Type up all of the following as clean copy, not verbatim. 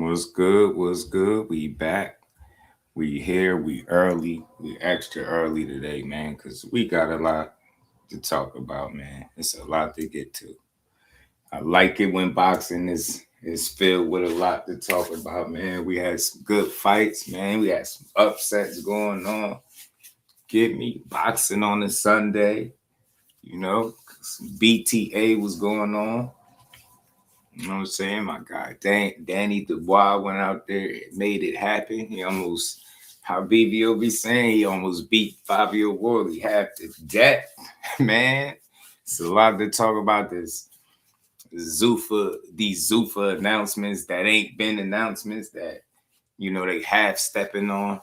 What's good? What's good? We back. We here. We early. We extra early today, man, because we got a lot to talk about, man. It's a lot to get to. I like it when boxing is filled with a lot to talk about, man. We had some good fights, man. We had some upsets going on. Get me boxing on a Sunday, some BTA was going on. You know what I'm saying? My guy, Danny Dubois went out there, made it happen. He almost, how BBO be saying, he almost beat Fabio Wardley half to death. Man, it's a lot to talk about this Zuffa, these Zuffa announcements that ain't been announcements that, they half stepping on.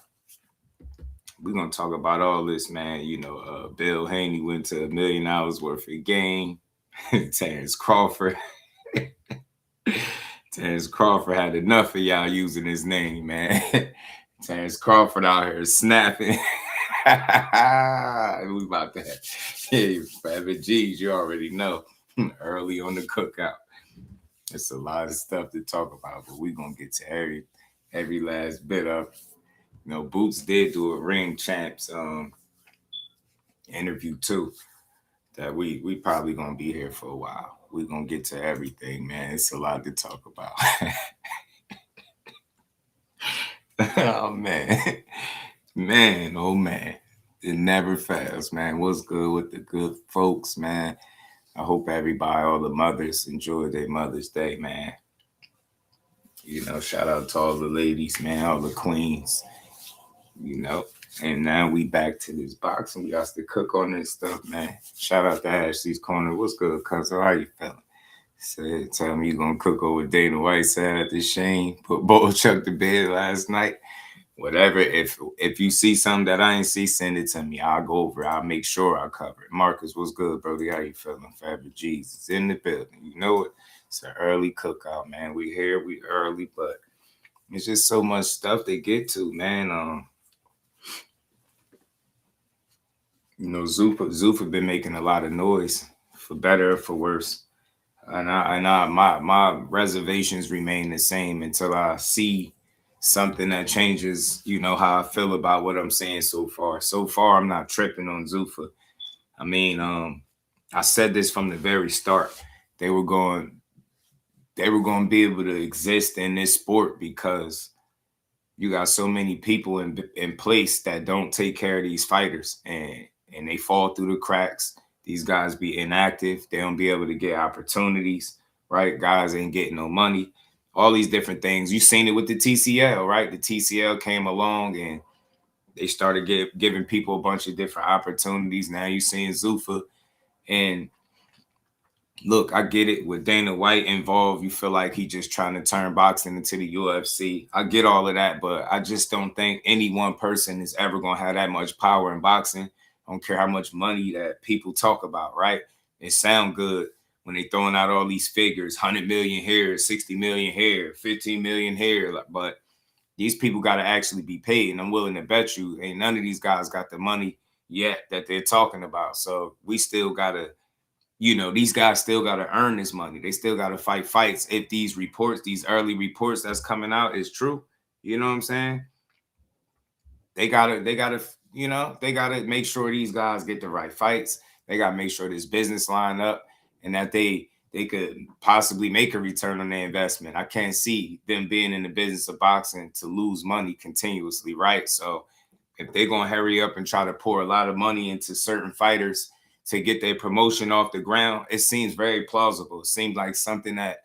We're going to talk about all this, man. Bill Haney went to $1 million worth of game. Terence Crawford. Terence Crawford had enough of y'all using his name, man. Terence Crawford out here snapping. We about that. Hey, Fabio G's, you already know. Early on the cookout. It's a lot of stuff to talk about, but we're gonna get to every last bit of. Boots did do a ring champs interview too. That we probably gonna be here for a while. We're gonna get to everything, man. It's a lot to talk about. Oh man. Man, oh man. It never fails, man. What's good with the good folks, man? I hope everybody, all the mothers, enjoy their Mother's Day, man. Shout out to all the ladies, man, all the queens, you know. And now we back to this boxing. We got to cook on this stuff, man. Shout out to Ashley's Corner. What's good, cousin? How you feeling? Said, tell me you gonna cook over Dana White said at the Shane. Put Bohachuk to bed last night. Whatever. If you see something that I ain't see, send it to me. I'll go over it. I'll make sure I cover it. Marcus, what's good, brother? How you feeling? Fabio Jesus in the building. You know it. It's an early cookout, man. We here, we early, but it's just so much stuff to get to, man. Zuffa been making a lot of noise, for better or for worse. My reservations remain the same until I see something that changes, how I feel about what I'm saying so far. So far, I'm not tripping on Zuffa. I mean, I said this from the very start. They were going to be able to exist in this sport because you got so many people in place that don't take care of these fighters and they fall through the cracks. These guys be inactive. They don't be able to get opportunities, right? Guys ain't getting no money. All these different things. You seen it with the TCL, right? The TCL came along and they started giving people a bunch of different opportunities. Now you seeing Zuffa. And look, I get it. With Dana White involved, you feel like he just trying to turn boxing into the UFC. I get all of that, but I just don't think any one person is ever going to have that much power in boxing. I don't care how much money that people talk about, right? It sound good when they throwing out all these figures, 100 million here, 60 million here, 15 million here. But these people got to actually be paid. And I'm willing to bet you ain't none of these guys got the money yet that they're talking about. So we still got to, these guys still got to earn this money. They still got to fight fights. If these early reports that's coming out is true, you know what I'm saying? They gotta make sure these guys get the right fights. They gotta make sure this business line up and that they could possibly make a return on their investment. I can't see them being in the business of boxing to lose money continuously, right? So if they're gonna hurry up and try to pour a lot of money into certain fighters to get their promotion off the ground, it seems very plausible. It seems like something that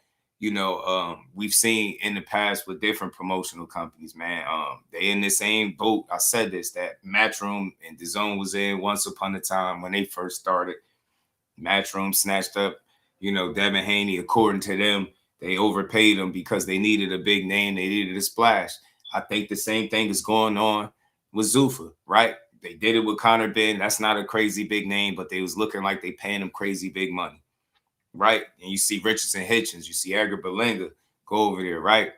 we've seen in the past with different promotional companies, man. They in the same boat. I said this, that Matchroom and DAZN was in once upon a time when they first started. Matchroom snatched up, Devin Haney. According to them, they overpaid him because they needed a big name. They needed a splash. I think the same thing is going on with Zuffa, right? They did it with Conor Ben. That's not a crazy big name, but they was looking like they paying him crazy big money. Right? And you see Richardson Hitchens, you see Edgar Berlanga go over there, right?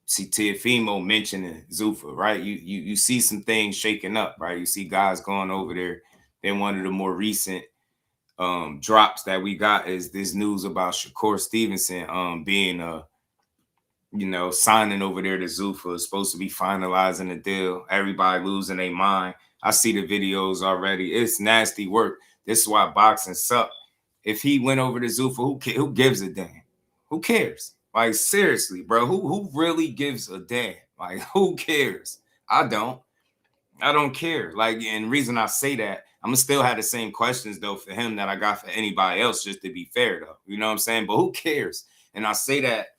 See Teofimo mentioning Zuffa, right? You see some things shaking up, right? You see guys going over there. Then one of the more recent drops that we got is this news about Shakur Stevenson being signing over there to Zuffa is supposed to be finalizing the deal. Everybody losing their mind. I see the videos already. It's nasty work. This is why boxing sucks. If he went over to Zuffa, who gives a damn? Who cares? Like, seriously, bro, who really gives a damn? Like, who cares? I don't. I don't care. Like, and the reason I say that, I'm gonna still have the same questions though for him that I got for anybody else, just to be fair though. You know what I'm saying? But who cares? And I say that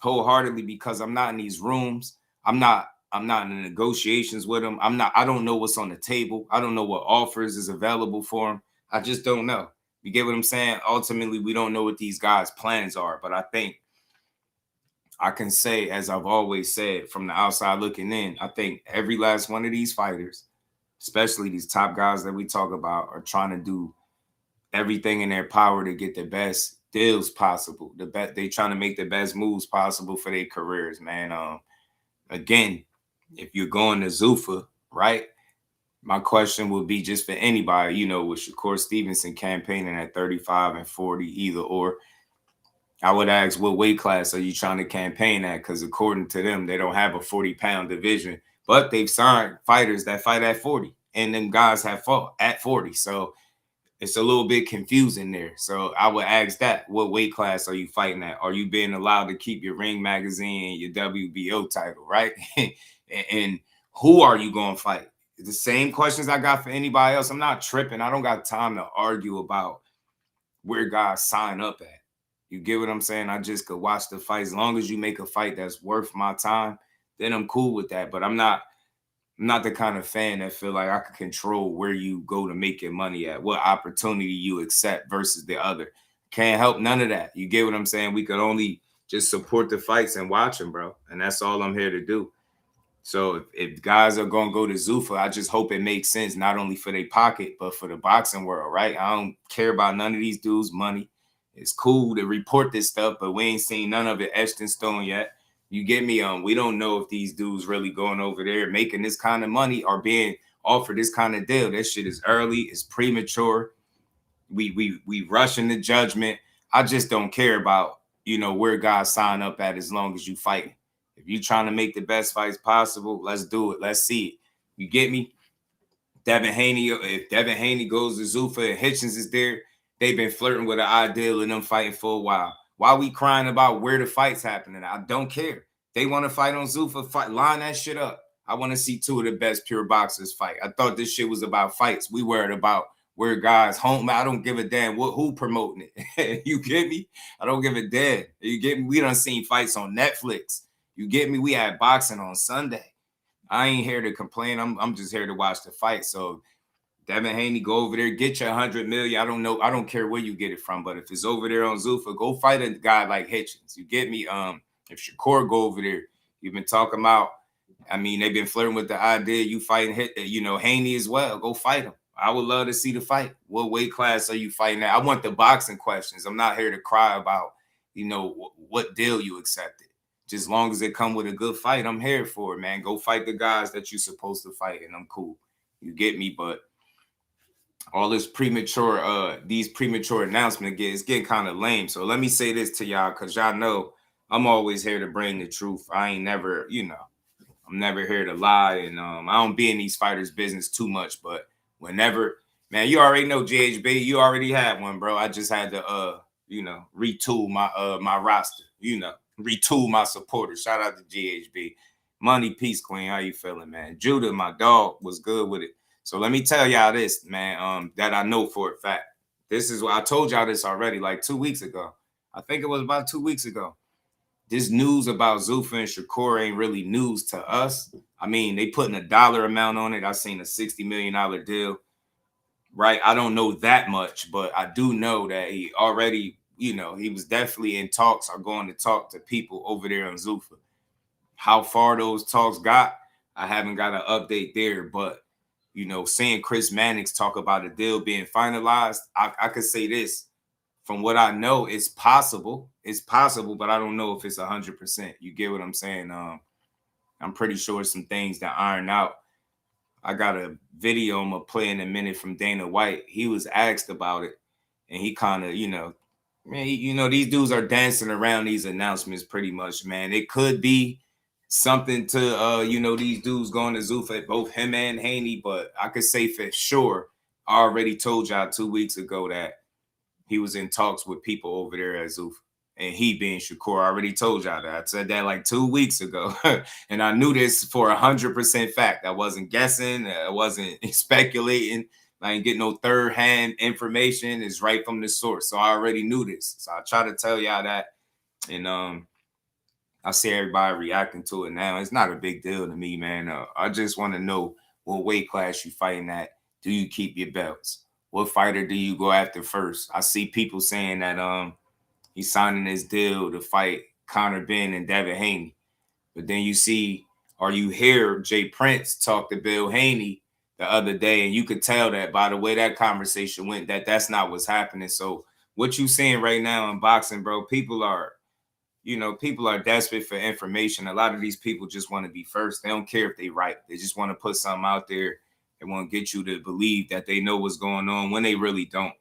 wholeheartedly because I'm not in these rooms. I'm not in the negotiations with him. I don't know what's on the table. I don't know what offers is available for him. I just don't know. You get what I'm saying? Ultimately, we don't know what these guys' plans are. But I think I can say, as I've always said, from the outside looking in, I think every last one of these fighters, especially these top guys that we talk about, are trying to do everything in their power to get the best deals possible. They trying to make the best moves possible for their careers, man. Again, if you're going to Zuffa, right? My question would be just for anybody, with Shakur Stevenson campaigning at 35 and 40, either or. I would ask, what weight class are you trying to campaign at? Because according to them, they don't have a 40-pound division, but they've signed fighters that fight at 40, and them guys have fought at 40. So it's a little bit confusing there. So I would ask that, what weight class are you fighting at? Are you being allowed to keep your Ring magazine and your WBO title, right? and who are you going to fight? The same questions I got for anybody else. I'm not tripping. I don't got time to argue about where guys sign up at. You get what I'm saying? I just could watch the fight. As long as you make a fight that's worth my time, then I'm cool with that. But I'm not the kind of fan that feel like I can control where you go to make your money at, what opportunity you accept versus the other. Can't help none of that. You get what I'm saying? We could only just support the fights and watch them, bro. And that's all I'm here to do. So if guys are going to go to Zuffa, I just hope it makes sense, not only for their pocket, but for the boxing world, right? I don't care about none of these dudes' money. It's cool to report this stuff, but we ain't seen none of it etched in stone yet. You get me? We don't know if these dudes really going over there making this kind of money or being offered this kind of deal. That shit is early, it's premature. We rushing the judgment. I just don't care about, where guys sign up at as long as you fighting. If you trying to make the best fights possible, let's do it. Let's see it. You get me? If Devin Haney goes to Zuffa and Hitchens is there, they've been flirting with the ideal of them fighting for a while. Why we crying about where the fight's happening? I don't care. They want to fight on Zuffa, line that shit up. I want to see two of the best pure boxers fight. I thought this shit was about fights. We worried about where guys home. I don't give a damn who promoting it. You get me? I don't give a damn. You get me? We done seen fights on Netflix. You get me? We had boxing on Sunday. I ain't here to complain. I'm just here to watch the fight. So Devin Haney, go over there, get your 100 million. I don't know. I don't care where you get it from, but if it's over there on Zuffa, go fight a guy like Hitchens. You get me? If Shakur go over there, you've been talking about. I mean, they've been flirting with the idea you fighting Haney as well. Go fight him. I would love to see the fight. What weight class are you fighting at? I want the boxing questions. I'm not here to cry about, what deal you accepted. Just as long as it come with a good fight, I'm here for it, man. Go fight the guys that you're supposed to fight, and I'm cool. You get me? But all this these premature announcements it's getting kind of lame. So let me say this to y'all, because y'all know I'm always here to bring the truth. I ain't never, I'm never here to lie, and I don't be in these fighters' business too much. But whenever, man, you already know GHB, you already had one, bro. I just had to, retool my roster, retool my supporters. Shout out to GHB. Money, peace, queen. How you feeling, man? Judah, my dog, was good with it. So let me tell y'all this, man, that I know for a fact. This is what I told y'all this already, like 2 weeks ago. I think it was about 2 weeks ago. This news about Zuffa and Shakur ain't really news to us. I mean, they putting a dollar amount on it. I seen a $60 million deal, right? I don't know that much, but I do know that he already, he was definitely in talks or going to talk to people over there on Zuffa. How far those talks got, I haven't got an update there, but seeing Chris Mannix talk about a deal being finalized, I could say this. From what I know, it's possible. It's possible, but I don't know if it's 100%. You get what I'm saying? I'm pretty sure some things that iron out. I got a video I'm going to play in a minute from Dana White. He was asked about it, and he kind of, Man, you know, these dudes are dancing around these announcements pretty much, man. It could be something to you know, these dudes going to Zuffa, both him and Haney, but I could say for sure, I already told y'all 2 weeks ago that he was in talks with people over there at Zuffa. And he being Shakur, I already told y'all that. I said that like 2 weeks ago. And I knew this for 100% fact. I wasn't guessing. I wasn't speculating. I ain't getting no third hand information. It's right from the source. So I already knew this. So I try to tell y'all that. And I see everybody reacting to it now. It's not a big deal to me, man. I just want to know what weight class you fighting at. Do you keep your belts? What fighter do you go after first? I see people saying that he's signing his deal to fight Conor Benn and Devin Haney. But then you see, or you hear Jay Prince talk to Bill Haney the other day, and you could tell that by the way that conversation went, that that's not what's happening. So what you seeing right now in boxing, bro, people are, you know, people are desperate for information. A lot of these people just want to be first. They don't care if they right. They just want to put something out there. They want to get you to believe that they know what's going on when they really don't.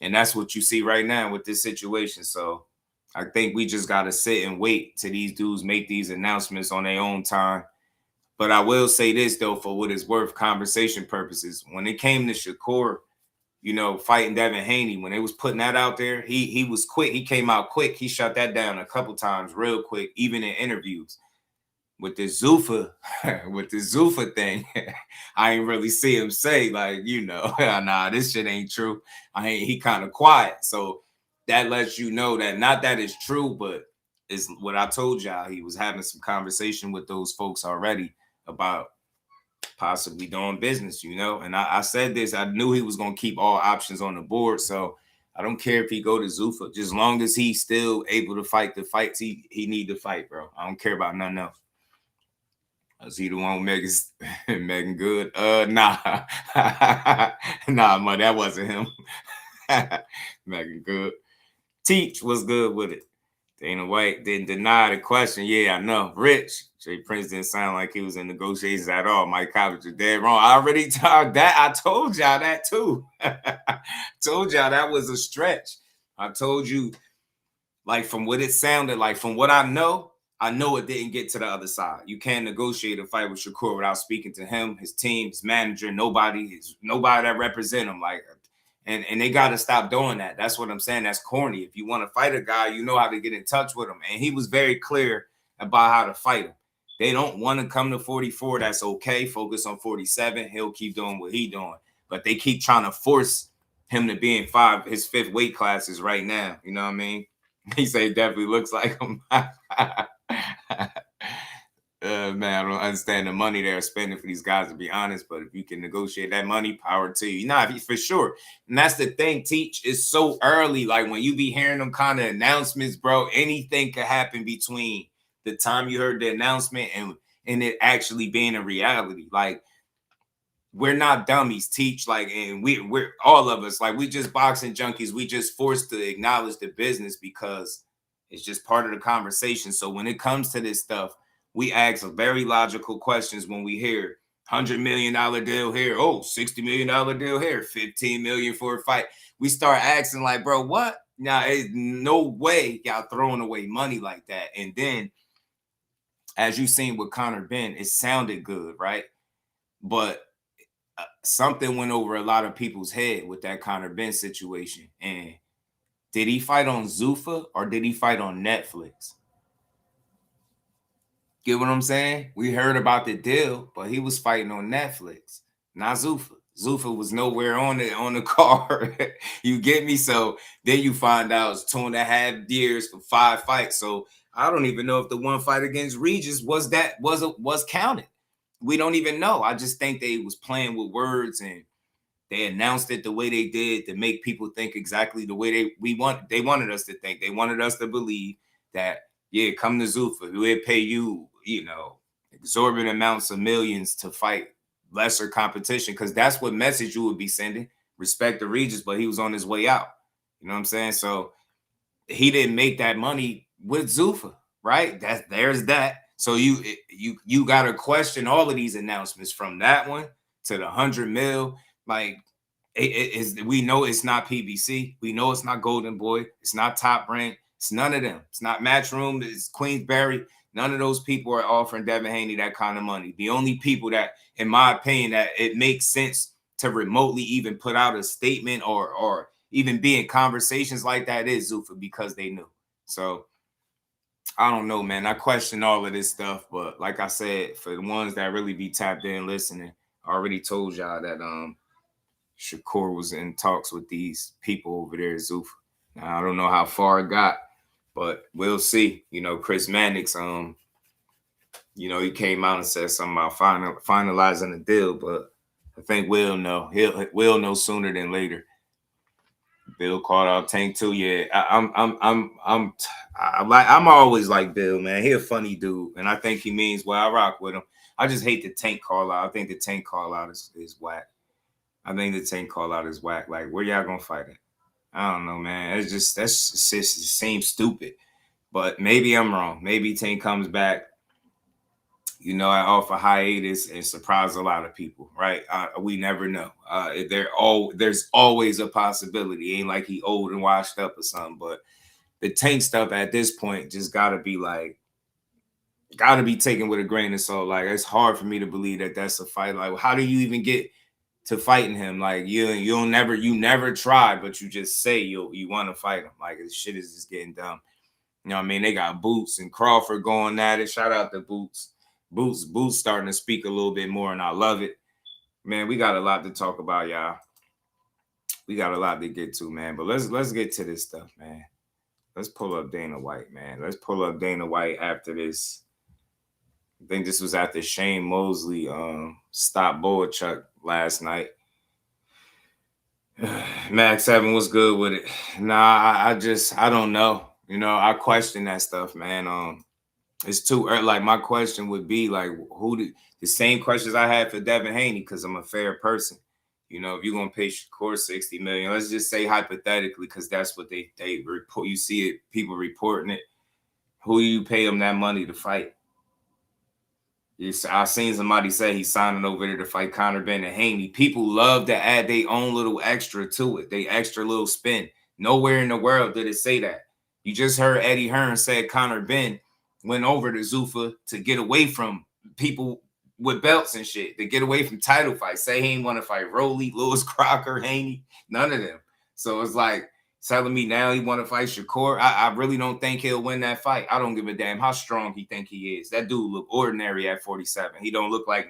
And that's what you see right now with this situation. So I think we just got to sit and wait till these dudes make these announcements on their own time. But I will say this, though, for what it's worth, conversation purposes. When it came to Shakur, you know, fighting Devin Haney, when they was putting that out there, he was quick. He came out quick. He shut that down a couple times real quick, even in interviews. With the Zuffa, with the Zuffa thing, I ain't really see him say, like, you know, nah, this shit ain't true. He kind of quiet. So that lets you know that not that it's true, but it's what I told y'all. He was having some conversation with those folks already about possibly doing business, you know. And I said this, I knew he was gonna keep all options on the board. So I don't care if he go to Zuffa, just long as he's still able to fight the fights he need to fight, bro. I don't care about nothing else. Is he the one Megan's Megan Good? Nah. Nah, man, that wasn't him. Megan Good. Teach was good with it. Dana White didn't deny the question. Yeah, I know. Rich. Jay Prince didn't sound like he was in negotiations at all. Mike Collins is dead wrong. I already told that. I told y'all that too. Told y'all that was a stretch. I told you, like, from what it sounded like, from what I know it didn't get to the other side. You can't negotiate a fight with Shakur without speaking to him, his team, his manager, nobody that represent him. Like, and they got to stop doing that. That's what I'm saying. That's corny. If you want to fight a guy, you know how to get in touch with him. And he was very clear about how to fight him. They don't want to come to 44. That's okay. Focus on 47. He'll keep doing what he's doing. But they keep trying to force him to be in his fifth weight classes right now. You know what I mean? He said he definitely looks like him. Man, I don't understand the money they're spending for these guys, to be honest. But if you can negotiate that money, power to you. Nah, for sure. And that's the thing, Teach. It's so early. Like, when you be hearing them kind of announcements, bro, anything could happen between the time you heard the announcement and it actually being a reality. Like, we're not dummies, Teach. Like, and we're all of us, like, we just boxing junkies. We just forced to acknowledge the business because it's just part of the conversation. So when it comes to this stuff, we ask very logical questions when we hear $100 million deal here, $60 million deal here, $15 million for a fight. We start asking, like, bro, what? Now, there's no way y'all throwing away money like that. And then, as you seen with Conor Benn, it sounded good, right? But something went over a lot of people's head with that Conor Benn situation. And did he fight on Zuffa or did he fight on Netflix? Get what I'm saying? We heard about the deal, but he was fighting on Netflix, not Zuffa. Zuffa was nowhere on the card. You get me? So then you find out it's 2.5 years for 5 fights. So I don't even know if the one fight against Regis was counted. We don't even know. I just think they was playing with words and they announced it the way they did to make people think exactly the way they wanted us to think. They wanted us to believe that, yeah, come to Zuffa. We'll pay you, you know, exorbitant amounts of millions to fight lesser competition, because that's what message you would be sending. Respect the Regis, but he was on his way out. You know what I'm saying? So he didn't make that money with Zuffa, right? There's that. So you got to question all of these announcements, from that one to the 100 mil. Like, We know it's not PBC. We know it's not Golden Boy. It's not Top Rank. It's none of them. It's not Matchroom. It's Queensberry. None of those people are offering Devin Haney that kind of money. The only people that, in my opinion, that it makes sense to remotely even put out a statement or even be in conversations like that is Zuffa, because they knew. So I don't know, man. I question all of this stuff, but like I said, for the ones that really be tapped in listening, I already told y'all that Shakur was in talks with these people over there at Zuffa. Now, I don't know how far it got, but we'll see. You know, Chris Mannix, he came out and said something about finalizing the deal, but I think we'll know. We'll know sooner than later. Bill called out Tank too. Yeah, I'm always like Bill, man. He a funny dude, and I think he means well. I rock with him. I just hate the Tank call out. I think the Tank call out is whack. I think the Tank call out is whack. Like, where y'all gonna fight it? I don't know, man. It seems stupid. But maybe I'm wrong. Maybe Tank comes back, off a hiatus and surprise a lot of people, right? We never know. There's always a possibility. It ain't like he old and washed up or something. But the Tank stuff at this point just gotta be taken with a grain of salt. Like, it's hard for me to believe that that's a fight. Like, how do you even get to fighting him? Like, you never try, but you just say you want to fight him. Like, this shit is just getting dumb. You know what I mean? They got Boots and Crawford going at it. Shout out to Boots. Boots starting to speak a little bit more, and I love it. Man, we got a lot to talk about, y'all. We got a lot to get to, man. But let's get to this stuff, man. Let's pull up Dana White, man. Let's pull up Dana White after this. I think this was after Shane Mosley stopped Bohachuk last night. Max 7 was good with it. Nah, I don't know. I question that stuff, man. It's too early. Like, my question would be like, the same questions I had for Devin Haney, because I'm a fair person. If you're gonna pay Shakur $60 million, let's just say hypothetically, because that's what they report. You see it, people reporting it. Who do you pay them that money to fight? I seen somebody say he's signing over there to fight Conor Ben and Haney. People love to add their own little extra to it, they extra little spin. Nowhere in the world did it say that. You just heard Eddie Hearn say Conor Ben went over to Zuffa to get away from people with belts and shit, to get away from title fights. Say he ain't want to fight Roley, Lewis Crocker, Haney, none of them. So it's like telling me now he want to fight Shakur. I really don't think he'll win that fight. I don't give a damn how strong he think he is. That dude look ordinary at 47. He don't look like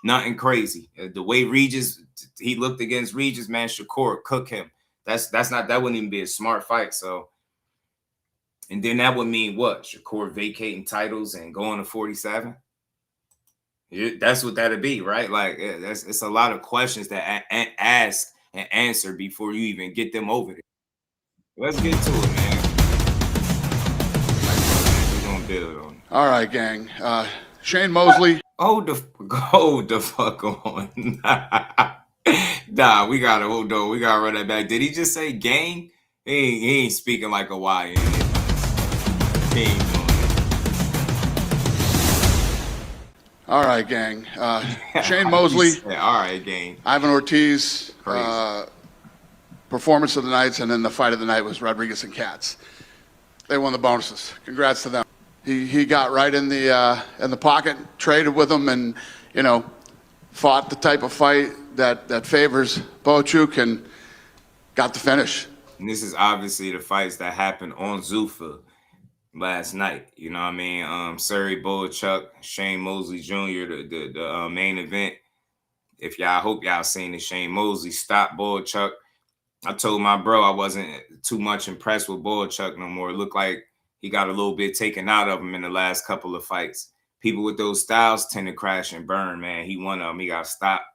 nothing crazy. The way he looked against Regis, man, Shakur cook him. That wouldn't even be a smart fight. So, and then that would mean what? Shakur vacating titles and going to 47? That's what that'd be, right? Like, it's a lot of questions that ask and answer before you even get them over there. Let's get to it, man. We're gonna build on it. All right, gang. Shane Mosley. Hold the fuck on. Nah, we gotta hold on. We gotta run that back. Did he just say gang? He ain't speaking like a YN. He ain't doing it. All right, gang. Shane Mosley. All right, gang. Ivan Ortiz. Performance of the night, and then the fight of the night was Rodriguez and Katz. They won the bonuses. Congrats to them. He got right in the pocket, traded with them, and fought the type of fight that favors Bohachuk and got the finish. And this is obviously the fights that happened on Zuffa last night. You know what I mean? Surrey Bohachuk, Shane Mosley Jr., the main event. I hope y'all seen the Shane Mosley stop Bohachuk. I told my bro I wasn't too much impressed with Bohachuk no more. It looked like he got a little bit taken out of him in the last couple of fights. People with those styles tend to crash and burn, man. He won them. He got stopped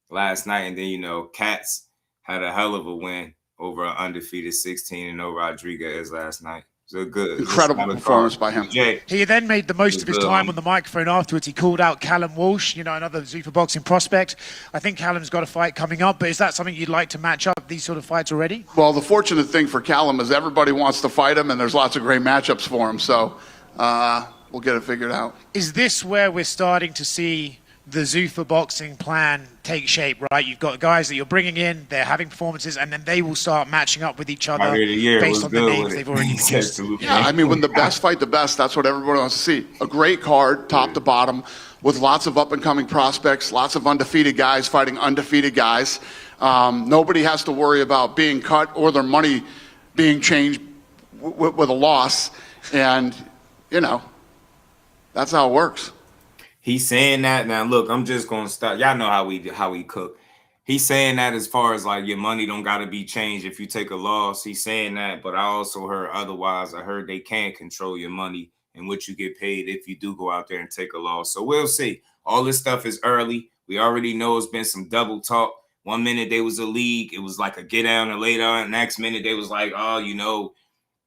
last night. And then, Katz had a hell of a win over an undefeated 16-0 Rodriguez last night. So good. Incredible performance by him. He then made the most of his time on the microphone afterwards. He called out Callum Walsh, another Zuffa boxing prospect. I think Callum's got a fight coming up, but is that something you'd like to match up, these sort of fights already? Well, the fortunate thing for Callum is everybody wants to fight him, and there's lots of great matchups for him. So we'll get it figured out. Is this where we're starting to see the Zuffa boxing plan take shape, right? You've got guys that you're bringing in, they're having performances, and then they will start matching up with each other based on the names they've already produced. Yeah, I mean, when the best fight the best, that's what everybody wants to see. A great card, top to bottom, with lots of up-and-coming prospects, lots of undefeated guys fighting undefeated guys. Nobody has to worry about being cut or their money being changed with a loss. And, you know, that's how it works. He's saying that now. Look, I'm just gonna stop. Y'all know how we cook. He's saying that as far as like your money don't gotta be changed if you take a loss. He's saying that, but I also heard otherwise. I heard they can control your money and what you get paid if you do go out there and take a loss. So we'll see. All this stuff is early. We already know it's been some double talk. 1 minute they was a league, it was like a get down and lay down. Next minute they was like, oh, you know,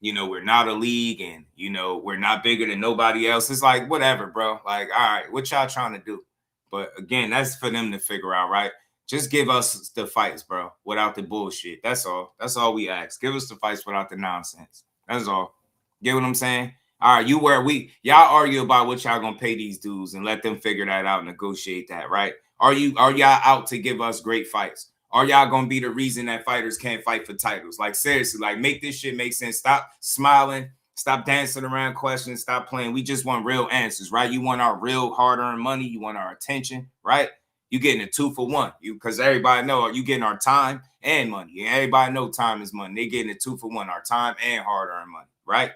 we're not a league and, we're not bigger than nobody else. It's like, whatever, bro. Like, all right, what y'all trying to do? But again, that's for them to figure out, right? Just give us the fights, bro, without the bullshit. That's all. That's all we ask. Give us the fights without the nonsense. That's all. Get what I'm saying? All right, y'all argue about what y'all gonna pay these dudes and let them figure that out and negotiate that, right? Are y'all out to give us great fights? Are y'all gonna be the reason that fighters can't fight for titles? Like, seriously, like, make this shit make sense. Stop smiling, stop dancing around questions, stop playing. We just want real answers, right? You want our real hard-earned money, you want our attention, right? You getting a 2-for-1. Because everybody know you getting our time and money. And everybody know time is money. They getting a 2-for-1, our time and hard-earned money, right?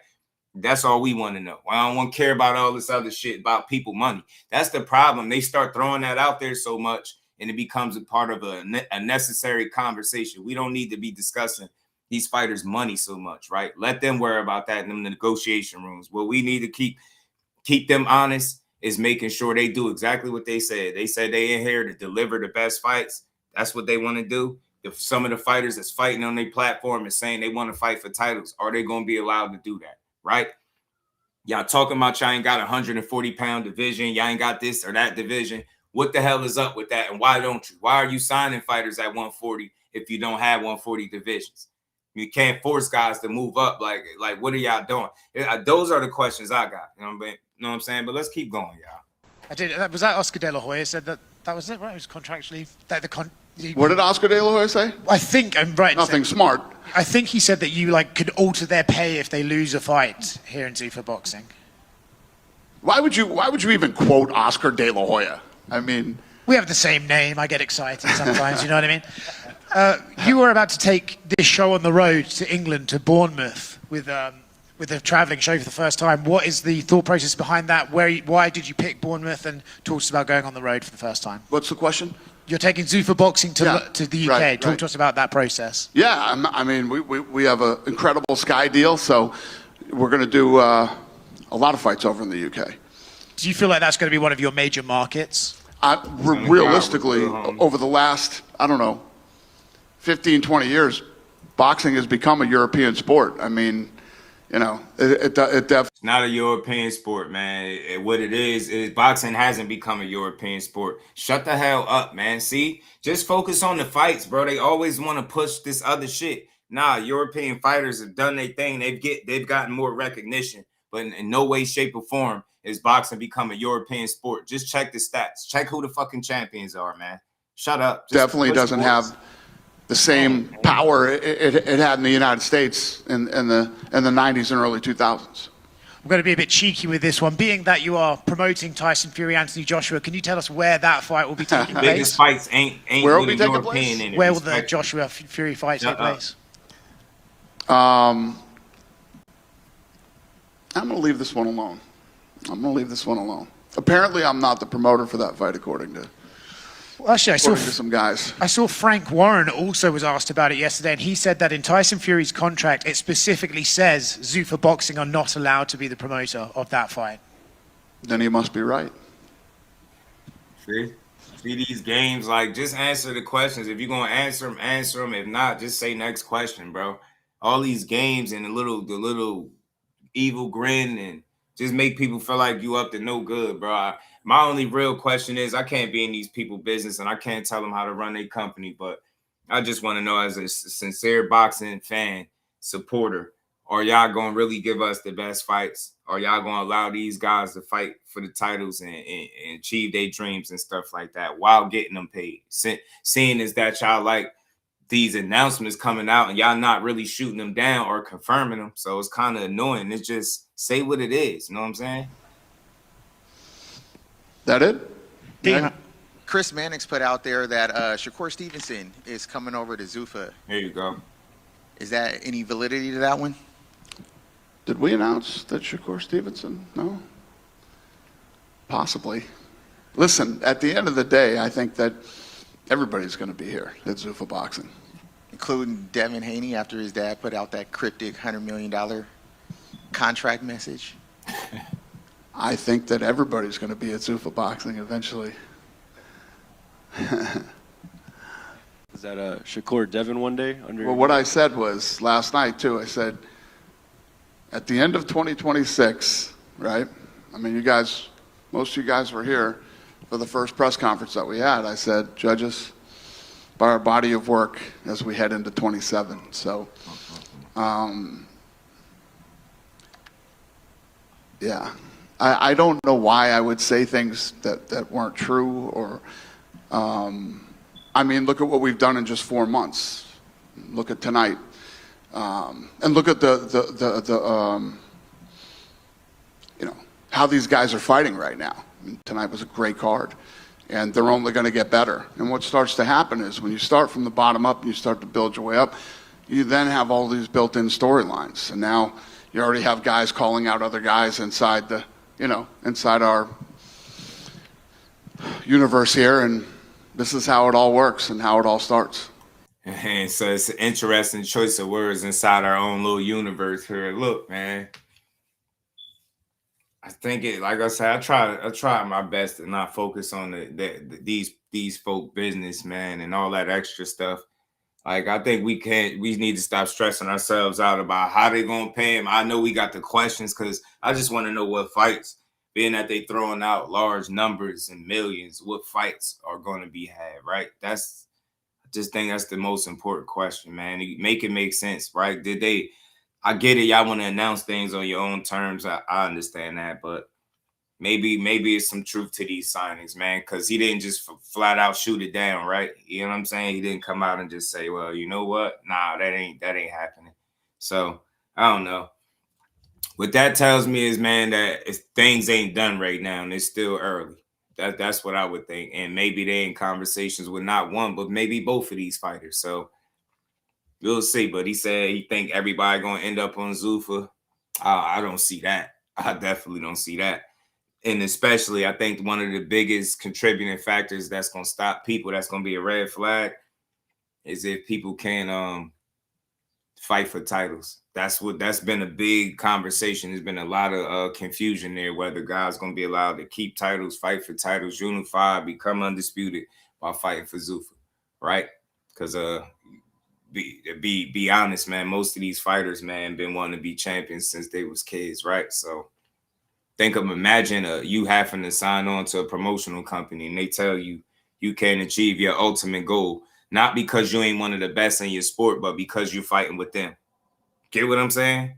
That's all we want to know. I don't want to care about all this other shit about people money. That's the problem. They start throwing that out there so much and it becomes a part of a necessary conversation. We don't need to be discussing these fighters' money so much, right? Let them worry about that in the negotiation rooms. What we need to keep them honest is making sure they do exactly what they said. They said they in here to deliver the best fights. That's what they want to do. If some of the fighters that's fighting on their platform is saying they want to fight for titles, are they going to be allowed to do that, right? Y'all talking about y'all ain't got a 140-pound division. Y'all ain't got this or that division. What the hell is up with that? And why don't you? Why are you signing fighters at 140 if you don't have 140 divisions? You can't force guys to move up. Like what are y'all doing? Those are the questions I got. You know what I'm saying? But let's keep going, y'all. Was that Oscar De La Hoya said that was it, right? It was contractually what did Oscar De La Hoya say? I think I'm right. Nothing smart. I think he said that you could alter their pay if they lose a fight here in Zuffa boxing. Why would you even quote Oscar De La Hoya? I mean, we have the same name. I get excited sometimes. You know what I mean? You were about to take this show on the road to England, to Bournemouth, with a travelling show for the first time. What is the thought process behind that? Why did you pick Bournemouth, and talk to us about going on the road for the first time? What's the question? You're taking Zuffa boxing to the UK. Talk to us about that process. Yeah, I mean, we have an incredible Sky deal, so we're going to do a lot of fights over in the UK. Do you feel like that's going to be one of your major markets? Realistically, over the last, 15, 20 years, boxing has become a European sport. I mean, it definitely. It's not a European sport, man. What it is boxing hasn't become a European sport. Shut the hell up, man. See? Just focus on the fights, bro. They always want to push this other shit. Nah, European fighters have done their thing. They've gotten more recognition. But in no way, shape, or form is boxing become a European sport. Just check the stats. Check who the fucking champions are, man. Shut up. Just definitely doesn't have the same power it had in the United States in the 90s and early 2000s. I'm going to be a bit cheeky with this one. Being that you are promoting Tyson Fury, Anthony Joshua, can you tell us where that fight will be taking place? Biggest fights ain't where will be taking European place? in it. Where will the Joshua Fury fight take place? I'm going to leave this one alone. Apparently, I'm not the promoter for that fight, according to some guys. I saw Frank Warren also was asked about it yesterday, and he said that in Tyson Fury's contract, it specifically says Zuffa Boxing are not allowed to be the promoter of that fight. Then he must be right. See these games, just answer the questions. If you're going to answer them. If not, just say next question, bro. All these games and the little evil grin and just make people feel like you up to no good, bro. My only real question is I can't be in these people's business and I can't tell them how to run their company, but I just want to know, as a sincere boxing fan, supporter, Are y'all gonna really give us the best fights? Are y'all gonna allow these guys to fight for the titles and achieve their dreams and stuff like that while getting them paid? Seeing is that y'all like these announcements coming out and y'all not really shooting them down or confirming them. So it's kind of annoying. It's just say what it is. You know what I'm saying? That it? Yeah. Chris Mannix put out there that Shakur Stevenson is coming over to Zuffa. There you go. Is that any validity to that one? Did we announce that Shakur Stevenson? No? Possibly. Listen, at the end of the day, I think that everybody's going to be here at Zuffa Boxing. Including Devin Haney after his dad put out that cryptic $100 million contract message? I think that everybody's going to be at Zuffa Boxing eventually. Is that a Shakur Devin one day? Well, what I said was last night, too, I said, at the end of 2026, right? I mean, you guys, most of you guys were here for the first press conference that we had. I said, judge us by our body of work as we head into 27. So, yeah. I don't know why I would say things that weren't true or, I mean, look at what we've done in just 4 months. Look at tonight. And look at you know, how these guys are fighting right now. I mean, tonight was a great card, and they're only going to get better. And what starts to happen is when you start from the bottom up and you start to build your way up, you then have all these built-in storylines. And now you already have guys calling out other guys inside the, you know, inside our universe here, and this is how it all works and how it all starts. And so it's an interesting choice of words inside our own little universe here. Look, man, I think it, like I said, I try my best to not focus on these folk business, man, and all that extra stuff. Like, I think we need to stop stressing ourselves out about how they gonna pay him. I know we got the questions because I just want to know what fights, being that they throwing out large numbers and millions, what fights are going to be had, right? I just think that's the most important question, man. Make it make sense, right? I get it, y'all want to announce things on your own terms. I understand that, but maybe it's some truth to these signings, man, because he didn't just flat out shoot it down, right? You know what I'm saying? He didn't come out and just say, well, you know what? Nah, that ain't happening. So I don't know. What that tells me is, man, that things ain't done right now and it's still early. That's what I would think. And maybe they in conversations with not one, but maybe both of these fighters. So we'll see. But he said he think everybody gonna end up on Zuffa. I don't see that. I definitely don't see that. And especially, I think one of the biggest contributing factors that's gonna stop people, that's gonna be a red flag, is if people can't fight for titles. That's been a big conversation. There's been a lot of confusion there, whether guys gonna be allowed to keep titles, fight for titles, unify, become undisputed while fighting for Zuffa, right? Because be honest, man, most of these fighters, man, been wanting to be champions since they was kids, right? So imagine you having to sign on to a promotional company and they tell you you can achieve your ultimate goal, not because you ain't one of the best in your sport, but because you're fighting with them. Get what I'm saying?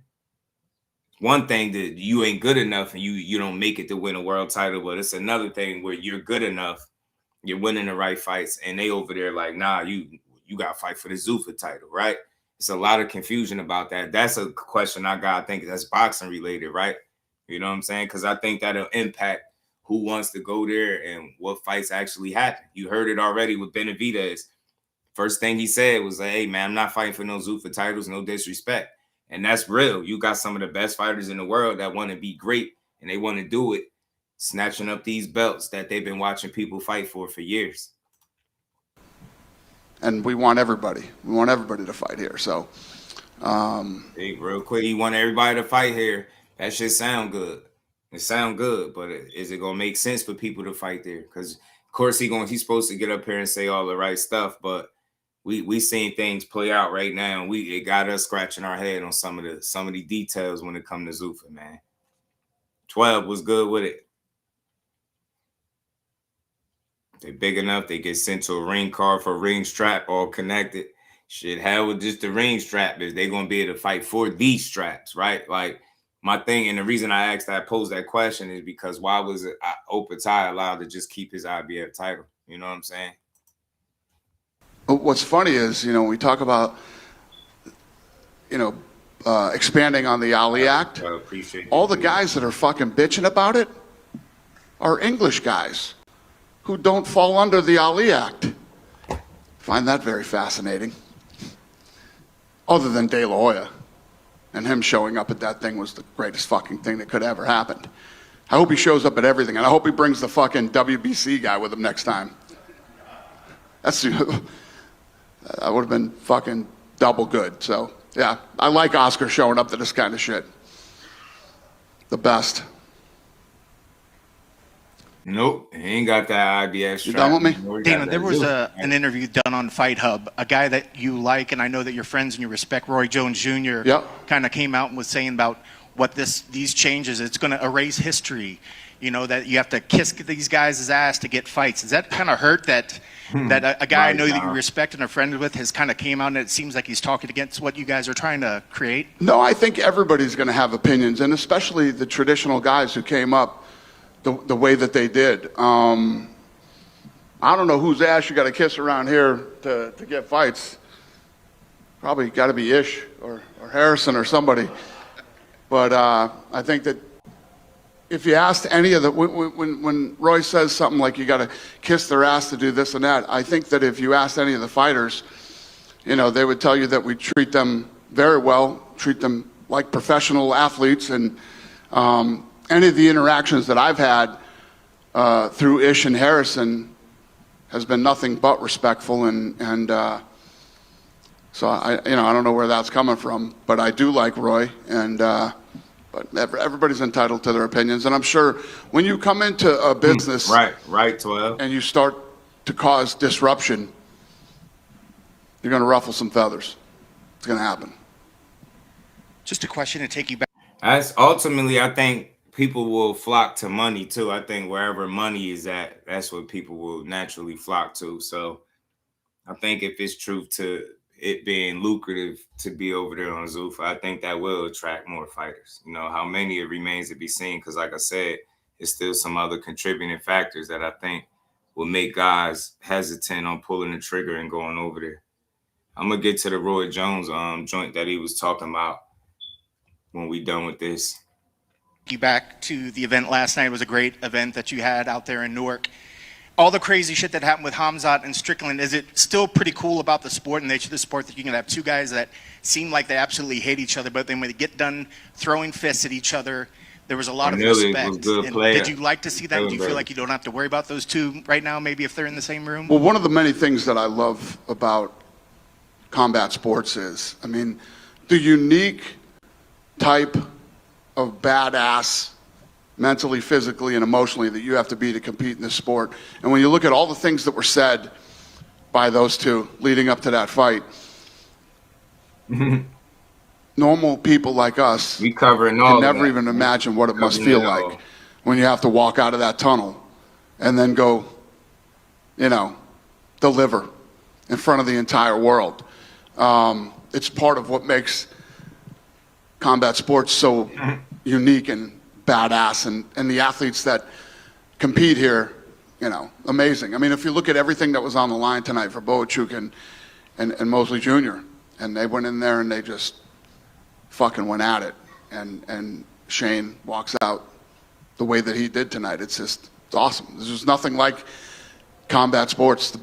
One thing that you ain't good enough and you don't make it to win a world title, but it's another thing where you're good enough, you're winning the right fights, and they over there like, nah, you got to fight for the Zuffa title, right? It's a lot of confusion about that. That's a question I got. I think that's boxing related, right? You know what I'm saying? Because I think that'll impact who wants to go there and what fights actually happen. You heard it already with Benavidez. First thing he said was, hey, man, I'm not fighting for no Zuffa titles, no disrespect. And that's real. You got some of the best fighters in the world that want to be great and they want to do it, snatching up these belts that they've been watching people fight for years. And we want everybody. We want everybody to fight here. So, hey, real quick, you want everybody to fight here. That shit sound good. It sound good, but is it gonna make sense for people to fight there? Because of course he's supposed to get up here and say all the right stuff, but we seen things play out right now. It got us scratching our head on some of the details when it comes to Zuffa, man. 12 was good with it. They big enough, they get sent to a ring card for ring strap, all connected. shit, hell with just the ring strap is they gonna be able to fight for these straps, right? Like my thing, and the reason I posed that question is because why was it Opatai allowed to just keep his IBF title? You know what I'm saying? But what's funny is, we talk about, expanding on the Ali Act. I appreciate all the guys that are fucking bitching about it are English guys who don't fall under the Ali Act. Find that very fascinating. Other than De La Hoya, and him showing up at that thing was the greatest fucking thing that could ever happen. I hope he shows up at everything, and I hope he brings the fucking WBC guy with him next time. That would have been fucking double good. So, yeah, I like Oscar showing up to this kind of shit. The best. Nope, he ain't got that IBS strap. You done with me? Dana, there was an interview done on Fight Hub. A guy that you like, and I know that you're friends and you respect, Roy Jones Jr., Yep. kind of came out and was saying about what these changes, it's going to erase history. That you have to kiss these guys' ass to get fights. Does that kind of hurt that a guy I know that you respect and are friends with has kind of came out and it seems like he's talking against what you guys are trying to create? No, I think everybody's going to have opinions, and especially the traditional guys who came up the way that they did. I don't know whose ass you got to kiss around here to get fights. Probably got to be Ish or Harrison or somebody. But I think that if you asked any of the, when Roy says something like you got to kiss their ass to do this and that, I think that if you asked any of the fighters, they would tell you that we treat them very well, treat them like professional athletes, and any of the interactions that I've had through Ish and Harrison has been nothing but respectful, and so I don't know where that's coming from, but I do like Roy, and but everybody's entitled to their opinions, and I'm sure when you come into a business, right, 12, and you start to cause disruption, you're going to ruffle some feathers. It's going to happen. Just a question to take you back. As ultimately, I think people will flock to money too. I think wherever money is at, that's what people will naturally flock to. So I think if it's truth to it being lucrative to be over there on Zuffa, I think that will attract more fighters. How many it remains to be seen, because like I said, there's still some other contributing factors that I think will make guys hesitant on pulling the trigger and going over there. I'm gonna get to the Roy Jones joint that he was talking about when we done with this. You back to the event last night. It was a great event that you had out there in Newark. All the crazy shit that happened with Hamzat and Strickland, is it still pretty cool about the sport and the nature of the sport that you can have two guys that seem like they absolutely hate each other, but then when they get done throwing fists at each other, there was a lot of respect. Did you like to see that? Do you feel like you don't have to worry about those two right now, maybe if they're in the same room? Well, one of the many things that I love about combat sports is, the unique type of badass, mentally, physically, and emotionally that you have to be to compete in this sport. And when you look at all the things that were said by those two leading up to that fight, normal people like us we covering all can never even imagine what it must feel like when you have to walk out of that tunnel and then go, deliver in front of the entire world. It's part of what makes combat sports so unique and badass, and the athletes that compete here, amazing. If you look at everything that was on the line tonight for Bohachuk and Mosley Jr., and they went in there and they just fucking went at it, and Shane walks out the way that he did tonight. It's awesome. There's just nothing like combat sports, the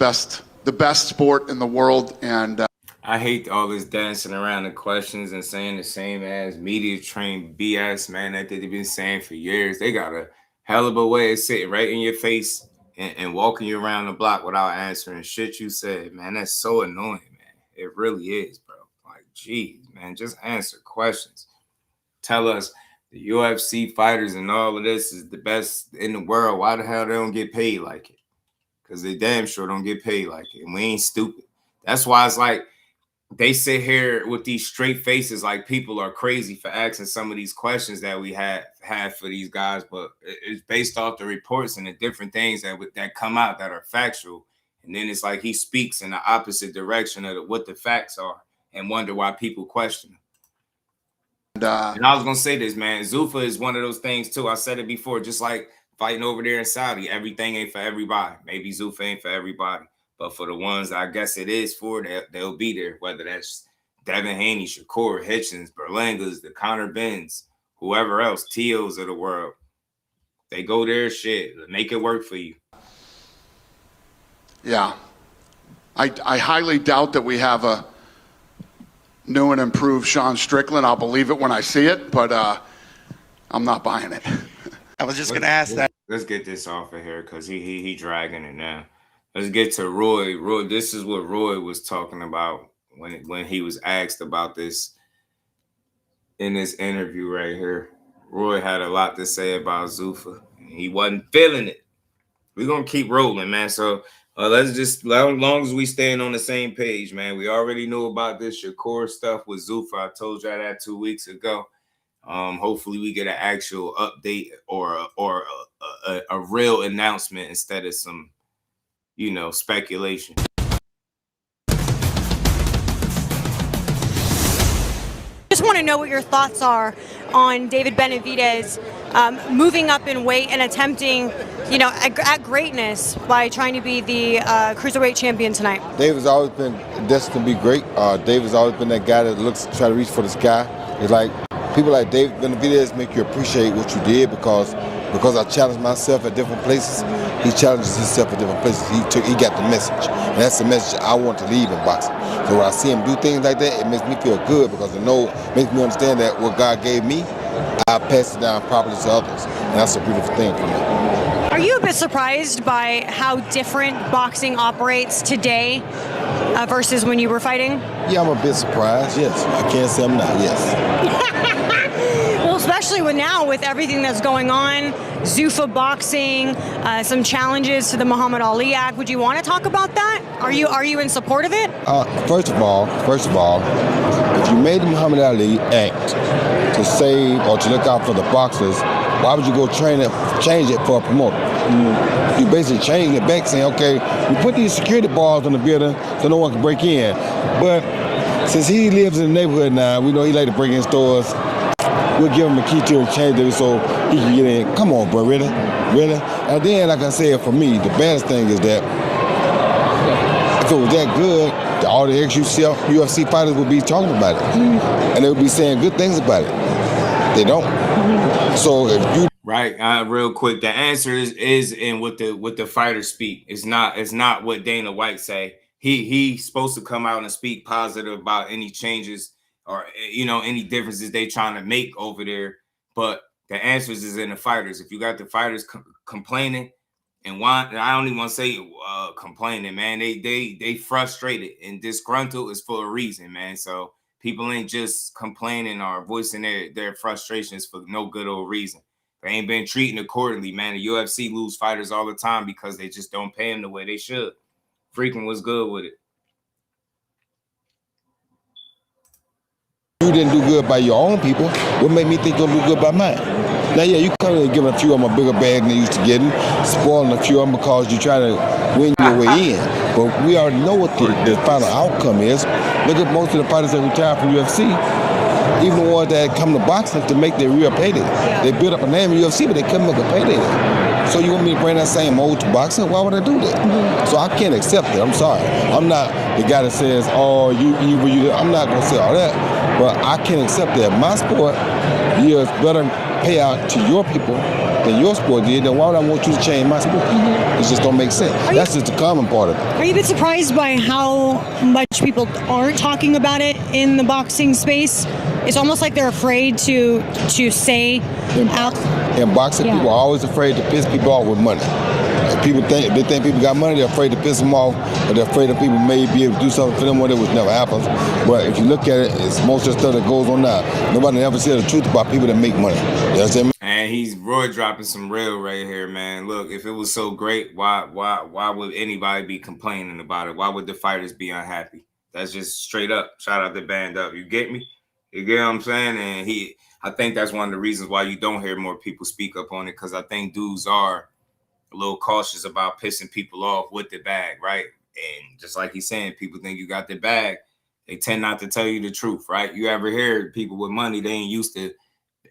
best sport in the world, and I hate all this dancing around the questions and saying the same as media trained BS, man, that they've been saying for years. They got a hell of a way of sitting right in your face and walking you around the block without answering shit you said, man. That's so annoying, man. It really is, bro. Like, geez, man, just answer questions. Tell us the UFC fighters and all of this is the best in the world. Why the hell they don't get paid like it? Because they damn sure don't get paid like it. And we ain't stupid. That's why it's like, they sit here with these straight faces like people are crazy for asking some of these questions that we had for these guys, but it's based off the reports and the different things that come out that are factual, And then it's like he speaks in the opposite direction of what the facts are and wonder why people question him. And I was going to say this, man. Zuffa is one of those things, too. I said it before, just like fighting over there in Saudi. Everything ain't for everybody. Maybe Zuffa ain't for everybody. But for the ones I guess it is for, they'll be there, whether that's Devin Haney, Shakur, Hitchens, Berlangas, the Connor Benz, whoever else, Teals of the world. They go there, shit, make it work for you. Yeah. I highly doubt that we have a new and improved Sean Strickland. I'll believe it when I see it, but I'm not buying it. I was just going to ask that. Let's get this off of here because he dragging it now. Let's get to Roy. Roy, this is what Roy was talking about when he was asked about this in this interview right here. Roy had a lot to say about Zuffa. He wasn't feeling it. We're going to keep rolling, man. So let's just, as long as we staying on the same page, man. We already knew about this Shakur stuff with Zuffa. I told y'all that 2 weeks ago. Hopefully we get an actual update or a real announcement instead of some, speculation. Just want to know what your thoughts are on David Benavidez moving up in weight and attempting, at greatness by trying to be the cruiserweight champion tonight. David's always been destined to be great. David's always been that guy that looks to try to reach for the sky. It's like people like David Benavidez make you appreciate what you did because I challenged myself at different places. He challenges himself at different places. He got the message, and that's the message I want to leave in boxing. So when I see him do things like that, it makes me feel good because it makes me understand that what God gave me, I pass it down properly to others, and that's a beautiful thing for me. Are you a bit surprised by how different boxing operates today versus when you were fighting? Yeah, I'm a bit surprised, yes. I can't say I'm not, yes. Well, especially with everything that's going on, Zuffa boxing, some challenges to the Muhammad Ali Act. Would you want to talk about that? Are you in support of it? First of all, if you made the Muhammad Ali Act to save or to look out for the boxers, why would you go change it for a promoter? You basically change it back saying, okay, we put these security bars on the building so no one can break in. But since he lives in the neighborhood now, we know he like to break in stores. We'll give him a key to the change it so he can get in. Come on, bro, really? And then, like I said, for me, the baddest thing is that if it was that good, all the ex-UFC fighters would be talking about it. And they would be saying good things about it. They don't. So if you real quick, the answer is in what the fighters speak. It's not what Dana White say. He's supposed to come out and speak positive about any changes or any differences they trying to make over there. But the answers is in the fighters. If you got the fighters complaining and I don't even want to say complaining, man. They frustrated and disgruntled is for a reason, man. So people ain't just complaining or voicing their frustrations for no good old reason. They ain't been treating accordingly, man. The UFC lose fighters all the time because they just don't pay them the way they should. Freaking was good with it. You didn't do good by your own people. What made me think you'll do good by mine? Now, yeah, you come in and giving a few of them a bigger bag than they used to getting, spoiling a few of them because you try to win your way in. But we already know what the final outcome is. Look at most of the fighters that retired from UFC. Even the ones that come to boxing to make their real payday. Yeah. They build up a name in UFC, but they couldn't make a payday there. So you want me to bring that same mold to boxing? Why would I do that? Mm-hmm. So I can't accept it. I'm sorry. I'm not the guy that says, oh, you. I'm not going to say all that. But I can't accept that. My sport yields better payout to your people than your sport did, then why would I want you to change my sport? Mm-hmm. It just don't make sense. That's just the common part of it. Are you a bit surprised by how much people aren't talking about it in the boxing space? It's almost like they're afraid to say out. In boxing, people are always afraid to piss people off with money. If they think people got money, they're afraid to piss them off, or they're afraid that people may be able to do something for them when it was never happens. But if you look at it, it's most of the stuff that goes on now. Nobody ever said the truth about people that make money. You understand me? And he's Roy dropping some real right here, man. Look, if it was so great, why would anybody be complaining about it? Why would the fighters be unhappy? That's just straight up. Shout out to Band Up. You get me? You get what I'm saying? And I think that's one of the reasons why you don't hear more people speak up on it, because I think dudes are a little cautious about pissing people off with the bag, right? And just like he's saying, people think you got the bag. They tend not to tell you the truth, right? You ever hear people with money, they ain't used to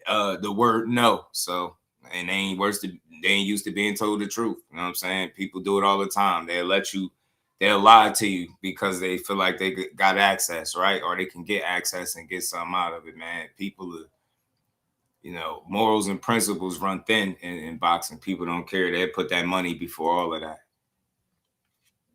the word no. So, and they ain't used to being told the truth. You know what I'm saying? People do it all the time. They'll lie to you because they feel like they got access, right? Or they can get access and get something out of it, man. People are, you know, morals and principles run thin in boxing. People don't care. They put that money before all of that.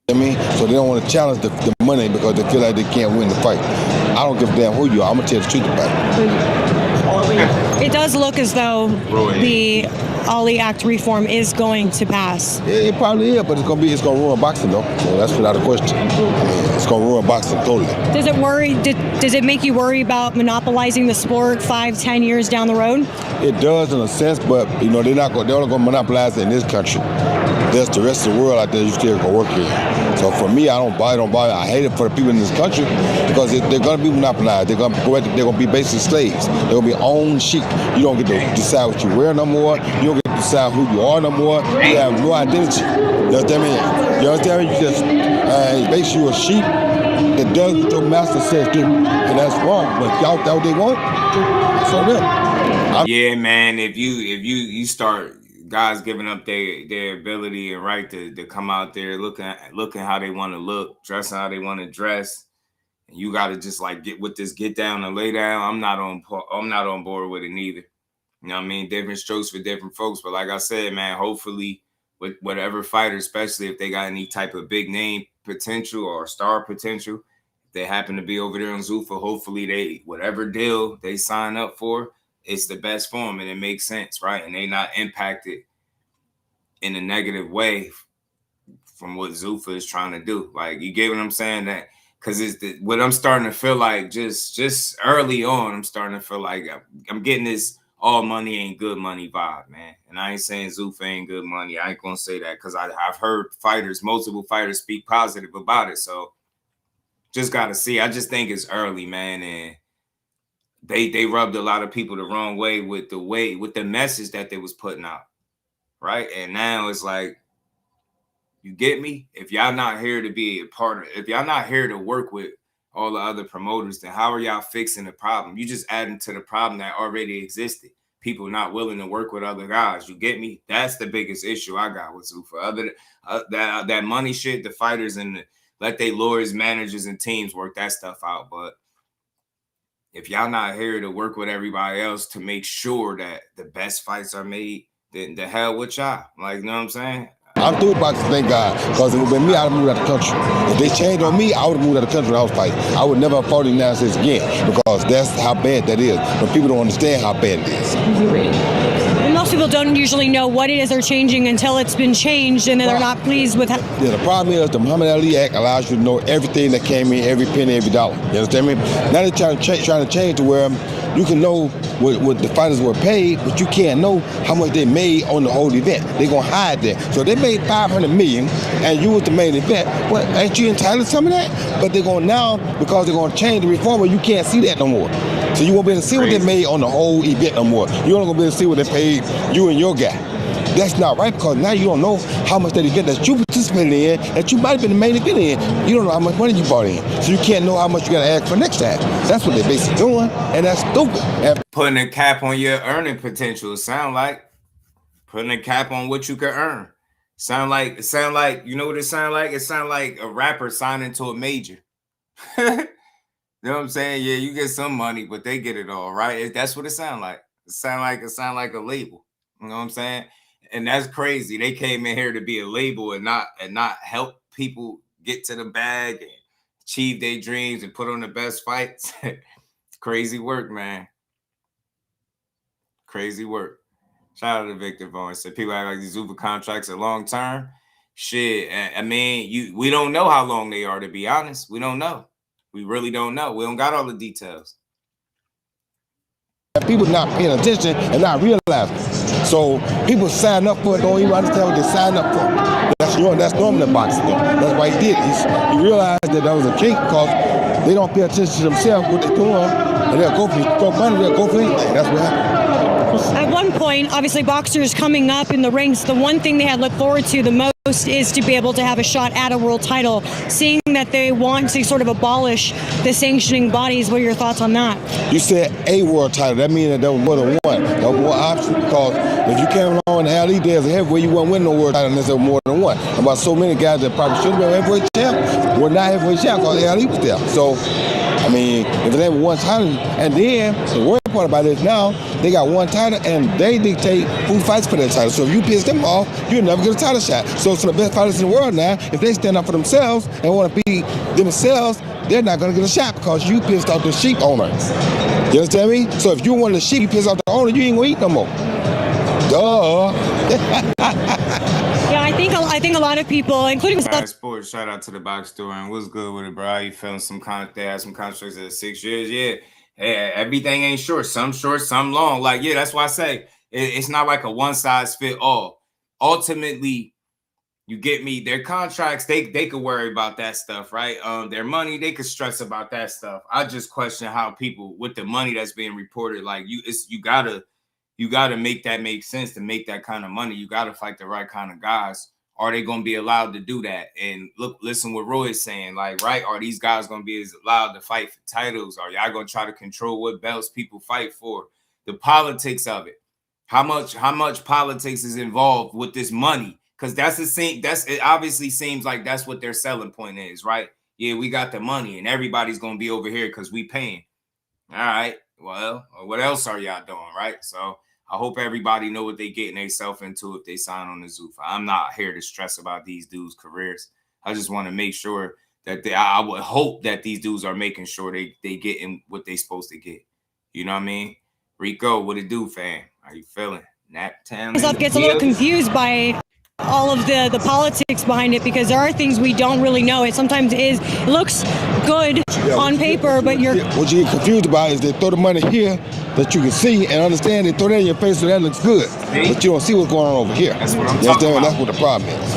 I mean, so they don't want to challenge the money because they feel like they can't win the fight. I don't give a damn who you are. I'm going to tell the truth about it. It does look as though the Ali Act reform is going to pass. Yeah, it probably is, but it's gonna ruin boxing though. So that's without a question. I mean, it's gonna ruin boxing totally. Does it make you worry about monopolizing the sport 5-10 years down the road? It does in a sense, but you know they're only gonna monopolize it in this country. There's the rest of the world out there you still gonna work here. So for me, I don't buy it. I hate it for the people in this country because they're gonna be monopolized. They're gonna be basically slaves. They're gonna be own sheep. You don't get to decide what you wear no more. You don't get to decide who you are no more. You have no identity. You understand me? You understand me? You just basically you're a sheep that does what your master says do, and that's wrong. But if y'all what they want, so them. Yeah, man. If you start guys giving up their ability and right to come out there looking how they want to look, dressing how they want to dress, and you got to just like get down and lay down. I'm not on board with it neither. You know what I mean? Different strokes for different folks. But like I said, man, hopefully with whatever fighter, especially if they got any type of big name potential or star potential, if they happen to be over there on Zuffa, hopefully whatever deal they sign up for, it's the best for them and it makes sense, right? And they not impacted in a negative way from what Zuffa is trying to do. Like, you get what I'm saying? That because what I'm starting to feel like just early on, I'm starting to feel like I'm getting this all money ain't good money vibe, man. And I ain't saying Zuffa ain't good money. I ain't gonna say that because I've heard multiple fighters speak positive about it. So just gotta see. I just think it's early, man, and they rubbed a lot of people the wrong way with the message that they was putting out, right? And now it's like, you get me? If y'all not here to be a partner, if y'all not here to work with all the other promoters, then how are y'all fixing the problem? You just adding to the problem that already existed. People not willing to work with other guys. You get me? That's the biggest issue I got with Zuffa. Other than that money shit, the fighters and let they lawyers, managers, and teams work that stuff out. But if y'all not here to work with everybody else to make sure that the best fights are made, then the hell with y'all. Like, you know what I'm saying? I'm through boxing, thank God, because if it would been me, I would have moved out of the country. If they changed on me, I would have moved out of the country when I was fighting. I would never have fought in the United States again, because that's how bad that is. But people don't understand how bad it is. And most people don't usually know what it is they're changing until it's been changed, and then they're not pleased with it. Yeah, the problem is the Muhammad Ali Act allows you to know everything that came in, every penny, every dollar. You understand me? Now they're trying to change to where you can know what the fighters were paid, but you can't know how much they made on the whole event. They're going to hide that. So they made $500 million, and you was the main event. Well, ain't you entitled to some of that? But they're going now, because they're going to change the reform, you can't see that no more. So you won't be able to see what they made on the whole event no more. You're only going to be able to see what they paid you and your guy. That's not right, because now you don't know how much that event that you participated in, that you might have been the main event in. You don't know how much money you brought in. So you can't know how much you got to ask for next time. That's what they're basically doing, and that's stupid. And putting a cap on your earning potential, sound like putting a cap on what you can earn. Sound like, you know what it sound like? It sound like a rapper signing to a major. You know what I'm saying? Yeah, you get some money, but they get it all, right? That's what it sound like. It sound like a label. You know what I'm saying? And that's crazy. They came in here to be a label and not help people get to the bag and achieve their dreams and put on the best fights. Crazy work, man. Crazy work. Shout out to Victor Vaughn. Said people act like these Zuffa contracts are long term. Shit. I mean, we don't know how long they are, to be honest. We don't know. We really don't know. We don't got all the details. people not paying attention and not realizing. So people sign up for it, don't even understand what they sign up for. That's normal in boxing. That's why he did it. He realized that was a kink because they don't pay attention to themselves, what they're doing, and they'll go for money, they'll go for anything. That's what happened. At one point, obviously, boxers coming up in the ranks, the one thing they had looked forward to the most is to be able to have a shot at a world title. Seeing that they want to sort of abolish the sanctioning bodies, what are your thoughts on that? You said a world title. That means that there was more than one. There was more options because if you came along in the Ali days of heavyweight, you wouldn't win no world title unless there was more than one. About so many guys that probably should have been heavyweight champ were not heavyweight champ because Ali was there. So, I mean, if they have one title, and then the worst part about it is now they got one title and they dictate who fights for that title. So if you piss them off, you'll never get a title shot. So some of the best fighters in the world now, if they stand up for themselves and want to be themselves, they're not going to get a shot because you pissed off the sheep owner. You understand me? So if you're one of the sheep, you piss off the owner, you ain't going to eat no more. Duh. Yeah, I think a lot of people, including Sports, shout out to the box store and what's good with it, bro? How you feeling? They had some contracts at 6 years. Yeah. Hey, everything ain't short, some long. Like, yeah, that's why I say it's not like a one size fit all. Ultimately, you get me, their contracts, they could worry about that stuff, right? Their money, they could stress about that stuff. I just question how people with the money that's being reported, like you gotta make that make sense. To make that kind of money, you gotta fight the right kind of guys. Are they going to be allowed to do that? And listen what Roy is saying. Like, right? Are these guys going to be allowed to fight for titles? Are y'all going to try to control what belts people fight for? The politics of it. How much politics is involved with this money? Because it obviously seems like that's what their selling point is, right? Yeah, we got the money and everybody's going to be over here because we paying. All right. Well, what else are y'all doing, right? So I hope everybody know what they getting themselves into if they sign on the Zuffa. I'm not here to stress about these dudes' careers. I just want to make sure that I would hope that these dudes are making sure they get in what they supposed to get. You know what I mean? Rico, what it do, fam? How you feeling? Nap Town gets a little confused by all of the politics behind it because there are things we don't really know. It sometimes looks good on paper, but what you get confused about is they throw the money here that you can see and understand. They throw that in your face so that looks good, but you don't see what's going on over here. That's what I'm talking about. That's what the problem is.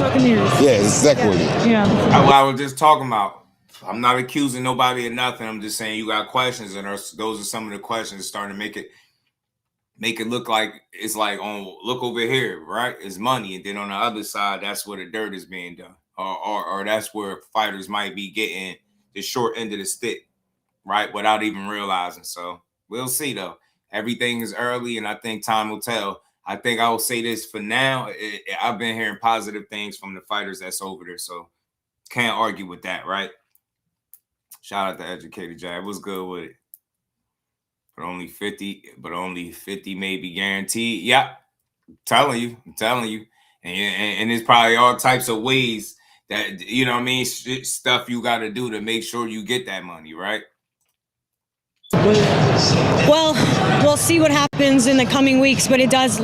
Yeah, it's exactly what it is. Yeah. I was just talking about. I'm not accusing nobody of nothing. I'm just saying you got questions, and those are some of the questions starting to make it look like it's like look over here, right? It's money, and then on the other side, that's where the dirt is being done, or that's where fighters might be getting the short end of the stick, right, without even realizing. So we'll see though. Everything is early, and I think time will tell. I think I will say this for now. I've been hearing positive things from the fighters that's over there, so can't argue with that, right? Shout out to Educated Jab. What's good with it? But only 50 may be guaranteed. Yeah, I'm telling you. And there's probably all types of ways that, you know what I mean, stuff you got to do to make sure you get that money, right? Well, we'll see what happens in the coming weeks, but it does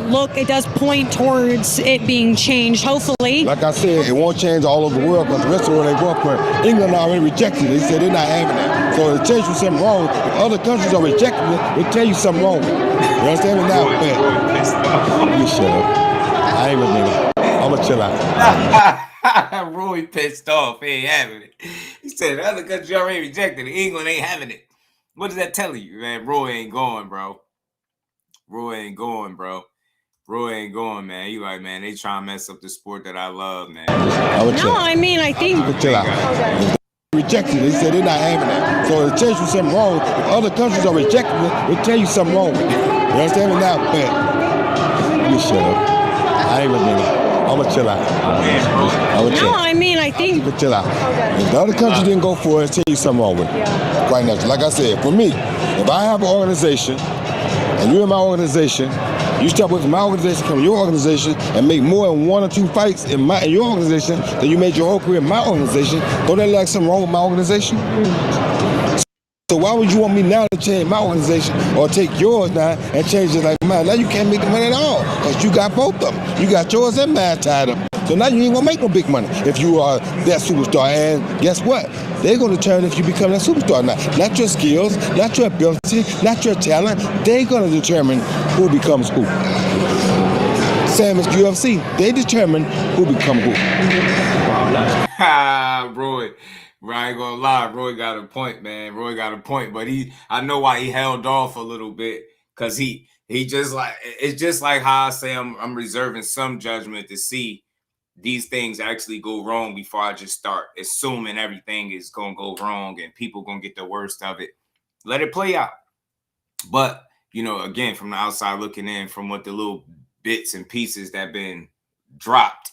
point towards it being changed, hopefully. Like I said, it won't change all over the world because the rest of the world they work for. England already rejected it. They said they're not having it. So it tells you something wrong. If other countries are rejecting it, it tell you something wrong. You understand me now? Man, you shut up. I ain't with nigga. I'm going to chill out. Roy pissed off. He ain't having it. He said the other countries already rejected it. England ain't having it. What does that tell you, man? Roy ain't going, bro. Roy ain't going, man. You like, man, they trying to mess up the sport that I love, man. No, I mean, I think... Chill out. Rejected it. They said they're not having it. So it tells you something wrong. If other countries are rejecting it, it tell you something wrong. You understand me now? Man, you shut up. I ain't with nigga. I'm going to chill out. No, I mean, I think... Chill out. If the other countries didn't go for it, tell you something wrong with it. Quite natural. Like I said, for me, if I have an organization and you're in my organization, you step away from my organization, come to your organization, and make more than 1 or 2 fights in your organization than you made your whole career in my organization, don't that like something wrong with my organization? So why would you want me now to change my organization or take yours now and change it like mine? Now you can't make the money at all because you got both of them. You got yours and mine tied up. So now you ain't gonna make no big money if you are that superstar. And guess what? They're gonna determine if you become that superstar now. Not your skills, not your ability, not your talent. They're gonna determine who becomes who. Same as UFC. They determine who becomes who. Roy. I ain't gonna lie, Roy got a point, man. Roy got a point, but I know why he held off a little bit, cause he He just like it's just like how I say I'm reserving some judgment to see these things actually go wrong before I just start assuming everything is gonna go wrong and people gonna get the worst of it. Let it play out. But again, from the outside looking in, from what the little bits and pieces that been dropped,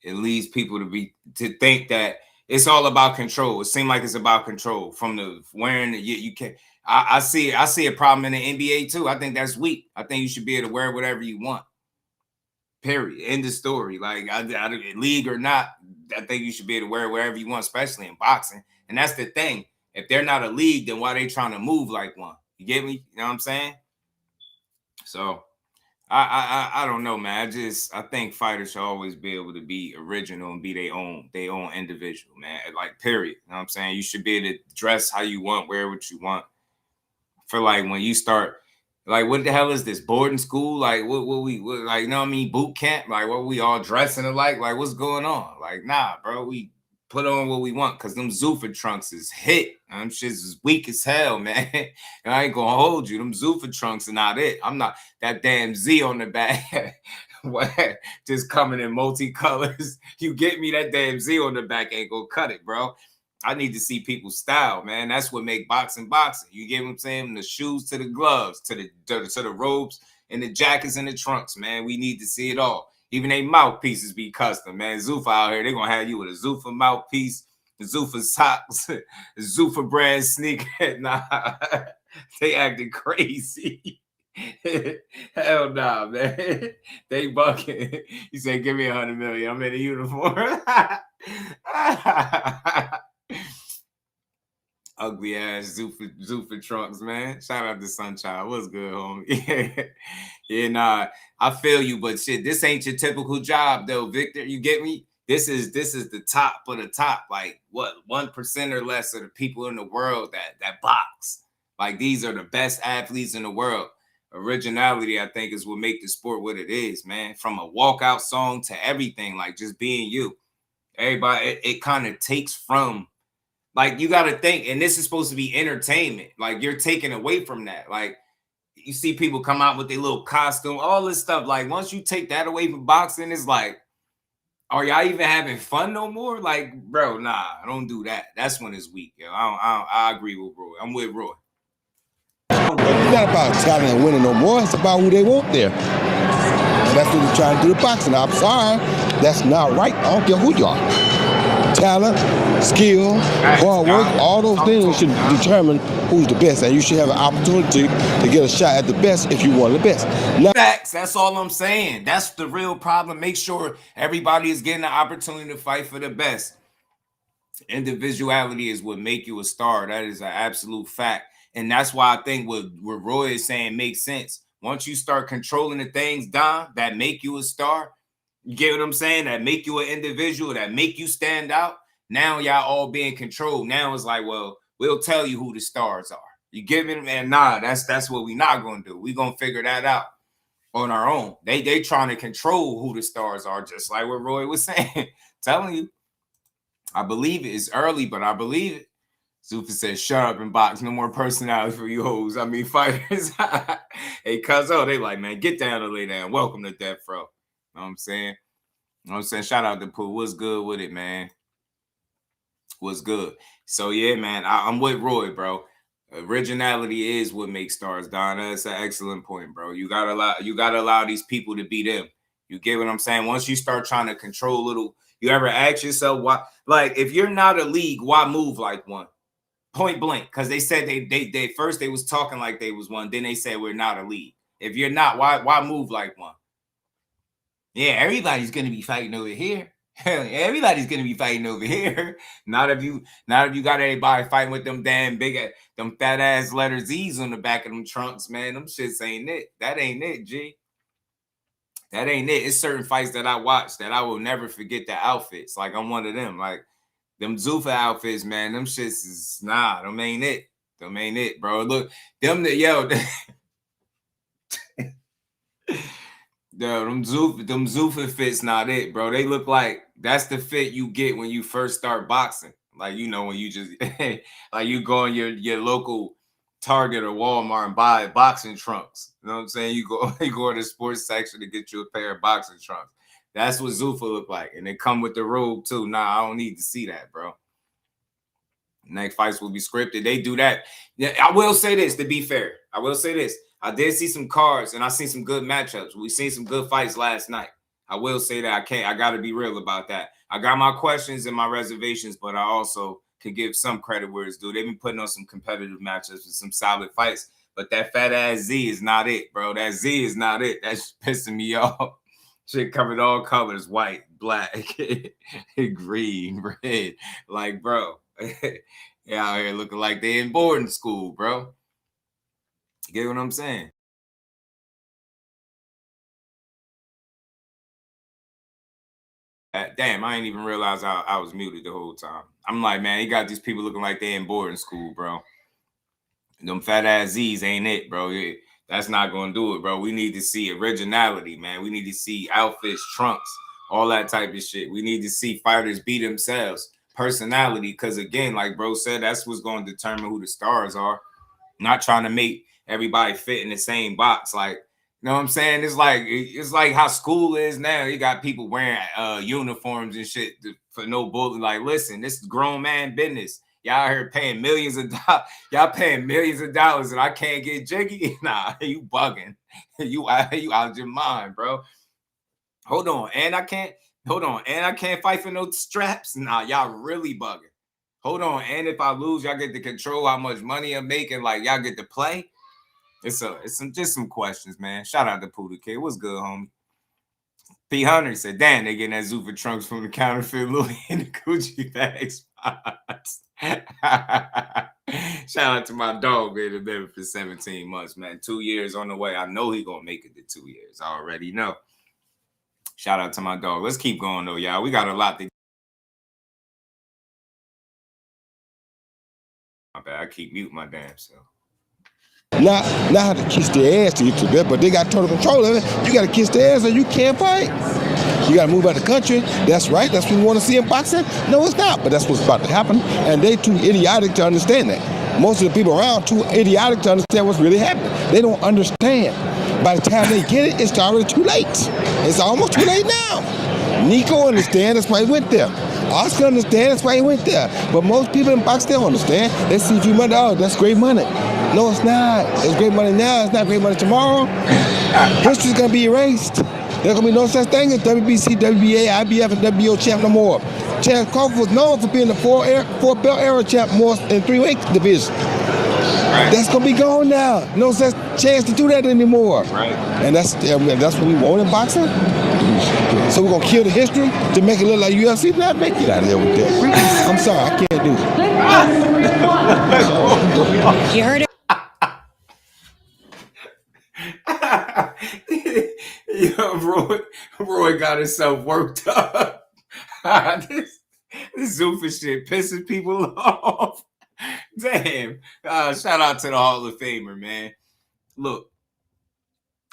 it leads people to think that it's all about control. It seems like it's about control from the wearing. You can't. I see a problem in the NBA too. I think that's weak. I think you should be able to wear whatever you want. Period. End of story. Like league or not, I think you should be able to wear wherever you want, especially in boxing. And that's the thing. If they're not a league, then why they trying to move like one? You get me? You know what I'm saying? So I don't know, man. I think fighters should always be able to be original and be their own individual, man. Like period. You know what I'm saying? You should be able to dress how you want, wear what you want. For like when you start, like what the hell is this? Boarding school? Like what like, you know what I mean? Boot camp? Like what we all dressing alike? Like what's going on? Like, nah, bro, we put on what we want because them Zuffa trunks is hit. Them shits is weak as hell, man. And I ain't gonna hold you. Them Zuffa trunks are not it. I'm not that damn Z on the back. What? Just coming in multicolors. You get me? That damn Z on the back ain't gonna cut it, bro. I need to see people's style, man. That's what make boxing. You get what I'm saying? From the shoes to the gloves, to the robes and the jackets and the trunks, man. We need to see it all. Even they mouthpieces be custom, man. Zuffa out here, they're going to have you with a Zuffa mouthpiece, the Zuffa socks, the Zuffa brand sneaker. Nah, they acting crazy. Hell nah, man. They bucking. He said, give me $100 million. I'm in a uniform. Ugly ass Zuffa trunks, man. Shout out to Sunchild. What's good, homie? Yeah, nah, I feel you, but shit, this ain't your typical job though, Victor. You get me? This is the top of the top. Like what 1% or less of the people in the world that box. Like these are the best athletes in the world. Originality, I think, is what make the sport what it is, man. From a walkout song to everything, like just being you. Everybody, it kind of takes from. Like, you got to think, and this is supposed to be entertainment. Like, you're taking away from that. Like, you see people come out with their little costume, all this stuff. Like, once you take that away from boxing, it's like, are y'all even having fun no more? Like, bro, nah, don't do that. That's when it's weak, yo. I agree with Roy. I'm with Roy. It's not about talent and winning no more. It's about who they want there. And that's what we're trying to do to boxing. I'm sorry. That's not right. I don't care who you are. Talent, skill, hard work, all those things should determine who's the best. And you should have an opportunity to get a shot at the best if you want the best. Facts, that's all I'm saying. That's the real problem. Make sure everybody is getting the opportunity to fight for the best. Individuality is what make you a star. That is an absolute fact. And that's why I think what Roy is saying makes sense. Once you start controlling the things, Don, that make you a star, you get what I'm saying? That make you an individual, that make you stand out. Now y'all all being controlled. Now it's like, well, we'll tell you who the stars are. You give it, man. Nah, that's what we not gonna do. We gonna figure that out on our own. They trying to control who the stars are, just like what Roy was saying. Telling you, I believe it. It's early, but I believe it. Zuffa says, shut up and box. No more personality for you hoes. I mean, fighters. Hey, cuzzo, they like, man, get down and lay down. Welcome to Death Row. Know what I'm saying? You know what I'm saying? Shout out to Pooh. What's good with it, man? What's good? So, yeah, man, I'm with Roy, bro. Originality is what makes stars, Donna. That's an excellent point, bro. You gotta allow these people to be them. You get what I'm saying? Once you start trying to control little, you ever ask yourself why? Like, if you're not a league, why move like one? Point blank, because they said they first they was talking like they was one, then they said we're not a league. If you're not, why move like one? Yeah, everybody's gonna be fighting over here. Everybody's gonna be fighting over here. Not if you got everybody fighting with them damn them fat ass letter Z's on the back of them trunks, man. Them shits ain't it. That ain't it, G. That ain't it. It's certain fights that I watch that I will never forget the outfits. Like I'm one of them. Like them Zuffa outfits, man. Them shits is them ain't it. Them ain't it, bro. Look, them them Zuffa fits not it, bro. They look like that's the fit you get when you first start boxing. Like, you know, when you just like you go in your local Target or Walmart and buy boxing trunks. You know what I'm saying? You go to the sports section to get you a pair of boxing trunks. That's what Zuffa look like. And they come with the robe too. Nah, I don't need to see that, bro. Next fights will be scripted. They do that. Yeah, I will say this, to be fair. I will say this. I did see some cards and I seen some good matchups. We seen some good fights last night. I will say that I got to be real about that. I got my questions and my reservations, but I also could give some credit where it's due. They've been putting on some competitive matchups and some solid fights, but that fat ass Z is not it, bro. That Z is not it. That's pissing me off. Shit covered all colors, white, black, green, red. Like, bro, yeah, out here looking like they in boarding school, bro. You get what I'm saying? Damn, I ain't even realize I was muted the whole time. I'm like, man, he got these people looking like they in boarding school, bro. Them fat ass Z's ain't it, bro. That's not going to do it, bro. We need to see originality, man. We need to see outfits, trunks, all that type of shit. We need to see fighters be themselves, personality, because, again, like bro said, that's what's going to determine who the stars are. Not trying to make everybody fit in the same box. Like, you know what I'm saying? It's like how school is now. You got people wearing uniforms and shit for no bullet. Like, listen, this is grown man business. Y'all out here paying millions of dollars. Y'all paying millions of dollars and I can't get jiggy? Nah, you bugging. You out your mind, bro. Hold on. And I can't fight for no straps? Nah, y'all really bugging. Hold on. And if I lose, y'all get to control how much money I'm making. Like, y'all get to play. It's just some questions, man. Shout out to Poodle Kid. What's good, homie? P. Hunter said, damn, they getting that Zuffa trunks from the counterfeit Louis and the Gucci bag spots. Shout out to my dog, man. Been there for 17 months, man. 2 years on the way. I know he gonna make it to 2 years. I already know. Shout out to my dog. Let's keep going, though, y'all. We got a lot to. My bad. I keep muting my damn self. Not how to kiss their ass to get to that, but they got total control of it. You got to kiss their ass or you can't fight. You got to move out the country. That's right. That's what we want to see in boxing. No, it's not. But that's what's about to happen. And they too idiotic to understand that. Most of the people around too idiotic to understand what's really happening. They don't understand. By the time they get it, it's already too late. It's almost too late now. Nico understands. That's why he went there. Oscar understands. That's why he went there. But most people in boxing don't understand. They see a few money. Oh, that's great money. No, it's not. It's great money now. It's not great money tomorrow. History's going to be erased. There's going to be no such thing as WBC, WBA, IBF, and WBO champ no more. Terence Crawford was known for being the four belt era champ more in 3-weight division. Right. That's going to be gone now. No such chance to do that anymore. Right. And that's what we want in boxing. So we're going to kill the history to make it look like UFC? Not make it out of there with that. I'm sorry, I can't do it. You heard it. Yo, Roy got himself worked up. this Zuffa shit pisses people off. Damn. Shout out to the Hall of Famer, man. Look,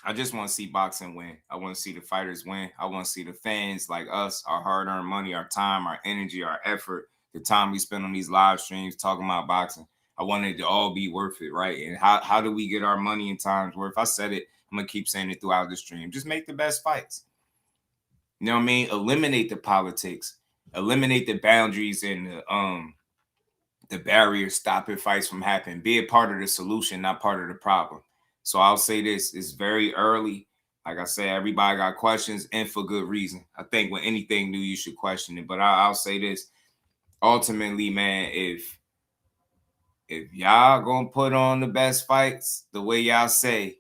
I just want to see boxing win. I want to see the fighters win. I want to see the fans like us, our hard-earned money, our time, our energy, our effort, the time we spend on these live streams talking about boxing. I want it to all be worth it, right? And how do we get our money and time's worth? I said it. I'm going to keep saying it throughout the stream. Just make the best fights. You know what I mean? Eliminate the politics. Eliminate the boundaries and the barriers stopping fights from happening. Be a part of the solution, not part of the problem. So I'll say this. It's very early. Like I said, everybody got questions and for good reason. I think when anything new, you should question it. But I'll say this. Ultimately, man, if y'all going to put on the best fights the way y'all say,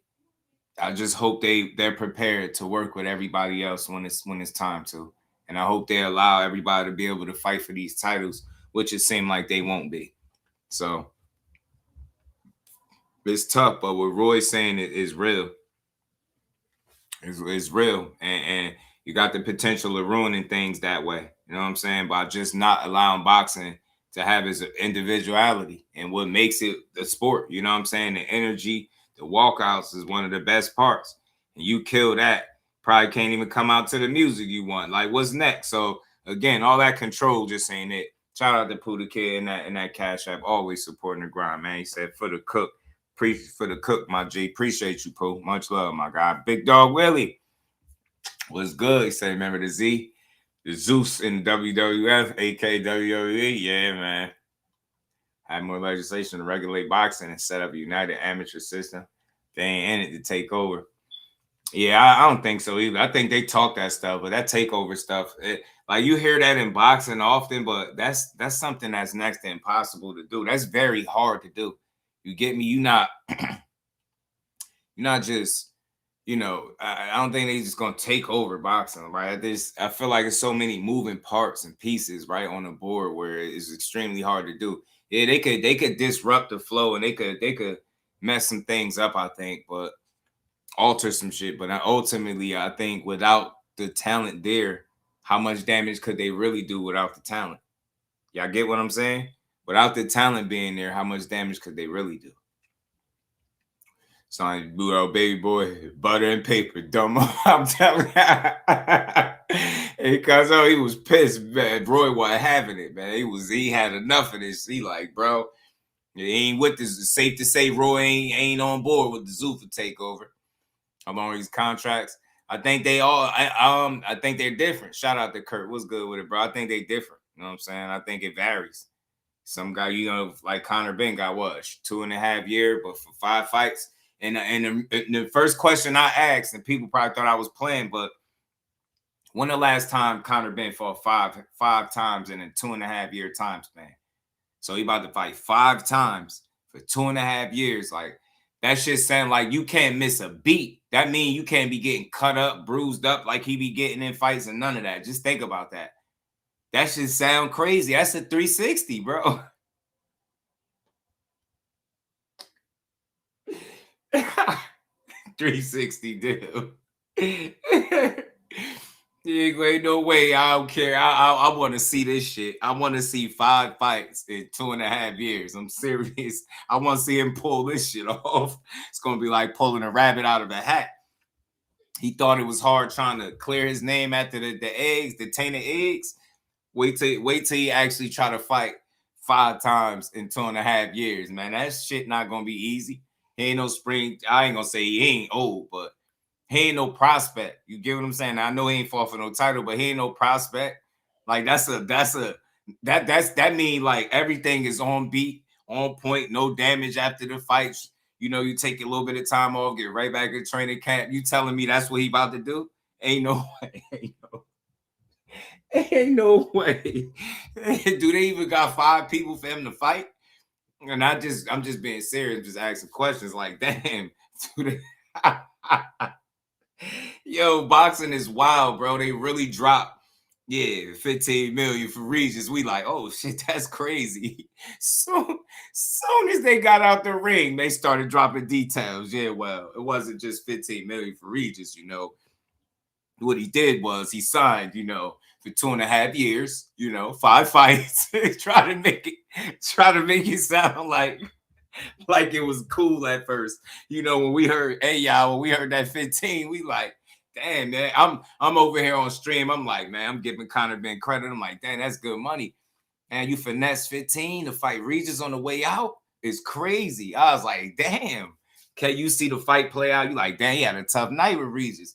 I just hope they're prepared to work with everybody else when it's time to. And I hope they allow everybody to be able to fight for these titles, which it seems like they won't be. So it's tough, but what Roy's saying is real. It's real. And you got the potential of ruining things that way. You know what I'm saying? By just not allowing boxing to have its individuality and what makes it the sport. You know what I'm saying? The energy, the walkouts is one of the best parts. And you kill that, probably can't even come out to the music you want. Like, what's next? So, again, all that control just ain't it. Shout out to Poodle Kid and that Cash App, always supporting the grind, man. He said, for the cook, for the cook, my G. Appreciate you, Pooh. Much love, my guy. Big Dog Willie was good. He said, remember the Z? The Zeus in the WWF, aka WWE. Yeah, man. Had more legislation to regulate boxing and set up a united amateur system. They ain't in it to take over. Yeah, I don't think so either. I think they talk that stuff, but that takeover stuff, like you hear that in boxing often, but that's something that's next to impossible to do. That's very hard to do. You get me? You're not just, I don't think they just gonna take over boxing, right? I feel like there's so many moving parts and pieces, right, on the board where it's extremely hard to do. Yeah, they could disrupt the flow and they could mess some things up, I think, but alter some shit. But ultimately, I think without the talent there, how much damage could they really do without the talent? Y'all get what I'm saying? Without the talent being there, how much damage could they really do? Son, blue old baby boy, butter and paper, dumb. I'm telling you. Because he was pissed, man. Roy wasn't having it, man. He had enough of this. He like, bro, he ain't with this. It's safe to say Roy ain't on board with the Zuffa takeover. Along these contracts. I think they all I think they're different. Shout out to Kurt. What's good with it, bro? I think they different. You know what I'm saying? I think it varies. Some guy, like Conor Ben got what, 2.5 years, but for 5 fights. And the first question I asked, and people probably thought I was playing, but when the last time Conor Ben fought five times in a 2.5 year time span? So he about to fight 5 times for 2.5 years. Like, that shit sound like you can't miss a beat. That means you can't be getting cut up, bruised up like he be getting in fights and none of that. Just think about that. That shit sound crazy. That's a 360, bro. $360, dude. Ain't no way. I don't care. I want to see this shit. I want to see 5 fights in 2.5 years. I'm serious. I want to see him pull this shit off. It's gonna be like pulling a rabbit out of a hat. He thought it was hard trying to clear his name after the eggs, the tainted eggs. Wait till he actually try to fight 5 times in 2.5 years, man. That shit not gonna be easy. He ain't no spring. I ain't gonna say he ain't old, but he ain't no prospect. You get what I'm saying? I know he ain't fought for no title, but he ain't no prospect. Like that mean like everything is on beat, on point, no damage after the fight. You take a little bit of time off, get right back in training camp. You telling me that's what he about to do? Ain't no way. Ain't no way. Do they even got 5 people for him to fight? And I'm just being serious, just asking questions like, damn, yo, boxing is wild, bro. They really dropped, 15 million for Regis. We like, oh shit, that's crazy. Soon as they got out the ring, they started dropping details. Yeah, well, it wasn't just 15 million for Regis, What he did was he signed, for 2.5 years, 5 fights, try to make it sound like it was cool at first. When we heard, when we heard that 15, we like, damn, man, I'm over here on stream. I'm like, man, I'm giving Conor Ben credit. I'm like, damn, that's good money. And you finesse 15 to fight Regis on the way out is crazy. I was like, damn. Can you see the fight play out? You like, damn, he had a tough night with Regis.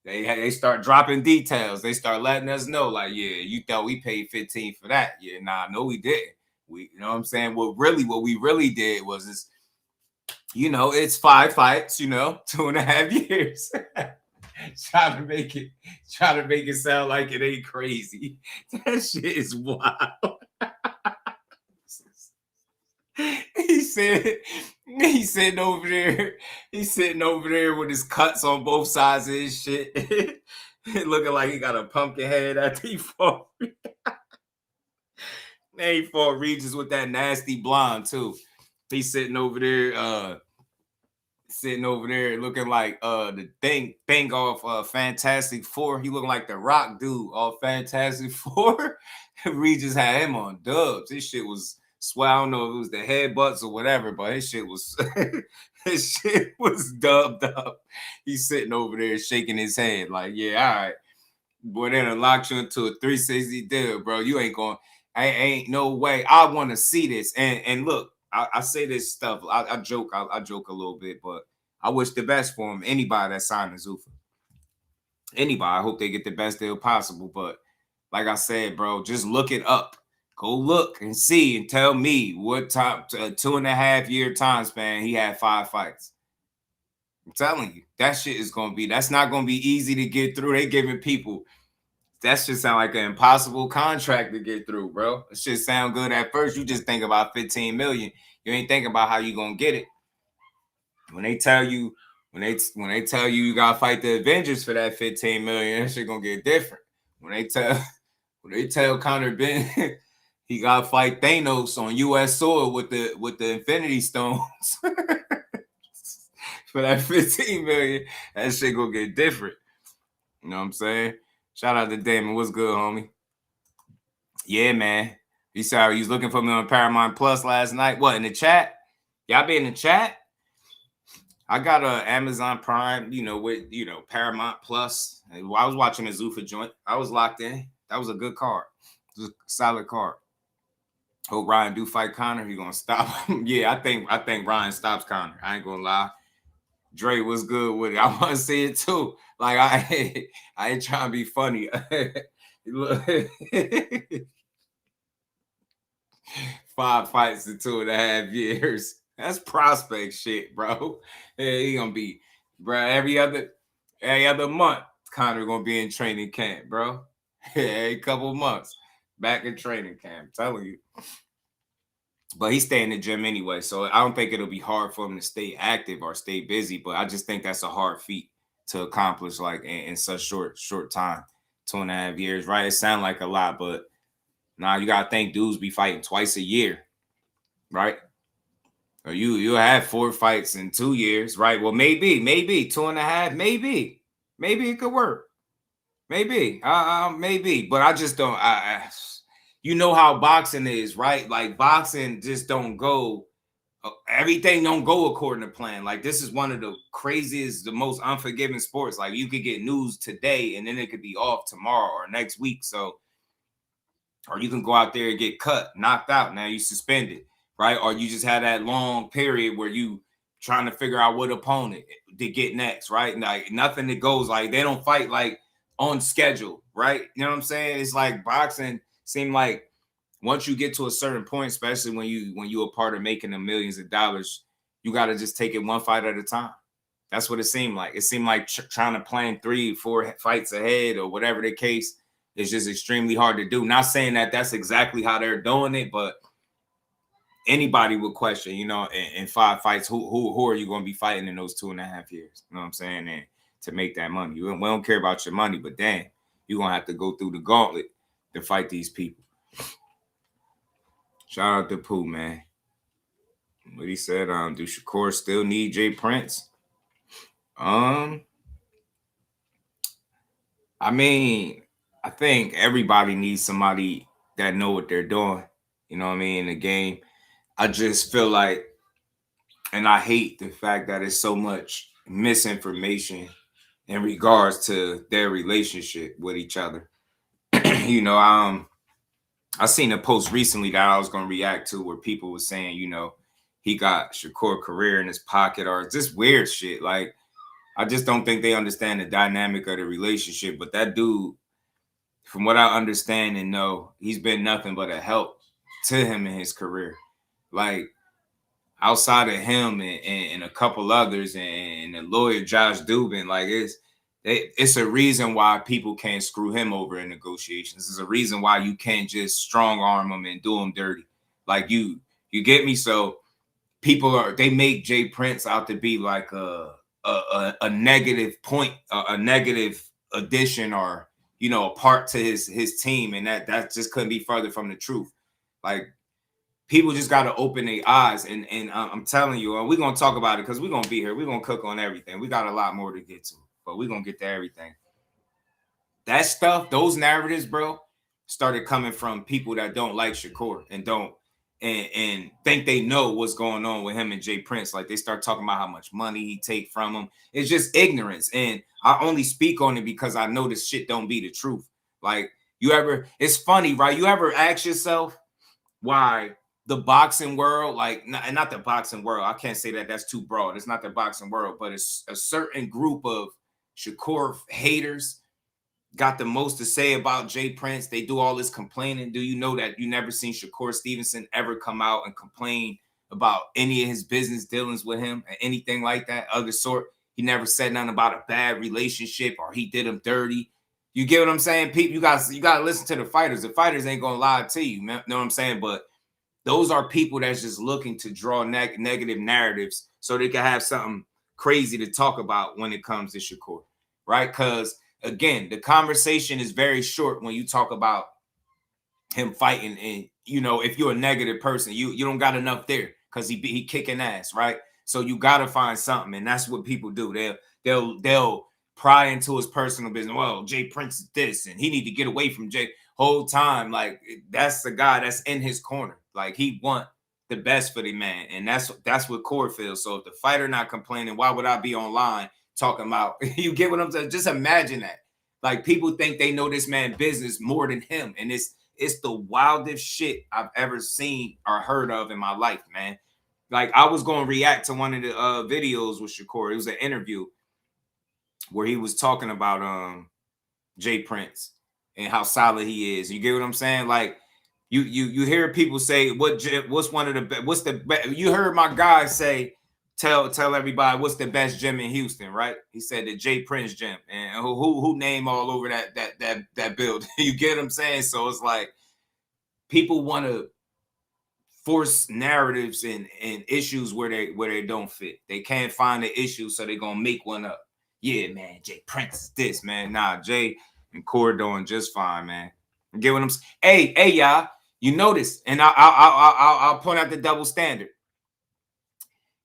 They start dropping details. They start letting us know, like, yeah, you thought we paid 15 for that. Yeah, nah, no, we didn't. You know what I'm saying? What we really did was this, it's 5 fights, 2.5 years. Try to make it sound like it ain't crazy. That shit is wild. He's sitting over there with his cuts on both sides of his shit. Looking like he got a pumpkin head after he fought. He fought Regis with that nasty blonde too. He's sitting over there looking like the thing off Fantastic Four. He looking like the Rock dude off Fantastic Four. Regis had him on dubs. This shit was swear, I don't know if it was the headbutts or whatever, but his shit was dubbed up. He's sitting over there shaking his head like, yeah, all right. Boy, then locked you into a 360 deal, bro. You ain't going, ain't no way. I want to see this. And look, I say this stuff. I joke. I joke a little bit, but I wish the best for him. Anybody that signed to Zuffa. Anybody. I hope they get the best deal possible. But like I said, bro, just look it up. Go look and see and tell me what top 2.5 year time span he had 5 fights. I'm telling you, that shit is gonna be. That's not gonna be easy to get through. They giving people. That should sound like an impossible contract to get through, bro. It should sound good at first. You just think about 15 million. You ain't thinking about how you gonna get it. When they tell you, when they tell you gotta fight the Avengers for that 15 million, that shit gonna get different. When they tell Conor Ben he gotta fight Thanos on US soil with the Infinity Stones for that 15 million, that shit gonna get different. You know what I'm saying? Shout out to Damon. What's good, homie? Yeah, man. He said he was looking for me on Paramount Plus last night. What, in the chat? Y'all be in the chat? I got a Amazon Prime, with Paramount Plus. I was watching a Zuffa joint. I was locked in. That was a good card. It was a solid card. Hope Ryan do fight Conor. He gonna stop him. Yeah, I think Ryan stops Conor. I ain't gonna lie. Dre was good with it. I want to see it too. Like I ain't trying to be funny. 5 fights in 2.5 years. That's prospect shit, bro. Yeah, he gonna be, bro. Every other month, Conor gonna be in training camp, bro. Every couple months, back in training camp. I'm telling you. But he stay in the gym anyway, so I don't think it'll be hard for him to stay active or stay busy. But I just think that's a hard feat to accomplish, like in such short time, 2.5 years, right? It sounds like a lot, but now you gotta think dudes be fighting twice a year, right? Or you'll have 4 fights in 2 years, right? Well, maybe 2.5, maybe it could work, maybe, but I just don't. You know how boxing is, right? Like boxing just don't go. Everything don't go according to plan. Like this is one of the craziest, the most unforgiving sports. Like you could get news today and then it could be off tomorrow or next week. So, or you can go out there and get cut, knocked out. Now you suspended, right? Or you just had that long period where you trying to figure out what opponent to get next, right? Like nothing that goes like they don't fight like on schedule, right? You know what I'm saying? It's like boxing seem like once you get to a certain point, especially when you a part of making the millions of dollars, you got to just take it one fight at a time. That's what it seemed like. It seemed like trying to plan 3-4 fights ahead or whatever the case is just extremely hard to do. Not saying that that's exactly how they're doing it, but anybody would question, in 5 fights, who are you going to be fighting in those 2.5 years? You know what I'm saying? And to make that money, we don't care about your money, but damn, you're going to have to go through the gauntlet to fight these people. Shout out to Pooh, man. What he said, do Shakur still need Jay Prince? I mean, I think everybody needs somebody that know what they're doing, in the game. I just feel like, and I hate the fact that it's so much misinformation in regards to their relationship with each other. I seen a post recently that I was going to react to where people were saying, he got Shakur career in his pocket or just weird shit. Like, I just don't think they understand the dynamic of the relationship. But that dude, from what I understand and know, he's been nothing but a help to him in his career. Like, outside of him and a couple others and the lawyer Josh Dubin, like it's a reason why people can't screw him over in negotiations. There's a reason why you can't just strong arm him and do him dirty. Like you get me? So they make Jay Prince out to be like a negative point, a negative addition or, a part to his team. And that just couldn't be further from the truth. Like people just got to open their eyes. And I'm telling you, we're going to talk about it because we're going to be here. We're going to cook on everything. We got a lot more to get to. But we're going to get to everything. That stuff, those narratives, bro, started coming from people that don't like Shakur and think they know what's going on with him and Jay Prince. Like they start talking about how much money he take from him. It's just ignorance. And I only speak on it because I know this shit don't be the truth. Like it's funny, right? You ever ask yourself why the boxing world, like not the boxing world. I can't say that. That's too broad. It's not the boxing world, but it's a certain group of Shakur haters got the most to say about Jay Prince. They do all this complaining. Do you know that you never seen Shakur Stevenson ever come out and complain about any of his business dealings with him or anything like that other sort? He never said nothing about a bad relationship or he did him dirty. You get what I'm saying? People, you gotta listen to the fighters. The fighters ain't gonna lie to you, man. Know what I'm saying? But those are people that's just looking to draw negative narratives so they can have something crazy to talk about when it comes to Shakur, right? Because again, the conversation is very short when you talk about him fighting, and you know, if you're a negative person, you don't got enough there because he kicking ass, right? So you got to find something, and that's what people do. They'll pry into his personal business. Well, Jay Prince is this, and he need to get away from Jay. Whole time, like that's the guy that's in his corner. Like he want the best for the man, and that's what Cord feels. So if the fighter not complaining, why would I be online talking about? You get what I'm saying? Just imagine that. Like people think they know this man business more than him, and it's the wildest shit I've ever seen or heard of in my life, man. Like I was going to react to one of the videos with Shakur. It was an interview where he was talking about Jay Prince and how solid he is. You get what I'm saying? Like you hear people say what's one of the what's the best? You heard my guy say tell everybody what's the best gym in Houston, right? He said the Jay Prince gym, and who name all over that building. You get what I'm saying? So it's like people want to force narratives and issues where they don't fit. They can't find the issue, so they're gonna make one up. Yeah, man, Jay Prince is this, man. Nah, Jay and Cord doing just fine, man. You get what I'm saying? Hey, y'all, you notice, and I'll point out the double standard.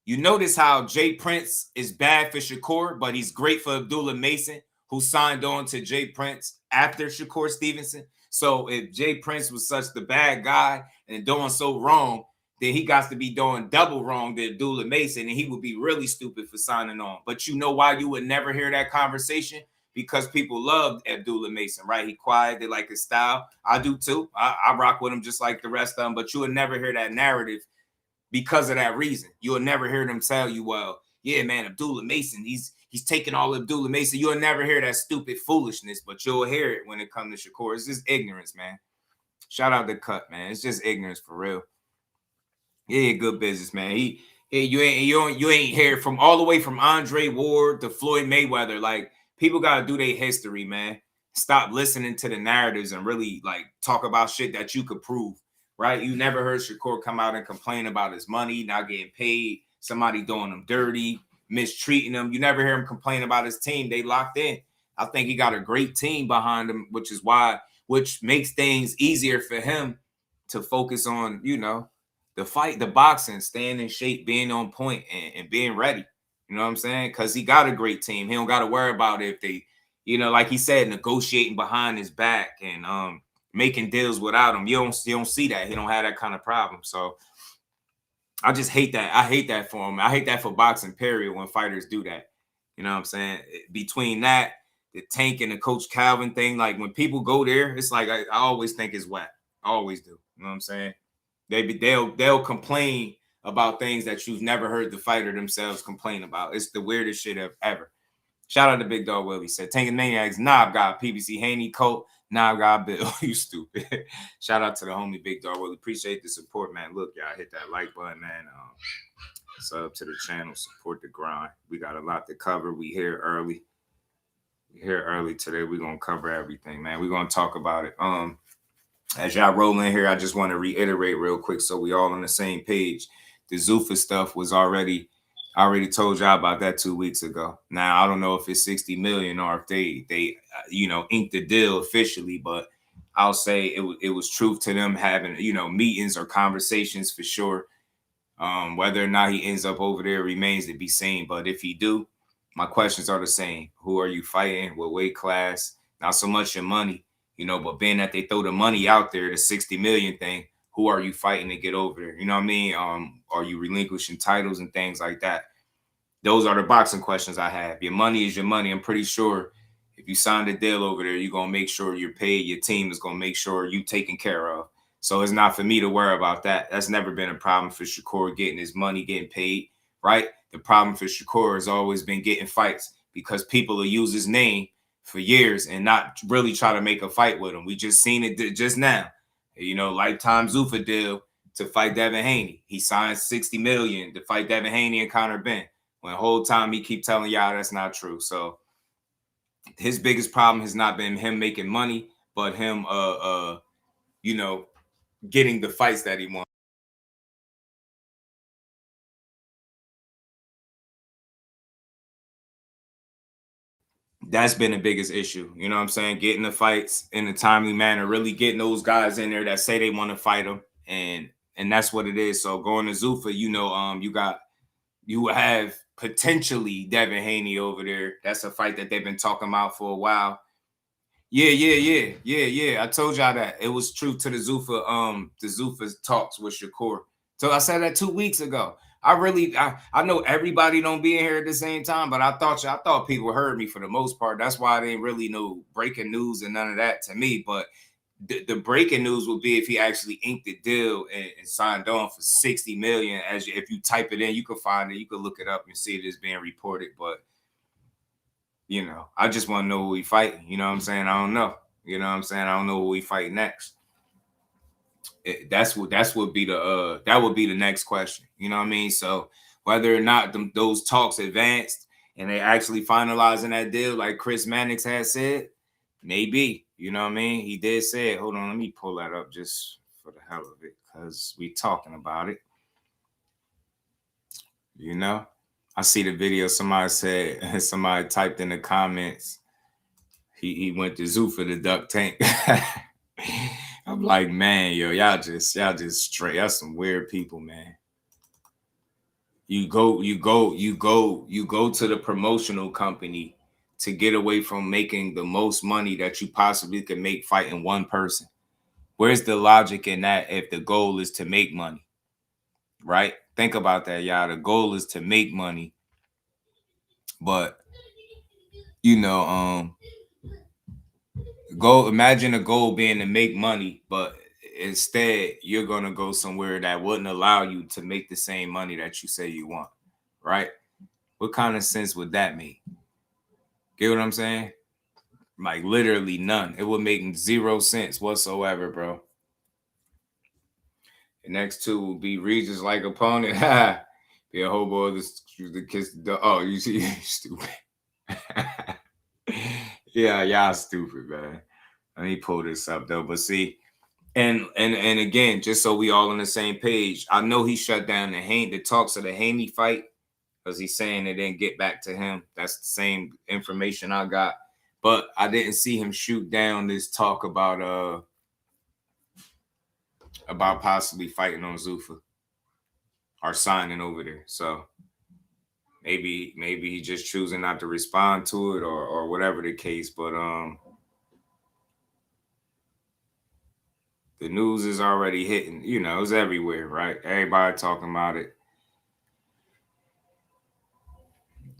You notice how Jay Prince is bad for Shakur, but he's great for Abdullah Mason, who signed on to Jay Prince after Shakur Stevenson. So if Jay Prince was such the bad guy and doing so wrong, then he got to be doing double wrong to Abdullah Mason, and he would be really stupid for signing on. But you know why you would never hear that conversation? Because people loved Abdullah Mason, right? He quiet, they like his style. I do too. I rock with him just like the rest of them, but you would never hear that narrative because of that reason. You'll never hear them tell you, well, yeah, man, Abdullah Mason, he's taking all of Abdullah Mason. You'll never hear that stupid foolishness, but you'll hear it when it comes to Shakur. It's just ignorance, man. Shout out to Cut, man. It's just ignorance for real. Yeah, good business, man. You ain't hear from all the way from Andre Ward to Floyd Mayweather. Like people gotta do their history, man. Stop listening to the narratives and really like talk about shit that you could prove, right? You never heard Shakur come out and complain about his money not getting paid, somebody doing him dirty, mistreating him. You never hear him complain about his team. They locked in. I think he got a great team behind him, which makes things easier for him to focus on, you know, the fight, the boxing, staying in shape, being on point, and being ready. You know what I'm saying? Because he got a great team. He don't got to worry about if they, you know, like he said, negotiating behind his back and making deals without him. You don't see that. He don't have that kind of problem. So I just hate that. I hate that for him. I hate that for boxing, period, when fighters do that. You know what I'm saying? Between that, the Tank and the Coach Calvin thing, like when people go there, it's like I always think it's whack. I always do. You know what I'm saying? They'll complain about things that you've never heard the fighter themselves complain about. It's the weirdest shit ever. Shout out to Big Dog Willie. Said Tanking Maniacs, Knob God, PBC Haney, Colt, Knob God Bill. You stupid. Shout out to the homie Big Dog Willie. Appreciate the support, man. Look, y'all hit that like button, man. Sub to the channel, support the grind. We got a lot to cover. We here early. Today. We're gonna cover everything, man. We're gonna talk about it. As y'all roll in here, I just want to reiterate real quick so we all on the same page. The Zuffa stuff was I already told y'all about that 2 weeks ago. Now, I don't know if it's 60 million or if they inked the deal officially, but I'll say it was truth to them having, meetings or conversations for sure. Whether or not he ends up over there remains to be seen. But if he do, my questions are the same. Who are you fighting? What weight class? Not so much your money. But being that they throw the money out there, the 60 million thing, who are you fighting to get over there? You know what I mean? Are you relinquishing titles and things like that? Those are the boxing questions I have. Your money is your money. I'm pretty sure if you signed a deal over there, you're going to make sure you're paid. Your team is going to make sure you're taken care of. So it's not for me to worry about that. That's never been a problem for Shakur getting his money, getting paid, right? The problem for Shakur has always been getting fights because people will use his name for years and not really try to make a fight with him. We just seen it just now. You know, lifetime Zuffa deal to fight Devin Haney. He signed $60 million to fight Devin Haney and Conor Benn. When the whole time he keep telling y'all that's not true. So his biggest problem has not been him making money, but him you know, getting the fights that he wants. That's been the biggest issue. You know what I'm saying? Getting the fights in a timely manner, really getting those guys in there that say they want to fight them. And that's what it is. So going to Zuffa, you know, you have potentially Devin Haney over there. That's a fight that they've been talking about for a while. Yeah. I told y'all that. It was true to the Zuffa talks with Shakur. So I said that 2 weeks ago. I know everybody don't be in here at the same time, but I thought people heard me for the most part. That's why I didn't really know breaking news and none of that to me. But the breaking news would be if he actually inked the deal and signed on for $60 million. If you type it in, you can find it. You can look it up and see it is being reported. But you know, I just want to know who we fighting. You know what I'm saying? I don't know. You know what I'm saying? I don't know who we fight next. That would be the next question. You know what I mean? So whether or not those talks advanced and they actually finalizing that deal, like Chris Mannix has said, maybe. You know what I mean? He did say it. Hold on, let me pull that up just for the hell of it, because we talking about it. You know, I see the video. Somebody typed in the comments, he went to Zuffa to duck tank. I'm like, man, yo, y'all just straight. Y'all some weird people, man. You go to the promotional company to get away from making the most money that you possibly could make fighting one person. Where's the logic in that if the goal is to make money? Right? Think about that, y'all. The goal is to make money. But you know, imagine a goal being to make money, but instead you're gonna go somewhere that wouldn't allow you to make the same money that you say you want, right? What kind of sense would that make? Get what I'm saying? Like literally none. It would make 0 sense whatsoever, bro. The next two will be Regis like opponent. Be a hobo the kiss the oh, you see, stupid. Yeah, y'all stupid, man. Let me pull this up though. But see, and again, just so we all on the same page, I know he shut down the talks of the Haney fight because he's saying it didn't get back to him. That's the same information I got. But I didn't see him shoot down this talk about possibly fighting on Zuffa or signing over there. So maybe he's just choosing not to respond to it or whatever the case. But the news is already hitting, you know, it's everywhere, right? Everybody talking about it.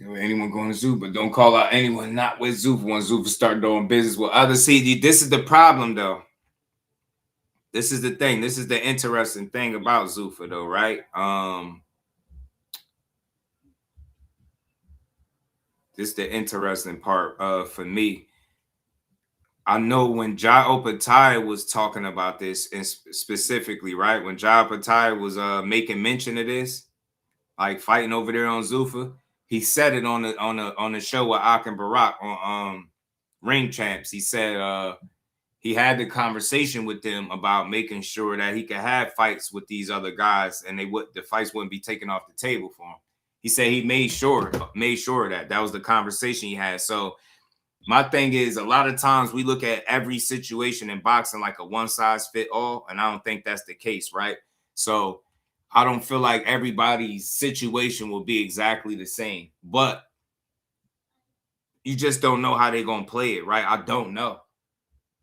Anyone going to Zuffa, but don't call out anyone not with Zuffa. When Zuffa start doing business with others. See, this is the problem, though. This is the thing. This is the interesting thing about Zuffa, though, right? This is the interesting part for me. I know when Ja Opetaia was talking about this, and specifically, right, when Ja Opetaia was making mention of this, like fighting over there on Zuffa, he said it on the show with Ak and Barack on Ring Champs. He said he had the conversation with them about making sure that he could have fights with these other guys, and the fights wouldn't be taken off the table for him. He said he made sure of that was the conversation he had. So my thing is, a lot of times we look at every situation in boxing like a one size fit all, and I don't think that's the case, right? So I don't feel like everybody's situation will be exactly the same, but you just don't know how they're going to play it, right? I don't know.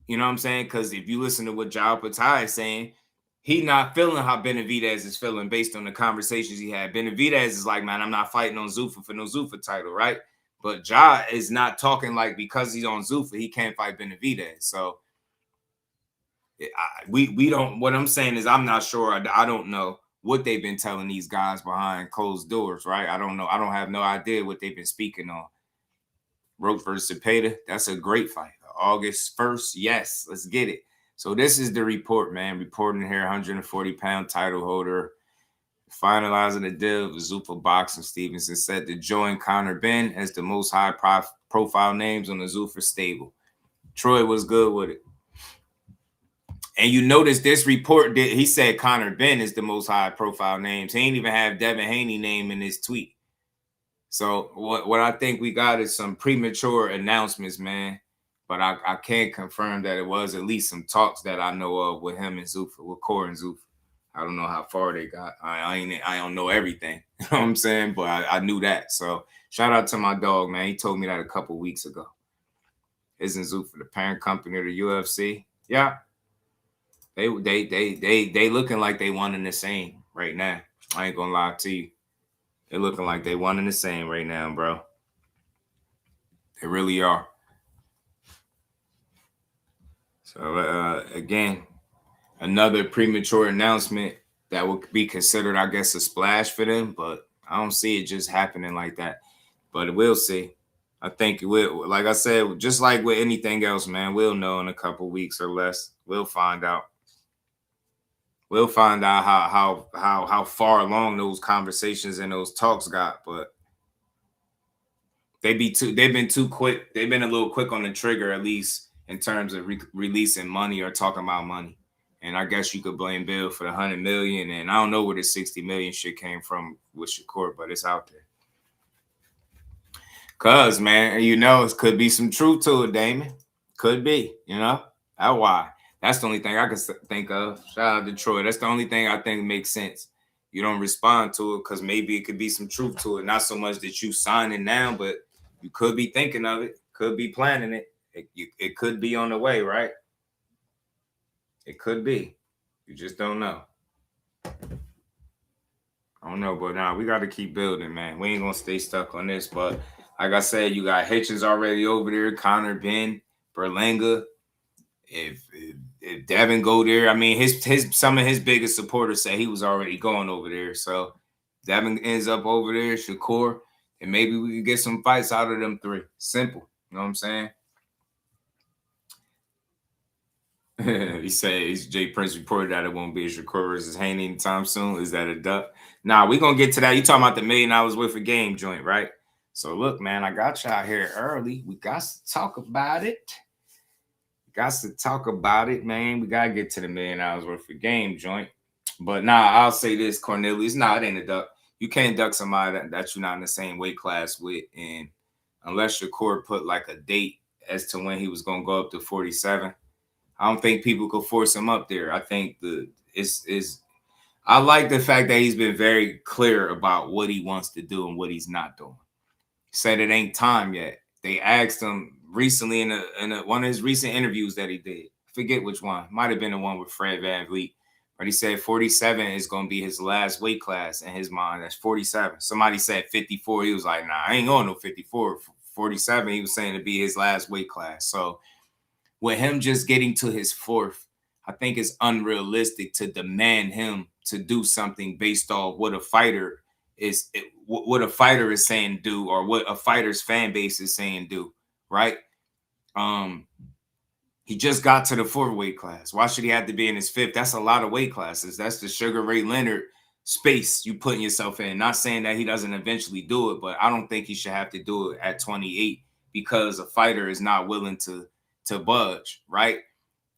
You know what I'm saying? Because if you listen to what Ja Opetaia is saying, he not feeling how Benavidez is feeling based on the conversations he had. Benavidez is like, man, I'm not fighting on Zuffa for no Zuffa title, right? But Ja is not talking like because he's on Zuffa, he can't fight Benavidez. So We don't. What I'm saying is, I'm not sure. I don't know what they've been telling these guys behind closed doors, right? I don't know. I don't have no idea what they've been speaking on. Roach versus Cepeda, that's a great fight. August 1st, yes, let's get it. So this is the report, man. Reporting here, 140-pound title holder, finalizing the deal with Zuffa Boxing. Stevenson said to join Conor Benn as the most high-profile names on the Zuffa stable. Troy was good with it. And you notice this report, he said Conor Benn is the most high-profile names. He ain't even have Devin Haney name in his tweet. So what I think we got is some premature announcements, man. But I can't confirm that it was at least some talks that I know of with him and Zuffa, with Core and Zuffa. I don't know how far they got. I don't know everything. You know what I'm saying? But I knew that. So shout out to my dog, man. He told me that a couple weeks ago. Isn't Zuffa the parent company of the UFC? Yeah. They looking like they one and the same right now. I ain't gonna lie to you. They're looking like they one and the same right now, bro. They really are. So again, another premature announcement that would be considered, I guess, a splash for them, but I don't see it just happening like that. But we'll see. I think it will. Like I said, just like with anything else, man, we'll know in a couple weeks or less. We'll find out. We'll find out how far along those conversations and those talks got, but they've been too quick. They've been a little quick on the trigger, at least in terms of releasing money or talking about money. And I guess you could blame Bill for the $100 million, and I don't know where the $60 million shit came from with Shakur, but it's out there. Cause man, you know, it could be some truth to it, Damon. Could be, you know. That's why. That's the only thing I can think of. Shout out to Troy. That's the only thing I think makes sense. You don't respond to it because maybe it could be some truth to it. Not so much that you sign it now, but you could be thinking of it, could be planning it. It could be on the way, right? It could be. You just don't know. I don't know, but now we got to keep building, man. We ain't going to stay stuck on this. But like I said, you got Hitchens already over there, Conor Benn, Berlanga. If Devin go there, I mean, some of his biggest supporters say he was already going over there. So Devin ends up over there, Shakur, and maybe we can get some fights out of them three. Simple. You know what I'm saying? He says Jay Prince reported that it won't be a Shakur versus Haney anytime soon. Is that a duck? Nah, we're going to get to that. You talking about the $1 million worth of game joint, right? So look, man, I got y'all here early. We got to talk about it. Man. We got to get to the $1 million worth of game joint. But I'll say this, Cornelius. It ain't a duck. You can't duck somebody that you're not in the same weight class with. And unless Shakur put like a date as to when he was going to go up to 47, I don't think people could force him up there. I think I like the fact that he's been very clear about what he wants to do and what he's not doing. He said it ain't time yet. They asked him recently in one of his recent interviews that he did. I forget which one. Might have been the one with Fred VanVleet. But he said 47 is going to be his last weight class in his mind. That's 47. Somebody said 54. He was like, nah, I ain't going no 54. 47, he was saying to be his last weight class. So with him just getting to his fourth, I think it's unrealistic to demand him to do something based off what a fighter is saying do, or what a fighter's fan base is saying do, right? He just got to the 4th weight class. Why should he have to be in his 5th? That's a lot of weight classes. That's the Sugar Ray Leonard space you putting yourself in. Not saying that he doesn't eventually do it, but I don't think he should have to do it at 28 because a fighter is not willing to budge, right?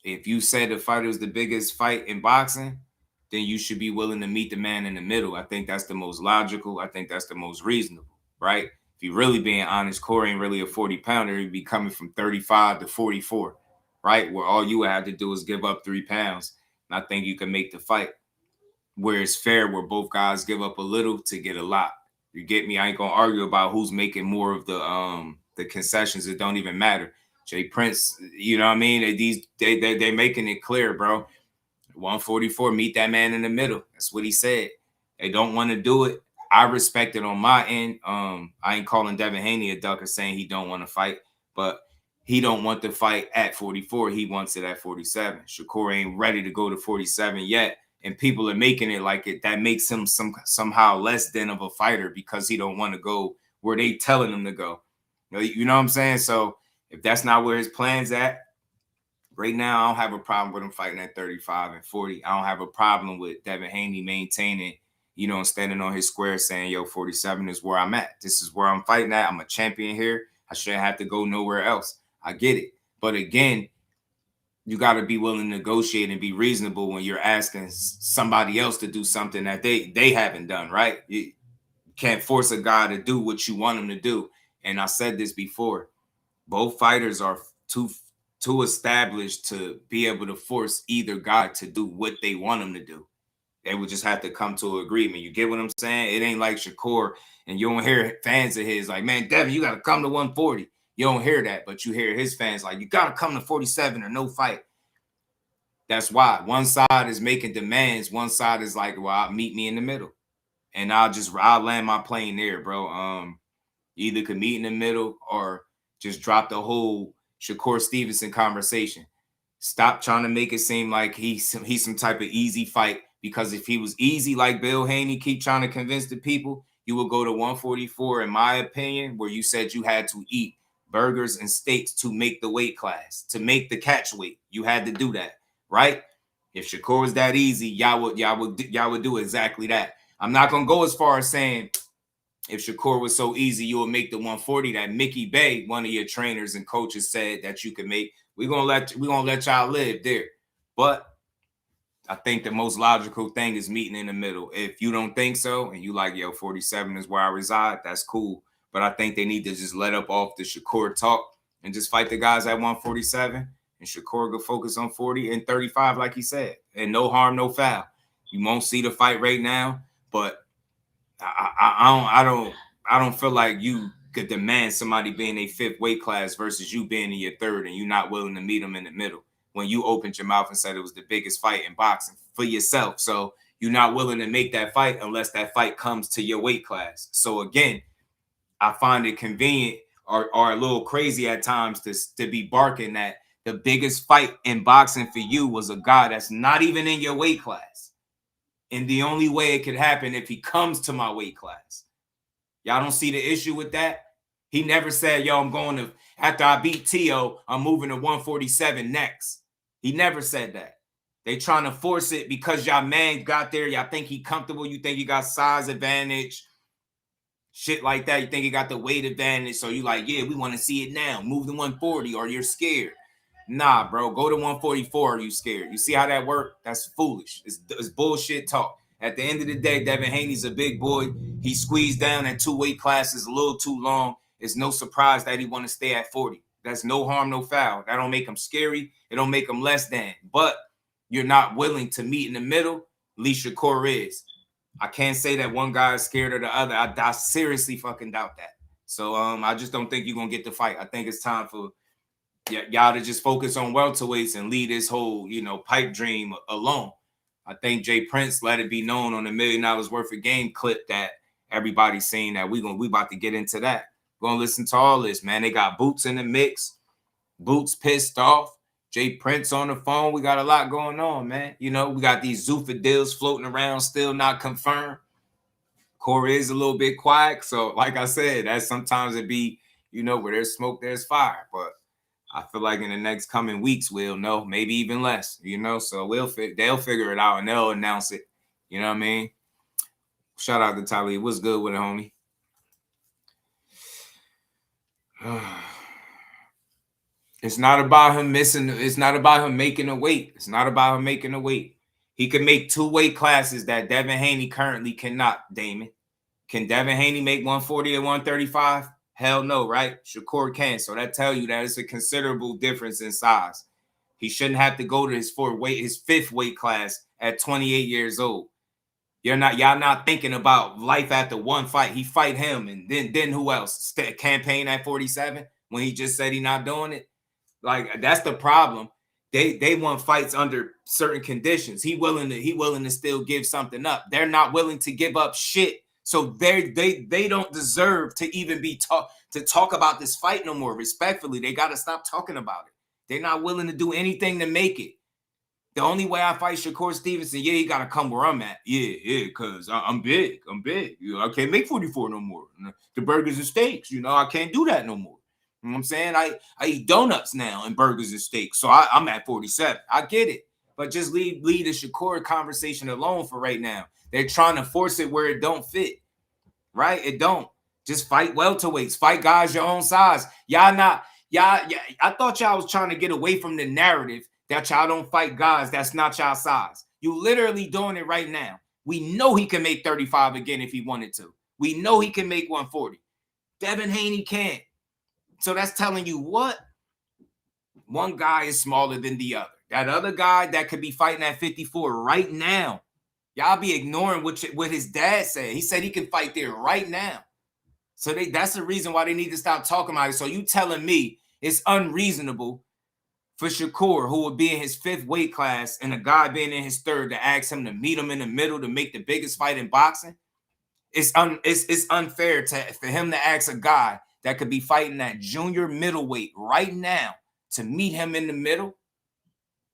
If you said the fighter is the biggest fight in boxing, then you should be willing to meet the man in the middle. I think that's the most logical. I think that's the most reasonable, right? If you're really being honest, Corey ain't really a 40-pounder. He'd be coming from 35 to 44, right? Where all you would have to do is give up 3 pounds. And I think you can make the fight where it's fair, where both guys give up a little to get a lot. You get me? I ain't gonna argue about who's making more of the concessions. It don't even matter. Jay Prince, you know what I mean? They're making it clear, bro. 144, meet that man in the middle. That's what he said. They don't want to do it. I respect it on my end. I ain't calling Devin Haney a duck or saying he don't want to fight, but he don't want the fight at 44. He wants it at 47. Shakur ain't ready to go to 47 yet. And people are making it like it that makes him somehow less than of a fighter because he don't want to go where they telling him to go. You know what I'm saying? So if that's not where his plan's at, right now I don't have a problem with him fighting at 35 and 40. I don't have a problem with Devin Haney maintaining, and standing on his square saying, yo, 47 is where I'm at. This is where I'm fighting at. I'm a champion here. I shouldn't have to go nowhere else. I get it. But again, you got to be willing to negotiate and be reasonable when you're asking somebody else to do something that they haven't done, right? You can't force a guy to do what you want him to do. And I said this before. Both fighters are too established to be able to force either guy to do what they want them to do. They would just have to come to an agreement. You get what I'm saying? It ain't like Shakur, and you don't hear fans of his like, man, Devin, you got to come to 140. You don't hear that, but you hear his fans like, you got to come to 47 or no fight. That's why one side is making demands. One side is like, well, meet me in the middle. And I'll land my plane there, bro. You either could meet in the middle or just drop the whole Shakur Stevenson conversation. Stop trying to make it seem like he's some type of easy fight, because if he was easy like Bill Haney keep trying to convince the people, you would go to 144, in my opinion, where you said you had to eat burgers and steaks to make the weight class, to make the catch weight. You had to do that, right? If Shakur was that easy, y'all would do exactly that. I'm not gonna go as far as saying if Shakur was so easy, you would make the 140 that Mickey Bay, one of your trainers and coaches, said that you could make. We're gonna let y'all live there. But I think the most logical thing is meeting in the middle. If you don't think so, and you like, yo, 47 is where I reside, that's cool. But I think they need to just let up off the Shakur talk and just fight the guys at 147. And Shakur go focus on 40 and 35, like he said. And no harm, no foul. You won't see the fight right now, but I don't feel like you could demand somebody being a fifth weight class versus you being in your third, and you're not willing to meet them in the middle when you opened your mouth and said it was the biggest fight in boxing for yourself. So you're not willing to make that fight unless that fight comes to your weight class. So again, I find it convenient or a little crazy at times to be barking that the biggest fight in boxing for you was a guy that's not even in your weight class. And the only way it could happen if he comes to my weight class. Y'all don't see the issue with that? He never said, yo, I'm going to, after I beat Tio, I'm moving to 147 next. He never said that. They trying to force it because y'all man got there. Y'all think he comfortable. You think he got size advantage. Shit like that. You think he got the weight advantage. So you like, yeah, we want to see it now. Move to 140 or you're scared. Nah, bro. Go to 144 or you scared. You see how that worked? That's foolish. It's bullshit talk. At the end of the day, Devin Haney's a big boy. He squeezed down at 2 weight classes a little too long. It's no surprise that he want to stay at 40. That's no harm, no foul. That don't make him scary. It don't make him less than. But you're not willing to meet in the middle. At least Shakur is. I can't say that one guy is scared of the other. I seriously fucking doubt that. So I just don't think you're going to get the fight. I think it's time for y'all to just focus on welterweights and leave this whole, pipe dream alone. I think Jay Prince let it be known on the $1 million worth of game clip that everybody's saying that we about to get into that. Gonna listen to all this, man. They got Boots in the mix. Boots pissed off. Jay Prince on the phone. We got a lot going on, man. We got these Zuffa deals floating around, still not confirmed. Corey is a little bit quiet. So, like I said, that sometimes it be, where there's smoke, there's fire. But I feel like in the next coming weeks, we'll know, maybe even less, So they'll figure it out and they'll announce it. You know what I mean? Shout out to Talib. What's good with it, homie? It's not about him missing. It's not about him making a weight. It's not about him making a weight. He can make 2 weight classes that Devin Haney currently cannot, Damon. Can Devin Haney make 140 or 135? Hell no, right? Shakur can. So that tell you that it's a considerable difference in size. He shouldn't have to go to his 5th weight class at 28 years old. Y'all not thinking about life after one fight. He fight him, and then who else? Campaign at 47 when he just said he not doing it. Like, that's the problem. They want fights under certain conditions. He willing to still give something up. They're not willing to give up shit So they don't deserve to even be talk about this fight no more. Respectfully, they got to stop talking about it. They're not willing to do anything to make it. The only way I fight Shakur Stevenson, yeah, he got to come where I'm at. Yeah, because I'm big. You know, I can't make 44 no more. The burgers and steaks, you know, I can't do that no more. You know what I'm saying? I eat donuts now and burgers and steaks. So I'm at 47. I get it. But just leave the Shakur conversation alone for right now. They're trying to force it where it don't fit. Right? It don't. Just fight welterweights. Fight guys your own size. Y'all, I thought y'all was trying to get away from the narrative that y'all don't fight guys that's not y'all size. You literally doing it right now. We know he can make 35 again if he wanted to. We know he can make 140. Devin Haney can't. So that's telling you what? One guy is smaller than the other. That other guy that could be fighting at 54 right now. Y'all be ignoring what his dad said. He said he can fight there right now. So that's the reason why they need to stop talking about it. So you telling me it's unreasonable for Shakur, who would be in his 5th weight class, and a guy being in his 3rd, to ask him to meet him in the middle to make the biggest fight in boxing? It's unfair for him to ask a guy that could be fighting at junior middleweight right now to meet him in the middle.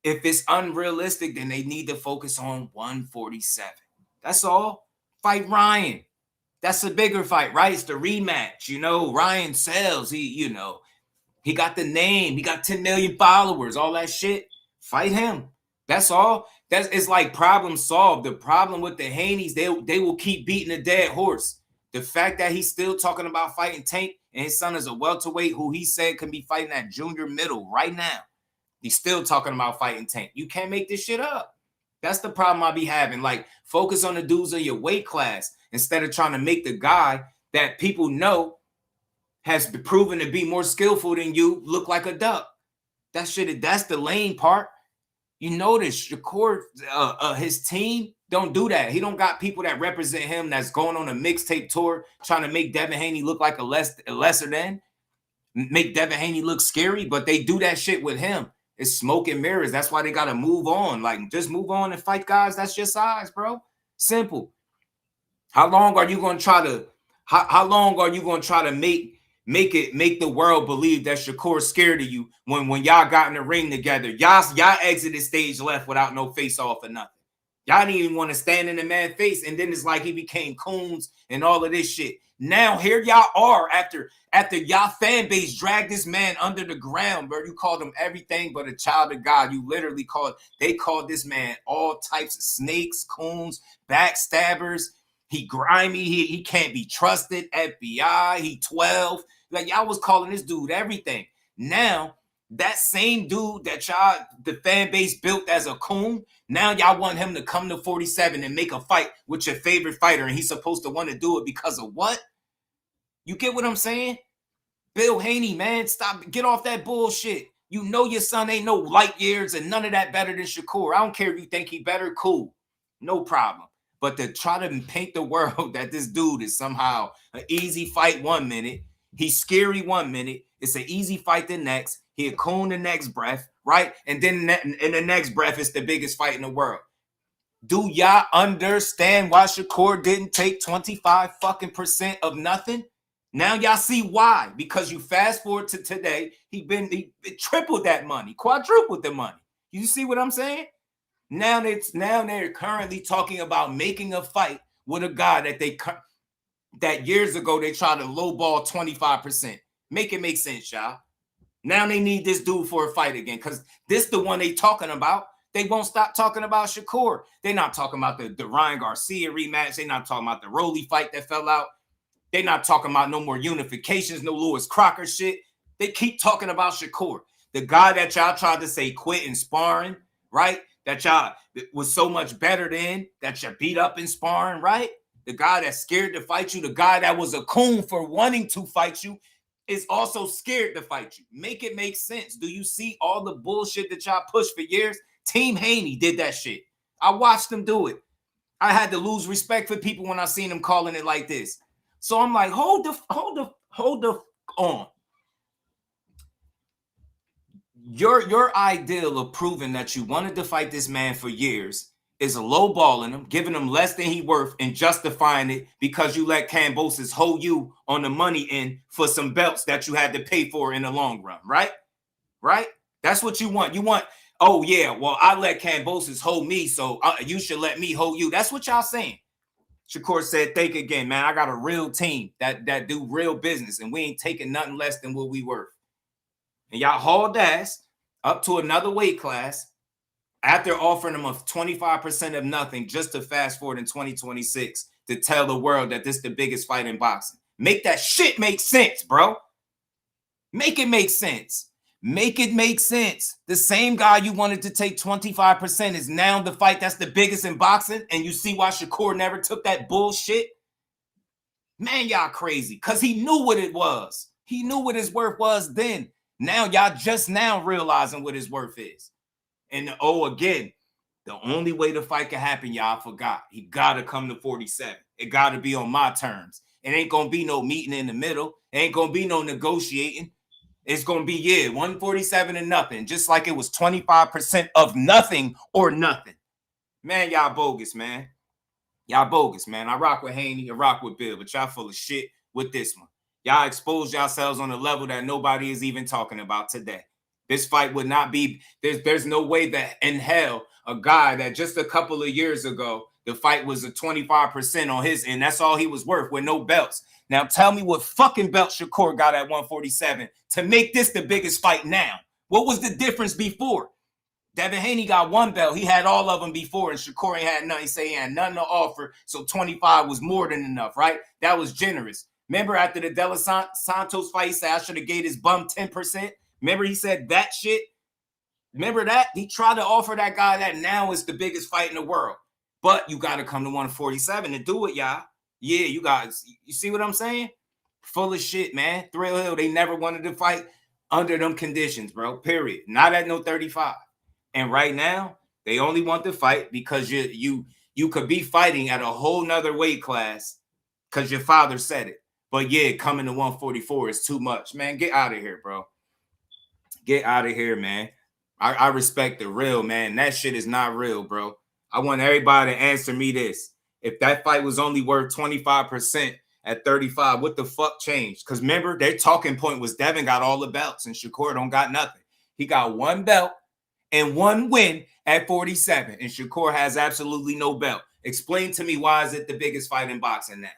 If it's unrealistic, then they need to focus on 147. That's all. Fight Ryan. That's a bigger fight, right? It's the rematch. You know, Ryan sells. He got the name. He got 10 million followers, all that shit. Fight him. That's all. It's like problem solved. The problem with the Haneys, they will keep beating a dead horse. The fact that he's still talking about fighting Tank and his son is a welterweight who he said can be fighting at junior middle right now. He's still talking about fighting Tank. You can't make this shit up. That's the problem I be having. Like, focus on the dudes in your weight class instead of trying to make the guy that people know has been proven to be more skillful than you look like a duck. That's the lame part. You notice Shakur, his team don't do that. He don't got people that represent him that's going on a mixtape tour trying to make Devin Haney look like a lesser than, make Devin Haney look scary, but they do that shit with him. It's smoke and mirrors. That's why they got to move on. Like, just move on and fight guys that's your size, bro. Simple. How long are you going to try to make the world believe that Shakur's scared of you when y'all got in the ring together? Y'all exited stage left without no face off or nothing. Y'all didn't even want to stand in the man's face, and then it's like he became coons and all of this shit. Now here y'all are after y'all fan base dragged this man under the ground, bro. You called him everything but a child of God. You literally called this man all types of snakes, coons, backstabbers. He grimy. He can't be trusted. FBI. He 12. Like, y'all was calling this dude everything. Now, that same dude that the fan base built as a coon, now y'all want him to come to 47 and make a fight with your favorite fighter, and he's supposed to want to do it because of what? You get what I'm saying? Bill Haney, man, stop. Get off that bullshit. You know your son ain't no light years and none of that better than Shakur. I don't care if you think he better, cool. No problem. But to try to paint the world that this dude is somehow an easy fight 1 minute, he's scary 1 minute, it's an easy fight the next, he a coon the next breath, right? And then in the next breath, it's the biggest fight in the world. Do y'all understand why Shakur didn't take 25% of nothing? Now y'all see why. Because you fast forward to today, he tripled that money, quadrupled the money. You see what I'm saying? Now they're currently talking about making a fight with a guy that years ago they tried to lowball 25%. Make it make sense, y'all. Now they need this dude for a fight again because this the one they talking about. They won't stop talking about Shakur. They're not talking about the Ryan Garcia rematch. They're not talking about the Rolly fight that fell out. They're not talking about no more unifications, no Lewis Crocker shit. They keep talking about Shakur, the guy that y'all tried to say quit in sparring, right? That y'all was so much better than, that you beat up in sparring, right? The guy that's scared to fight you, the guy that was a coon for wanting to fight you, is also scared to fight you. Make it make sense. Do you see all the bullshit that y'all pushed for years? Team Haney did that shit. I watched them do it. I had to lose respect for people when I seen them calling it like this. So I'm like, hold the on. Your ideal of proving that you wanted to fight this man for years is lowballing him, giving him less than he worth, and justifying it because you let Kambosos hold you on the money end for some belts that you had to pay for in the long run, right? Right? That's what you want. You want, oh yeah, well, I let Kambosos hold me, so you should let me hold you. That's what y'all saying. Shakur said, think again, man. I got a real team that do real business, and we ain't taking nothing less than what we worth. And y'all hauled ass up to another weight class after offering them a 25% of nothing just to fast forward in 2026 to tell the world that this is the biggest fight in boxing. Make that shit make sense, bro. Make it make sense. Make it make sense. The same guy you wanted to take 25% is now the fight that's the biggest in boxing, and you see why Shakur never took that bullshit? Man, y'all crazy, because he knew what it was. He knew what his worth was then. Now y'all just now realizing what his worth is. And again, the only way the fight can happen, y'all forgot. He got to come to 47. It got to be on my terms. It ain't going to be no meeting in the middle. It ain't going to be no negotiating. It's going to be, 147 and nothing. Just like it was 25% of nothing or nothing. Man, y'all bogus, man. Y'all bogus, man. I rock with Haney, I rock with Bill, but y'all full of shit with this one. Y'all expose yourselves on a level that nobody is even talking about today. This fight would not be, there's no way that in hell, a guy that just a couple of years ago, the fight was a 25% on his end. That's all he was worth with no belts. Now tell me what fucking belt Shakur got at 147 to make this the biggest fight now. What was the difference before? Devin Haney got one belt. He had all of them before, and Shakur ain't had nothing. He say he had nothing to offer, so 25 was more than enough, right? That was generous. Remember after the De Los Santos fight, he said, I should have gave his bum 10%. Remember he said that shit? Remember that? He tried to offer that guy that now is the biggest fight in the world. But you got to come to 147 to do it, y'all. Yeah, you guys, you see what I'm saying? Full of shit, man. Thrill Hill, they never wanted to fight under them conditions, bro, period. Not at no 35. And right now, they only want to fight because you could be fighting at a whole nother weight class because your father said it. But yeah, coming to 144 is too much. Man, get out of here, bro. Get out of here, man. I respect the real, man. That shit is not real, bro. I want everybody to answer me this. If that fight was only worth 25% at 35, what the fuck changed? Because remember, their talking point was Devin got all the belts and Shakur don't got nothing. He got one belt and one win at 47, and Shakur has absolutely no belt. Explain to me why is it the biggest fight in boxing now?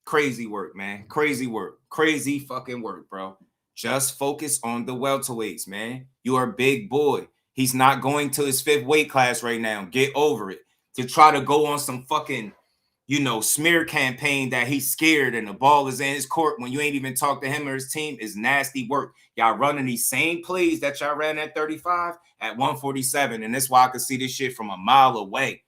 Crazy work, man. Crazy work. Crazy fucking work, bro. Just focus on the welterweights, man. You're a big boy. He's not going to his 5th weight class right now. Get over it. To try to go on some fucking, smear campaign that he's scared and the ball is in his court when you ain't even talked to him or his team is nasty work. Y'all running these same plays that y'all ran at 35 at 147. And that's why I could see this shit from a mile away.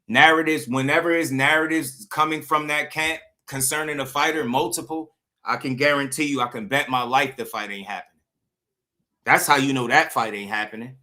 Narratives, whenever it's narratives coming from that camp concerning a fighter, multiple, I can guarantee you, I can bet my life the fight ain't happening. That's how you know that fight ain't happening.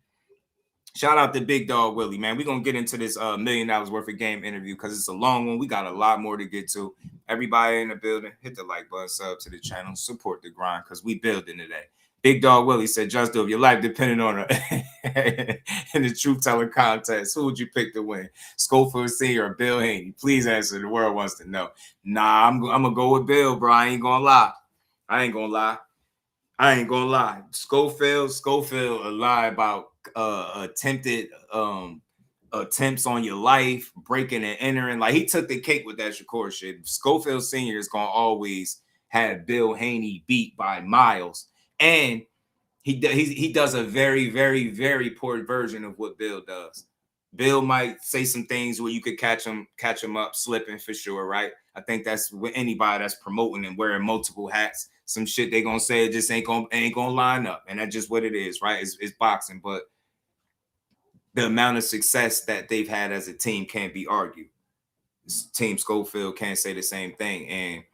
Shout out to Big Dog Willie, man. We're going to get into this $1 million worth of game interview because it's a long one. We got a lot more to get to. Everybody in the building, hit the like button, sub to the channel, support the grind because we building today. Big Dog Willie said, just if your life depended on it in the truth telling contest, who would you pick to win? Schofield Sr. or Bill Haney? Please answer. The world wants to know. Nah, I'm going to go with Bill, bro. I ain't going to lie. Schofield a lie about attempted attempts on your life, breaking and entering. Like, he took the cake with that Shakur shit. Schofield Sr. is going to always have Bill Haney beat by miles. And he does a very, very, very poor version of what Bill does. Bill might say some things where you could catch him up slipping for sure, right? I think that's with anybody that's promoting and wearing multiple hats. Some shit they gonna say it just ain't gonna line up, and that's just what it is, right? It's boxing, but the amount of success that they've had as a team can't be argued. Team Schofield can't say the same thing, and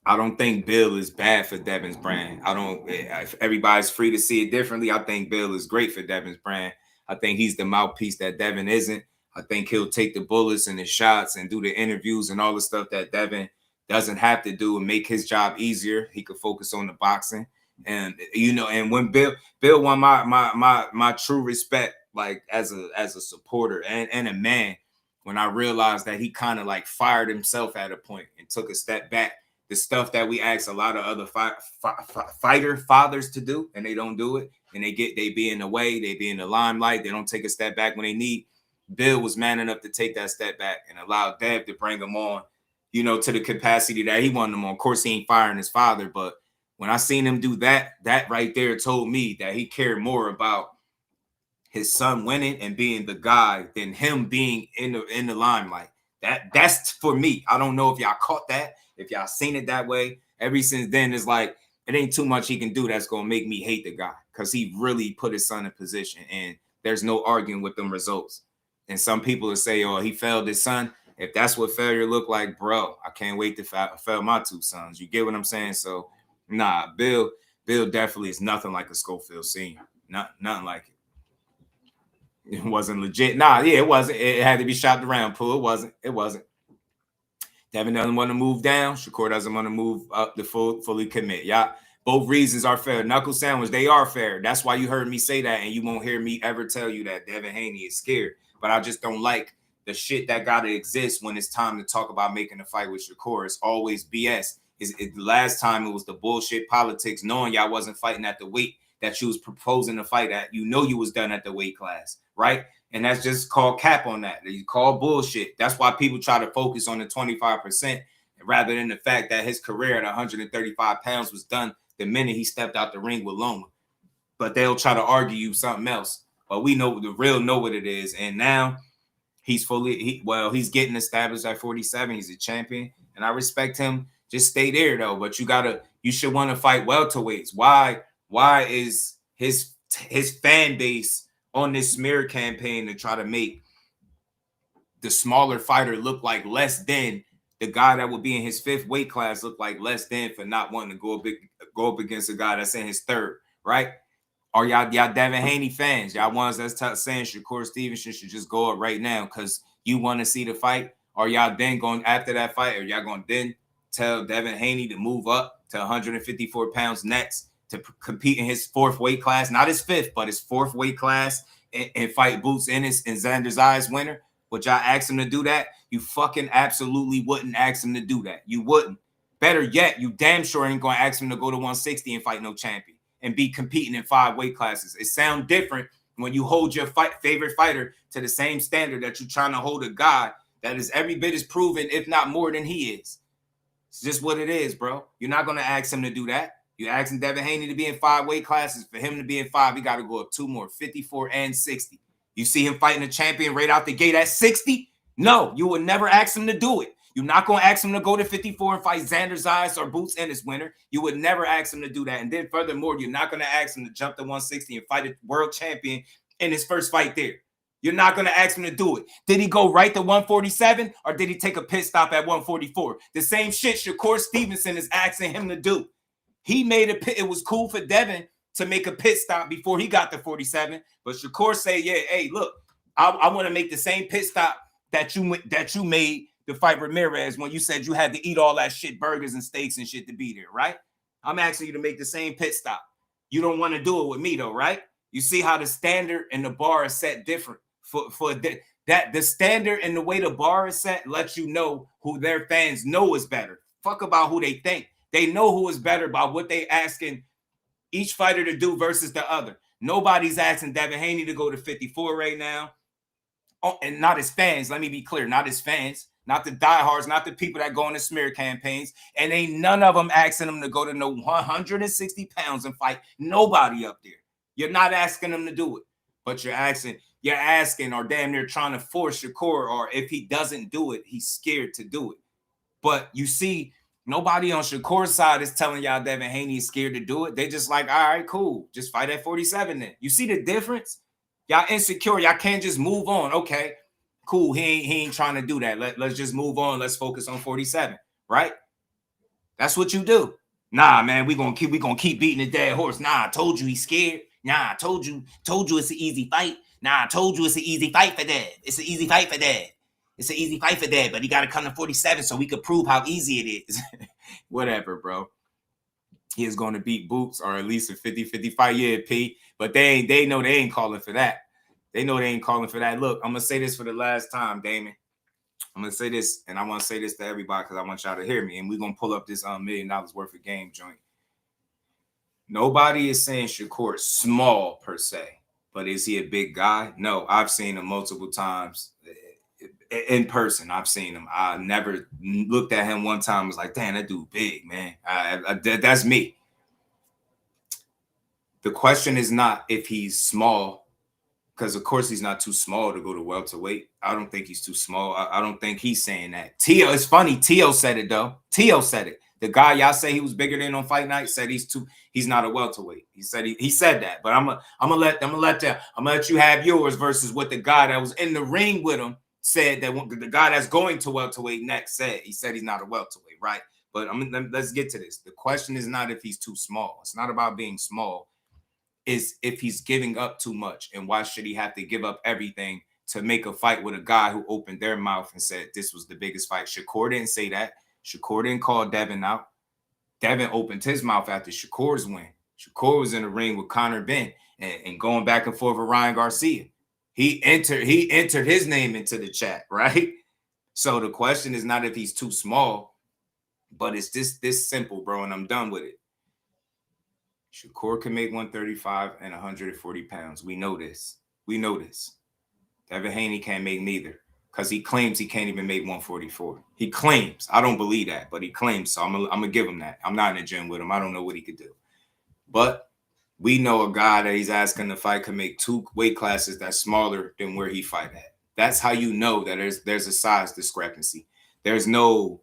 I don't think Bill is bad for Devin's brand. If everybody's free to see it differently, I think Bill is great for Devin's brand. I think he's the mouthpiece that Devin isn't. I think he'll take the bullets and the shots and do the interviews and all the stuff that Devin doesn't have to do and make his job easier. He could focus on the boxing. And and when Bill won my true respect like as a supporter and a man, when I realized that he kind of like fired himself at a point and took a step back. The stuff that we ask a lot of other fighter fathers to do, and they don't do it, and they be in the way, they be in the limelight, they don't take a step back when they need. Bill was man enough to take that step back and allow Dev to bring him on, you know, to the capacity that he wanted him on. Of course, he ain't firing his father, but when I seen him do that, that right there told me that he cared more about his son winning and being the guy than him being in the limelight. That's for me. I don't know if y'all caught that, if y'all seen it that way. Ever since then, it's like it ain't too much he can do that's gonna make me hate the guy, because he really put his son in position, and there's no arguing with them results. And some people will say, "Oh, he failed his son." If that's what failure look like, bro, I can't wait to fail my two sons. You get what I'm saying? So, nah, Bill definitely is nothing like a Schofield senior. Nothing like it. It wasn't legit. Nah, yeah, it wasn't. It had to be shopped around, Pooh. It wasn't. Devin doesn't want to move down. Shakur doesn't want to move up to fully commit. Yeah, both reasons are fair. Knuckle sandwich, they are fair. That's why you heard me say that, and you won't hear me ever tell you that Devin Haney is scared. But I just don't like the shit that got to exist when it's time to talk about making a fight with Shakur. It's always BS. The last time it was the bullshit politics, knowing y'all wasn't fighting at the weight that you was proposing to fight at. You know you was done at the weight class, right? And that's just called cap on that. You call bullshit. That's why people try to focus on the 25% rather than the fact that his career at 135 pounds was done the minute he stepped out the ring with Loma. But they'll try to argue you something else. But we know the real know what it is. And now he's he's getting established at 47. He's a champion. And I respect him. Just stay there though. But you should want to fight welterweights. Why is his fan base on this smear campaign to try to make the smaller fighter look like less than the guy that would be in his fifth weight class look like less than for not wanting to go up against a guy that's in his third, right? Are y'all Devin Haney fans? Y'all ones that's saying Shakur Stevenson should just go up right now because you want to see the fight? Or y'all then going after that fight? Or y'all going to then tell Devin Haney to move up to 154 pounds next to compete in his fourth weight class, not his fifth, but his fourth weight class, and fight Boots Ennis and Xander Zayas winner? Would y'all ask him to do that? You fucking absolutely wouldn't ask him to do that. You wouldn't. Better yet, you damn sure ain't going to ask him to go to 160 and fight no champion and be competing in 5 weight classes. It sounds different when you hold your favorite fighter to the same standard that you're trying to hold a guy that is every bit as proven, if not more than he is. It's just what it is, bro. You're not going to ask him to do that. You're asking Devin Haney to be in 5 weight classes. For him to be in 5, he got to go up 2 more, 54 and 60. You see him fighting a champion right out the gate at 60? No, you would never ask him to do it. You're not going to ask him to go to 54 and fight Xander Zayas or Boots Ennis winner. You would never ask him to do that. And then furthermore, you're not going to ask him to jump to 160 and fight a world champion in his first fight there. You're not going to ask him to do it. Did he go right to 147 or did he take a pit stop at 144? The same shit Shakur Stevenson is asking him to do. He made a pit. It was cool for Devin to make a pit stop before he got to 47. But Shakur say, yeah, hey, look, I want to make the same pit stop that you made to fight Ramirez when you said you had to eat all that shit, burgers and steaks and shit to be there, right? I'm asking you to make the same pit stop. You don't want to do it with me though, right? You see how the standard and the bar is set different for that the standard and the way the bar is set lets you know who their fans know is better. Fuck about who they think. They know who is better by what they asking each fighter to do versus the other. Nobody's asking Devin Haney to go to 54 right now. Oh, and not his fans. Let me be clear. Not his fans. Not the diehards. Not the people that go in the smear campaigns. And ain't none of them asking him to go to no 160 pounds and fight nobody up there. You're not asking them to do it. But you're asking or damn near trying to force Shakur, or if he doesn't do it, he's scared to do it. But you see, nobody on Shakur's side is telling y'all Devin Haney is scared to do it. They just like, all right, cool. Just fight at 47 then. You see the difference? Y'all insecure. Y'all can't just move on. Okay, cool. He ain't trying to do that. Let's just move on. Let's focus on 47, right? That's what you do. Nah, man, we gonna keep beating the dead horse. Nah, I told you he's scared. Nah, I told you it's an easy fight. Nah, I told you it's an easy fight for Dev. It's an easy fight for Dev. It's an easy fight for Dev, but he got to come to 47 so we could prove how easy it is. Whatever, bro. He is going to beat Boots, or at least a 50-50 fight. Yeah, P. But they know they ain't calling for that. They know they ain't calling for that. Look, I'm gonna say this for the last time, Damon. I'm gonna say this, and I want to say this to everybody because I want y'all to hear me. And we're gonna pull up this $1 million worth of game joint. Nobody is saying Shakur is small per se, but is he a big guy? No, I've seen him multiple times in person. I've seen him. I never looked at him one time and was like, damn, that dude big, man. That's me. The question is not if he's small, because of course he's not too small to go to welterweight. I don't think he's too small. I don't think he's saying that. Tio, it's funny. Tio said it though. Tio said it. The guy y'all say he was bigger than on fight night said he's not a welterweight. He said he said that. But I'm gonna let you have yours versus what the guy that was in the ring with him said, that the guy that's going to welterweight next said. He said he's not a welterweight, right? But let's get to this. The question is not if he's too small. It's not about being small. Is if he's giving up too much, and why should he have to give up everything to make a fight with a guy who opened their mouth and said this was the biggest fight? Shakur didn't say that. Shakur didn't call Devin out. Devin opened his mouth after Shakur's win. Shakur was in the ring with Conor Ben and going back and forth with Ryan Garcia. He entered his name into the chat, right? So the question is not if he's too small, but it's this simple, bro, and I'm done with it. Shakur can make 135 and 140 pounds. We know this. We know this. Devin Haney can't make neither because he claims he can't even make 144. He claims. I don't believe that, but he claims. So I'm gonna give him that. I'm not in the gym with him. I don't know what he could do. But we know a guy that he's asking to fight can make 2 weight classes that's smaller than where he fight at. That's how you know that there's a size discrepancy. There's no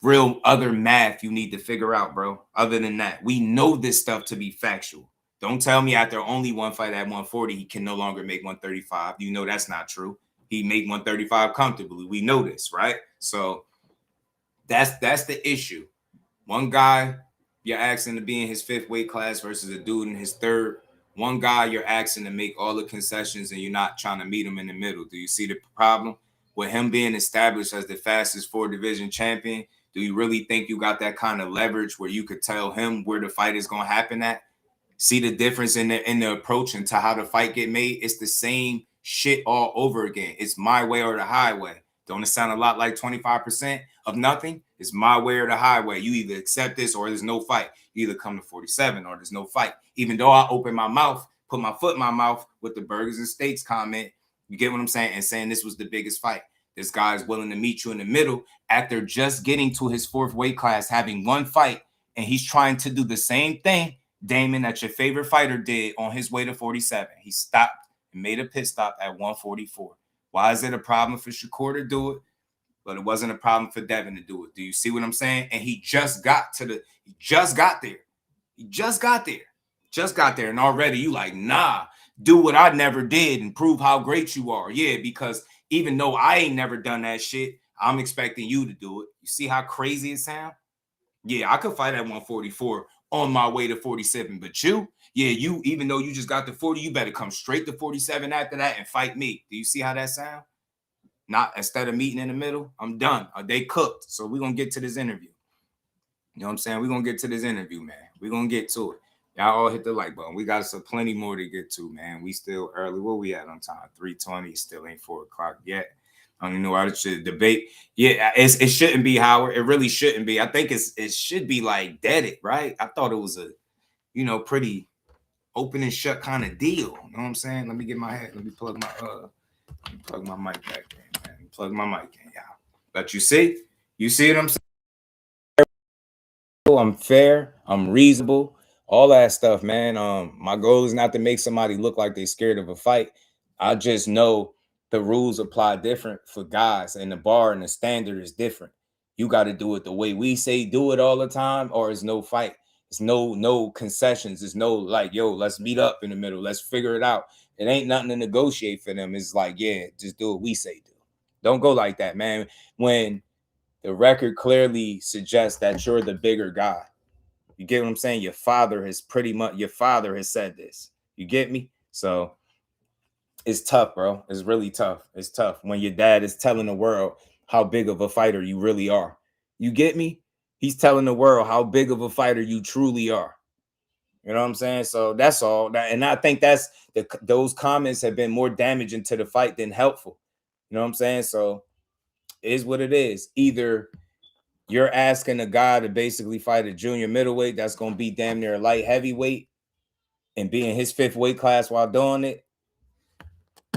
real other math you need to figure out, bro. Other than that, we know this stuff to be factual. Don't tell me after only one fight at 140, he can no longer make 135. You know that's not true. He made 135 comfortably. We know this, right? So that's the issue. One guy you're asking to be in his 5th weight class versus a dude in his 3rd. One guy you're asking to make all the concessions and you're not trying to meet him in the middle. Do you see the problem? With him being established as the fastest 4-division champion, do you really think you got that kind of leverage where you could tell him where the fight is going to happen at? See the difference in the approach into how the fight get made? It's the same shit all over again. It's my way or the highway. Don't it sound a lot like 25% of nothing? It's my way or the highway. You either accept this or there's no fight. You either come to 47 or there's no fight. Even though I open my mouth, put my foot in my mouth with the burgers and steaks comment, you get what I'm saying? And saying this was the biggest fight. This guy is willing to meet you in the middle after just getting to his 4th weight class, having one fight, and he's trying to do the same thing, Damon, that your favorite fighter did on his way to 47. He stopped and made a pit stop at 144. Why is it a problem for Shakur to do it, but it wasn't a problem for Devin to do it? Do you see what I'm saying? And he just got there. And already you like, nah, do what I never did and prove how great you are. Yeah, because even though I ain't never done that shit, I'm expecting you to do it. You see how crazy it sounds? Yeah, I could fight at 144 on my way to 47. But you, even though you just got to 40, you better come straight to 47 after that and fight me. Do you see how that sounds? Not instead of meeting in the middle. I'm done. They cooked. So we're going to get to this interview. You know what I'm saying? We're going to get to this interview, man. We're going to get to it. Y'all all hit the like button. We got some plenty more to get to, man. We still early. Where we at on time? 3:20. Still ain't 4 o'clock yet. I don't even know how to should debate. Yeah, it shouldn't be, Howard. It really shouldn't be. I think it should be like deaded, right? I thought it was a, pretty open and shut kind of deal. You know what I'm saying? Let me get my head. Let me plug my mic back in, man. Plug my mic in, y'all. But you see what I'm saying? I'm fair. I'm reasonable. All that stuff, man. My goal is not to make somebody look like they're scared of a fight. I just know the rules apply different for guys, and the bar and the standard is different. You got to do it the way we say do it all the time, or it's no fight. It's no concessions. It's no like, yo, let's meet up in the middle. Let's figure it out. It ain't nothing to negotiate for them. It's like, yeah, just do what we say do. Don't go like that, man. When the record clearly suggests that you're the bigger guy. You get what I'm saying? Your father has said this. You get me? So it's tough, bro. It's really tough. It's tough when your dad is telling the world how big of a fighter you really are. You get me? He's telling the world how big of a fighter you truly are. You know what I'm saying? So that's all. And I think those comments have been more damaging to the fight than helpful. You know what I'm saying? So it is what it is. Either you're asking a guy to basically fight a junior middleweight that's going to be damn near a light heavyweight and be in his 5th weight class while doing it.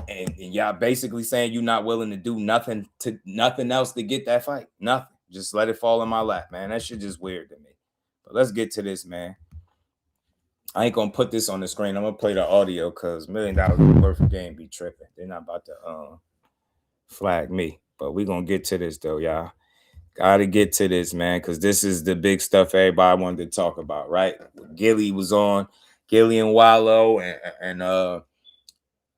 And y'all basically saying you're not willing to do nothing else to get that fight. Nothing. Just let it fall in my lap, man. That shit just weird to me. But let's get to this, man. I ain't gonna put this on the screen. I'm gonna play the audio because $1 million worth of game be tripping. They're not about to flag me. But we gonna get to this though, y'all. Gotta get to this, man, because this is the big stuff everybody wanted to talk about, right? Gilly was on, Gilly and Wallow and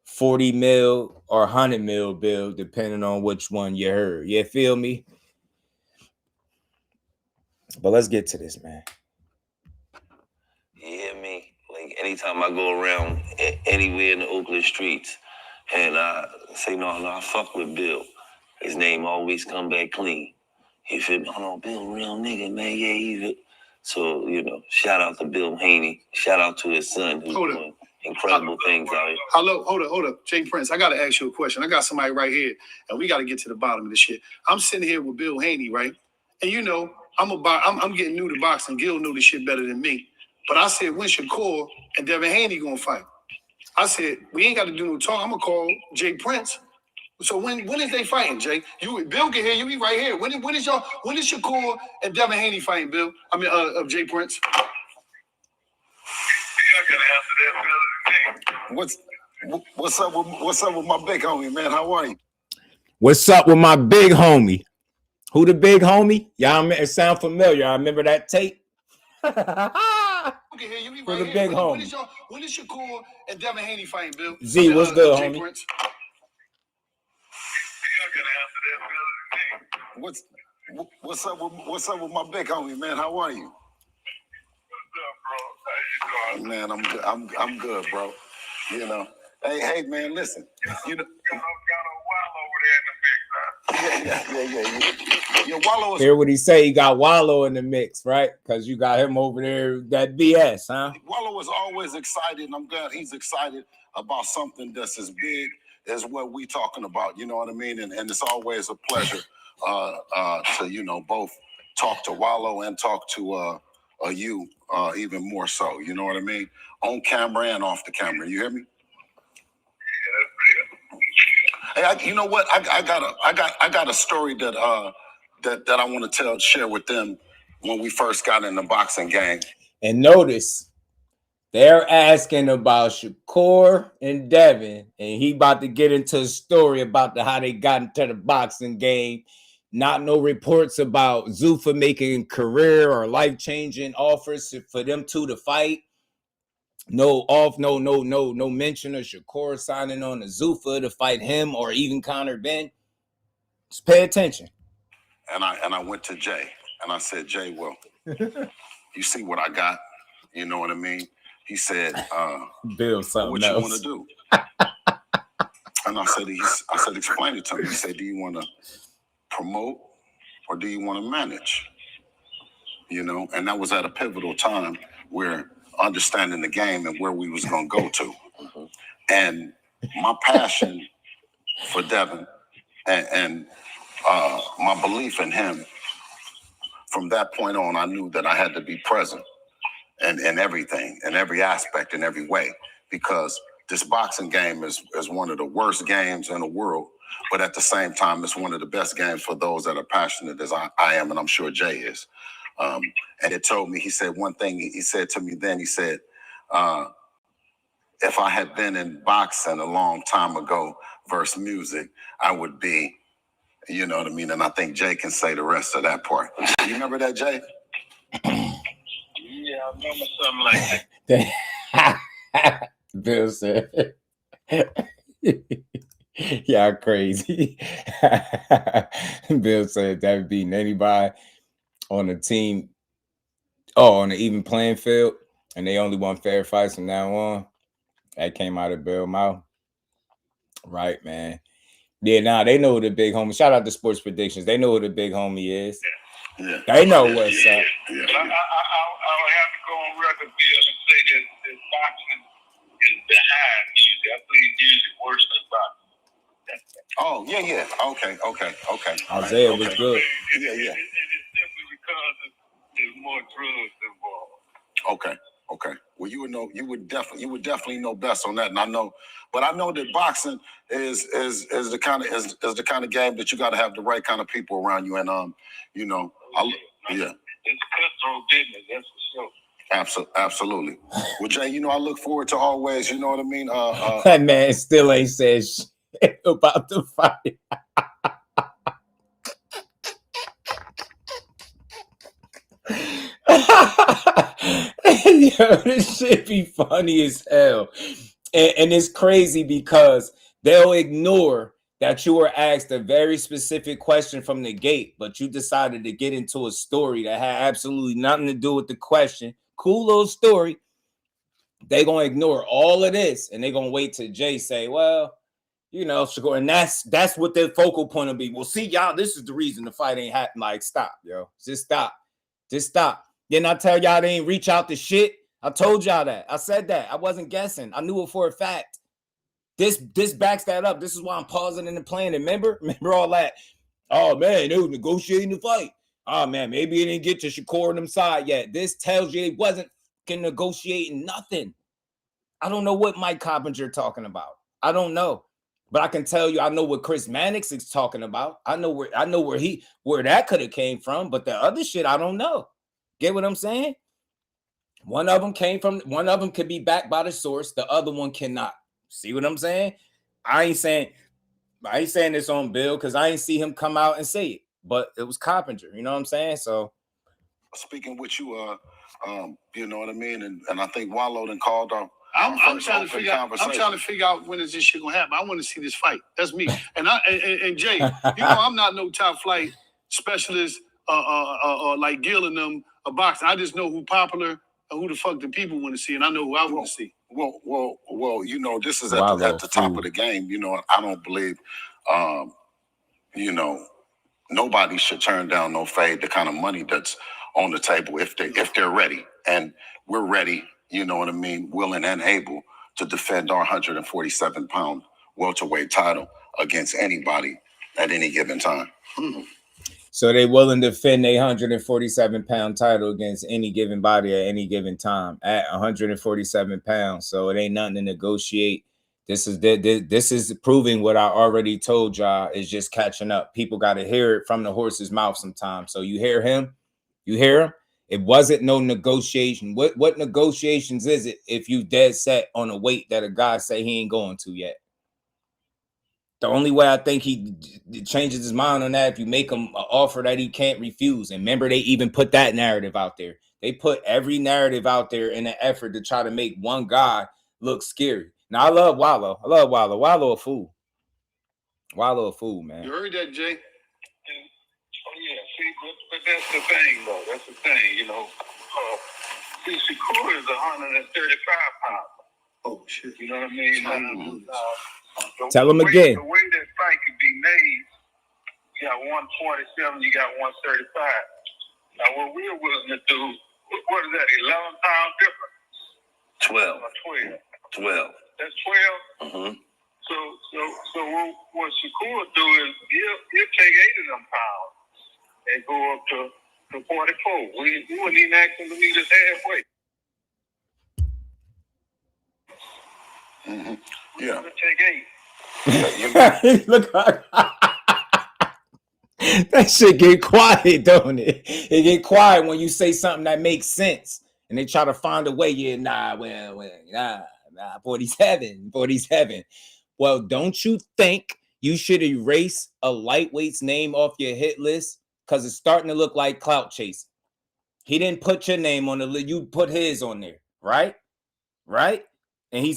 40 mil or 100 mil bill, depending on which one you heard. You feel me? But let's get to this, man. You hear me? Like anytime I go around anywhere in the Oakland streets and I say, no, I fuck with Bill. His name always come back clean. You feel me? Oh, no, Bill, real nigga, man. Yeah, he's so, shout out to Bill Haney. Shout out to his son who's doing incredible things out here. Hold up. Jay Prince, I got to ask you a question. I got somebody right here, and we got to get to the bottom of this shit. I'm sitting here with Bill Haney, right? And I'm getting new to boxing. Gil knew this shit better than me. But I said, when Shakur and Devin Haney gonna fight? I said, we ain't got to do no talk. I'm gonna call Jay Prince. So when is they fighting, Jay? Bill can hear you. He right here. When is Shakur and Devin Haney fighting, Bill? I mean, of Jay Prince. You're gonna answer that. What's up with my big homie, man? How are you? What's up with my big homie? Who the big homie? Y'all, it sound familiar. I remember that tape. For the big homie. When is Shakur and Devin Haney fighting, Bill? Z, what's good, homie? Prince? What's up with my big homie, man? How are you? What's up, bro? How you doing? Man, I'm good, bro. Hey, man, listen. Yeah, Wallow is... Hear what he say? He got Wallow in the mix, right? Because you got him over there, that BS, huh? Wallow is always excited, and I'm glad he's excited about something that's as big as what we talking about. You know what I mean? And it's always a pleasure to both talk to Wallow and talk to you even more so. You know what I mean? On camera and off the camera. You hear me? Hey, you know what? I got a story that I want to share with them when we first got in the boxing game. And notice they're asking about Shakur and Devin, and he about to get into a story about how they got into the boxing game. Not no reports about Zuffa making career or life-changing offers for them two to fight. No mention of Shakur signing on to Zuffa to fight him or even Conor Ben. Just pay attention. And I went to Jay and I said, Jay, well, you see what I got? You know what I mean? He said, Bill, something what else. You want to do? And I said, explain it to me. He said, do you want to promote or do you want to manage? And that was at a pivotal time where understanding the game and where we was going to go to. And my passion for Devin and my belief in him, from that point on, I knew that I had to be present in everything, in every aspect, in every way, because this boxing game is one of the worst games in the world, but at the same time, it's one of the best games for those that are passionate as I am, and I'm sure Jay is. And it told me, he said one thing, he said to me then, he said, if I had been in boxing a long time ago versus music, I would be, you know what I mean? And I think Jay can say the rest of that part. You remember that, Jay? Yeah, I remember something like that. Bill said, y'all crazy. Bill said that beating anybody on the team, on the even playing field, and they only want fair fights from now on. That came out of Bill's mouth. Right, man. Yeah, now they know who the big homie. Shout out to Sports Predictions. They know who the big homie is. Yeah. They know what's up. Yeah. I would have to go on record, Bill, and say that behind music. I play music worse than boxing. Oh, yeah. Okay. Isaiah Okay. was good. Yeah. And it's simply because there's more drugs involved. Okay. Well, you would definitely know best on that, and I know that boxing is the kind of game that you got to have the right kind of people around you, and it's cutthroat business, that's for sure. Absolutely. Well, Jay, I look forward to always, you know what I mean? That man still ain't said shit about the fight. Yo, this shit be funny as hell. And it's crazy because they'll ignore that you were asked a very specific question from the gate, but you decided to get into a story that had absolutely nothing to do with the question. Cool little story. They gonna ignore all of this and they gonna wait till Jay say, well, Shakur, and that's what their focal point will be. Well, see, y'all, this is the reason the fight ain't happening. Like, stop, yo. Just stop. Didn't I tell y'all they ain't reach out to shit? I told y'all that. I said that. I wasn't guessing. I knew it for a fact. This backs that up. This is why I'm pausing and playing. Remember all that? Oh, man, they was negotiating the fight. Oh, man, maybe it didn't get to Shakur and them side yet. This tells you it wasn't negotiating nothing. I don't know what Mike Coppinger talking about. I don't know. But I can tell you, I know what Chris Mannix is talking about. I know where that could have came from, but the other shit, I don't know. Get what I'm saying? One of them could be backed by the source. The other one cannot. See what I'm saying? I ain't saying this on Bill because I ain't see him come out and say it. But it was Coppinger. You know what I'm saying? So speaking with you, you know what I mean? And I think Wallow done called on. I'm trying to figure out when is this shit gonna happen. I want to see this fight. That's me. And Jay, I'm not no top flight specialist like Gil and them a boxing. I just know who popular and who the fuck the people want to see, and I know who I want to see. Well, this is at the top of the game. I don't believe nobody should turn down no fade, the kind of money that's on the table if they're ready. And we're ready. You know what I mean? Willing and able to defend our 147-pound welterweight title against anybody at any given time. Mm-hmm. So they willing to defend a 147-pound title against any given body at any given time at 147 pounds. So it ain't nothing to negotiate. This is proving what I already told y'all is just catching up. People got to hear it from the horse's mouth sometimes. So you hear him? It wasn't no negotiation. What negotiations is it if you dead set on a weight that a guy say he ain't going to yet? The only way I think he changes his mind on that if you make him an offer that he can't refuse. And remember, they even put that narrative out there. They put every narrative out there in an effort to try to make one guy look scary. Now, I love Wallow. Wallow a fool. Wallow a fool, man. You heard that, Jay? Yeah, see, but that's the thing, though. That's the thing, See, Shakur is 135 pounds. Oh, shit. You know what I mean? Tell him again. The way that fight could be made, you got 147, you got 135. Now, what we're willing to do, what is that, 11 pound difference? 12. That's 12? Mm-hmm. So what Shakur do is he'll take 8 of them pounds and go up to 44. We wouldn't even ask him to meet us halfway. Mm-hmm. Yeah. Take 8. Look, that shit get quiet, don't it? It get quiet when you say something that makes sense, and they try to find a way. Yeah, 47. Well, don't you think you should erase a lightweight's name off your hit list because it's starting to look like clout chasing? He didn't put your name on the list; you put his on there, right? And he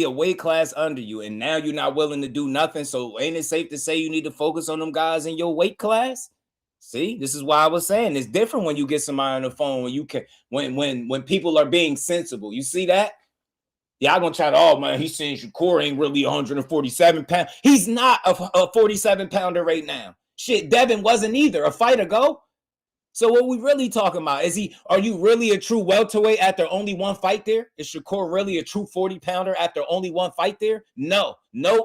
a weight class under you, and now you're not willing to do nothing. So ain't it safe to say you need to focus on them guys in your weight class? See, this is why I was saying it's different when you get somebody on the phone when you can when people are being sensible. You see that? Yeah, I'm gonna try to. Oh man, he's saying Shakur ain't really 147 pounds. He's not a 47 pounder right now. Shit, Devin wasn't either a fight ago. So what we really talking about? Are you really a true welterweight after only one fight there? Is Shakur really a true 40-pounder after only one fight there? No,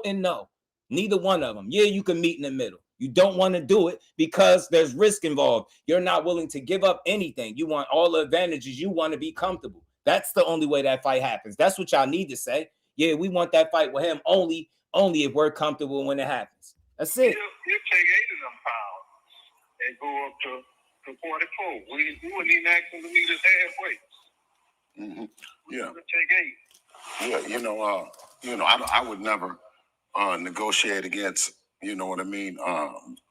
and no. Neither one of them. Yeah, you can meet in the middle. You don't want to do it because there's risk involved. You're not willing to give up anything. You want all the advantages. You want to be comfortable. That's the only way that fight happens. That's what y'all need to say. Yeah, we want that fight with him only if we're comfortable when it happens. That's it. You take 8 of them pounds and go up to 44. We wouldn't even ask them to meet us halfway. Mm-hmm. Yeah. Take 8. Yeah. I would never negotiate against, you know what I mean,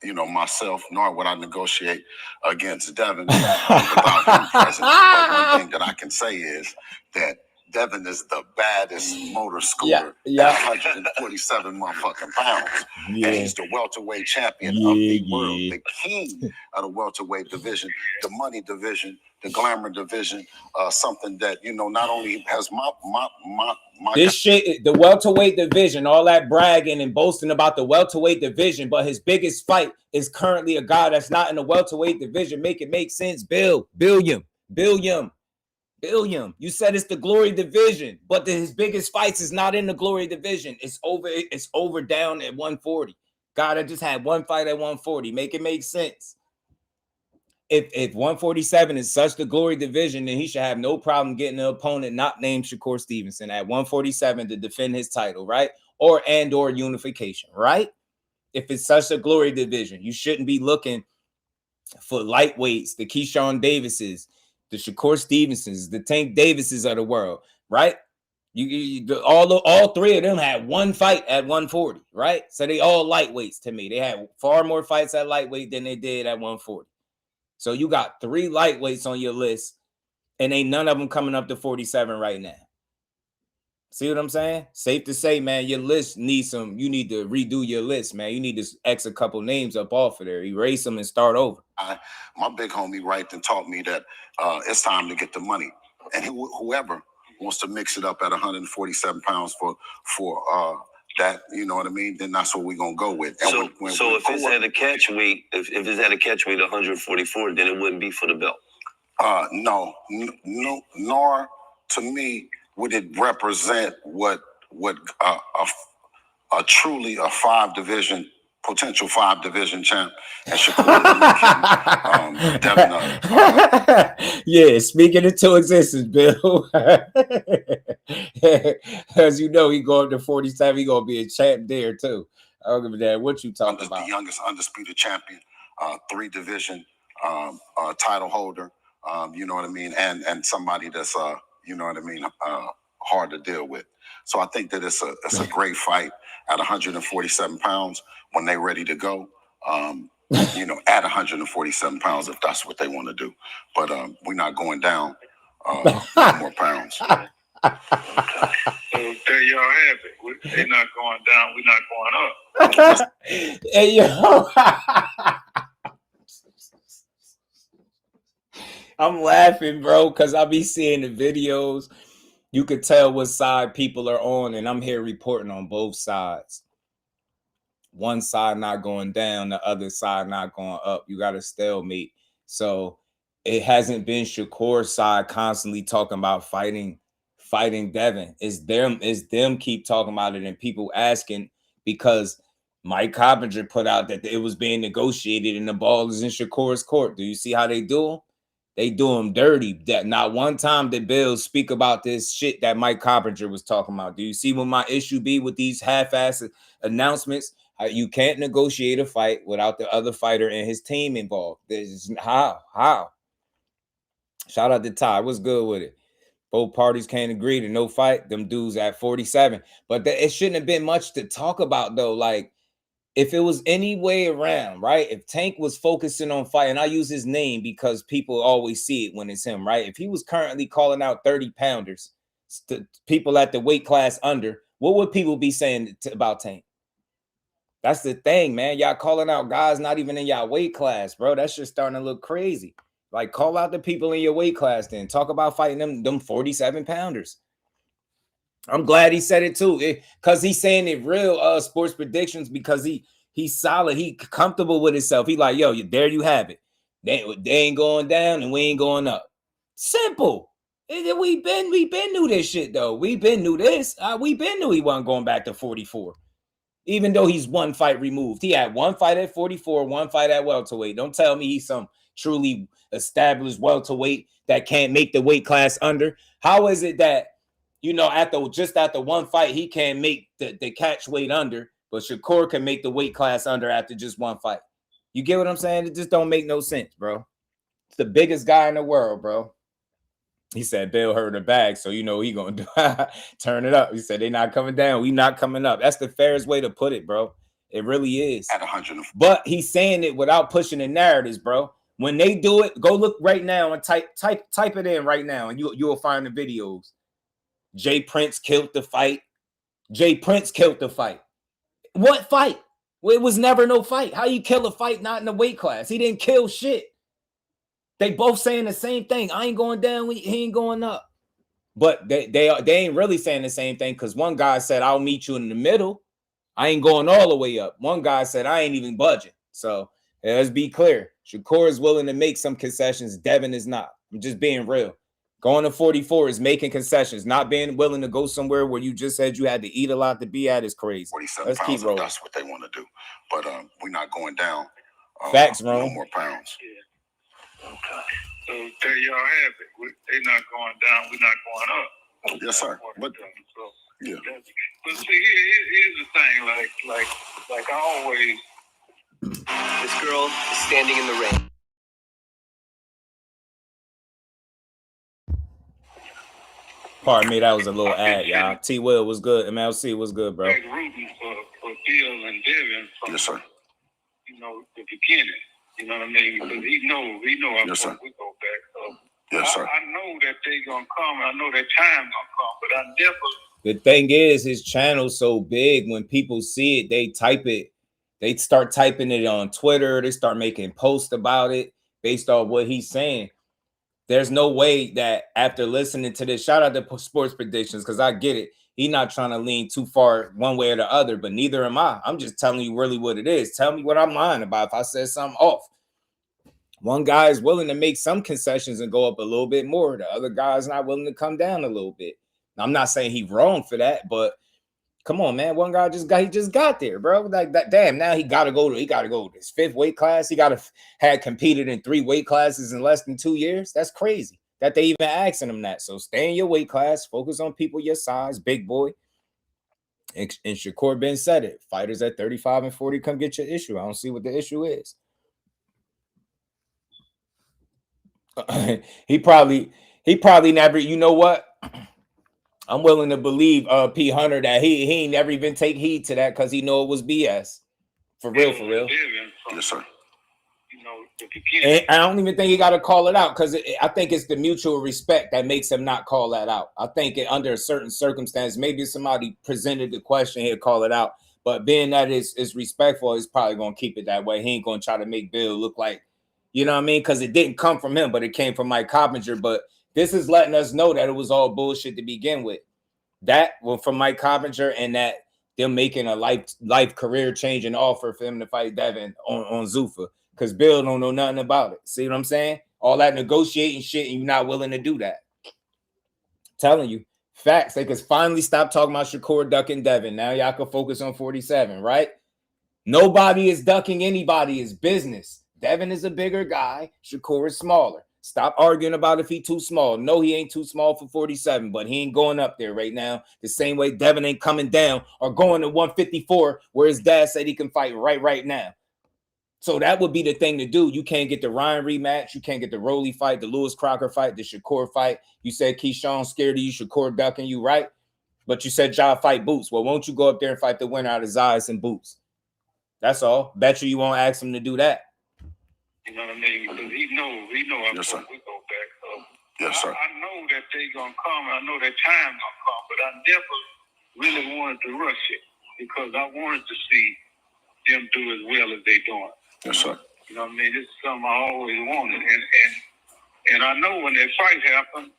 myself, nor would I negotiate against Devin without him present. But one thing that I can say is that Devin is the baddest motor scooter at 147 motherfucking pounds. Yeah. And he's the welterweight champion of the world, the king of the welterweight division, the money division, the glamour division, something that, not only has my this shit, the welterweight division, all that bragging and boasting about the welterweight division, but his biggest fight is currently a guy that's not in the welterweight division. Make it make sense, Billiam. You said it's the glory division, but his biggest fights is not in the glory division. It's over down at 140. God, I just had one fight at 140. Make it make sense. If 147 is such the glory division, then he should have no problem getting an opponent not named Shakur Stevenson at 147 to defend his title, right? Or unification, right? If it's such a glory division, you shouldn't be looking for lightweights, the Keyshawn Davises, the Shakur Stevensons, the Tank Davises of the world, right? All three of them had one fight at 140, right? So they all lightweights to me. They had far more fights at lightweight than they did at 140. So you got 3 lightweights on your list, and ain't none of them coming up to 47 right now. See what I'm saying? Safe to say, man, your list needs you need to redo your list, man. You need to X a couple names up off of there, erase them and start over. My big homie taught me that it's time to get the money. And whoever wants to mix it up at 147 pounds for that, you know what I mean, then that's what we're gonna go with. And so if it's at a catch weight, if it's at a catch weight 144, then it wouldn't be for the belt. No, nor to me would it represent what a truly a potential 5-division champ and Shakur Devin. Yeah, speaking into existence, Bill. As you know, he go up to 47, he gonna be a champ there too. I don't give a damn what you talking about. The youngest undisputed champion, 3-division title holder. You know what I mean, and somebody that's you know what I mean, hard to deal with. So I think that it's a great fight at 147 pounds when they're ready to go. At 147 pounds if that's what they want to do. But we're not going down more pounds. So there y'all have it. They're not going down. We're not going up. Hey, yo. I'm laughing, bro, because I be seeing the videos. You could tell what side people are on, and I'm here reporting on both sides. One side not going down, the other side not going up. You got a stalemate. So it hasn't been Shakur's side constantly talking about fighting Devin. It's them keep talking about it and people asking because Mike Coppinger put out that it was being negotiated and the ball is in Shakur's court. Do you see how they do him? They do him dirty. That not one time did Bill speak about this shit that Mike Coppinger was talking about. Do you see what my issue be with these half-ass announcements? You can't negotiate a fight without the other fighter and his team involved. How? Shout out to Ty. What's good with it? Both parties can't agree to no fight. Them dudes at 47. But it shouldn't have been much to talk about, though. Like, if it was any way around, right? If Tank was focusing on fight, and I use his name because people always see it when it's him, right? If he was currently calling out 30-pounders, people at the weight class under, what would people be saying about Tank? That's the thing, man. Y'all calling out guys not even in y'all weight class, bro. That's just starting to look crazy. Like, call out the people in your weight class then. Talk about fighting them 47-pounders. I'm glad he said it too, because he's saying it real sports predictions because he's solid. He comfortable with himself. He like, yo, there you have it. They ain't going down and we ain't going up. Simple. We been knew this shit though. We been knew this. We been knew he wasn't going back to 44. Even though he's one fight removed. He had one fight at 44, one fight at welterweight. Don't tell me he's some truly established welterweight that can't make the weight class under. How is it that, you know, after one fight, he can't make the catch weight under, but Shakur can make the weight class under after just one fight? You get what I'm saying? It just don't make no sense, bro. It's the biggest guy in the world, bro. He said Bill heard the bag, so you know he gonna do turn it up. He said they're not coming down, we not coming up. That's the fairest way to put it, bro. It really is. At 100. But he's saying it without pushing the narratives, bro. When they do it, go look right now and type it in right now, and you'll find the videos. Jay Prince killed the fight. Jay Prince killed the fight. What fight? Well, it was never no fight. How you kill a fight not in the weight class? He didn't kill shit. They both saying the same thing. I ain't going down. He ain't going up. But they ain't really saying the same thing, because one guy said, I'll meet you in the middle. I ain't going all the way up. One guy said, I ain't even budging. So let's be clear. Shakur is willing to make some concessions. Devin is not. I'm just being real. Going to 44 is making concessions. Not being willing to go somewhere where you just said you had to eat a lot to be at is crazy. 47 Let's pounds, keep rolling. that's what they want to do. But we're not going down. Facts, no Ron. more pounds. Okay. So there y'all have it. They're not going down. We're not going up. Yes, sir. But so, yeah. But see, here's the thing. Like I always. This girl is standing in the rain. Pardon me, that was a little ad, y'all. T. Will was good. MLC was good, bro. Rooting for Bill and Devin from, yes, sir. You know, the beginning. You know what I mean? Because he know yes, sir. We go back. So yes, sir. I know that they gonna come. I know that time gonna come, but I never. The thing is, his channel's so big. When people see it, they type it. They start typing it on Twitter. They start making posts about it based on what he's saying. There's no way that after listening to this, shout out to Sports Predictions, because I get it. He's not trying to lean too far one way or the other, but neither am I. I'm just telling you really what it is. Tell me what I'm lying about if I said something off. One guy is willing to make some concessions and go up a little bit more. The other guy is not willing to come down a little bit. Now, I'm not saying he's wrong for that, but come on, man. One guy just got there, bro. Like that, damn. Now he gotta go to his fifth weight class. He had competed in 3 weight classes in less than 2 years. That's crazy that they even asking him that. So stay in your weight class, focus on people your size, big boy. And Shakur Ben said it. Fighters at 35 and 40, come get your issue. I don't see what the issue is. He probably never, you know what? I'm willing to believe P. Hunter that he ain't never even take heed to that because he know it was BS. For real, for real. Yes, sir. You know, the beginning. And I don't even think he got to call it out, because I think it's the mutual respect that makes him not call that out. I think under a certain circumstance, maybe somebody presented the question, he'll call it out. But being that it's respectful, he's probably going to keep it that way. He ain't going to try to make Bill look like, you know what I mean? Because it didn't come from him, but it came from Mike Coppinger. But this is letting us know that it was all bullshit to begin with. That from Mike Coppinger, and that them making a life career changing offer for him to fight Devin on Zuffa, because Bill don't know nothing about it. See what I'm saying? All that negotiating shit, and you're not willing to do that. Telling you, facts. They could finally stop talking about Shakur ducking Devin. Now y'all can focus on 47, right? Nobody is ducking anybody. It's business. Devin is a bigger guy. Shakur is smaller. Stop arguing about if he's too small. No, he ain't too small for 47, but he ain't going up there right now. The same way Devin ain't coming down or going to 154, where his dad said he can fight right now. So that would be the thing to do. You can't get the Ryan rematch. You can't get the Rolly fight, the Lewis Crocker fight, the Shakur fight. You said Keyshawn scared of you, Shakur ducking you, right? But you said Ja fight Boots. Well, won't you go up there and fight the winner out of Zayas and Boots? That's all. Bet you won't ask him to do that. You know what I mean? Because he know yes, sir. We go back. So yes, sir. I know that they gonna come. I know that time gonna come, but I never really wanted to rush it, because I wanted to see them do as well as they doing. Yes, sir. You know what I mean? This is something I always wanted, and I know when that fight happened,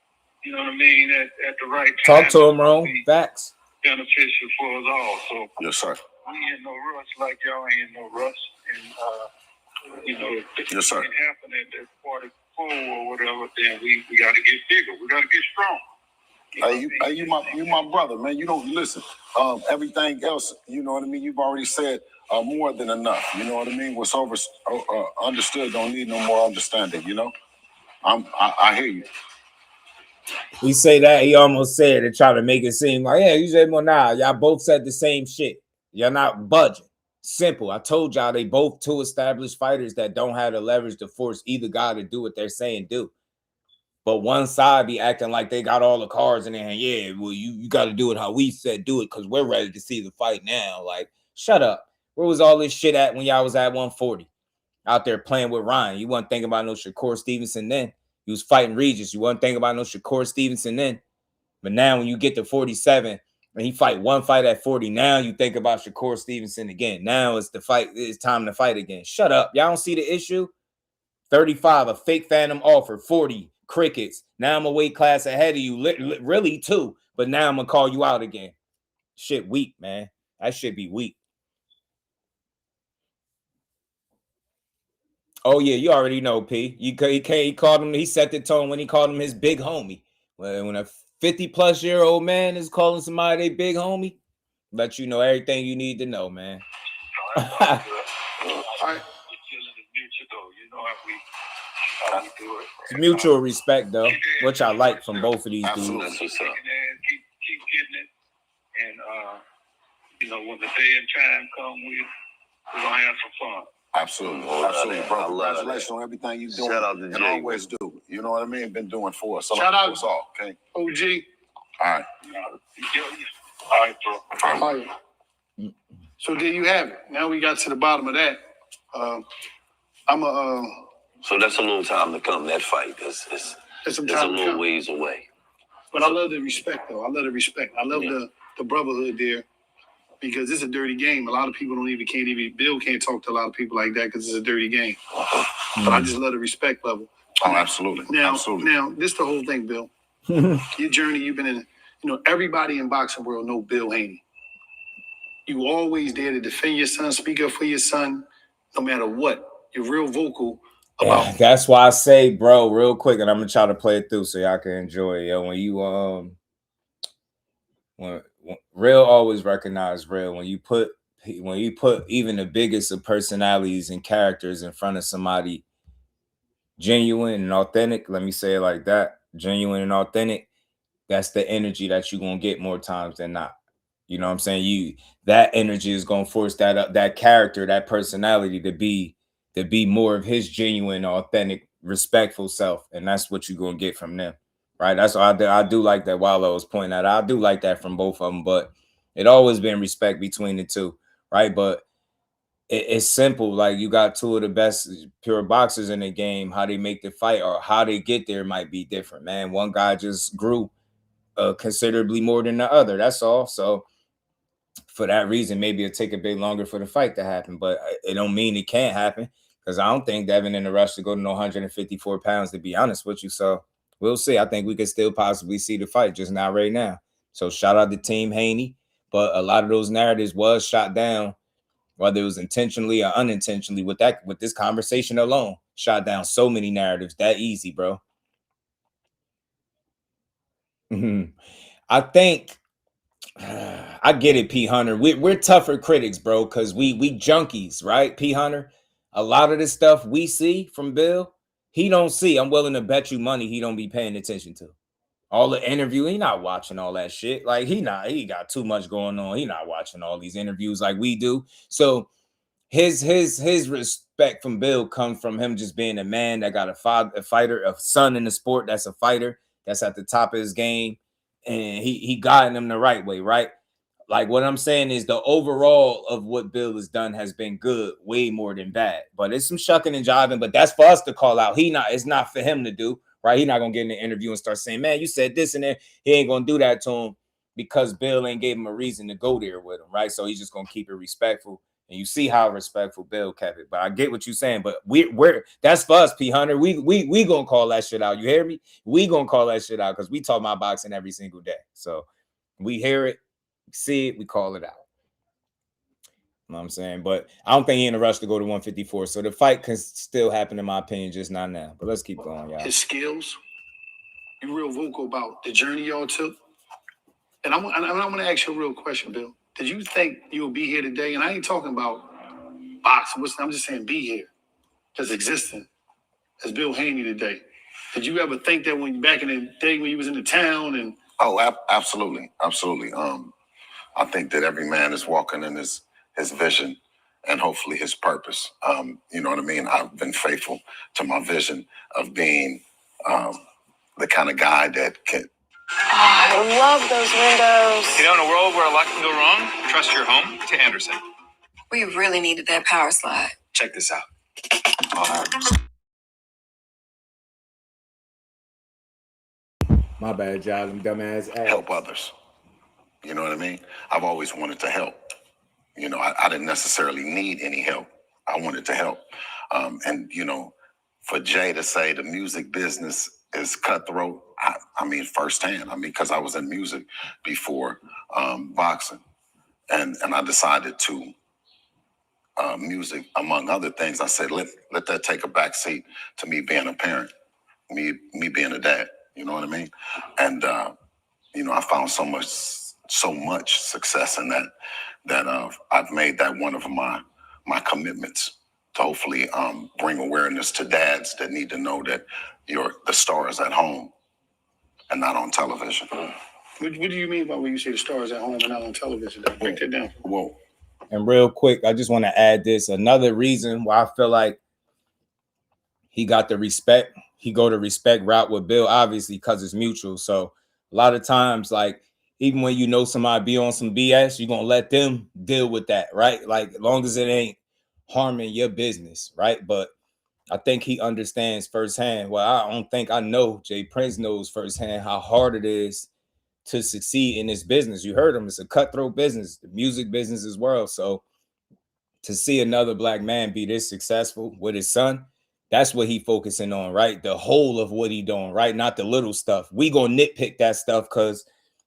you know what I mean, at the right time. Talk to him, Ron. Facts. Beneficial for us all. So yes, sir. we ain't no rush, like y'all ain't no rush, and You know, if Yes, sir. it happen at that 44 or whatever, then we got to get bigger. We got to get strong. You my brother, man. You don't listen. Everything else, you know what I mean. You've already said more than enough. You know what I mean. What's understood don't need no more understanding. You know. I hear you. He say that he almost said to try to make it seem like, yeah, you said, well, nah, y'all both said the same shit. You're not budging. Simple. I told y'all they both two established fighters that don't have the leverage to force either guy to do what they're saying do. But one side be acting like they got all the cards in their hand. Yeah, well, you got to do it how we said do it because we're ready to see the fight now. Like, shut up. Where was all this shit at when y'all was at 140? Out there playing with Ryan. You wasn't thinking about no Shakur Stevenson then. You was fighting Regis. You wasn't thinking about no Shakur Stevenson then. But now when you get to 47 and he fight one fight at 40, now you think about Shakur Stevenson again. Now it's the fight. It's time to fight again. Shut up. Y'all don't see the issue? 35, a fake phantom offer. 40, crickets. Now I'm a weight class ahead of you. Really, too. But now I'm going to call you out again. Shit weak, man. That shit be weak. Oh, yeah, you already know, P. He called him, he set the tone when he called him his big homie. When a 50-plus-year-old man is calling somebody their big homie, let you know everything you need to know, man. All right. It's mutual respect, though, which I like from both of these dudes. Keep getting it. And, you know, when the day and time come, we're going to have some fun. Absolutely, bro. Congratulations on everything you're doing. Shout out to and Jay. Always do. You know what I mean? Been doing for us. So Shout out to us all. Okay. OG. All right. All right, bro. All right. So there you have it. Now we got to the bottom of that. So that's a little time to come. That fight is it's a little ways away. But I love the respect, though. I love the respect. I love the brotherhood there. Because it's a dirty game. A lot of people Bill can't talk to a lot of people like that because it's a dirty game. But I just love the respect level. Oh, absolutely. Now, this is the whole thing, Bill. Your journey, you've been in, everybody in boxing world know Bill Haney. You always there to defend your son, speak up for your son, no matter what. You're real vocal about. That's why I say, bro, real quick, and I'm gonna try to play it through so y'all can enjoy it. Yo, when you when real always recognize real. When you put even the biggest of personalities and characters in front of somebody genuine and authentic, let me say it like that, genuine and authentic, that's the energy that you're gonna get more times than not. You know what I'm saying? That energy is gonna force that character, that personality to be more of his genuine, authentic, respectful self, and that's what you're gonna get from them. Right, that's what I do like that. While I was pointing out, I do like that from both of them, but it always been respect between the two, right? But it's simple. Like you got two of the best pure boxers in the game. How they make the fight or how they get there might be different, man. One guy just grew considerably more than the other. That's all. So for that reason, maybe it'll take a bit longer for the fight to happen, but it don't mean it can't happen because I don't think Devin in a rush to go to 154 pounds. To be honest with you, so. We'll see. I think we could still possibly see the fight, just not right now. So shout out to Team Haney. But a lot of those narratives was shot down, whether it was intentionally or unintentionally. With this conversation alone, shot down so many narratives that easy, bro. I think I get it, P. Hunter. We're tougher critics, bro, because we junkies, right, P. Hunter? A lot of the stuff we see from Bill, he don't see. I'm willing to bet you money he don't be paying attention to. All the interview, he not watching all that shit. Like he got too much going on. He not watching all these interviews like we do. So his respect from Bill comes from him just being a man that got a fighter, a son in the sport that's a fighter, that's at the top of his game. And he guiding him the right way, right? Like what I'm saying is the overall of what Bill has done has been good, way more than bad. But it's some shucking and jiving, but that's for us to call out. It's not for him to do, right? He's not gonna get in the interview and start saying, man, you said this and that. He ain't gonna do that to him because Bill ain't gave him a reason to go there with him, right? So he's just gonna keep it respectful. And you see how respectful Bill kept it. But I get what you're saying. But we're that's for us, P. Hunter. We gonna call that shit out. You hear me? We gonna call that shit out because we talk about boxing every single day. So we hear it. See it, we call it out. You know what I'm saying? But I don't think he's in a rush to go to 154. So the fight can still happen, in my opinion, just not now. But let's keep going, y'all. His skills, you real vocal about the journey y'all took. And I'm going to ask you a real question, Bill. Did you think you'll be here today? And I ain't talking about boxing. I'm just saying be here, just existing as Bill Haney today. Did you ever think that when back in the day when you was in the town and? Oh, absolutely. I think that every man is walking in his vision and hopefully his purpose. You know what I mean? I've been faithful to my vision of being the kind of guy that can. I love those windows. You know, in a world where a lot can go wrong, trust your home to Anderson. We really needed that power slide. Check this out. My bad, y'all. Them dumbass ass. Help others. You know what I mean? I've always wanted to help. You know, I didn't necessarily need any help. I wanted to help. And, you know, for Jay to say the music business is cutthroat, I mean, firsthand. I mean, because I was in music before boxing. And I decided to music, among other things, I said, let that take a back seat to me being a parent, me being a dad. You know what I mean? And, you know, I found so much success in that I've made that one of my commitments to hopefully bring awareness to dads that need to know that the star is at home and not on television. What do you mean by when you say the star is at home and not on television? Break that down. Whoa. And real quick, I just want to add this. Another reason why I feel like he got the respect, he go the respect route with Bill, obviously, because it's mutual. So a lot of times, like, even when you know somebody be on some BS, you're going to let them deal with that, right? Like, as long as it ain't harming your business, right? But I think he understands firsthand. Well, I don't think I know. Jay Prince knows firsthand how hard it is to succeed in this business. You heard him. It's a cutthroat business, the music business as well. So to see another black man be this successful with his son, that's what he focusing on, right? The whole of what he doing, right? Not the little stuff. We gonna nitpick that stuff because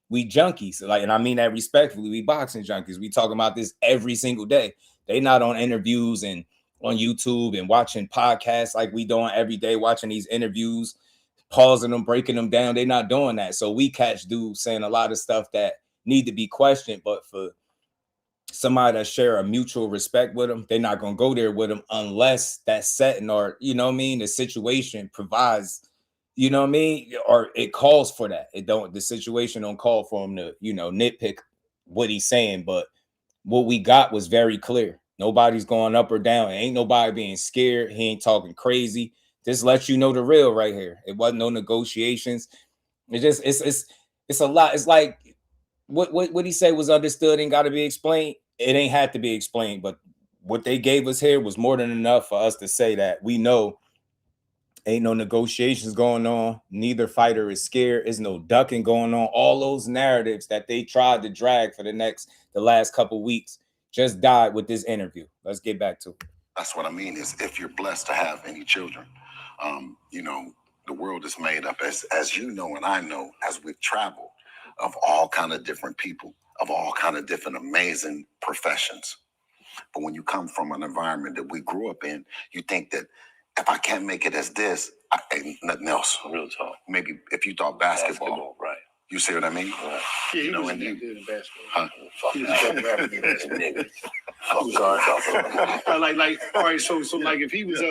we junkies. Like, and I mean that respectfully. We boxing junkies. We talking about this every single day. They not on interviews and on YouTube and watching podcasts like we doing every day, watching these interviews, pausing them, breaking them down. They not doing that. So we catch dudes saying a lot of stuff that need to be questioned, but for somebody that share a mutual respect with them, they're not going to go there with them unless that setting or, you know what I mean, the situation provides, you know what I mean, or it calls for that. The situation don't call for him to, you know, nitpick what he's saying, but what we got was very clear. Nobody's going up or down. Ain't nobody being scared. He ain't talking crazy. Just let you know the real right here. It wasn't no negotiations. It just it's a lot. It's like what he said was understood and got to be explained. It ain't had to be explained, but what they gave us here was more than enough for us to say that we know ain't no negotiations going on. Neither fighter is scared. There's no ducking going on. All those narratives that they tried to drag for the last couple weeks just died with this interview. Let's get back to it. That's what I mean is if you're blessed to have any children, you know, the world is made up, as you know and I know, as we've traveled, of all kind of different people, of all kind of different amazing professions. But when you come from an environment that we grew up in, you think that if I can't make it as this, ain't nothing else. Real talk. Maybe if you thought basketball, right. You see what I mean? Right. Yeah, you know, was and good in basketball. Huh? He was a better nigga. I'm sorry. Like, all right, so like if he was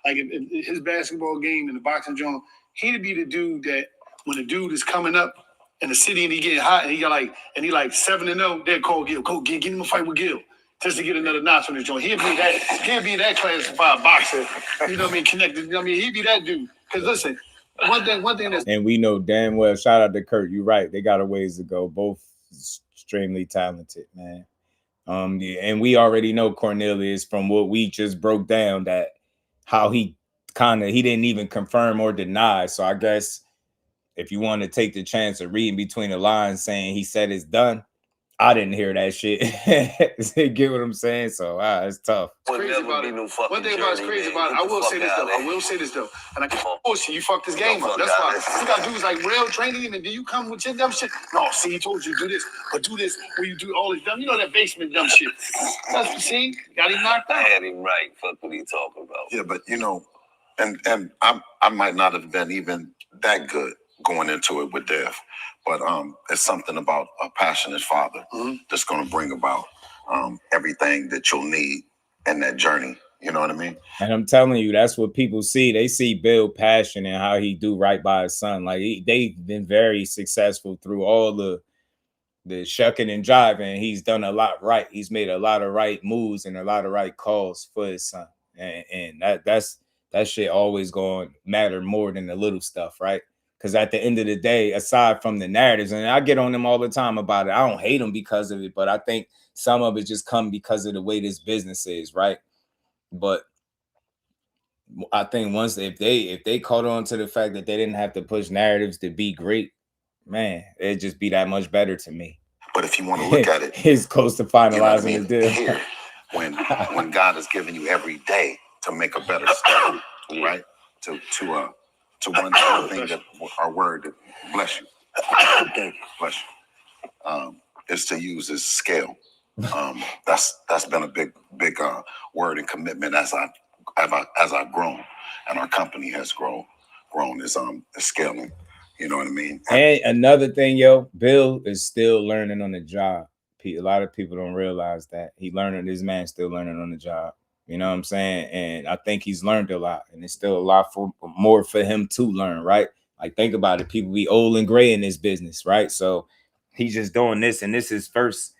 like if his basketball game and the boxing joint, he'd be the dude that when the dude is coming up in the city and he getting hot and he like 7-0, they'd call Gil, go get him a fight with Gil. Just to get another notch on his joint. He'd be that classified boxer. You know what I mean? Connected. You know what I mean? He'd be that dude. Because listen, one thing that's and we know damn well, shout out to Kurt, you're right. They got a ways to go. Both extremely talented, man. Yeah, and we already know Cornelius from what we just broke down that how he didn't even confirm or deny. So I guess if you want to take the chance of reading between the lines saying he said it's done, I didn't hear that shit. Get what I'm saying? So it's tough. Crazy about it. One thing about it's crazy about it. I will say this though. I will say this though. And I can't bullshit. You fucked this game up. That's why you got dudes like real training, and then you come with your dumb shit. No, see, he told you to do this, but do this when you do all this dumb. You know that basement dumb shit. That's what see. Got him knocked out. I had him right. Fuck what he talking about. Yeah, but you know, and I might not have been even that good going into it with Dev, but it's something about a passionate father that's going to bring about everything that you'll need in that journey. You know what I mean? And I'm telling you, that's what people see. They see Bill passion and how he do right by his son. Like they've been very successful through all the shucking and jiving. He's done a lot right. He's made a lot of right moves and a lot of right calls for his son. And that shit always going to matter more than the little stuff, right? Because at the end of the day, aside from the narratives, and I get on them all the time about it, I don't hate them because of it, but I think some of it just come because of the way this business is, right? But I think once if they caught on to the fact that they didn't have to push narratives to be great, man, it'd just be that much better to me. But if you want to look at it, it's close to finalizing the deal. Here, when God has given you every day to make a better step, right? To one thing that our word that bless you, bless you, is to use this scale. That's been a big word and commitment as I've grown, and our company has grown is scaling. You know what I mean? And another thing, yo, Bill is still learning on the job. A lot of people don't realize that this man's still learning on the job. You know what I'm saying? And I think he's learned a lot, and there's still a lot more for him to learn, right? Like, think about it. People be old and gray in this business, right? So he's just doing this, and this is first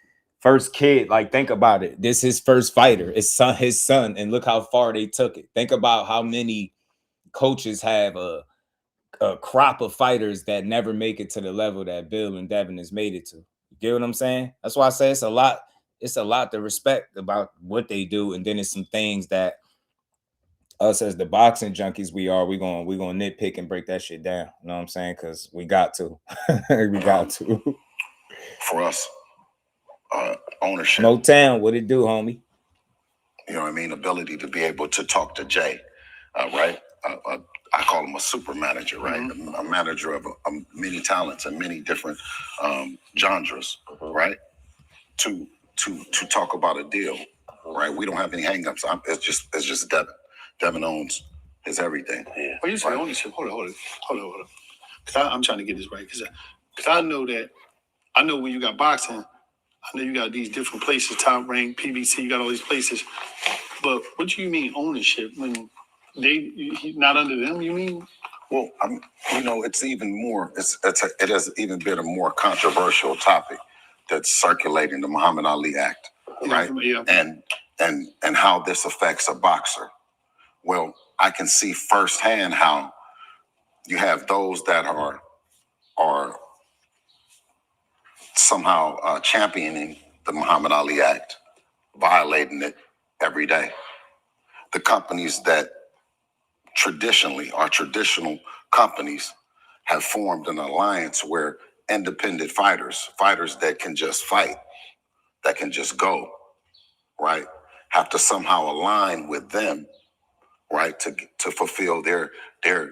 kid. Like, think about it. This is his first fighter. It's his son, and look how far they took it. Think about how many coaches have a crop of fighters that never make it to the level that Bill and Devin has made it to. You get what I'm saying? That's why I say it's a lot to respect about what they do, and then it's some things that us as the boxing junkies we're gonna nitpick and break that shit down. You know what I'm saying? Because we got to. We got to. For us, ownership. No town, what it do, homie? You know what I mean? Ability to be able to talk to Jay, right? I call him a super manager, right? A manager of many talents and many different genres, right? To talk about a deal, right? We don't have any hangups. It's just Devin. Devin owns his everything. Yeah. Well, you say ownership. Hold on. Because I'm trying to get this right. Because I know when you got boxing, I know you got these different places, Top Rank, PBC, you got all these places. But what do you mean ownership? When he not under them, you mean? Well, it's even more. It has even been a more controversial topic that's circulating, the Muhammad Ali Act, right? Yeah. And how this affects a boxer. Well, I can see firsthand how you have those that are somehow championing the Muhammad Ali Act, violating it every day. The companies that traditionally are traditional companies have formed an alliance where independent fighters that can just fight, that can just go, right, have to somehow align with them, right, to fulfill their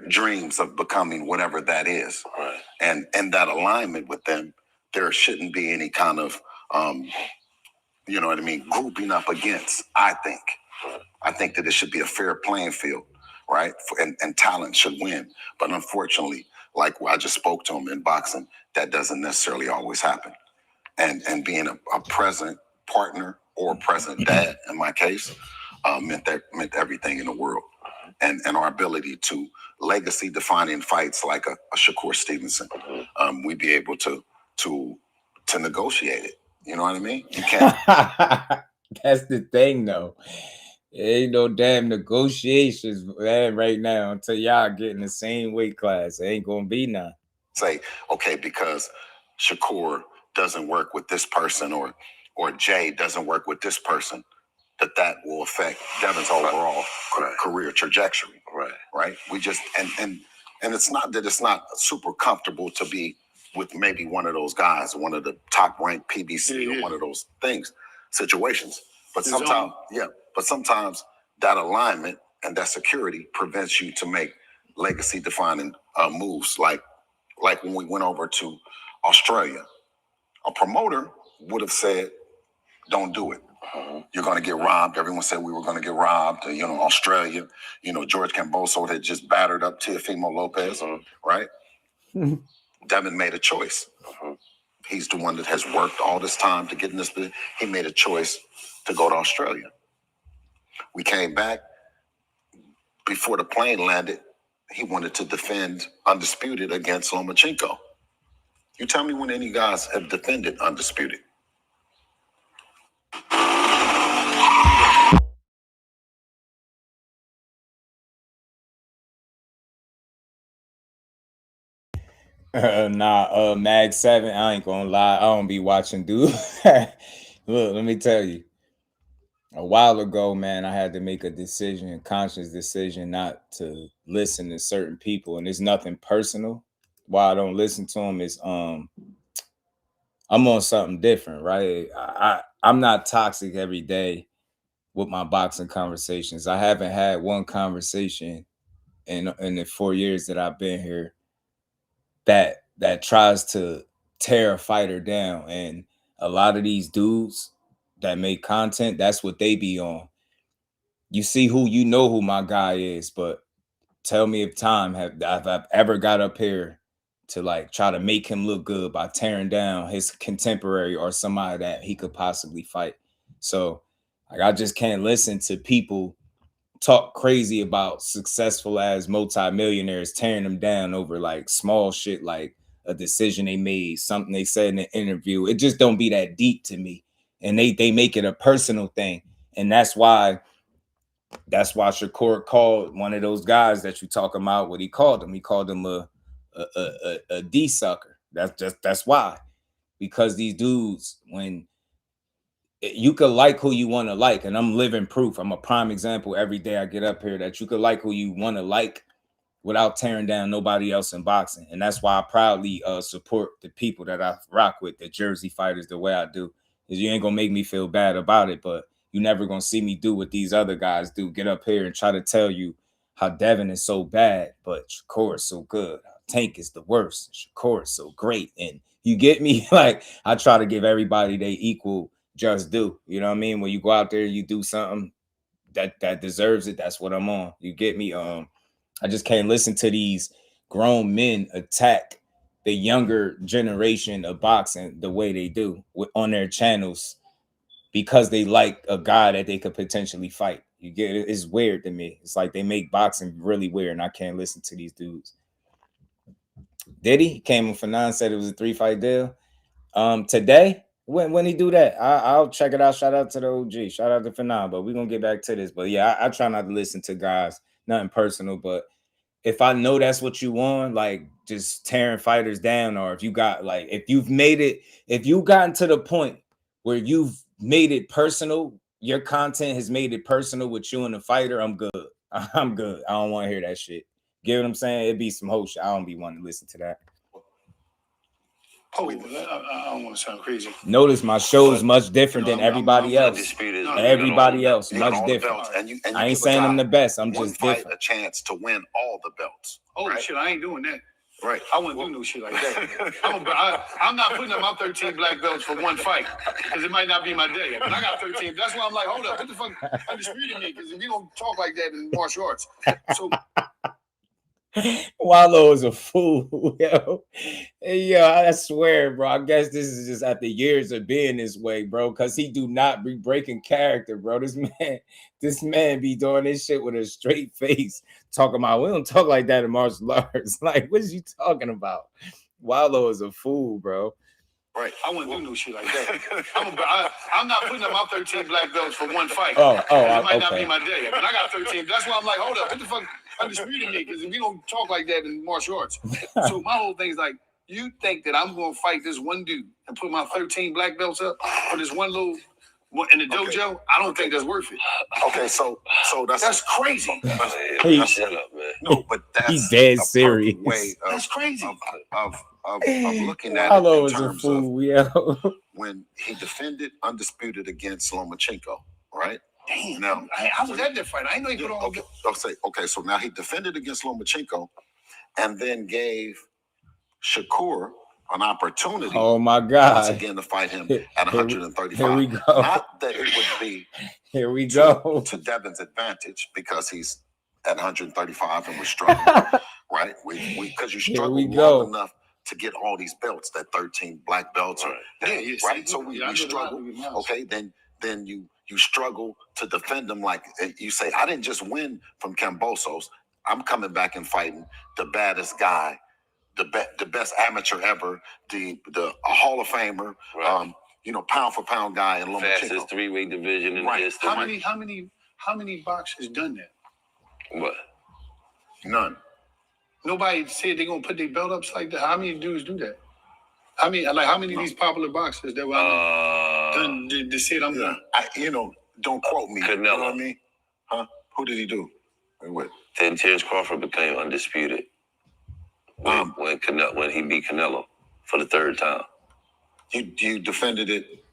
dreams of becoming whatever that is. Right. And in that alignment with them, there shouldn't be any kind of, you know what I mean, grouping up against, I think. I think that it should be a fair playing field, right? And talent should win. But unfortunately, like I just spoke to him in boxing, that doesn't necessarily always happen. And being a present partner or present dad, in my case, meant everything in the world. And our ability to legacy defining fights like a Shakur Stevenson, we'd be able to negotiate it. You know what I mean? You can't. That's the thing, though. Ain't no damn negotiations, man, right now until y'all get in the same weight class. It ain't gonna be none. Say, okay, because Shakur doesn't work with this person or Jay doesn't work with this person, that will affect Devin's overall career trajectory. Right. Right. We just and it's not that it's not super comfortable to be with maybe one of those guys, one of the top ranked PBC or one of those situations. But sometimes that alignment and that security prevents you to make legacy defining moves. Like when we went over to Australia, a promoter would have said, don't do it. You're going to get robbed. Everyone said we were going to get robbed. Australia, George Camboso had just battered up Teofimo Lopez, right? Devin made a choice. He's the one that has worked all this time to get in this position. He made a choice to go to Australia. We came back. Before the plane landed, he wanted to defend Undisputed against Lomachenko. You tell me when any guys have defended Undisputed. Mag 7, I ain't gonna lie, I don't be watching, dude. Look, let me tell you. A while ago, man, I had to make a decision, a conscious decision not to listen to certain people. And it's nothing personal. Why I don't listen to them is I'm on something different, right? I'm not toxic every day with my boxing conversations. I haven't had one conversation in the 4 years that I've been here that tries to tear a fighter down. And a lot of these dudes that make content, that's what they be on. You see who my guy is, but tell me if I've ever got up here to like try to make him look good by tearing down his contemporary or somebody that he could possibly fight. So like I just can't listen to people talk crazy about successful as multimillionaires tearing them down over like small shit, like a decision they made, something they said in an interview. It just don't be that deep to me. And they make it a personal thing. And that's why Shakur called one of those guys that you talking about what he called him. He called him a D sucker. That's why. Because these dudes, when you could like who you want to like, and I'm living proof. I'm a prime example every day I get up here that you could like who you want to like without tearing down nobody else in boxing. And that's why I proudly support the people that I rock with, the Jersey fighters, the way I do. Because you ain't gonna make me feel bad about it, but you never gonna see me do what these other guys do. Get up here and try to tell you how Devin is so bad, but Shakur is so good. Tank is the worst. Shakur is so great. And you get me? Like, I try to give everybody their equal just do. You know what I mean? When you go out there, you do something that deserves it. That's what I'm on. You get me? I just can't listen to these grown men attack the younger generation of boxing the way they do on their channels because they like a guy that they could potentially fight. You get it? It's weird to me. It's like they make boxing really weird, and I can't listen to these dudes. Did he came in for 9, said it was a 3-fight deal. Today, when he do that, I'll check it out. Shout out to the OG. Shout out to Fanon. But we're gonna get back to this. But yeah, I try not to listen to guys, nothing personal. But if I know that's what you want, like just tearing fighters down, or if you got like if you gotten to the point where you've made it personal, your content has made it personal with you and the fighter, I'm good. I'm good. I don't want to hear that shit. Get what I'm saying? It'd be some whole shit. I don't be wanting to listen to that. Oh, I don't want to sound crazy. Notice my show is much different than everybody else. Everybody else, much different. I ain't saying I'm the best. I'm just different. A chance to win all the belts. Oh, shit, I ain't doing that. Right. I wouldn't do no shit like that. I'm not putting up my 13 black belts for one fight because it might not be my day. But I got 13. That's why I'm like, hold up, what the fuck? Undisputed me because we don't talk like that in martial arts. So. Wallow is a fool, yo. Yo, I swear, bro. I guess this is just after years of being this way, bro. Because he do not be breaking character, bro. This man be doing this shit with a straight face, talking about we don't talk like that in martial arts. Like, what is you talking about? Wallow is a fool, bro. Right. I wouldn't do no shit like that. I'm not putting up my 13 black belts for one fight. It might not be my day. But I got 13. That's why I'm like, hold up, what the fuck? Undisputed me because we don't talk like that in martial arts. So my whole thing is like, you think that I'm going to fight this one dude and put my 13 black belts up for this one little in the dojo? I don't think that's worth it. Okay, so that's crazy. Shut up, man. No, but that's he's dead serious. Way that's crazy of of looking at it Wallow in is a terms of fool, yo. when he defended undisputed against Lomachenko, right? Damn. Now, How was that different? I didn't know he put all. Okay. So now he defended against Lomachenko, and then gave Shakur an opportunity. Oh my God! Once again to fight him at 135. Here we go. Not that it would be. Here we go. To Devin's advantage because he's at 135 and we're struggling, right? Because you struggle long enough to get all these belts, that 13 black belts, right? So we struggle. Okay, then you struggle to defend them like you say. I didn't just win from Kambosos. I'm coming back and fighting the baddest guy, the best amateur ever, a Hall of Famer, Right. Pound for pound guy in Lomachenko. Fastest three-weight division in Right. history. How many boxers done that? What? None. Nobody said they're gonna put their belt ups like that. How many dudes do that? How many of these popular boxers that were done? They said I'm done. Don't quote me. Canelo. You know what I mean? Huh? Who did he do? What? Then Terence Crawford became undisputed when he beat Canelo for the third time. You defended it.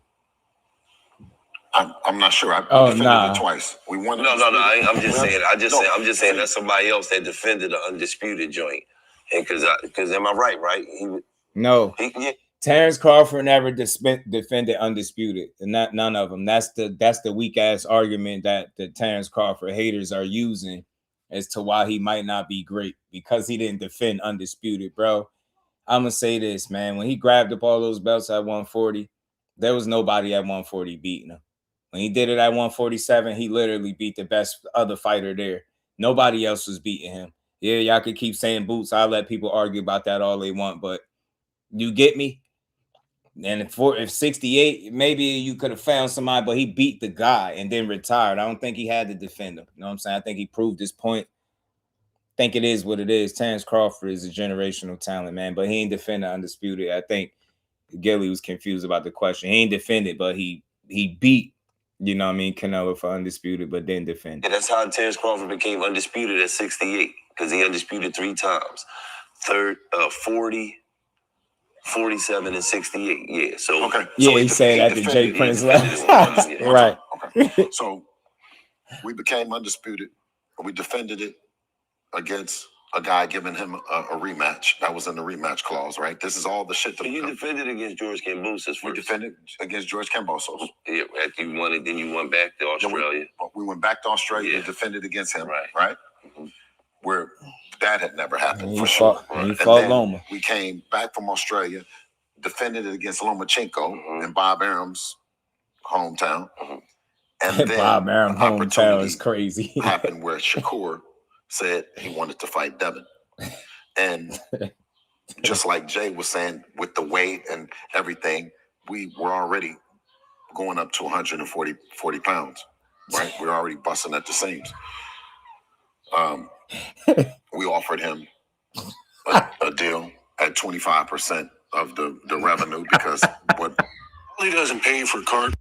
I'm not sure. I defended it twice. We won. No. I'm just saying. I'm just saying that's somebody else that defended an undisputed joint. And because am I right? Right? No. Terence Crawford never defended undisputed, and none of them. That's the weak ass argument that the Terence Crawford haters are using as to why he might not be great, because he didn't defend undisputed, bro. I'm gonna say this, man. When he grabbed up all those belts at 140, there was nobody at 140 beating him. When he did it at 147, he literally beat the best other fighter there. Nobody else was beating him. Yeah, y'all could keep saying boots. I'll let people argue about that all they want, but you get me? And if 68, maybe you could have found somebody, but he beat the guy and then retired. I don't think he had to defend him. You know what I'm saying? I think he proved his point. I think it is what it is. Terence Crawford is a generational talent, man, but he ain't defended undisputed. I think Gilly was confused about the question. He ain't defended, but he beat, Canelo for undisputed, but didn't defend. Yeah, that's how Terence Crawford became undisputed at 68, because he undisputed 3 times. 40, 47, and 68. Yeah. So okay. Yeah, so he said after Jay Prince left. Right. Okay. So we became undisputed. We defended it against a guy giving him a rematch. That was in the rematch clause, right? This is all the shit that you defended against George Kambosos first. We defended against George Kambosos. Yeah, after you won it, then you went back to Australia. We went back to Australia and defended against him, right? Mm-hmm. Where that had never happened He for fought, sure. He fought Loma. We came back from Australia, defended it against Lomachenko in Bob Arum's hometown. And then Bob Arum hometown is crazy. happened where Shakur said he wanted to fight Devin. And just like Jay was saying, with the weight and everything, we were already going up to 140 pounds, right? We're already busting at the seams. We offered him a deal at 25% of the revenue, because what He doesn't pay you for card.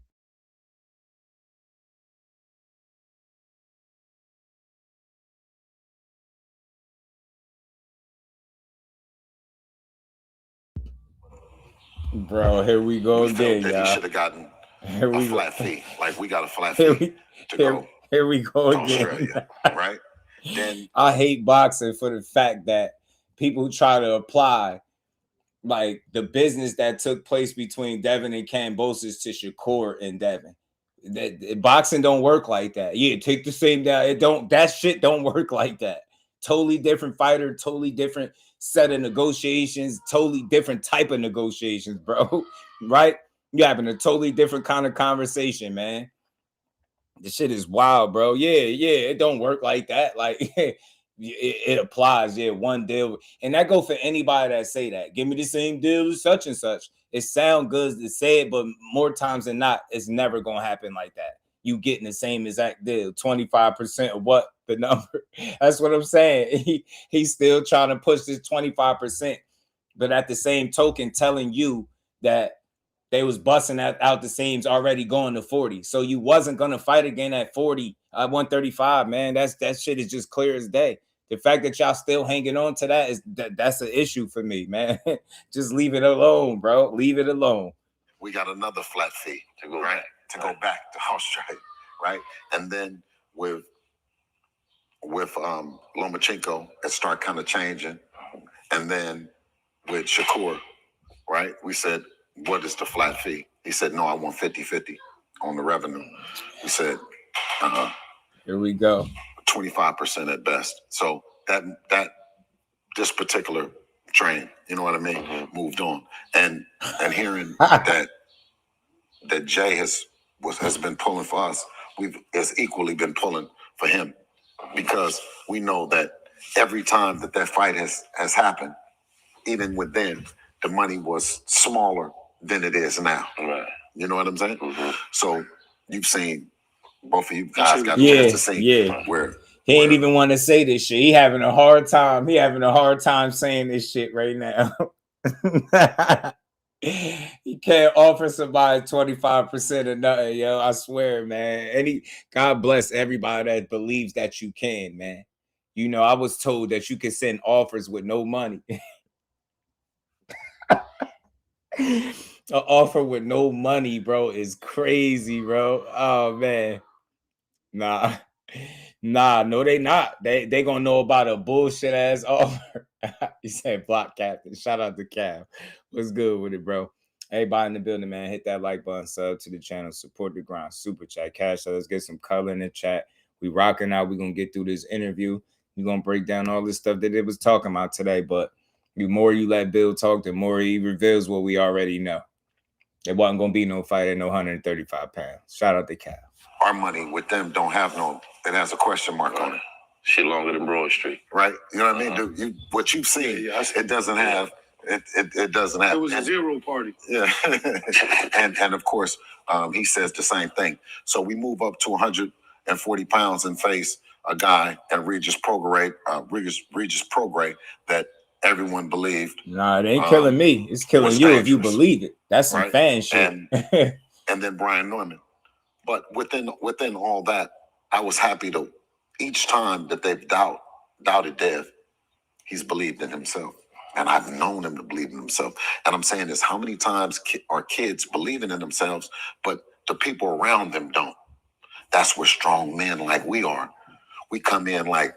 Bro, here we go again, that y'all. he should have gotten a flat fee. Like, we got a flat Here fee Here we go to again. Australia, right? Then I hate boxing for the fact that people try to apply like the business that took place between Devin and Kambosos to Shakur and Devin. Boxing don't work like that. Yeah, take the same down. That shit don't work like that. Totally different fighter, totally different set of negotiations, totally different type of negotiations, bro. Right? You're having a totally different kind of conversation, man. This shit is wild, bro. Yeah, it don't work like that. Like it applies, one deal. And that go for anybody that say that. Give me the same deal as such and such. It sound good to say it, but more times than not, it's never gonna happen like that. You getting the same exact deal, 25% of what the number. That's what I'm saying. He's still trying to push this 25%, but at the same token, telling you that they was busting out the seams already going to 40. So you wasn't gonna fight again at 40, 135, man. That shit is just clear as day. The fact that y'all still hanging on to that that's an issue for me, man. Just leave it alone, bro. Leave it alone. We got another flat fee to go back to House Trade, right? And then with Lomachenko, it start kind of changing. And then with Shakur, right? We said, what is the flat fee? He said, no, I want 50-50 on the revenue. We said, here we go. 25% at best. So that this particular train, you know what I mean, moved on. And hearing that Jay has been pulling for us, has equally been pulling for him, because we know that every time that fight has happened, even within, the money was smaller than it is now. Right. You know what I'm saying? Mm-hmm. So you've seen, both of you guys got a chance to see where he ain't even want to say this shit. He having a hard time. He having a hard time saying this shit right now. He can't offer somebody 25% of nothing, yo. I swear, man. God bless everybody that believes that you can, man. You know, I was told that you can send offers with no money. An offer with no money, bro, is crazy, bro. Oh man. No, they not. They gonna know about a bullshit ass offer. You said block captain. Shout out to Cav. What's good with it, bro? Everybody in the building, man. Hit that like button, sub to the channel, support the grind, super chat, cash. So let's get some color in the chat. We rocking out. We're gonna get through this interview. We're gonna break down all this stuff that it was talking about today. But the more you let Bill talk, the more he reveals what we already know. There wasn't gonna be no fight at no 135 pounds. Shout out to Cav. Our money with them don't have no, it has a question mark on it. Shit longer than Broad Street. Right? You know what I mean? Dude, what you've seen, it doesn't have, it doesn't have. It was a zero party. Yeah. and of course, he says the same thing. So we move up to 140 pounds and face a guy and Regis Prograis that everyone believed. Nah, it ain't killing me. It's killing you if you believe it. That's some fan shit. And then Brian Norman. But within all that, I was happy to, each time that they've doubted Dev, he's believed in himself. And I've known him to believe in himself. And I'm saying this, how many times are kids believing in themselves, but the people around them don't? That's where strong men like we are. We come in like,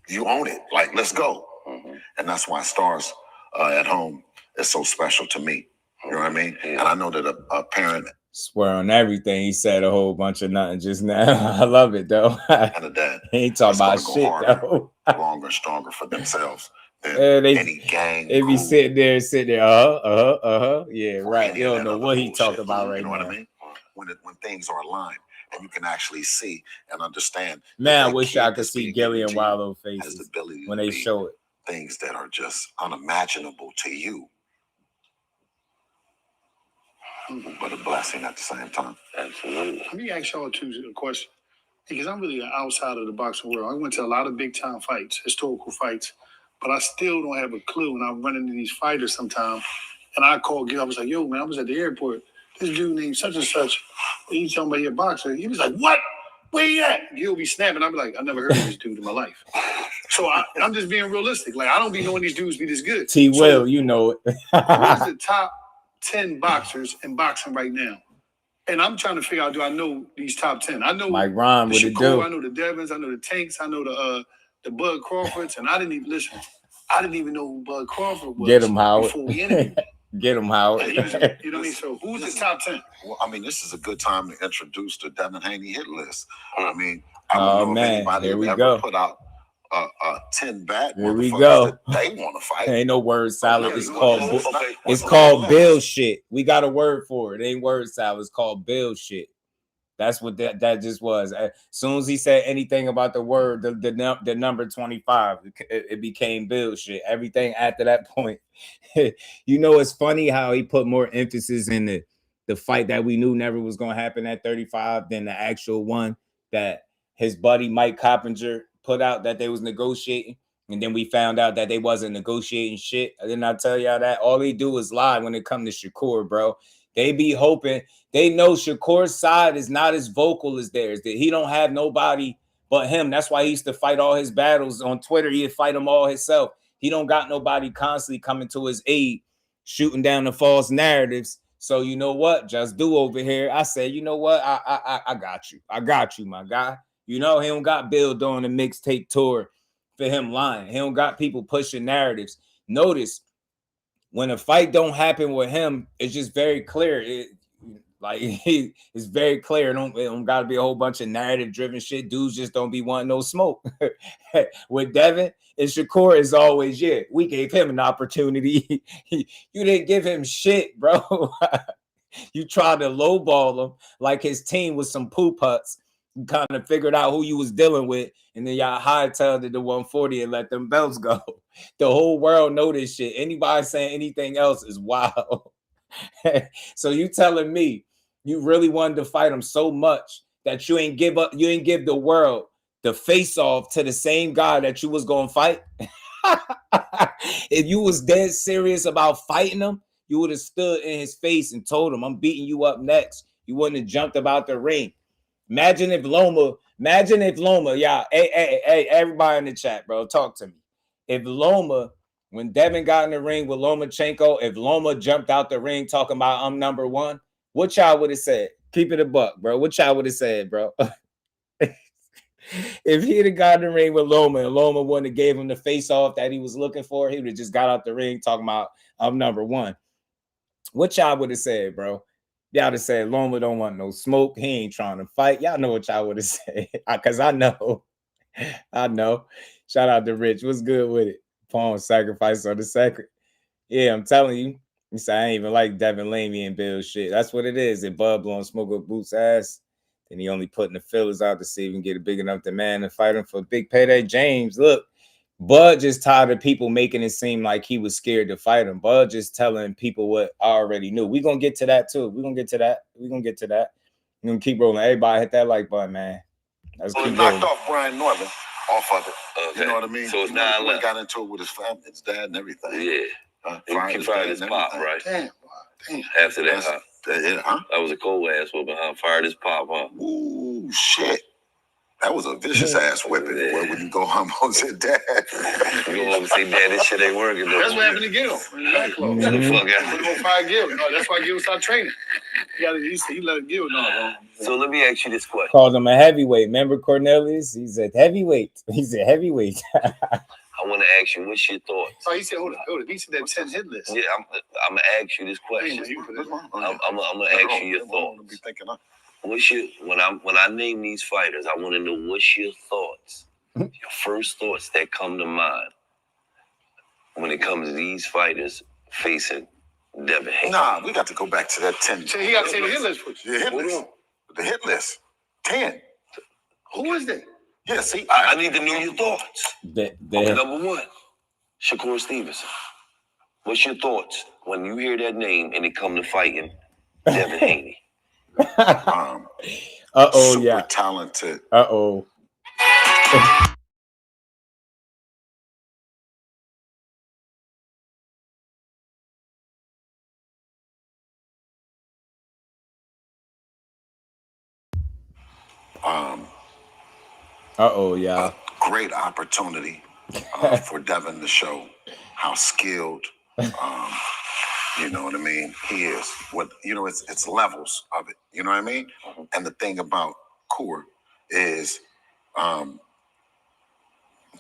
you own it. Like, let's go. Mm-hmm. And that's why Stars at Home is so special to me. You know what I mean? Yeah. And I know that a parent... Swear on everything. He said a whole bunch of nothing just now. I love it though. And a dad. He ain't talking about shit harder, though. Longer, stronger for themselves than any gang. They be sitting there, yeah, right. You don't know what he talking about right now. You know what I mean? When things are aligned and you can actually see and understand. Man, I wish I could see Gilly and Wallow faces when they show it. Things that are just unimaginable to you, but a blessing at the same time. Absolutely. Let me ask y'all a question, because I'm really outside of the boxing world. I went to a lot of big time fights, historical fights, but I still don't have a clue. And I'm running into these fighters sometimes, and I called Gil. I was like, "Yo, man, I was at the airport. This dude named such and such. He's talking about your boxer." He was like, "What? Where you at?" Gil be snapping. I'd be like, "I never heard of this dude in my life." So I'm just being realistic. Like, I don't be knowing these dudes be this good. Will, you know it. Who's the top 10 boxers in boxing right now? And I'm trying to figure out, do I know these top 10? I know Mike Ron, what it do? I know the Devins, I know the Tanks, I know the Bud Crawfords, and I didn't even know who Bud Crawford was. Get him, Howard. Before we interviewed. Get him, Howard. You know what I mean? So who's the top 10? Well, I mean, this is a good time to introduce the Devin Haney hit list. I mean, I don't know if anybody ever put out a 10 bad. Here we go. They want to fight. Ain't no word salad. It's called Bill shit. We got a word for it. It ain't word salad. It's called Bill shit. That's what that just was. As soon as he said anything about the word, the number 25, it became Bill shit. Everything after that point. You know, it's funny how he put more emphasis in the fight that we knew never was going to happen at 35 than the actual one that his buddy Mike Coppinger put out that they was negotiating, and then we found out that they wasn't negotiating shit. Didn't I tell y'all that? All they do is lie when it comes to Shakur, bro. They be hoping. They know Shakur's side is not as vocal as theirs. That he don't have nobody but him. That's why he used to fight all his battles on Twitter. He'd fight them all himself. He don't got nobody constantly coming to his aid, shooting down the false narratives. So you know what? Just do over here. I said, you know what? I got you. I got you, my guy. You know, he don't got Bill doing a mixtape tour for him lying. He don't got people pushing narratives. Notice when a fight don't happen with him, it's just very clear. It's very clear. It don't got to be a whole bunch of narrative driven shit. Dudes just don't be wanting no smoke. With Devin and Shakur is always, yeah, we gave him an opportunity. You didn't give him shit, bro. You tried to lowball him like his team was some poo putts. You kind of figured out who you was dealing with, and then y'all hightailed it to 140 and let them belts go. The whole world know this shit. Anybody saying anything else is wild. So you telling me you really wanted to fight him so much that you ain't give the world the face off to the same guy that you was gonna fight? If you was dead serious about fighting him, you would have stood in his face and told him, I'm beating you up next. You wouldn't have jumped about the ring. Imagine if Loma, y'all, hey, everybody in the chat, bro, talk to me. If Loma, when Devin got in the ring with Lomachenko, if Loma jumped out the ring talking about I'm number one, what y'all would have said? Keep it a buck, bro. What y'all would have said, bro? If he'd have got in the ring with Loma and Loma wouldn't have gave him the face off that he was looking for, he would have just got out the ring talking about I'm number one. What y'all would have said, bro? Y'all would have said Loma don't want no smoke. He ain't trying to fight. Y'all know what y'all would have said. Because I know. I know. Shout out to Rich. What's good with it? Pawn sacrifice on the second. Yeah, I'm telling you. You say I ain't even like Devin Lamey and Bill shit. That's what it is. And Bud blowing smoke up Boots' ass. And he only putting the fillers out to see if he can get a big enough demand to fight him for a big payday. James, look, Bud just tired of people making it seem like he was scared to fight him. Bud just telling people what I already knew. We're going to get to that too. We're going to get to that. We're going to keep rolling. Everybody hit that like button, man. Let's keep knocked rolling. off Brian Norman off of it. Okay. You know what I mean? So it's He 9-11. got into it with his family, his dad and everything. Yeah. Fired He his fired dad his and pop, everything. right? Damn. After that, huh? Huh? That was a cold ass whooping, huh? Fired his pop, huh? Ooh, shit. That was a vicious ass whipping. Well, when you go home and say, Dad. You go home and say, Dad, this shit ain't working. Though. That's what happened to Gil in the nightclub. Get the fuck out. We're gonna fire Gil. No, that's why Gil stopped training. He let Gil know. So let me ask you this question. Called him a heavyweight. Remember Cornelius? He said heavyweight. He's a heavyweight. I want to ask you, what's your thoughts? Oh, he said, hold on. He said that 10 hit list. Yeah, I'm gonna ask you this question. I'm gonna ask you your thoughts. What's your when I name these fighters, I want to know what's your thoughts, your first thoughts that come to mind when it comes to these fighters facing Devin Haney. Nah, we got to go back to that 10. So he got to say the hit list for you. The hit list. The hit list. 10. Who is that? Yeah, see, I need to know your thoughts. Okay, number one, Shakur Stevenson. What's your thoughts when you hear that name and it come to fighting Devin Haney? Super talented. Yeah. Great opportunity for Devin to show how skilled, you know what I mean, he is. What it's levels of it. You know what I mean? And the thing about Core is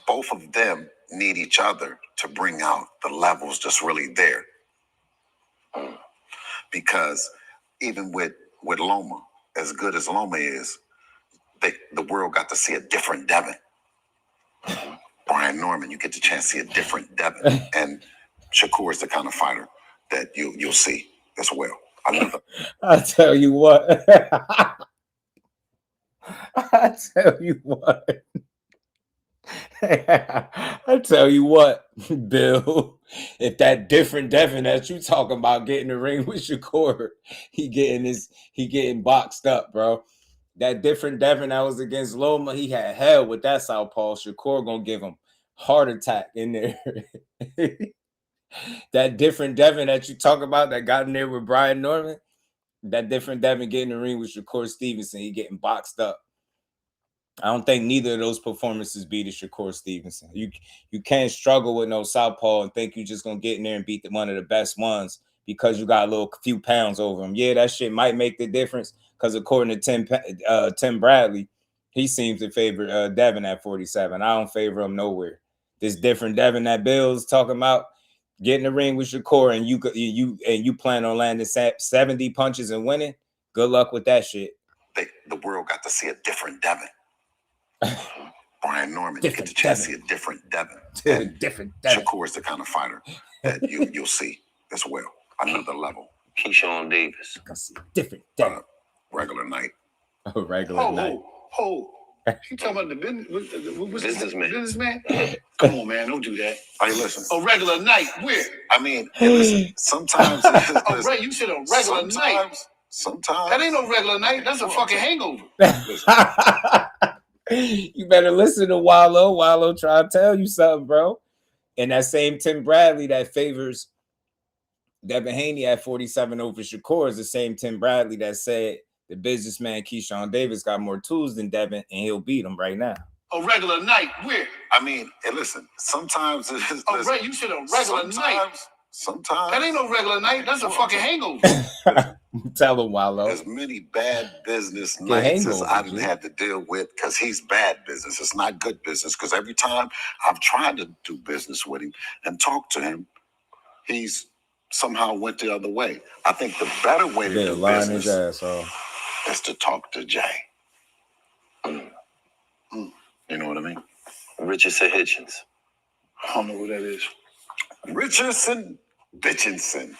both of them need each other to bring out the levels that's really there. Because even with Loma, as good as Loma is, the world got to see a different Devin. Brian Norman, you get the chance to see a different Devin. And Shakur is the kind of fighter that you'll see as well. I love it. I tell you what. I tell you what, Bill. If that different Devin that you talking about getting the ring with Shakur, he getting boxed up, bro. That different Devin that was against Loma, he had hell with that southpaw. Shakur gonna give him heart attack in there. That different Devin that you talk about that got in there with Brian Norman, that different Devin getting the ring with Shakur Stevenson, he getting boxed up. I don't think neither of those performances beat a Shakur Stevenson. You can't struggle with no southpaw and think you're just gonna get in there and beat one of the best ones because you got a little few pounds over him. Yeah, that shit might make the difference because according to Tim Bradley, he seems to favor Devin at 47. I don't favor him nowhere. This different Devin that Bill's talking about, get in the ring with Shakur and you plan on landing 70 punches and winning. Good luck with that shit. The world got to see a different Devin. Brian Norman, you get the chance to see a different Devin. Different Devin. Shakur is the kind of fighter that you'll see as well. Another level. Keyshawn Davis. Different Devin. Regular night. A regular night. You talking about the businessman? Businessman? Come on, man, don't do that. Hey, listen. A regular night, where? I mean, hey, listen, sometimes. You said a regular night. Sometimes. That ain't no regular night. That's a fucking hangover. You better listen to Wallow. Wallow try to tell you something, bro. And that same Tim Bradley that favors Devin Haney at 47 over Shakur is the same Tim Bradley that said the businessman Keyshawn Davis got more tools than Devin, and he'll beat him right now. A regular night, where? I mean, hey, listen, sometimes it is. You said a regular night. Sometimes. That ain't no regular night. That's a fucking hangover. Tell him, Wallow. As many bad business nights as I didn't have to deal with, because he's bad business. It's not good business, because every time I've tried to do business with him and talk to him, he's somehow went the other way. I think the better way to do business is to talk to Jay. You know what I mean? Richardson Hitchens. I don't know who that is. Richardson Bitchinson.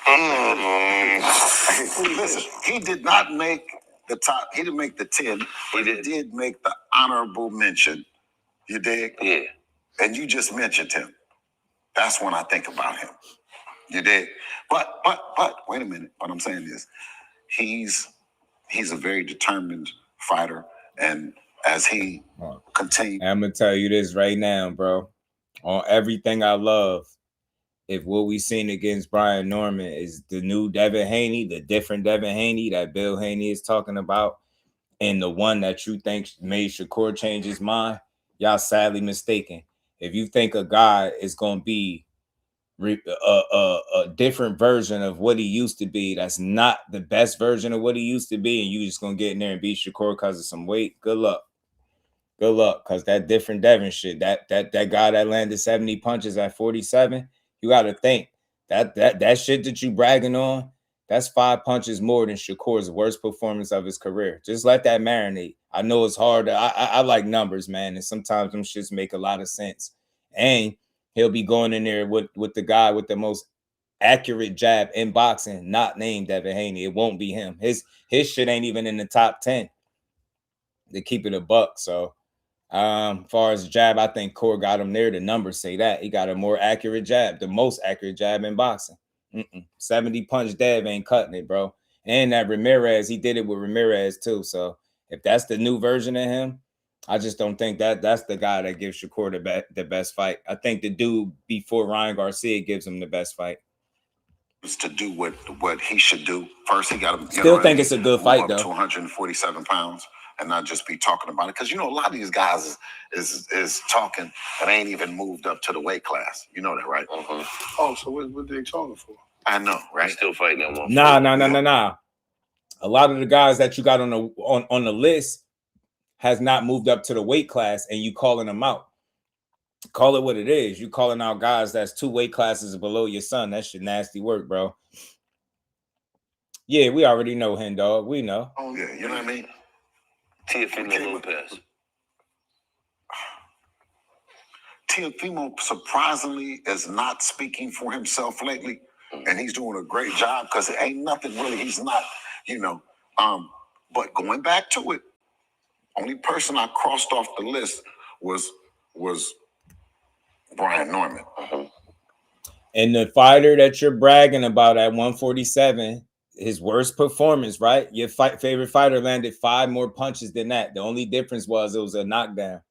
Listen, he did not make the top. He didn't make the 10. But he did make the honorable mention. You dig? Yeah. And you just mentioned him. That's when I think about him. You dig? But wait a minute. What I'm saying is, he's a very determined fighter, and as he continues, I'm gonna tell you this right now, bro. On everything I love, if what we seen against Brian Norman is the new Devin Haney, the different Devin Haney that Bill Haney is talking about, and the one that you think made Shakur change his mind, y'all sadly mistaken. If you think a guy is gonna be a different version of what he used to be, that's not the best version of what he used to be, and you just gonna get in there and beat Shakur because of some weight, good luck. Good luck, because that different Devin shit, that guy that landed 70 punches at 47, you got to think that shit that you bragging on, that's 5 punches more than Shakur's worst performance of his career. Just let that marinate. I know it's hard. I like numbers, man, and sometimes them shits make a lot of sense. And he'll be going in there with the guy with the most accurate jab in boxing, not named Devin Haney. It won't be him. His shit ain't even in the top 10 to keep it a buck. So far as jab, I think Core got him there. The numbers say that he got a more accurate jab, the most accurate jab in boxing. 70 punch Dev ain't cutting it, bro. And that Ramirez, he did it with Ramirez too. So if that's the new version of him, I just don't think that's the guy that gives Shakur the best fight. I think the dude before Ryan Garcia gives him the best fight. To do what he should do. First, he got to still think it's a good fight though. 247 pounds. And not just be talking about it, because a lot of these guys is talking and ain't even moved up to the weight class. You know that, right? Oh, so what they talking for? I know, right? Still fighting that one. Nah. A lot of the guys that you got on the list has not moved up to the weight class, and you calling them out. Call it what it is. You calling out guys that's 2 weight classes below your son. That shit nasty work, bro. Yeah, we already know him, dog. We know. Oh yeah, you know what I mean. Teofimo Lopez. Teofimo surprisingly is not speaking for himself lately, and he's doing a great job because it ain't nothing really. He's not, But going back to it, only person I crossed off the list was Brian Norman. And the fighter that you're bragging about at 147. His worst performance, right? Your favorite fighter landed 5 more punches than that. The only difference was it was a knockdown.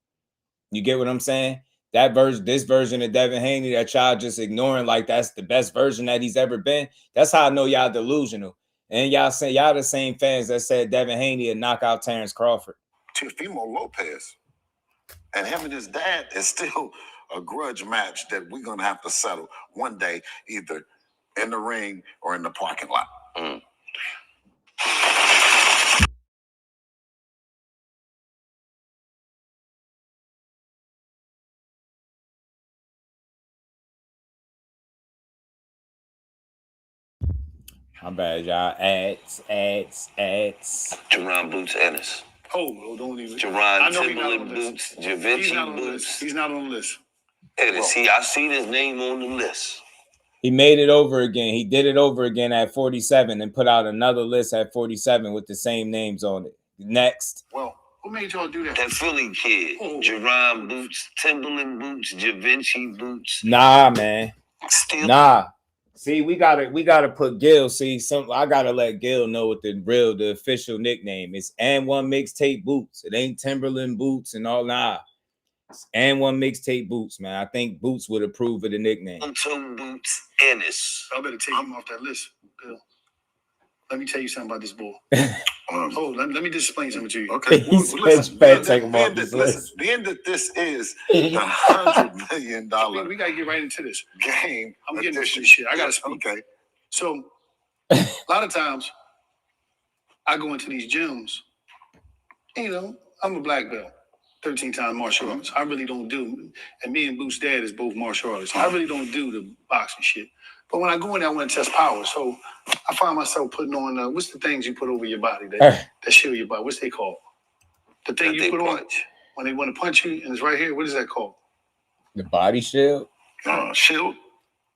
You get what I'm saying? This version of Devin Haney that y'all just ignoring like that's the best version that he's ever been. That's how I know y'all delusional. And y'all the same fans that said Devin Haney would knock out Terence Crawford. Teofimo Lopez And him and his dad is still a grudge match that we're going to have to settle one day, either in the ring or in the parking lot. My bad, y'all. Ads. Jaron Boots Ennis. Oh, don't even. Jaron Timberland Boots, Javinci Boots. He's not on the list. Ennis, I see his name on the list. He made it over again. He did it over again at 47 and put out another list at 47 with the same names on it. Next. Well, who made y'all do that? That Philly kid. Jaron Boots, Timberland Boots, Javinci Boots. Nah, man. Still. Nah. See, we gotta put Gil. See, I gotta let Gil know what the official nickname is. And One Mixtape Boots. It ain't Timberland Boots and all. Nah. And One Mixtape Boots, man. I think Boots would approve of the nickname. Two Boots Ennis. I better take him off that list, Bill. Let me tell you something about this bull. Let me just explain something to you. Okay. Well, listen, being that this is the $100 million we gotta get right into this game. I'm getting into this shit. I gotta speak. Okay. So a lot of times I go into these gyms, you know, I'm a black belt, 13-time martial arts. I really don't do, and me and Boots' dad is both martial artists. I really don't do the boxing shit. But when I go in there, I want to test power. So I find myself putting on, what's the things you put over your body that shield your body? What's they called? The thing you put on when they want to punch you, and it's right here. What is that called? The body shield? Shield?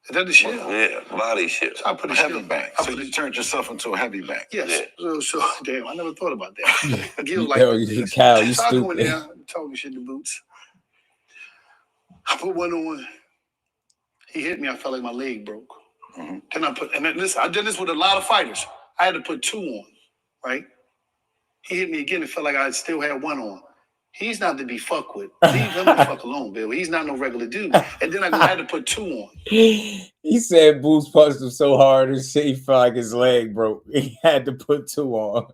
Is that the shield? Yeah, body shield. So I put a heavy shield bag. So you turned yourself into a heavy bag. Yes. Yeah. So damn, I never thought about that. Gil like Yo, Cal, you so I go in stupid. there, talking shit to Boots. I put one on. He hit me. I felt like my leg broke. Then I did this with a lot of fighters. I had to put two on, right? He hit me again and felt like I still had one on. He's not to be fucked with. Leave him the fuck alone, Bill. He's not no regular dude. And then I had to put two on. He said Boots punched him so hard and shit, he felt like his leg broke. He had to put two on.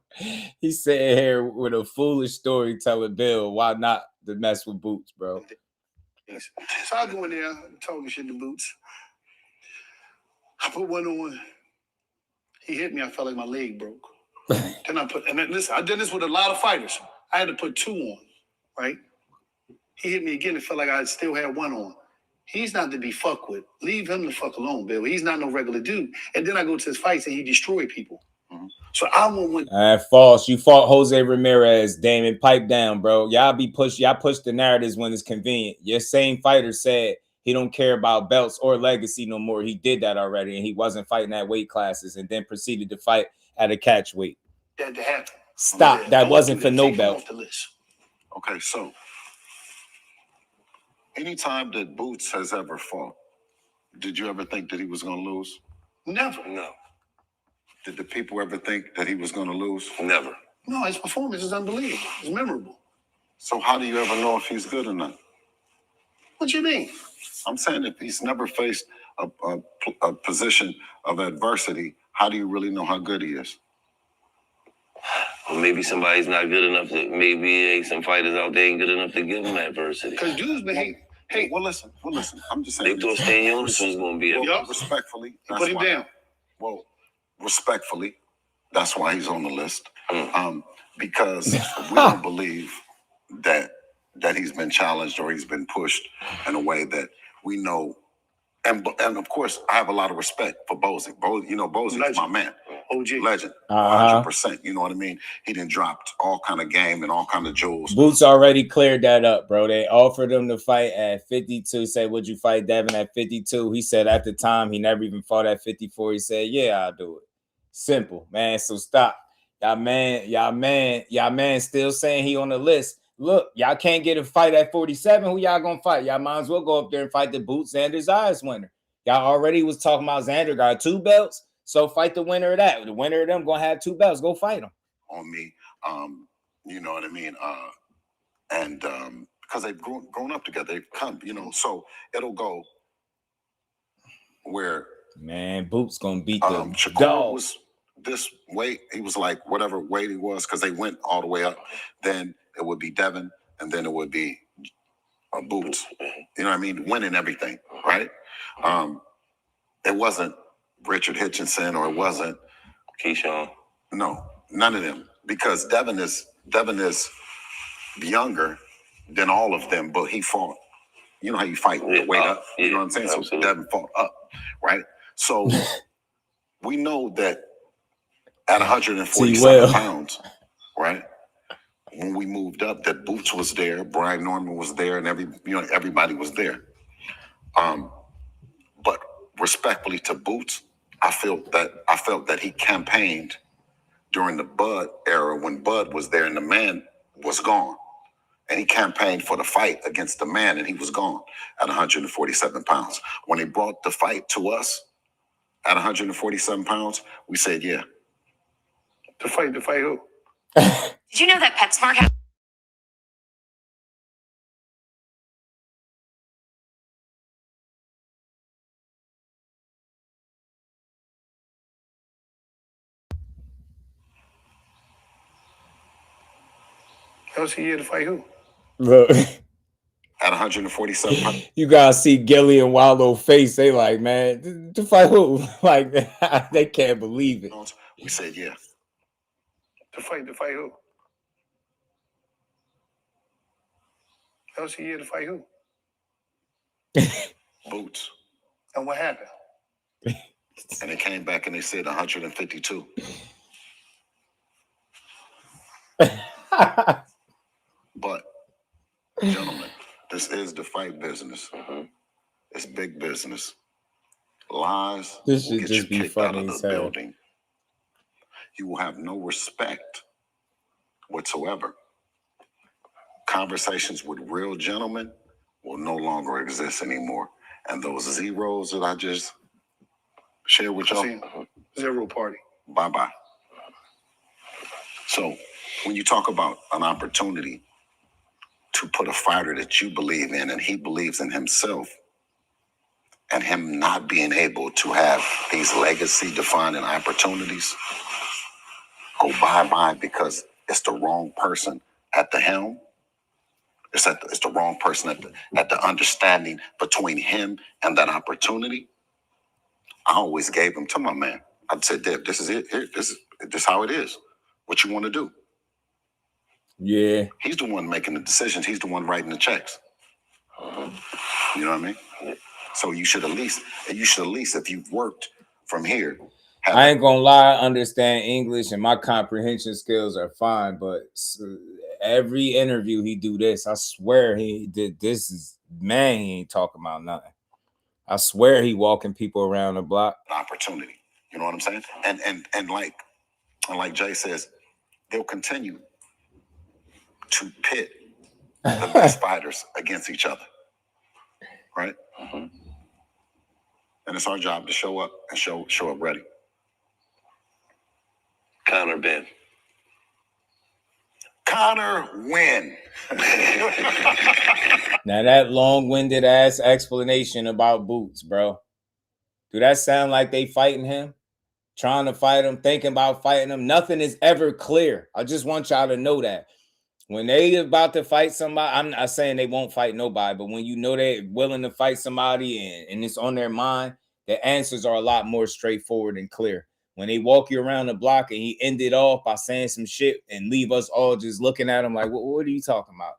He said here with a foolish story telling Bill why not to mess with Boots, bro. So I go in there talking shit to Boots. I put one on. He hit me. I felt like my leg broke. Then I did this with a lot of fighters. I had to put two on, right? He hit me again and felt like I still had one on. He's not to be fucked with. Leave him the fuck alone, Bill. He's not no regular dude. And then I go to his fights and he destroyed people. So I want one. False. You fought Jose Ramirez, Damon. Pipe down, bro. Y'all push the narratives when it's convenient. Your same fighter said he don't care about belts or legacy no more. He did that already, and he wasn't fighting at weight classes, and then proceeded to fight at a catch weight. That to happen. Stop. That wasn't for no belt. Okay, so anytime that Boots has ever fought, did you ever think that he was going to lose? Never. No. Did the people ever think that he was going to lose? Never. No, his performance is unbelievable. It's memorable. So how do you ever know if he's good or not? What you mean? I'm saying if he's never faced a position of adversity, how do you really know how good he is? Well, maybe somebody's not good enough to, maybe some fighters out there ain't good enough to give him adversity. Because dudes been hey. Well, listen. I'm just saying. They thought Stanionis was going to be a respectfully. Put him down. Well, respectfully, that's why he's on the list. Because we don't believe that he's been challenged or he's been pushed in a way that we know. And of course, I have a lot of respect for Bozy. Bozy's my man. OG. Legend. 100%. You know what I mean? He done dropped all kind of game and all kind of jewels. Boots already cleared that up, bro. They offered him to fight at 52. Said, would you fight Devin at 52? He said at the time he never even fought at 54. He said, yeah, I'll do it. Simple, man. So stop. Y'all man still saying he on the list. Look, y'all can't get a fight at 47. Who y'all gonna fight? Y'all might as well go up there and fight the Boots Xander Zayas winner. Y'all already was talking about Xander got 2 belts. So fight the winner of that. The winner of them gonna have 2 belts. Go fight them. On me, you know what I mean? And because they've grown up together, they've come, so it'll go where Boots gonna beat them. Shakur was this weight. He was like whatever weight he was because they went all the way up. Then it would be Devin, and then it would be Boots. You know what I mean? Winning everything, right? It wasn't Richard Hitchinson or it wasn't Keyshawn. No, none of them, because Devin is younger than all of them, but he fought. You know how you fight with the weight up. You know what I'm saying? Absolutely. So Devin fought up, right? So we know that at 147 pounds, right? When we moved up, that Boots was there, Brian Norman was there, and everybody was there. But respectfully to Boots, I felt that he campaigned during the Bud era when Bud was there and the man was gone. And he campaigned for the fight against the man and he was gone at 147 pounds. When they brought the fight to us at 147 pounds, we said, yeah. To fight who? Did you know that PetSmart has... How's he here to fight who? Look, at 147 pounds. You guys see Gilly and Wallow face. They like, man, to fight who? Like, they can't believe it. We said, yeah. To fight who? How's he here to fight who? Boots. And what happened? And they came back and they said 152. But, gentlemen, this is the fight business. It's big business. Lies This will should get you just be kicked out funny of as the hell. building. You will have no respect whatsoever. Conversations with real gentlemen will no longer exist anymore. And those zeros that I just shared with y'all, zero party. Bye-bye. So when you talk about an opportunity to put a fighter that you believe in and he believes in himself, and him not being able to have these legacy defining opportunities go bye-bye because it's the wrong person at the helm. It's the wrong person at the understanding between him and that opportunity. I always gave him to my man. I said, Deb, this is it. Here, this is how it is. What you want to do? Yeah. He's the one making the decisions. He's the one writing the checks. You know what I mean? So you should at least, if you've worked from here. I ain't gonna lie, I understand English and my comprehension skills are fine, but every interview he do this. I swear he did this is man, he ain't talking about nothing. I swear he walking people around the block. Opportunity. You know what I'm saying? And like Jay says, they'll continue to pit the best fighters against each other. Right? And it's our job to show up and show up ready. Conor Ben. Conor win. Now that long-winded ass explanation about Boots, bro. Do that sound like they fighting him? Trying to fight him, thinking about fighting him? Nothing is ever clear. I just want y'all to know that. When they about to fight somebody, I'm not saying they won't fight nobody, but when you know they're willing to fight somebody and it's on their mind, the answers are a lot more straightforward and clear. When they walk you around the block and he ended off by saying some shit and leave us all just looking at him like, what are you talking about?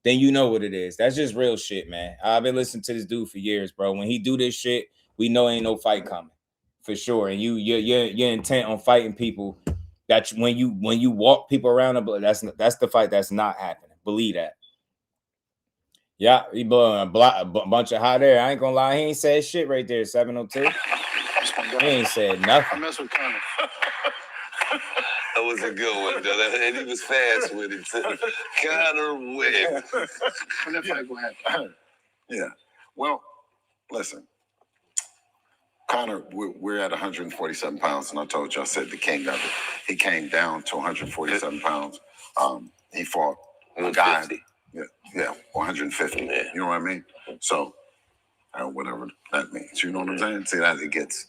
Then you know what it is. That's just real shit, man. I've been listening to this dude for years, bro. When he do this shit, we know ain't no fight coming for sure. And you're intent on fighting people. That when you walk people around the block, that's the fight that's not happening. Believe that. Yeah, he blowing a bunch of hot air. I ain't gonna lie, he ain't said shit right there. 702. He ain't said nothing. I mess with Conor. That was a good one, though. And he was fast with it, too. Conor win. When that fight gonna happen? Yeah. Well, listen. Conor, we're at 147 pounds, and I told you, I said the king of it. He came down to 147 pounds. He fought a guy. Yeah, 150. Yeah. You know what I mean? So, whatever that means. You know what I'm saying? See, that it gets,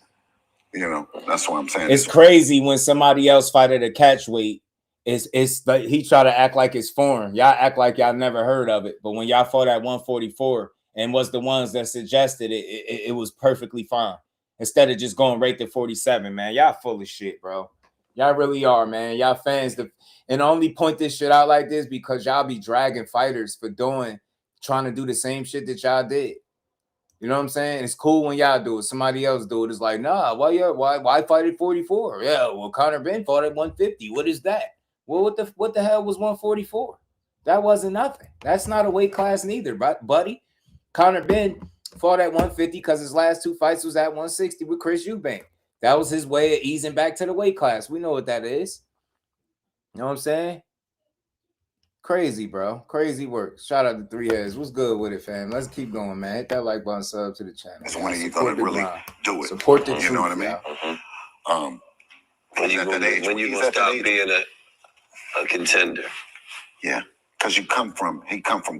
that's what I'm saying. It's crazy when somebody else fight at a catch weight it's like he try to act like it's foreign. Y'all act like y'all never heard of it. But when y'all fought at 144 and was the ones that suggested it was perfectly fine. Instead of just going right to 47, man. Y'all full of shit, bro. Y'all really are, man. Y'all fans. And only point this shit out like this because y'all be dragging fighters for trying to do the same shit that y'all did. You know what I'm saying? It's cool when y'all do it. Somebody else do it. It's like, nah, why fight at 44? Yeah, well, Conor Benn fought at 150. What is that? Well, what the hell was 144? That wasn't nothing. That's not a weight class neither, buddy. Conor Benn fought at 150 because his last 2 fights was at 160 with Chris Eubank. That was his way of easing back to the weight class. We know what that is. You know what I'm saying? Crazy, bro. Crazy work. Shout out to 3 Heads. What's good with it, fam? Let's keep going, man. Hit that like button, sub to the channel. It's when you're going to really do it. Support the truth, you know what I mean? When you going to stop being a contender? Yeah, because he come from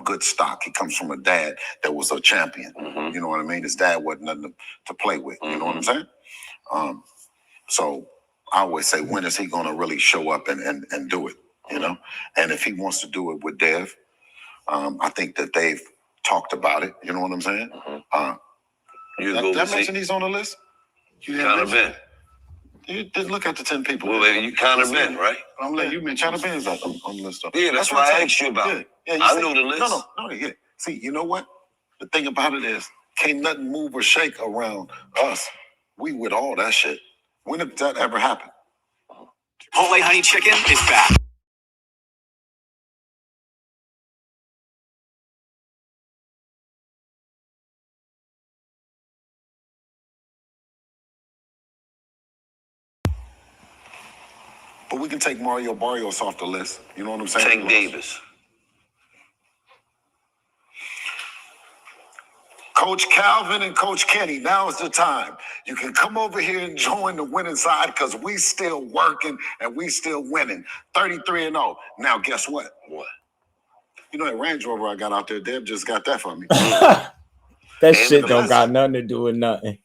good stock. He comes from a dad that was a champion. You know what I mean? His dad wasn't nothing to play with. You know what I'm saying? So I always say, when is he going to really show up and do it? You know? And if he wants to do it with Dev, I think that they've talked about it. You know what I'm saying? Did I mention he's on the list? Conor Benn. You didn't look at the 10 people. Well, you Conor Benn, right? I'm letting you mention Conor Benn is on the list. Yeah, that's why I asked you about it. Yeah, I know the list. No, yeah. See, you know what? The thing about it is, can't nothing move or shake around us. We with all that shit. When did that ever happen? Chipotle honey chicken is back. But we can take Mario Barrios off the list. You know what I'm saying? Tank Davis. Coach Calvin and Coach Kenny, now is the time. You can come over here and join the winning side because we still working and we still winning. 33-0. Now, guess what? What? You know that Range Rover I got out there, Deb just got that for me. That shit don't got nothing to do with nothing.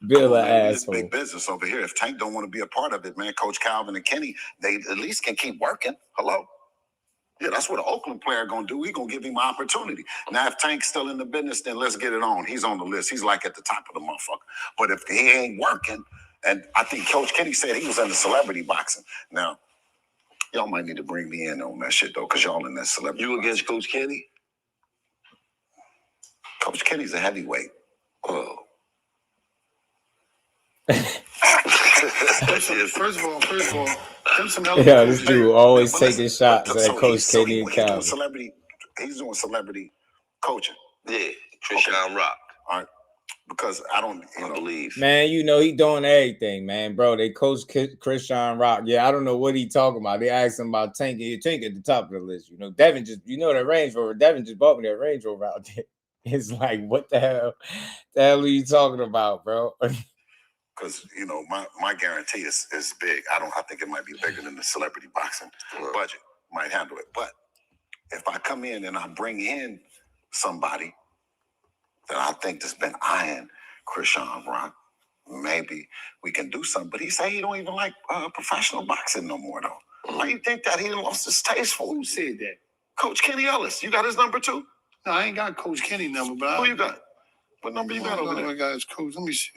Bill an asshole. Big business over here. If Tank don't want to be a part of it, man, Coach Calvin and Kenny, they at least can keep working. Hello? Yeah, that's what an Oakland player gonna do. We gonna give him an opportunity. Now, if Tank's still in the business, then let's get it on. He's on the list. He's like at the top of the motherfucker. But if he ain't working, and I think Coach Kenny said he was in the celebrity boxing. Now, y'all might need to bring me in on that shit though, because y'all in that celebrity. You against Coach Kenny? Coach Kenny's a heavyweight. Oh. First of all, yeah, this dude always taking shots at Coach Kenny and Calvin. He's doing celebrity coaching. Yeah, Christian Rock. All right, because I don't believe. Man, you know he doing everything, man, bro. They coach Christian Rock. Yeah, I don't know what he talking about. They asked him about Tank. Tank at the top of the list. You know, Devin just, you know, that Range Rover. Devin just bought me that Range Rover out there. It's like, what the hell? The hell are you talking about, bro? Because, you know, my guarantee is big. I think it might be bigger than the celebrity boxing budget. Might handle it. But if I come in and I bring in somebody that I think has been eyeing Christian Rock, maybe we can do something. But he say he don't even like professional boxing no more, though. Why you think that he lost his taste for? Who said that? Coach Kenny Ellis. You got his number too? No, I ain't got Coach Kenny number, but who you got? What number you got over there? I got his coach. Let me see.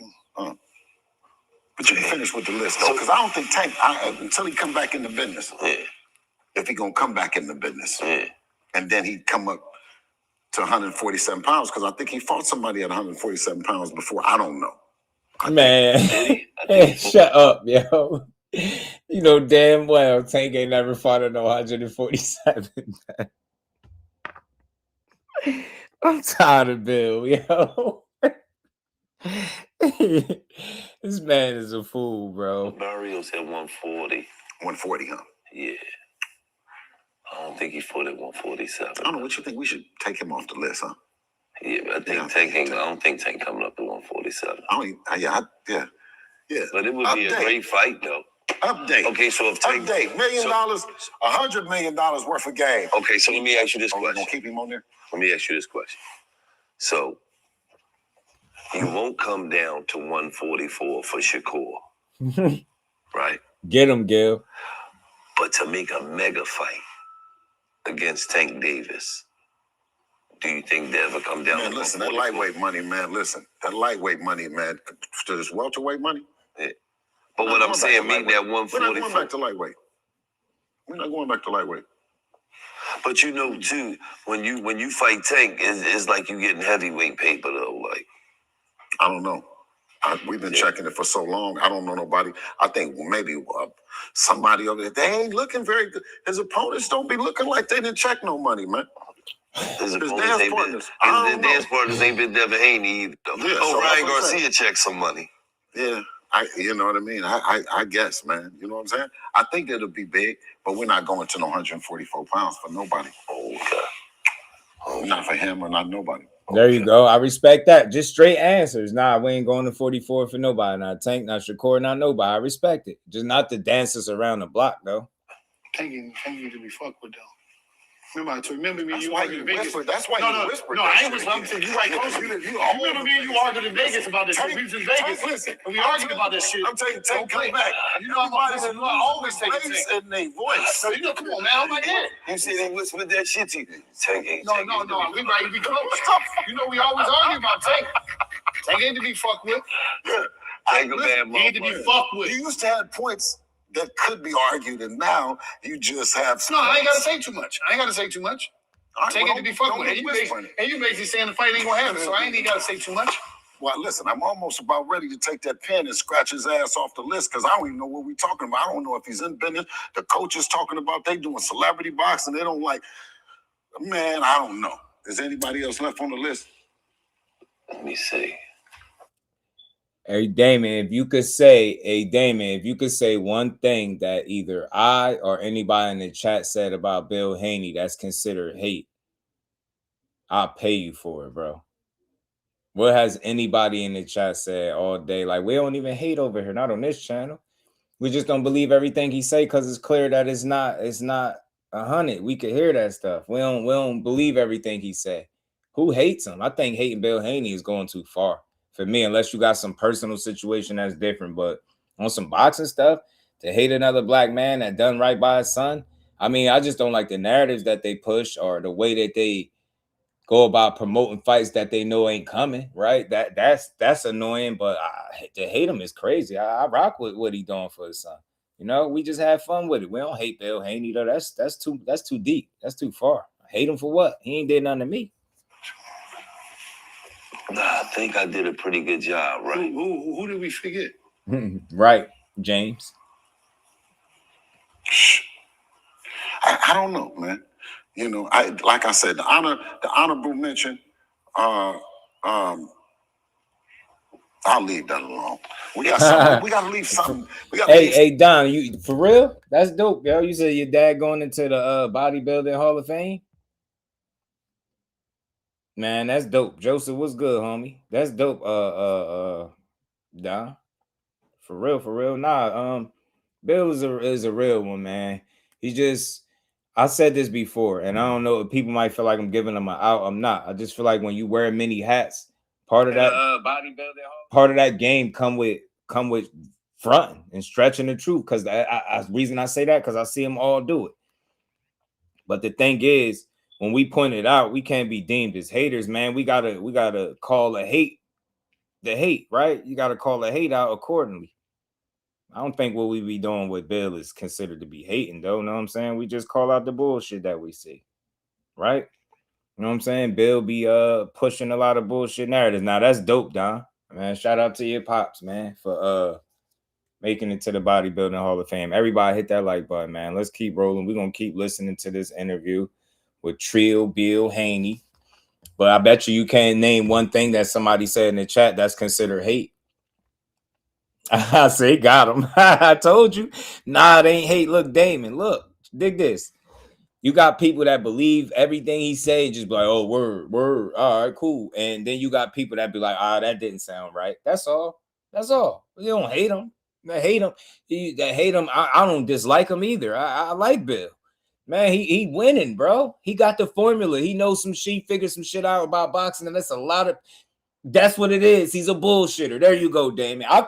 But you can finish with the list, though, because I don't think Tank, until he come back in the business, if he going to come back in the business, and then he'd come up to 147 pounds, because I think he fought somebody at 147 pounds before. I don't know. Man, shut up, yo. You know damn well Tank ain't never fought at no 147. I'm tired of Bill, yo. This man is a fool, bro. Barrios at 140. 140, huh? Yeah. I don't think he fought at 147. I don't know what you think. We should take him off the list, huh? Yeah, but I don't think Tank coming up to 147. Yeah. But it would be a great fight, though. Update. Okay, so if Tank... Update. $1 million, $100 million worth of game. Okay, so let me ask you this question. Gonna keep him on there? Let me ask you this question. So, you won't come down to 144 for Shakur, right? Get him, Gil. But to make a mega fight against Tank Davis, do you think they ever come down? Man, listen, that lightweight money, man. Listen, that lightweight money, man. To this welterweight money. Yeah. But what I'm saying, meet that 144. We're not going back to lightweight. We're not going back to lightweight. But you know, too, when you fight Tank, it's like you getting heavyweight paper though. Like, I don't know. We've been checking it for so long. I don't know nobody. I think maybe somebody over there. They ain't looking very good. His opponents don't be looking like they didn't check no money, man. His dance partners ain't been Devin Haney either. Yeah, oh, so Ryan Garcia checked some money. Yeah, you know what I mean? I guess, man. You know what I'm saying? I think it'll be big, but we're not going to no 144 pounds for nobody. Okay. Not for him or not nobody. There you go. I respect that. Just straight answers. Nah, we ain't going to 44 for nobody. Not Tank, not Shakur, not nobody. I respect it. Just not the dancers around the block, though. Tank need to be fucked with, though. Remember me, That's you why argued you in Vegas. whispered. That's why you whispered. No, I ain't whispering. I'm saying you right close. You remember me and you argued in Vegas about this shit. We was in Vegas. Listen, and we argued about this shit. I'm telling you, Tank, come back. You know, I always take it. In their voice. So, you know, come on, man. I'm like, yeah. You see they whispered that shit to you. Tank ain't. No. We right to be close. You know, we always argue about Tank. Tank ain't to be fucked with. Tank a bad motherfucker. He ain't to be fucked with. You used to have points that could be argued, and now you just have. No, I ain't got to say too much. Tank ain't to be fucked with. And you basically saying the fight ain't going to happen, so I ain't even got to say too much. Well, listen, I'm almost about ready to take that pen and scratch his ass off the list because I don't even know what we're talking about. I don't know if he's in business. The coach is talking about they doing celebrity boxing. They don't like, man, I don't know. Is anybody else left on the list? Let me see. Hey, Damon, if you could say one thing that either I or anybody in the chat said about Bill Haney that's considered hate, I'll pay you for it, bro. What has anybody in the chat said all day? Like, we don't even hate over here, not on this channel. We just don't believe everything he say because it's clear that it's not 100. We could hear that stuff. We don't believe everything he said. Who hates him? I think hating Bill Haney is going too far for me, unless you got some personal situation that's different. But on some boxing stuff, to hate another black man that done right by his son, I mean, I just don't like the narratives that they push or the way that they go about promoting fights that they know ain't coming, right? That's annoying, but to hate him is crazy. I rock with what he doing for his son. You know, we just have fun with it. We don't hate Bill Haney though. That's too deep. That's too far. I hate him for what? He ain't did nothing to me. Nah, I think I did a pretty good job, right? Who did we forget? Right, James. I don't know, man. You know, like I said, the honorable mention. I'll leave that alone. We got something. We gotta leave something. Hey, Don, you for real? That's dope, yo. You said your dad going into the bodybuilding Hall of Fame. Man, that's dope. Joseph, what's good, homie? That's dope. Don. For real. Nah, Bill is a real one, man. He just, I said this before, and I don't know if people might feel like I'm giving him an out. I'm not. I just feel like when you wear many hats, part of that game come with fronting and stretching the truth. Because the reason I say that, because I see them all do it. But the thing is, when we point it out, we can't be deemed as haters, man. We gotta call the hate, right? You gotta call the hate out accordingly. I don't think what we be doing with Bill is considered to be hating, though. Know what I'm saying? We just call out the bullshit that we see, right? You know what I'm saying? Bill be pushing a lot of bullshit narratives. Now that's dope, Don. Man, shout out to your pops, man, for making it to the Bodybuilding Hall of Fame. Everybody hit that like button, man. Let's keep rolling. We're gonna keep listening to this interview with Bill Haney. But I bet you can't name one thing that somebody said in the chat that's considered hate. I say, got him. I told you. Nah, it ain't hate. Look, Damon, look, dig this. You got people that believe everything he say, just be like, oh, word. All right, cool. And then you got people that be like, that didn't sound right. That's all. You don't hate him. They hate him. I don't dislike him either. I like Bill. Man, he winning, bro. He got the formula. He knows some shit, figured some shit out about boxing, and that's what it is. He's a bullshitter. There you go, Damien. I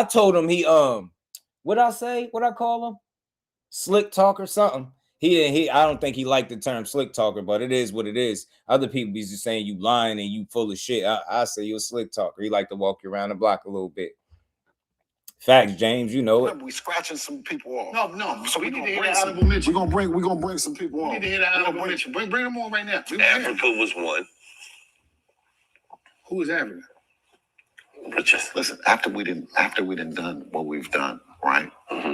told him he what'd I say? What'd I call him? Slick talk or something. I don't think he liked the term slick talker, but it is what it is. Other people be just saying you lying and you full of shit. I say you're a slick talker. He like to walk you around the block a little bit. Facts, James, you know it. We scratching some people off. No. So we need to hear that honorable mention. We're gonna bring some people off. We need to hear that honorable mention. Bring them on right now. Africa was one. Who is Africa? But just listen. After we done done what we've done, right?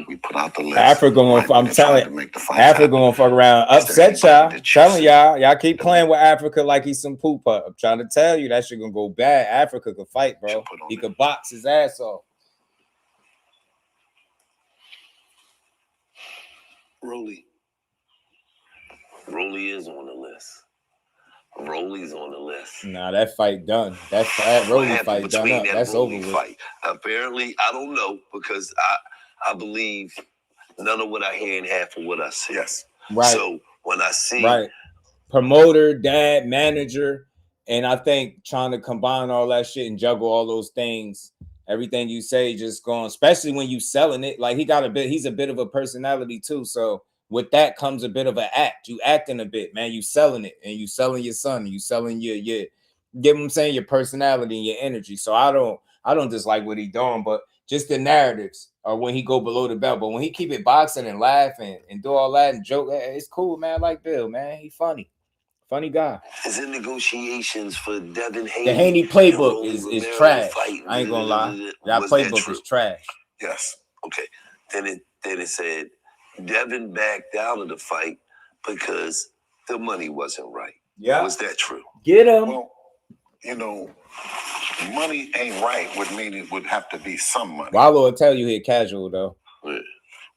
We put out the list. Africa gonna, I'm telling you, Africa gonna fuck around, upset y'all. Telling y'all keep playing with Africa like he's some poop up. I'm trying to tell you that shit gonna go bad. Africa could fight, bro. He could box his ass off. Rolly is on the list. Rolly's on the list. Nah, that fight done. That Rolly fight done up. That's over with. Fight. Apparently, I don't know because I believe none of what I hear and half of what I see. Yes. Right. So when I see promoter, dad, manager, and I think trying to combine all that shit and juggle all those things, everything you say just going, especially when you selling it. Like he's a bit of a personality too. So with that comes a bit of an act. You acting a bit, man. You selling it, and you selling your son. You selling your get what I'm saying, your personality and your energy. So I don't dislike what he doing, but just the narratives or when he go below the belt. But when he keep it boxing and laughing and do all that and joke, it's cool, man. I like Bill, man. He funny guy. Is in negotiations for Devin Haney. The Haney playbook is trash. I ain't gonna lie. That playbook is trash. Yes. Okay. Then it said Devin backed out of the fight because the money wasn't right. Yeah. Was that true? Get him. Well, money ain't right would mean it would have to be some money. Wallow will tell you here casual though.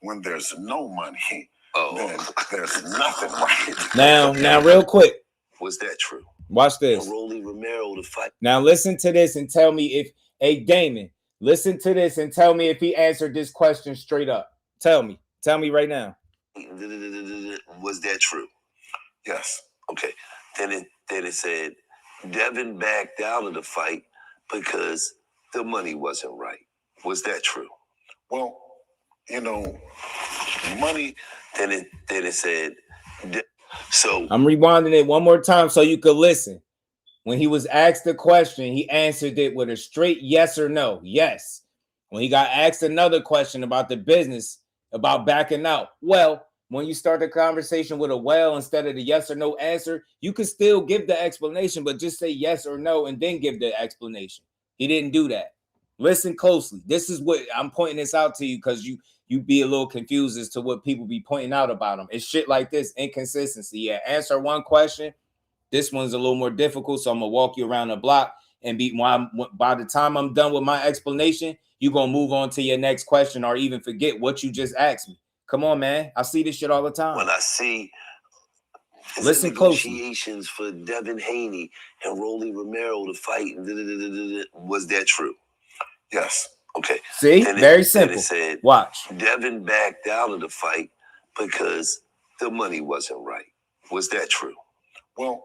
When there's no money, then there's nothing right. Now, real quick. Was that true? Watch this. Rolly Romero to fight. Now listen to this and tell me if, hey Damon, listen to this and tell me if he answered this question straight up. Tell me right now. Was that true? Yes. Okay. Then it said Devin backed out of the fight because the money wasn't right. Was that true? Well, money. Then it said. So I'm rewinding it one more time so you could listen. When he was asked the question, he answered it with a straight yes or no. Yes. When he got asked another question about the business, about backing out, well, when you start the conversation with a well instead of the yes or no answer, you could still give the explanation, but just say yes or no and then give the explanation. He didn't do that. Listen closely. This is what I'm pointing this out to you because you be a little confused as to what people be pointing out about him. It's shit like this, inconsistency. Yeah, answer one question. This one's a little more difficult, so I'm going to walk you around the block and by the time I'm done with my explanation, you're going to move on to your next question or even forget what you just asked me. Come on, man. I see this shit all the time. When I see listen closely. Negotiations for Devin Haney and Rolly Romero to fight, was that true? Yes. Okay. See, very simple. It said, watch. Devin backed out of the fight because the money wasn't right. Was that true? Well,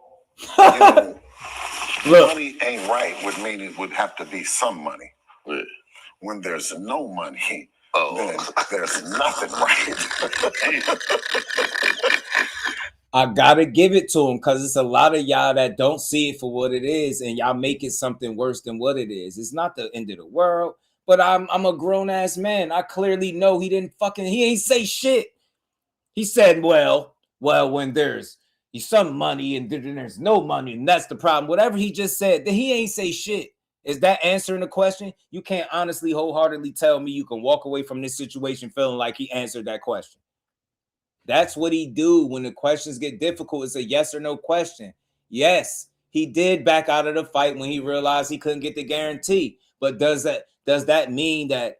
look, money ain't right would mean it would have to be some money. When there's no money, then there's nothing right. I gotta give it to him because it's a lot of y'all that don't see it for what it is, and y'all make it something worse than what it is. It's not the end of the world. But I'm a grown-ass man. I clearly know he ain't say shit. He said, well, when there's some money and then there's no money, and that's the problem. Whatever he just said, then he ain't say shit. Is that answering the question? You can't honestly, wholeheartedly tell me you can walk away from this situation feeling like he answered that question. That's what he do when the questions get difficult. It's a yes or no question. Yes, he did back out of the fight when he realized he couldn't get the guarantee. But does that mean that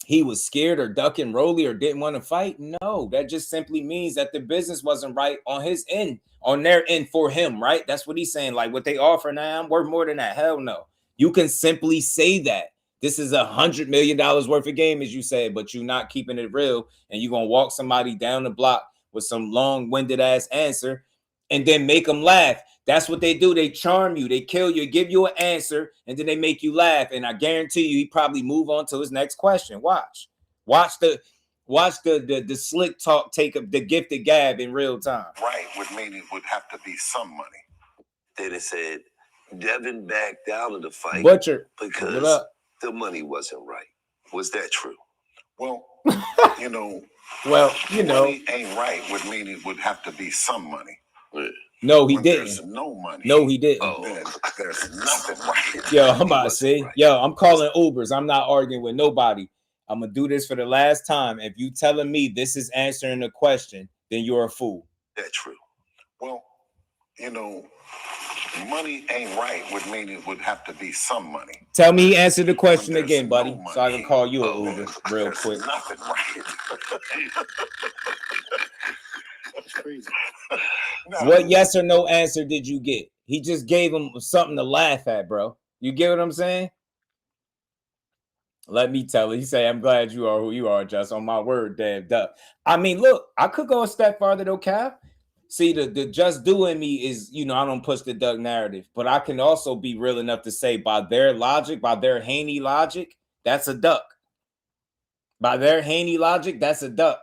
he was scared or ducking Rolly or didn't want to fight? No, that just simply means that the business wasn't right on his end, on their end for him, right? That's what he's saying. Like what they offer now, I'm worth more than that. Hell no. You can simply say that. This is $100 million worth of game, as you said, but you're not keeping it real. And you're going to walk somebody down the block with some long-winded ass answer and then make them laugh. That's what they do. They charm you. They kill you, give you an answer, and then they make you laugh. And I guarantee you, he probably move on to his next question. Watch Watch the slick talk take up the gifted gab in real time. Right would mean it would have to be some money. Then it said Devin backed out of the fight Butcher. because the money wasn't right. Was that true? Well, you know, money ain't right would mean it would have to be some money. No, he when didn't. There's no money. No, he didn't. Then there's nothing right. Yo, I'm about to say, I'm calling Ubers. I'm not arguing with nobody. I'm gonna do this for the last time. If you telling me this is answering the question, then you're a fool. That's true. Well, you know, money ain't right would mean it would have to be some money. Tell me he answered the question again, buddy, so I can call you an Uber real quick. Nothing right. That's crazy. What yes or no answer did you get? He just gave him something to laugh at, bro. You get what I'm saying? Let me tell you. He say, I'm glad you are who you are, just on my word, damn duck. I mean, look, I could go a step farther though, Cap. See, the just doing me is, you know, I don't push the duck narrative, but I can also be real enough to say by their logic, by their Haney logic, that's a duck. By their Haney logic, that's a duck.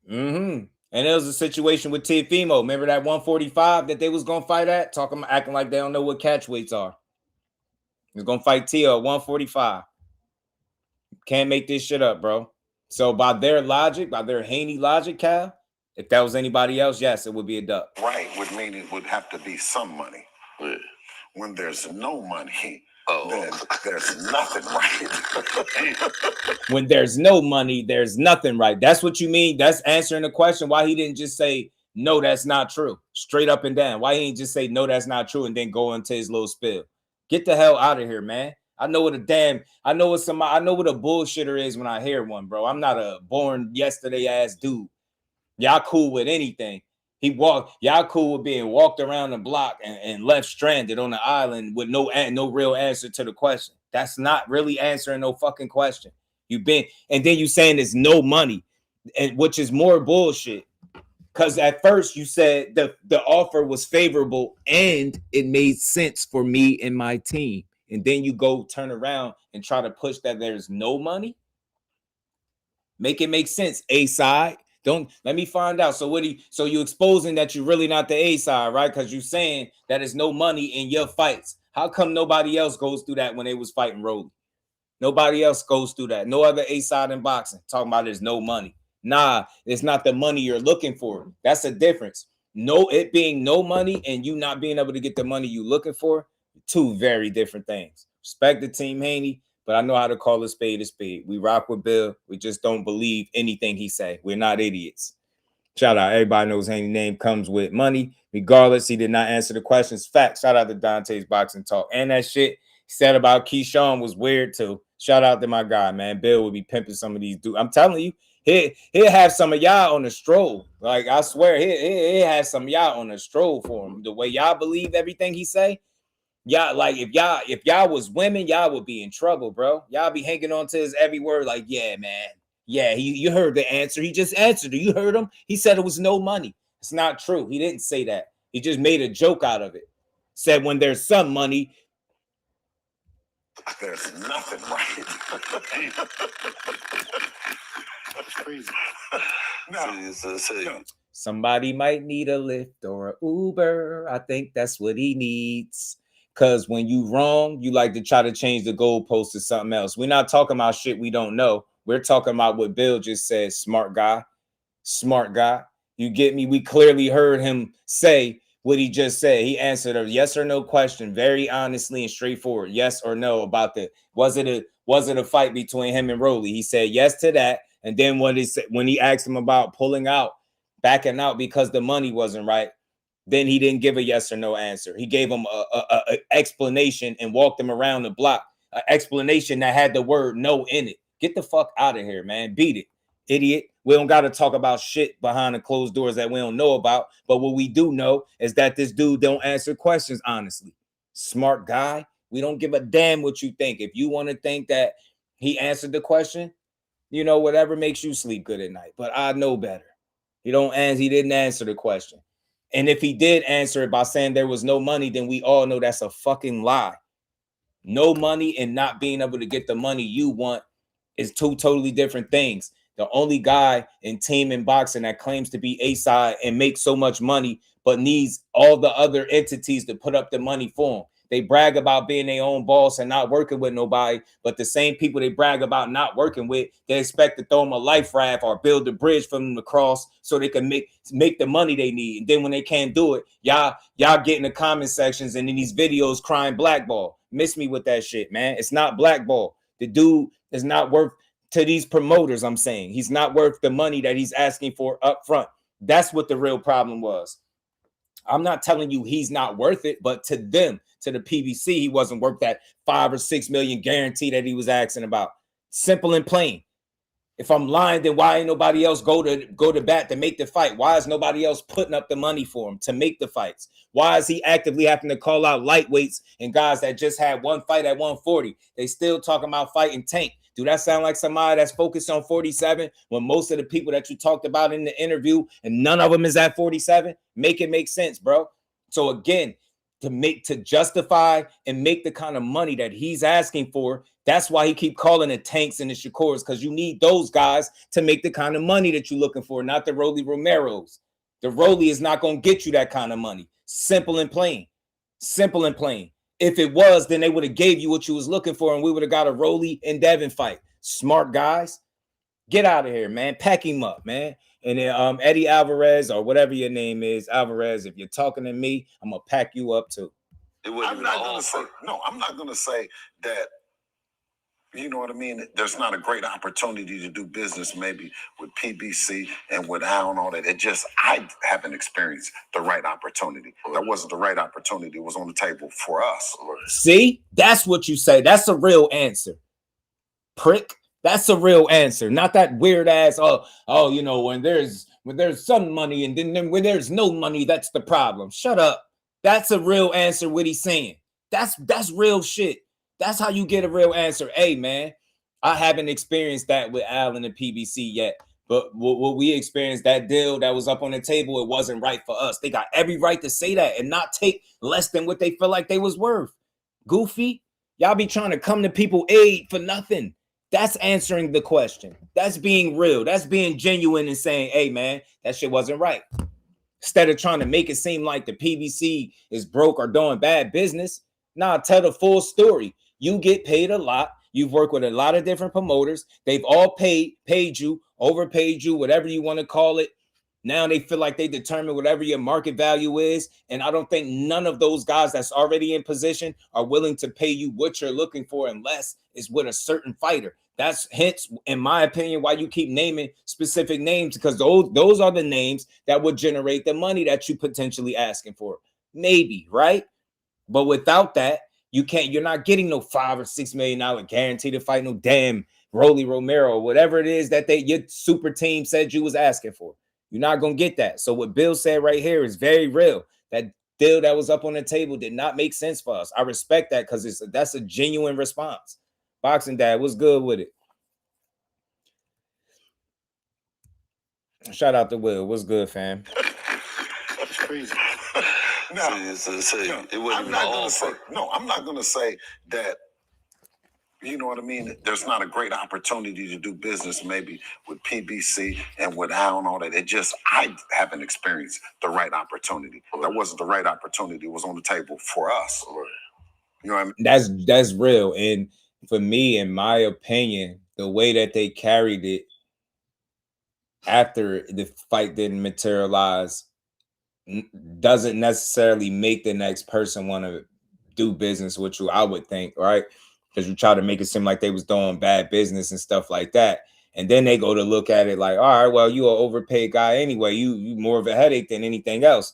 And there was a situation with Teofimo. Remember that 145 that they was gonna fight at? Acting like they don't know what catch weights are. He's gonna fight Tio at 145. Can't make this shit up, bro. So by their logic, by their Haney logic, Cal, if that was anybody else, yes, it would be a duck. Right would mean it would have to be some money. When there's no money, then there's nothing right. When there's no money, there's nothing right. That's what you mean. That's answering the question. Why he didn't just say, no, that's not true. Straight up and down. Why he didn't just say, no, that's not true, and then go into his little spill. Get the hell out of here, man. I know what a bullshitter is when I hear one, bro. I'm not a born yesterday ass dude. Y'all cool with anything. Y'all cool with being walked around the block and left stranded on the island with no real answer to the question. That's not really answering no fucking question. And then you saying there's no money, and which is more bullshit. Because at first you said the offer was favorable and it made sense for me and my team. And then you go turn around and try to push that there's no money. Make it make sense, A side. Don't let me find out. So you exposing that you're really not the A side, right? Because you're saying that there's no money in your fights. How come nobody else goes through that when they was fighting Rolly? Nobody else goes through that. No other A side in boxing talking about there's no money. Nah, it's not the money you're looking for. That's the difference. No, it being no money and you not being able to get the money you're looking for, two very different things. Respect the team, Haney, but I know how to call a spade a spade. We rock with Bill. We just don't believe anything he say. We're not idiots. Shout out. Everybody knows Haney's name comes with money. Regardless, he did not answer the questions. Fact. Shout out to Dante's Boxing Talk. And that shit he said about Keyshawn was weird too. Shout out to my guy, man. Bill would be pimping some of these dudes. I'm telling you, he'll have some of y'all on the stroll. Like, I swear, he'll have some of y'all on the stroll for him. The way y'all believe everything he say, y'all, like, if y'all was women, y'all would be in trouble, bro. Y'all be hanging on to his every word like, yeah, man. Yeah, you heard the answer. He just answered it. You heard him? He said it was no money. It's not true. He didn't say that. He just made a joke out of it. Said when there's some money, there's nothing right. That's crazy. No. Somebody might need a Lyft or an Uber. I think that's what he needs. Because when you wrong, you like to try to change the goalpost to something else. We're not talking about shit we don't know. We're talking about what Bill just said. Smart guy. Smart guy. You get me? We clearly heard him say what he just said. He answered a yes or no question very honestly and straightforward. Yes or no about was it a fight between him and Rolly? He said yes to that. And then when he asked him about pulling out, backing out because the money wasn't right, then he didn't give a yes or no answer. He gave him a explanation and walked him around the block. An explanation that had the word no in it. Get the fuck out of here, man. Beat it, idiot. We don't got to talk about shit behind the closed doors that we don't know about. But what we do know is that this dude don't answer questions honestly. Smart guy. We don't give a damn what you think. If you want to think that he answered the question, you know, whatever makes you sleep good at night. But I know better. He didn't answer the question. And if he did answer it by saying there was no money, then we all know that's a fucking lie. No money and not being able to get the money you want is two totally different things. The only guy in team in boxing that claims to be A-side and makes so much money, but needs all the other entities to put up the money for him. They brag about being their own boss and not working with nobody, but the same people they brag about not working with, they expect to throw them a life raft or build a bridge for them to cross so they can make the money they need. And then when they can't do it, y'all get in the comment sections and in these videos crying blackball. Miss me with that shit, man. It's not blackball. The dude is not worth, to these promoters, I'm saying, he's not worth the money that he's asking for up front. That's what the real problem was. I'm not telling you he's not worth it, but to them, to the PBC, he wasn't worth that 5 or 6 million guarantee that he was asking about. Simple and plain. If I'm lying, then why ain't nobody else go to bat to make the fight? Why is nobody else putting up the money for him to make the fights? Why is he actively having to call out lightweights and guys that just had one fight at 140? They still talking about fighting Tank. Do that sound like somebody that's focused on 47 when most of the people that you talked about in the interview and none of them is at 47? Make it make sense, bro. So again, to justify and make the kind of money that he's asking for, that's why he keep calling the Tanks and the Shakurs, because you need those guys to make the kind of money that you're looking for, not the Rolly Romeros. The Rolly is not going to get you that kind of money. Simple and plain. Simple and plain. If it was, then they would have gave you what you was looking for, and we would have got a Rolly and Devin fight. Smart guys. Get out of here, man. Pack him up, man. And then Eddie Alvarez, or whatever your name is, Alvarez, if you're talking to me, I'm going to pack you up too. I'm not going to say that, you know what I mean? There's not a great opportunity to do business maybe with PBC and with Al and all that. I haven't experienced the right opportunity. That wasn't the right opportunity. It was on the table for us. See? That's what you say. That's a real answer. Prick. That's a real answer. Not that weird ass, you know, when there's some money and then when there's no money, that's the problem. Shut up. That's a real answer, what he's saying. That's real shit. That's how you get a real answer. Hey, man, I haven't experienced that with Al and the PBC yet. But what we experienced, that deal that was up on the table, it wasn't right for us. They got every right to say that and not take less than what they feel like they was worth. Goofy, y'all be trying to come to people aid for nothing. That's answering the question. That's being real. That's being genuine and saying, hey, man, that shit wasn't right. Instead of trying to make it seem like the PBC is broke or doing bad business. Nah, tell the full story. You get paid a lot. You've worked with a lot of different promoters. They've all paid you, overpaid you, whatever you want to call it. Now they feel like they determine whatever your market value is. And I don't think none of those guys that's already in position are willing to pay you what you're looking for unless it's with a certain fighter. That's hence, in my opinion, why you keep naming specific names, because those are the names that would generate the money that you potentially asking for. Maybe, right? But without that, you're not getting no $5 or $6 million guarantee to fight no damn Rolly Romero or whatever it is that your super team said you was asking for. You're not going to get that. So what Bill said right here is very real. That deal that was up on the table did not make sense for us. I respect that because that's a genuine response. Boxing Dad, what's good with it? Shout out to Will. What's good, fam? That's crazy. I'm not going to say that, you know what I mean? There's not a great opportunity to do business maybe with PBC and with Al and all that. I haven't experienced the right opportunity. That wasn't the right opportunity. It was on the table for us. You know what I mean? That's real. And for me, in my opinion, the way that they carried it after the fight didn't materialize doesn't necessarily make the next person want to do business with you, I would think, right? Because you try to make it seem like they was doing bad business and stuff like that. And then they go to look at it like, all right, well, you an overpaid guy anyway. You more of a headache than anything else.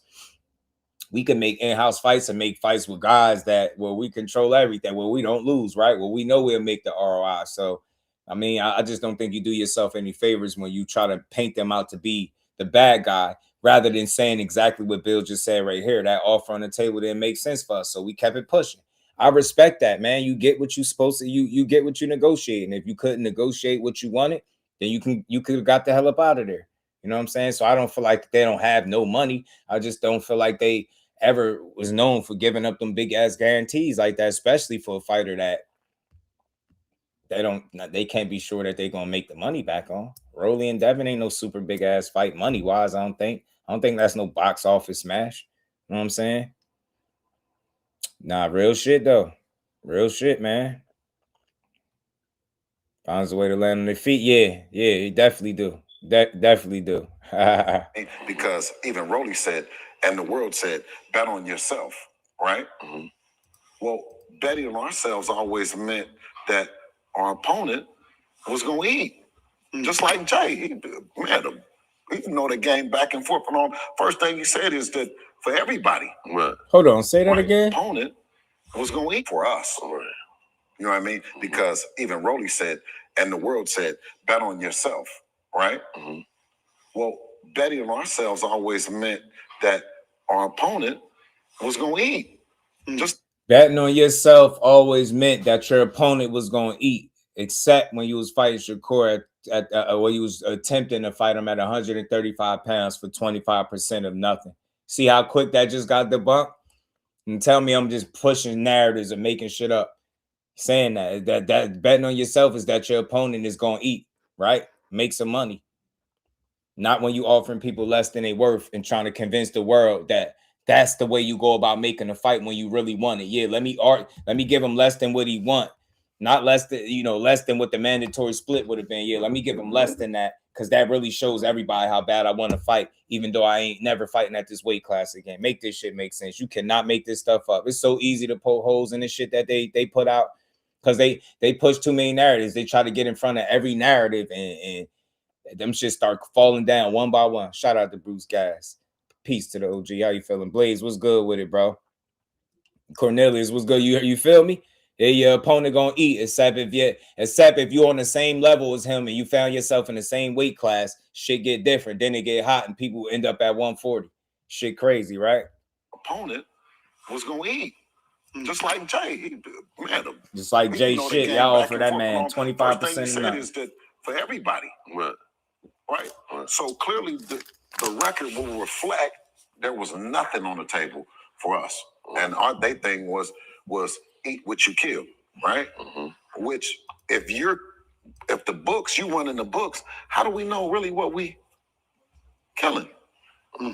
We can make in-house fights and make fights with guys that where we control everything, where we don't lose, right? Well, we know we'll make the ROI. So, I mean, I just don't think you do yourself any favors when you try to paint them out to be the bad guy, rather than saying exactly what Bill just said right here. That offer on the table didn't make sense for us, so we kept it pushing. I respect that, man. You get what you're supposed to. You get what you negotiate, and if you couldn't negotiate what you wanted, then you could have got the hell up out of there. You know what I'm saying? So I don't feel like they don't have no money. I just don't feel like they ever was known for giving up them big ass guarantees like that, especially for a fighter that they can't be sure that they're gonna make the money back on. Rolly and Devin ain't no super big ass fight money wise. I don't think that's no box office smash. You know what I'm saying? Nah, real shit though. Real shit, man. Finds a way to land on their feet. Yeah, he definitely do. Definitely do. Because even Rolly said, and the world said, bet on yourself, right? Mm-hmm. Well, betting on ourselves always meant that our opponent was going to eat. Just like Jay. He know the game back and forth. And all. First thing he said is that for everybody. Right. Hold on, say that again. Opponent was going to eat for us. Right. You know what I mean? Mm-hmm. Because even Rolly said, and the world said, bet on yourself, right? Mm-hmm. Well, betting on ourselves always meant that our opponent was going to eat. Just betting on yourself always meant that your opponent was going to eat, except when you was fighting Shakur when you was attempting to fight him at 135 pounds for 25% of nothing. See how quick that just got debunked? And tell me I'm just pushing narratives and making shit up. Saying that betting on yourself is that your opponent is going to eat, right? Make some money. Not when you offering people less than they worth and trying to convince the world that that's the way you go about making a fight when you really want it. Yeah, let me give him less than what he want. Not less than, less than what the mandatory split would have been. Yeah, let me give him less than that, because that really shows everybody how bad I want to fight, even though I ain't never fighting at this weight class again. Make this shit make sense. You cannot make this stuff up. It's so easy to poke holes in the shit that they put out, because they push too many narratives. They try to get in front of every narrative, and them shit start falling down one by one. Shout out to Bruce Gas. Peace to the OG. How you feeling? Blaze, what's good with it, bro? Cornelius, what's good? You feel me? Yeah, your opponent gonna eat, except if you're on the same level as him and you found yourself in the same weight class, shit get different. Then it get hot and people end up at 140. Shit crazy, right? Opponent was gonna eat. Just like Jay. Just like Jay shit. Y'all offer that man 25% of nothing. Is that for everybody. Right. So clearly the record will reflect there was nothing on the table for us. And they thing was eat what you kill, right? Mm-hmm. Which if the books, you went in the books, how do we know really what we killing? You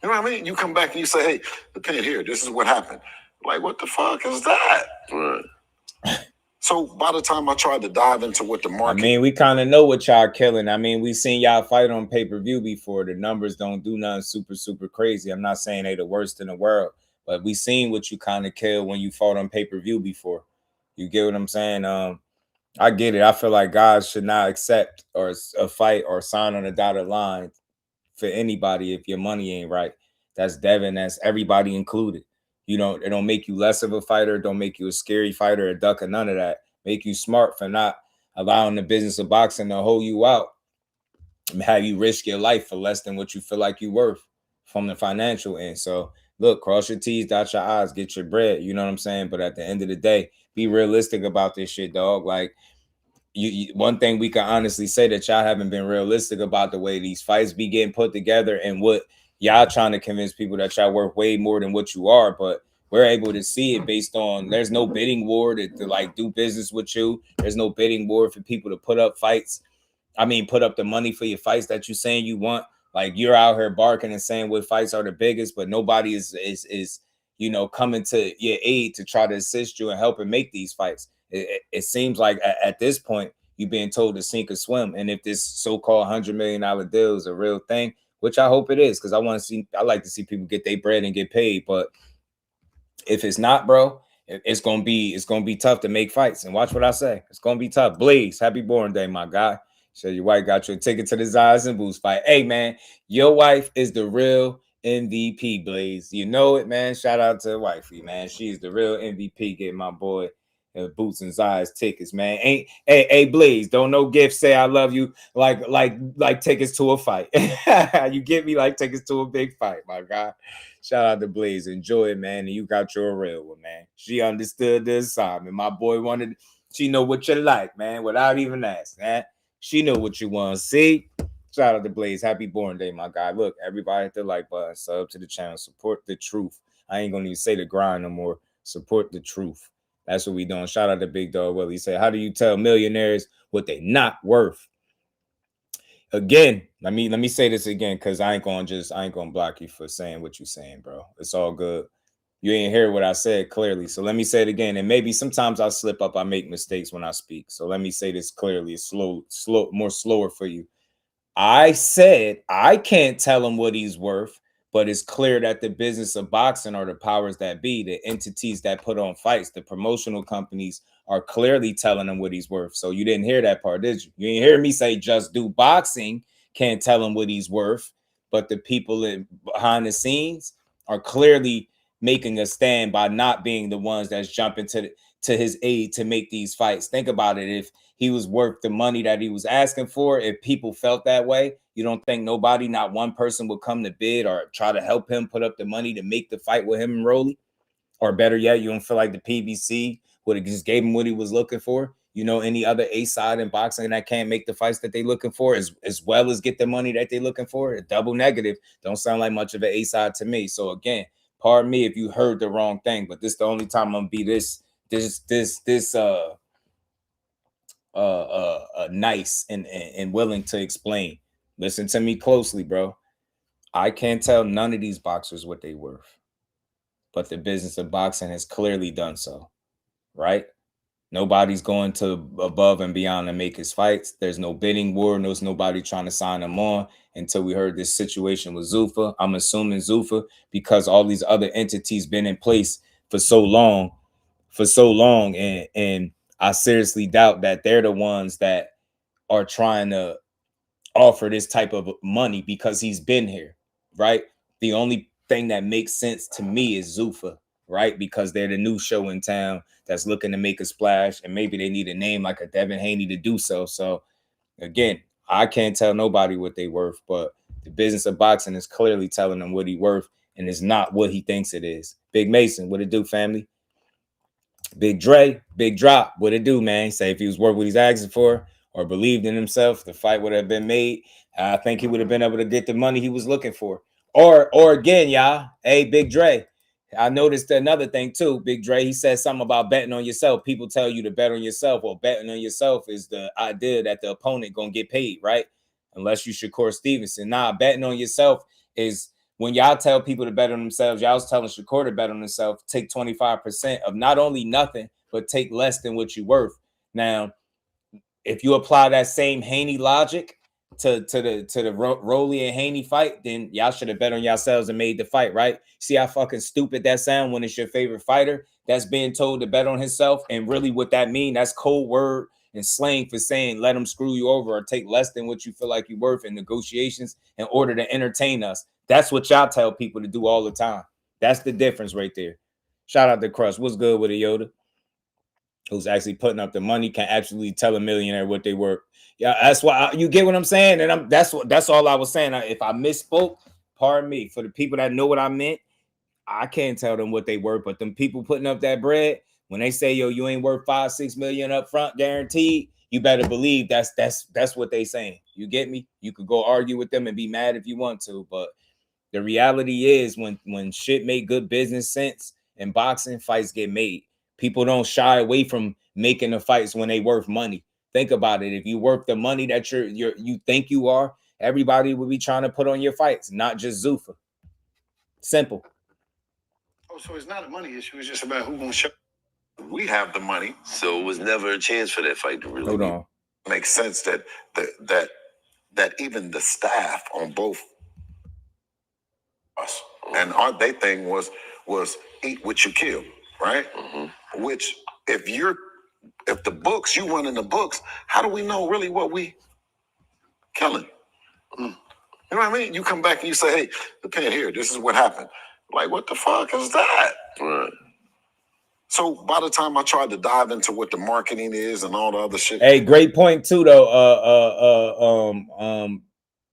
know what I mean? You come back and you say, hey, the pen here, this is what happened. Like, what the fuck is that? Right. So by the time I tried to dive into what the market... I mean, we kind of know what y'all killing. I mean, we seen y'all fight on pay-per-view before. The numbers don't do nothing super, super crazy. I'm not saying they the worst in the world, but we seen what you kind of killed when you fought on pay-per-view before. You get what I'm saying? I get it. I feel like guys should not accept or a fight or sign on a dotted line for anybody if your money ain't right. That's Devin. That's everybody included. It don't make you less of a fighter. Don't make you a scary fighter, a duck, or none of that. Make you smart for not allowing the business of boxing to hold you out and have you risk your life for less than what you feel like you're worth from the financial end. So look, cross your T's, dot your I's, get your bread. You know what I'm saying? But at the end of the day, be realistic about this shit, dog. Like, one thing we can honestly say that y'all haven't been realistic about the way these fights be getting put together and what y'all trying to convince people that y'all worth way more than what you are. But we're able to see it based on there's no bidding war to like do business with you. There's no bidding war for people to put up fights. I mean, put up the money for your fights that you're saying you want. Like, you're out here barking and saying what fights are the biggest, but nobody is coming to your aid to try to assist you and help and make these fights. It seems like at this point you're being told to sink or swim. And if this so-called $100 million deal is a real thing, which I hope it is, because I like to see people get their bread and get paid. But if it's not, bro, it's gonna be tough to make fights. And watch what I say. It's gonna be tough. Blaze, happy born day, my guy. So your wife got you a ticket to the Zayas and Boots fight. Hey man, your wife is the real MVP, Blaze. You know it, man. Shout out to wifey, man. She's the real MVP. Getting my boy Boots and Zayas tickets, man. Hey, Blaze, don't no gift say I love you like tickets to a fight. You get me, like tickets to a big fight, my guy. Shout out to Blaze. Enjoy it, man. And you got your real one, man. She understood the assignment. My boy she know what you like, man, without even asking, man. She know what you want to see. Shout out to Blaze. Happy born day, my guy. Look, everybody hit the like button, sub to the channel, support the truth. I ain't gonna even say the grind no more. Support the truth. That's what we doing. Shout out to Big Dog Willie. He said, how do you tell millionaires what they not worth? Again, let me say this again, because I ain't gonna block you for saying what you're saying, bro. It's all good. You ain't hear what I said clearly. So let me say it again. And maybe sometimes I slip up, I make mistakes when I speak. So let me say this clearly. It's slower for you. I said I can't tell him what he's worth, but it's clear that the business of boxing are the powers that be, the entities that put on fights, the promotional companies are clearly telling him what he's worth. So you didn't hear that part, did you? You didn't hear me say just do boxing can't tell him what he's worth, but the people behind the scenes are clearly making a stand by not being the ones that's jumping to his aid to make these fights. Think about it. If he was worth the money that he was asking for, if people felt that way, you don't think nobody, not one person would come to bid or try to help him put up the money to make the fight with him and Rolly? Or better yet, you don't feel like the PBC would have just gave him what he was looking for? You know, any other A-side in boxing that can't make the fights that they're looking for as well as get the money that they're looking for? A double negative. Don't sound like much of an A-side to me. So again, pardon me if you heard the wrong thing, but this is the only time I'm gonna be this nice and willing to explain. Listen to me closely, bro. I can't tell none of these boxers what they worth, but the business of boxing has clearly done so, right? Nobody's going to above and beyond to make his fights. There's no bidding war. There's nobody trying to sign him on until we heard this situation with Zuffa. I'm assuming Zuffa, because all these other entities been in place for so long, and I seriously doubt that they're the ones that are trying to offer this type of money because he's been here, right? The only thing that makes sense to me is Zuffa, right? Because they're the new show in town that's looking to make a splash, and maybe they need a name like a Devin Haney to do so. So again, I can't tell nobody what they worth, but the business of boxing is clearly telling them what he worth, and it's not what he thinks it is. Big Mason, what it do, family? Big Dre, big drop. What it do, man? Say if he was worth what he's asking for or believed in himself, the fight would have been made. I think he would have been able to get the money he was looking for. Or again, y'all, hey, Big Dre, I noticed another thing too. Big Dre, he said something about betting on yourself. People tell you to bet on yourself. Well, betting on yourself is the idea that the opponent gonna get paid, right? Unless you Shakur Stevenson. Nah, betting on yourself is when y'all tell people to bet on themselves. Y'all was telling Shakur to bet on himself. Take 25% of not only nothing, but take less than what you're worth. Now, if you apply that same Haney logic to the Rolly and Haney fight, then y'all should have bet on yourselves and made the fight, right? See how fucking stupid that sound when it's your favorite fighter that's being told to bet on himself, and really what that mean? That's code word and slang for saying let them screw you over or take less than what you feel like you're worth in negotiations in order to entertain us. That's what y'all tell people to do all the time. That's the difference right there. Shout out to Crush. What's good with it, Yoda? Who's actually putting up the money, can actually tell a millionaire what they work. Yeah, that's why you get what I'm saying. And that's all I was saying. If I misspoke, pardon me. For the people that know what I meant, I can't tell them what they worth. But them people putting up that bread, when they say, yo, you ain't worth 5-6 million up front guaranteed, you better believe that's what they saying. You get me? You could go argue with them and be mad if you want to, but the reality is when shit make good business sense in boxing, fights get made. People don't shy away from making the fights when they worth money. Think about it. If you worth the money that you think you are, everybody will be trying to put on your fights, not just Zuffa. Simple. Oh, so it's not a money issue. It's just about who's gonna show. We have the money. So it was never a chance for that fight to really Hold on. Makes sense that even the staff on both us and their thing was eat what you kill, right? Mm-hmm. Which if the books, you run in the books, how do we know really what we killing? You know what I mean? You come back and you say, hey, the pen here, this is what happened. Like, what the fuck is that? Right. So by the time I tried to dive into what the marketing is and all the other shit. Hey, great point too, though.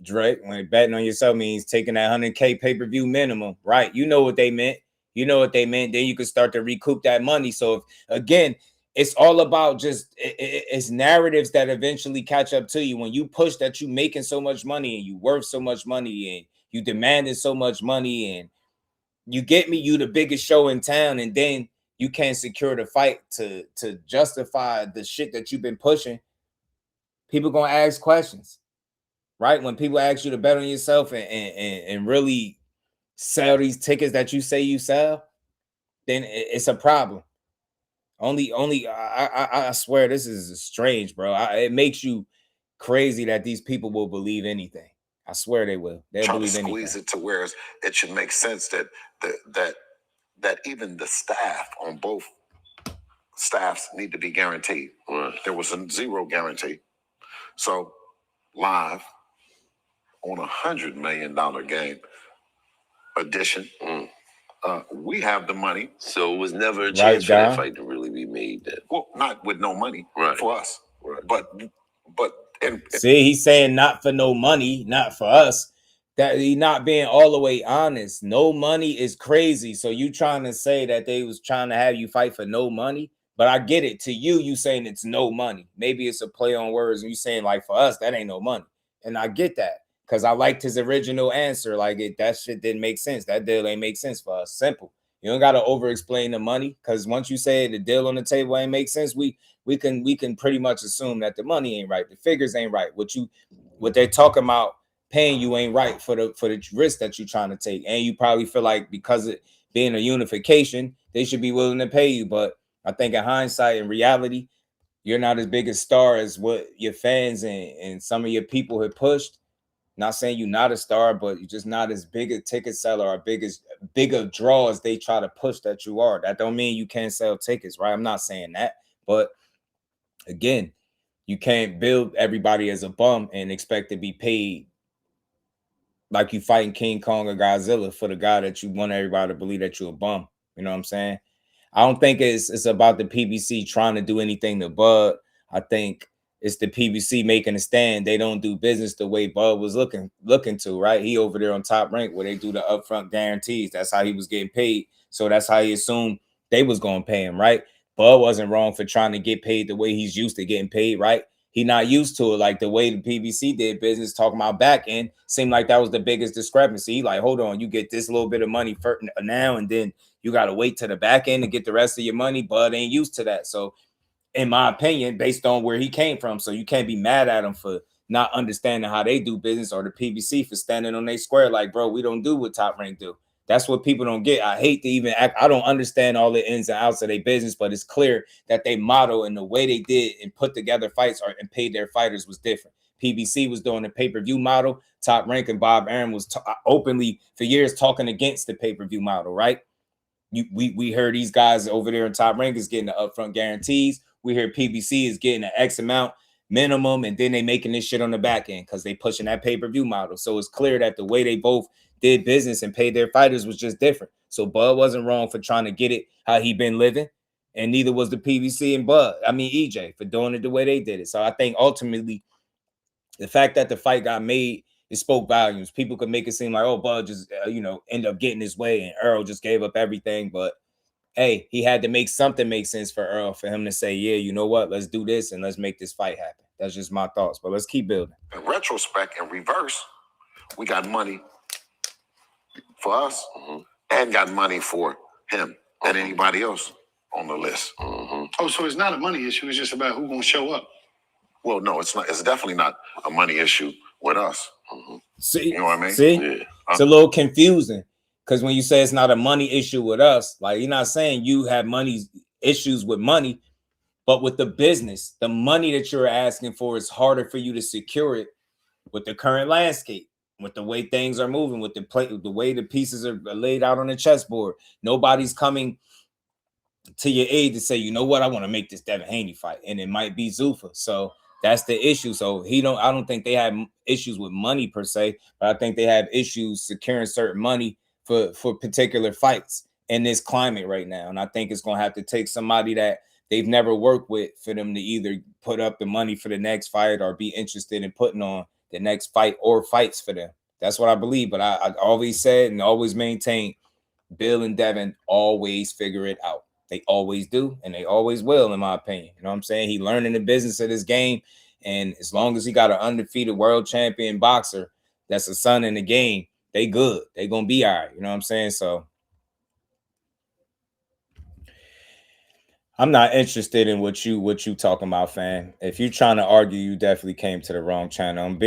Drake, when betting on yourself means taking that 100K pay-per-view minimum, right? You know what they meant. Then you can start to recoup that money. So if, again, it's all about just it's narratives that eventually catch up to you. When you push that you making so much money and you worth so much money and you demanding so much money and you get me, you the biggest show in town, and then you can't secure the fight to justify the shit that you've been pushing, people gonna ask questions, right? When people ask you to bet on yourself and really sell these tickets that you say you sell, then it's a problem. I swear this is strange, bro. It makes you crazy that these people will believe anything. I swear they will. They'll Trying to believe squeeze anything. it to where it should make sense that even the staff on both staffs need to be guaranteed. Right. There was a zero guarantee. So live on $100 million game edition, we have the money. So it was never a Right, chance for that John? fight to really be made then. Well, not with no money Right. for us, Right. but and See, he's saying not for no money, not for us. That he not being all the way honest. No money is crazy. So you trying to say that they was trying to have you fight for no money? But I get it. To you, you saying it's no money. Maybe it's a play on words, and you saying like for us, that ain't no money. And I get that because I liked his original answer. Like that shit didn't make sense. That deal ain't make sense for us. Simple. You don't got to over explain the money because once you say the deal on the table ain't make sense, we can pretty much assume that the money ain't right, the figures ain't right. What they're talking about paying you ain't right for the risk that you're trying to take, and you probably feel like because it being a unification, they should be willing to pay you. But I think in hindsight, in reality, you're not as big a star as what your fans and some of your people have pushed. Not saying you're not a star, but you're just not as big a ticket seller or bigger draw as they try to push that you are. That don't mean you can't sell tickets, right? I'm not saying that, but again, you can't build everybody as a bum and expect to be paid like you fighting King Kong or Godzilla for the guy that you want everybody to believe that you're a bum. You know what I'm saying? I don't think it's about the PBC trying to do anything to Bud. I think it's the PBC making a stand. They don't do business the way Bud was looking to, right? He over there on Top Rank where they do the upfront guarantees. That's how he was getting paid. So that's how he assumed they was going to pay him, right? Bud wasn't wrong for trying to get paid the way he's used to getting paid, right? He not used to it like the way the PBC did business, talking about back end. Seemed like that was the biggest discrepancy. Like, hold on, you get this little bit of money for now, and then you got to wait to the back end to get the rest of your money. Bud ain't used to that. So, in my opinion, based on where he came from, so you can't be mad at him for not understanding how they do business or the PBC for standing on their square. Like, bro, we don't do what Top Rank do. That's what people don't get. I hate to even act. I don't understand all the ins and outs of their business, but it's clear that they model and the way they did and put together fights and paid their fighters was different. PBC was doing the pay-per-view model. Top Rank and Bob Arum was openly for years talking against the pay-per-view model, right? We heard these guys over there in Top Rank is getting the upfront guarantees. We hear PBC is getting an X amount minimum, and then they making this shit on the back end because they pushing that pay-per-view model. So it's clear that the way they both did business and paid their fighters was just different. So Bud wasn't wrong for trying to get it how he been living, and neither was the PBC and EJ for doing it the way they did it. So I think ultimately the fact that the fight got made, it spoke volumes. People could make it seem like, oh, Bud just end up getting his way, and Earl just gave up everything. But hey, he had to make something make sense for Earl for him to say, yeah, you know what, let's do this and let's make this fight happen. That's just my thoughts, but let's keep building. in retrospect, in reverse, we got money for us and got money for him and anybody else on the list. Oh, so it's not a money issue. It's just about who's going to show up. Well, no, it's not. It's definitely not a money issue with us. See, you know what I mean? See, Yeah. It's a little confusing because when you say it's not a money issue with us, like you're not saying you have money issues with money, but with the business, the money that you're asking for is harder for you to secure it with the current landscape, with the way things are moving, with the way the pieces are laid out on the chessboard. Nobody's coming to your aid to say, you know what, I want to make this Devin Haney fight, and it might be Zuffa. So that's the issue. So I don't think they have issues with money per se, but I think they have issues securing certain money for particular fights in this climate right now. And I think it's going to have to take somebody that they've never worked with for them to either put up the money for the next fight or be interested in putting on the next fight or fights for them. That's what I believe. But I always said and always maintained, Bill and Devin always figure it out. They always do, and they always will, in my opinion. You know what I'm saying? He learning the business of this game, and as long as he got an undefeated world champion boxer that's a son in the game, they good. They gonna be all right. You know what I'm saying? So I'm not interested in what you talking about, fam. If you're trying to argue, you definitely came to the wrong channel. I'm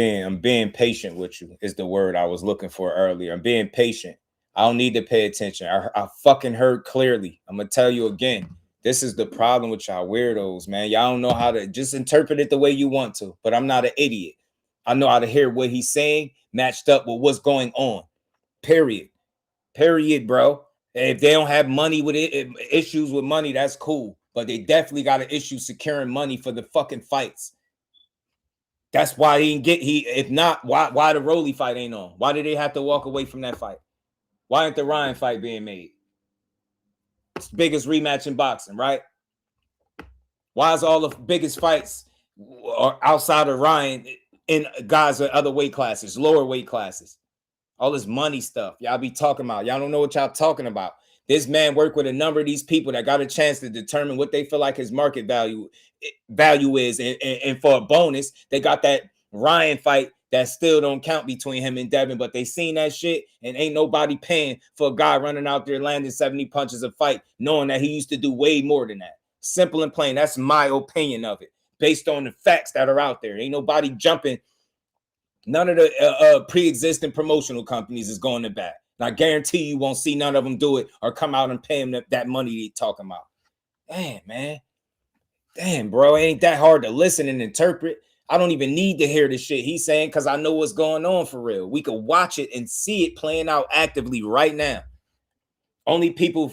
being patient with you, is the word I was looking for earlier. I'm being patient. I don't need to pay attention. I fucking heard clearly. I'm gonna tell you again. This is the problem with y'all weirdos, man. Y'all don't know how to just interpret it the way you want to. But I'm not an idiot. I know how to hear what he's saying matched up with what's going on. Period. Period, bro. If they don't have money with it, issues with money, that's cool. But they definitely got an issue securing money for the fucking fights. That's why he didn't get if not, why the Rolly fight ain't on? Why did they have to walk away from that fight? Why ain't the Ryan fight being made? It's the biggest rematch in boxing, right? Why is all the biggest fights outside of Ryan in guys with other weight classes, lower weight classes? All this money stuff y'all be talking about. Y'all don't know what y'all talking about. This man worked with a number of these people that got a chance to determine what they feel like his market value is. And for a bonus, they got that Ryan fight that still don't count between him and Devin, but they seen that shit and ain't nobody paying for a guy running out there landing 70 punches a fight, knowing that he used to do way more than that. Simple and plain. That's my opinion of it, based on the facts that are out there. Ain't nobody jumping. None of the pre-existing promotional companies is going to bat. And I guarantee you won't see none of them do it or come out and pay them that money they talking about. Damn, man. Damn, bro. It ain't that hard to listen and interpret. I don't even need to hear the shit he's saying because I know what's going on for real. We could watch it and see it playing out actively right now. Only people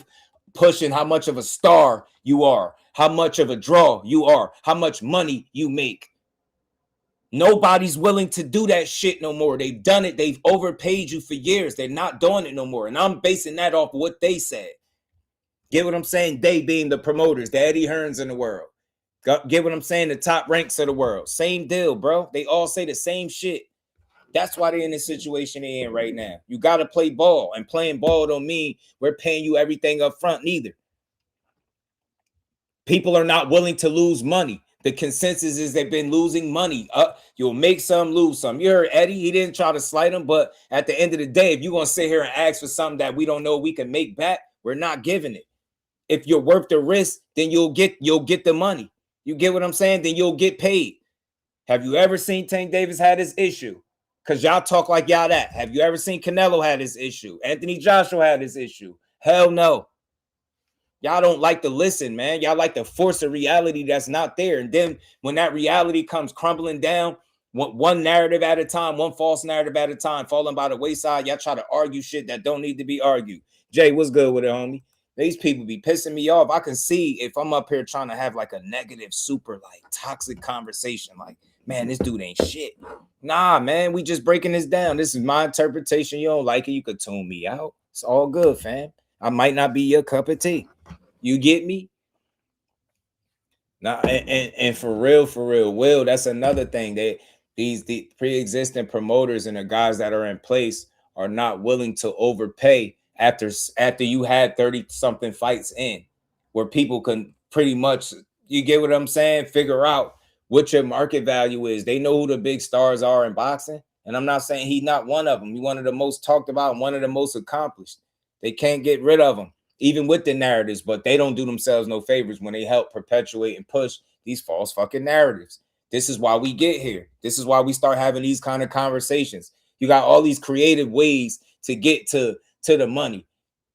pushing how much of a star you are, how much of a draw you are, how much money you make. Nobody's willing to do that shit no more. They've done it. They've overpaid you for years. They're not doing it no more. And I'm basing that off of what they said. Get what I'm saying? They being the promoters, the Eddie Hearns in the world. Get what I'm saying? The top ranks of the world. Same deal, bro. They all say the same shit. That's why they're in the situation they're in right now. You got to play ball. And playing ball don't mean we're paying you everything up front neither. People are not willing to lose money. The consensus is they've been losing money. You'll make some, lose some. You heard Eddie, he didn't try to slight him, but at the end of the day, if you're going to sit here and ask for something that we don't know we can make back, we're not giving it. If you're worth the risk, then you'll get the money. You get what I'm saying? Then you'll get paid. Have you ever seen Tank Davis had this issue? Because y'all talk like y'all that. Have you ever seen Canelo had this issue? Anthony Joshua had this issue? Hell no. Y'all don't like to listen, man. Y'all like to force a reality that's not there. And then when that reality comes crumbling down, one narrative at a time, one false narrative at a time, falling by the wayside, y'all try to argue shit that don't need to be argued. Jay, what's good with it, homie? These people be pissing me off. I can see if I'm up here trying to have like a negative, super like toxic conversation, like, man, this dude ain't shit. Nah, man, we just breaking this down. This is my interpretation. You don't like it, you could tune me out. It's all good, fam. I might not be your cup of tea. You get me? Now, and for real, Will, that's another thing. The pre-existing promoters and the guys that are in place are not willing to overpay after you had 30-something fights in, where people can pretty much, you get what I'm saying, figure out what your market value is. They know who the big stars are in boxing. And I'm not saying he's not one of them. He's one of the most talked about and one of the most accomplished. They can't get rid of him, even with the narratives, but they don't do themselves no favors when they help perpetuate and push these false fucking narratives. This is why we get here. This is why we start having these kind of conversations. You got all these creative ways to get to the money.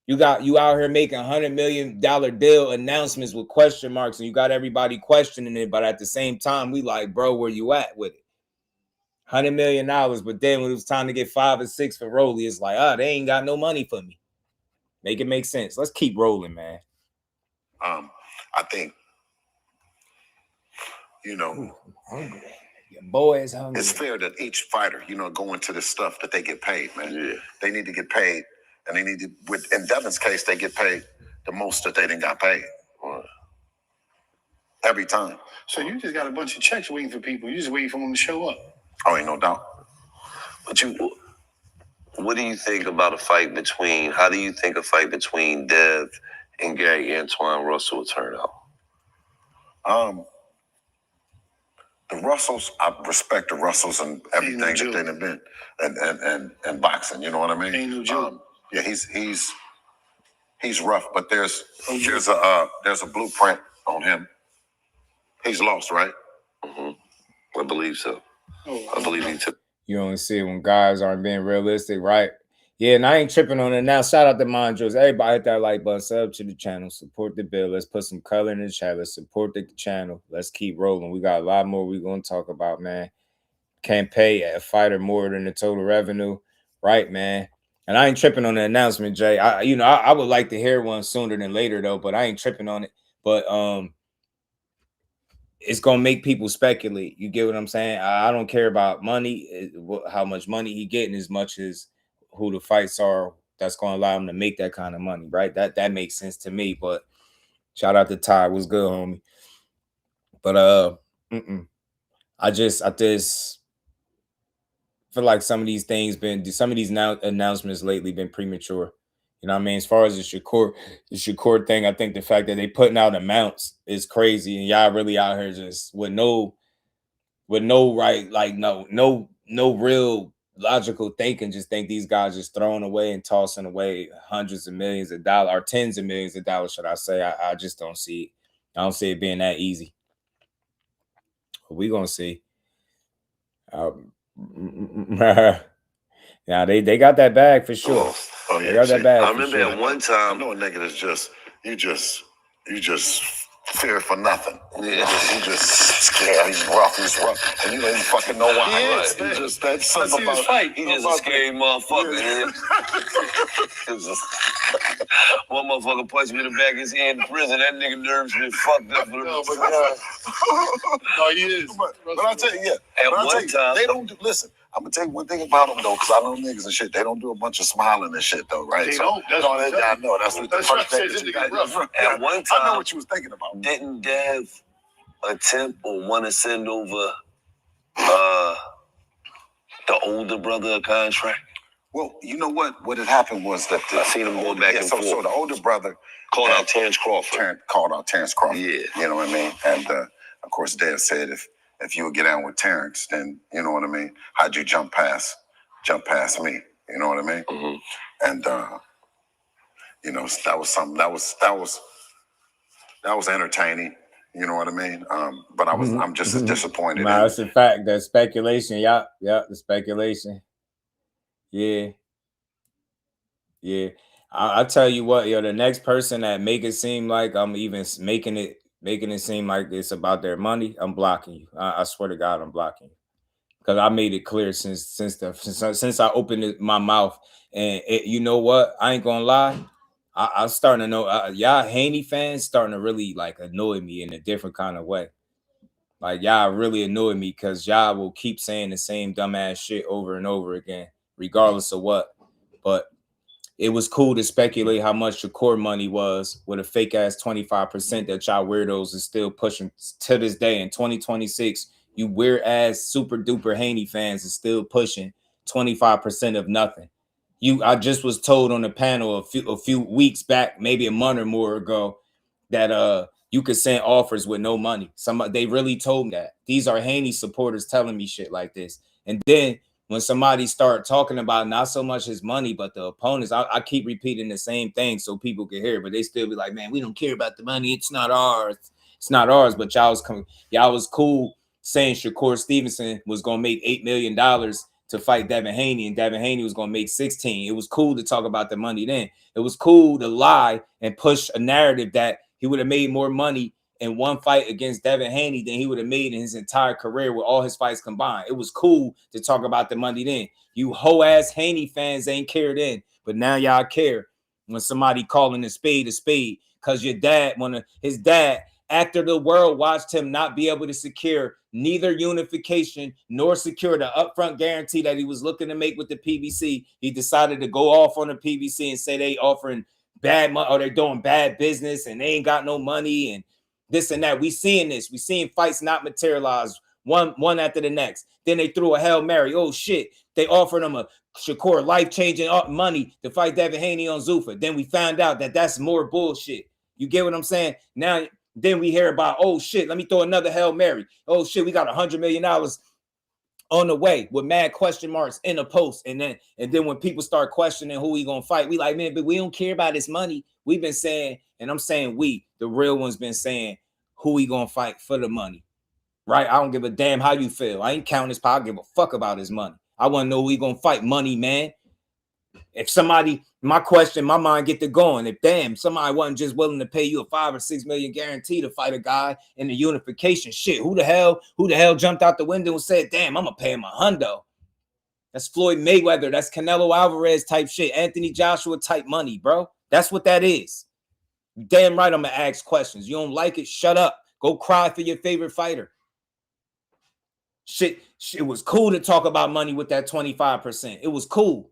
You out here making $100 million deal announcements with question marks, and you got everybody questioning it. But at the same time, we like, bro, where you at with it? $100 million. But then when it was time to get 5 or 6 for Rolly, it's like, they ain't got no money for me. Make it make sense. Let's keep rolling, man. I think, hungry. Your boy is hungry. It's fair that each fighter, go into this stuff that they get paid, man. Yeah. They need to get paid, and they need to. In Devin's case, they get paid the most that they didn't got paid. Every time. So you just got a bunch of checks waiting for people. You just waiting for them to show up. Oh, ain't no doubt. But what do you think about how do you think a fight between Dev and Gary Antoine Russell will turn out? The Russells, I respect the Russells and everything that they've been and boxing. You know what I mean? Ain't no joke. Yeah, he's rough, but there's a blueprint on him. He's lost, right? I believe so. I believe he took. You only see it when guys aren't being realistic, right? Yeah, and I ain't tripping on it now. Shout out to Mondros. Everybody hit that like button, sub to the channel, support the bill. Let's put some color in the chat. Let's support the channel. Let's keep rolling. We got a lot more we're going to talk about, man. Can't pay a fighter more than the total revenue, right, man? And I ain't tripping on the announcement, Jay. I would like to hear one sooner than later, though, but I ain't tripping on it. But it's gonna make people speculate. You get what I'm saying? I don't care about money, how much money he getting, as much as who the fights are. That's gonna allow him to make that kind of money, right? That makes sense to me. But shout out to Ty, what's good, homie? But I just feel like some of these announcements lately been premature. You know what I mean? As far as the Shakur thing, I think the fact that they putting out amounts is crazy, and y'all really out here just with no right, like no real logical thinking. Just think these guys just throwing away and tossing away hundreds of millions of dollars or tens of millions of dollars, should I say? I just don't see it. I don't see it being that easy. We gonna see. Yeah, they got that bag for sure. Oh, yeah. They got that bag. I remember at one time. I know a nigga that's you just fear for nothing. Yeah. You just scared. He's rough. And you don't even fucking know why. He is, He just that something about fight. He just a scary motherfucker. Yeah. One motherfucker punched me in the back of his head in prison. That nigga nerves been fucked up. No, he is. But I'll tell you, At one time, they don't do. Listen, I'm gonna tell you one thing about them though, because I know niggas and shit. They don't do a bunch of smiling and shit though, right? They don't. I know. That's what the first thing that you got. At one time, I know what you was thinking about. Didn't Dev attempt or want to send over the older brother a contract? Well, you know what? What had happened was that I seen him go back and forth. So the older brother called out Terence Crawford. Called out Terence Crawford. Yeah. You know what I mean? And of course, Dev said if you would get down with Terence, then you know what I mean. How'd you jump past me? You know what I mean? Mm-hmm. And that was something that was entertaining. You know what I mean? But I'm just as disappointed. Nah, it's a fact. That speculation. Yeah, the speculation. Yeah. I'll tell you what, the next person that make it seem like I'm even making it seem like it's about their money, I'm blocking you. I swear to God, I'm blocking you. Because I made it clear since I opened my mouth. And you know what? I ain't gonna lie. I'm starting to know y'all Haney fans starting to really like annoy me in a different kind of way. Like y'all really annoy me because y'all will keep saying the same dumbass shit over and over again, regardless of what. But it was cool to speculate how much Shakur money was with a fake ass 25% that y'all weirdos is still pushing to this day in 2026. You weird ass super duper Haney fans is still pushing 25% of nothing. I just was told on the panel a few weeks back, maybe a month or more ago, that you could send offers with no money. They really told me that. These are Haney supporters telling me shit like this. And then when somebody start talking about not so much his money, but the opponents, I keep repeating the same thing so people can hear it, but they still be like, man, we don't care about the money. It's not ours. It's not ours. But y'all was cool saying Shakur Stevenson was going to make $8 million to fight Devin Haney, and Devin Haney was going to make 16. It was cool to talk about the money then. It was cool to lie and push a narrative that he would have made more money in one fight against Devin Haney than he would have made in his entire career with all his fights combined. It was cool to talk about the money then. You hoe-ass Haney fans ain't cared then, but now y'all care when somebody calling a spade because his dad, after the world watched him not be able to secure neither unification nor secure the upfront guarantee that he was looking to make with the PBC, he decided to go off on the PBC and say they offering bad money or they're doing bad business and they ain't got no money and this and that. We seeing fights not materialize one after the next. Then they threw a Hail Mary. Oh shit, they offered him a Shakur life-changing money to fight Devin Haney on Zuffa. Then we found out that that's more bullshit. You get what I'm saying? Now then we hear about, oh shit, let me throw another Hail Mary. Oh shit, we got $100 million on the way with mad question marks in a post. And then when people start questioning who he gonna fight, we like, man, but we don't care about his money. We've been saying, and I'm saying we, the real ones, been saying who he gonna fight for the money. Right? I don't give a damn how you feel. I ain't counting his power. I give a fuck about his money. I want to know who he gonna fight. Money, man. If somebody, my mind get to going. If damn somebody wasn't just willing to pay you a $5 or $6 million guarantee to fight a guy in the unification, shit, who the hell jumped out the window and said, damn, I'm gonna pay him $100? That's Floyd Mayweather. That's Canelo Alvarez type shit. Anthony Joshua type money, bro. That's what that is. Damn right, I'm gonna ask questions. You don't like it? Shut up. Go cry for your favorite fighter. Shit, it was cool to talk about money with that 25%. It was cool.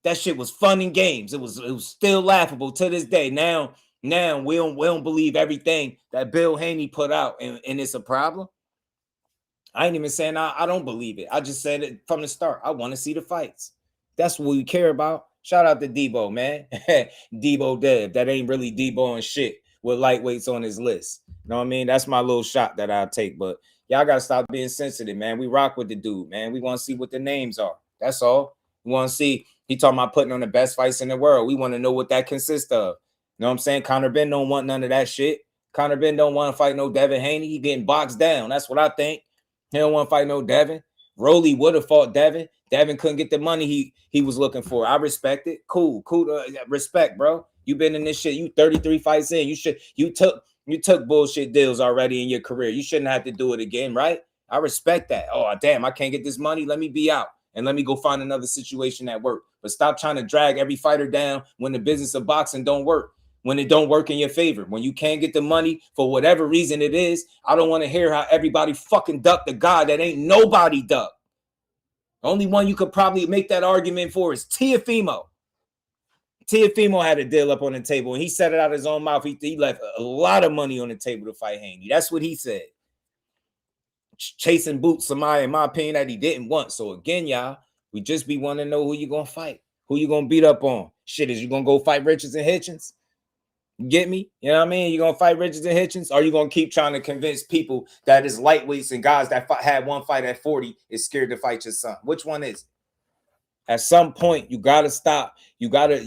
That shit was fun and games. It was still laughable to this day. Now we don't believe everything that Bill Haney put out, and it's a problem. I ain't even saying I don't believe it. I just said it from the start. I want to see the fights. That's what we care about. Shout out to Debo, man. Debo Dev. That ain't really Debo and shit with lightweights on his list. You know what I mean? That's my little shot that I'll take. But y'all got to stop being sensitive, man. We rock with the dude, man. We want to see what the names are. That's all. We want to see. He talking about putting on the best fights in the world. We want to know what that consists of. You know what I'm saying? Conor Ben don't want none of that shit. Conor Ben don't want to fight no Devin Haney. He getting boxed down. That's what I think. He don't want to fight no Devin. Rolly would have fought Devin. Devin couldn't get the money he was looking for. I respect it. Cool. Respect, bro. You been in this shit. You 33 fights in. You took bullshit deals already in your career. You shouldn't have to do it again, right? I respect that. Oh, damn, I can't get this money. Let me be out and let me go find another situation at work. But stop trying to drag every fighter down when the business of boxing don't work. When it don't work in your favor, when you can't get the money for whatever reason it is. I don't want to hear how everybody fucking ducked the guy that ain't nobody ducked. The only one you could probably make that argument for is Teofimo. Teofimo had a deal up on the table, and he said it out of his own mouth. He left a lot of money on the table to fight Haney. That's what he said. Chasing boots, somebody, in my opinion, that he didn't want. So again, y'all, we just be wanting to know who you gonna fight, who you gonna beat up on. Shit, is you gonna go fight Richards and Hitchens? Get me? You know what I mean? You gonna fight Richards and Hitchens? Or are you gonna keep trying to convince people that is lightweights and guys that had one fight at 40 is scared to fight your son? Which one is it? At some point, you gotta stop. You gotta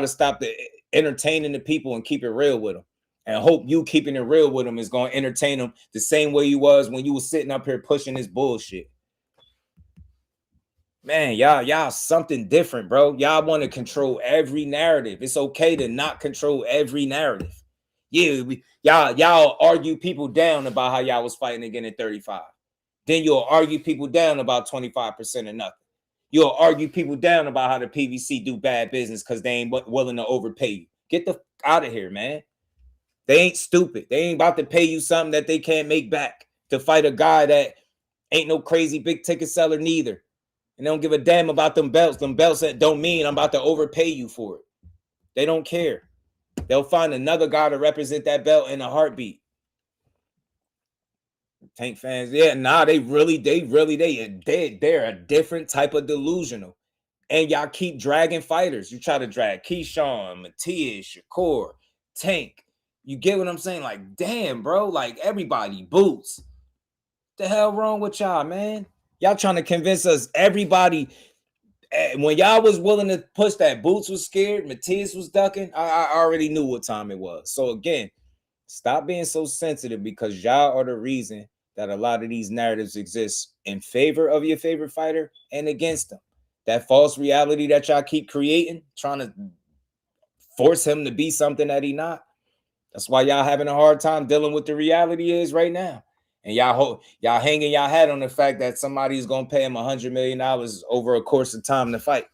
stop the entertaining the people and keep it real with them. And hope you keeping it real with them is gonna entertain them the same way you was when you was sitting up here pushing this bullshit. Man, y'all something different, bro. Y'all want to control every narrative. It's okay to not control every narrative. Yeah, y'all argue people down about how y'all was fighting again at 35. Then you'll argue people down about 25% or nothing. You'll argue people down about how the PVC do bad business because they ain't willing to overpay you. Get the out of here, man. They ain't stupid. They ain't about to pay you something that they can't make back to fight a guy that ain't no crazy big ticket seller neither. And they don't give a damn about them belts. Them belts that don't mean I'm about to overpay you for it. They don't care. They'll find another guy to represent that belt in a heartbeat. Tank fans, yeah, nah, they're a different type of delusional. And y'all keep dragging fighters. You try to drag Keyshawn, Matias, Shakur, Tank. You get what I'm saying? Like, damn, bro. Like, everybody, Boots. What the hell wrong with y'all, man? Y'all trying to convince us everybody. When y'all was willing to push that Boots was scared, Matias was ducking, I already knew what time it was. So again, stop being so sensitive because y'all are the reason that a lot of these narratives exist in favor of your favorite fighter and against them. That false reality that y'all keep creating, trying to force him to be something that he not. That's why y'all having a hard time dealing with the reality is right now. And y'all hanging y'all hat on the fact that somebody's gonna pay him $100 million over a course of time to fight,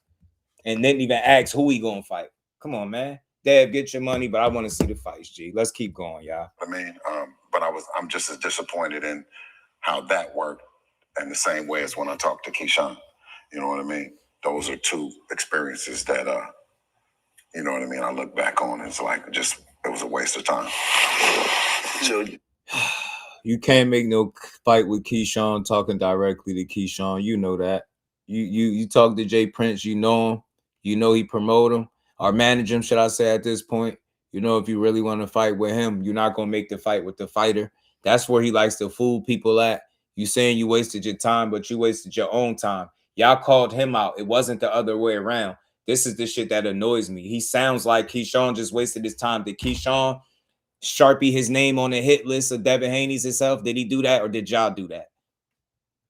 and didn't even ask who he gonna fight. Come on, man. Dad, get your money, but I want to see the fights, G. Let's keep going, y'all. I mean, but I'm just as disappointed in how that worked, in the same way as when I talked to Keyshawn. You know what I mean? Those are two experiences that you know what I mean, I look back on and it's like it was a waste of time. So you can't make no fight with Keyshawn talking directly to Keyshawn. You know that. You talk to Jay Prince, you know him. You know he promote him. Or manage him, should I say, at this point. You know, if you really want to fight with him, you're not going to make the fight with the fighter. That's where he likes to fool people at. You saying you wasted your time, but you wasted your own time. Y'all called him out. It wasn't the other way around. This is the shit that annoys me. He sounds like Keyshawn just wasted his time. Did Keyshawn Sharpie his name on the hit list of Devin Haney's himself? Did he do that, or did y'all do that?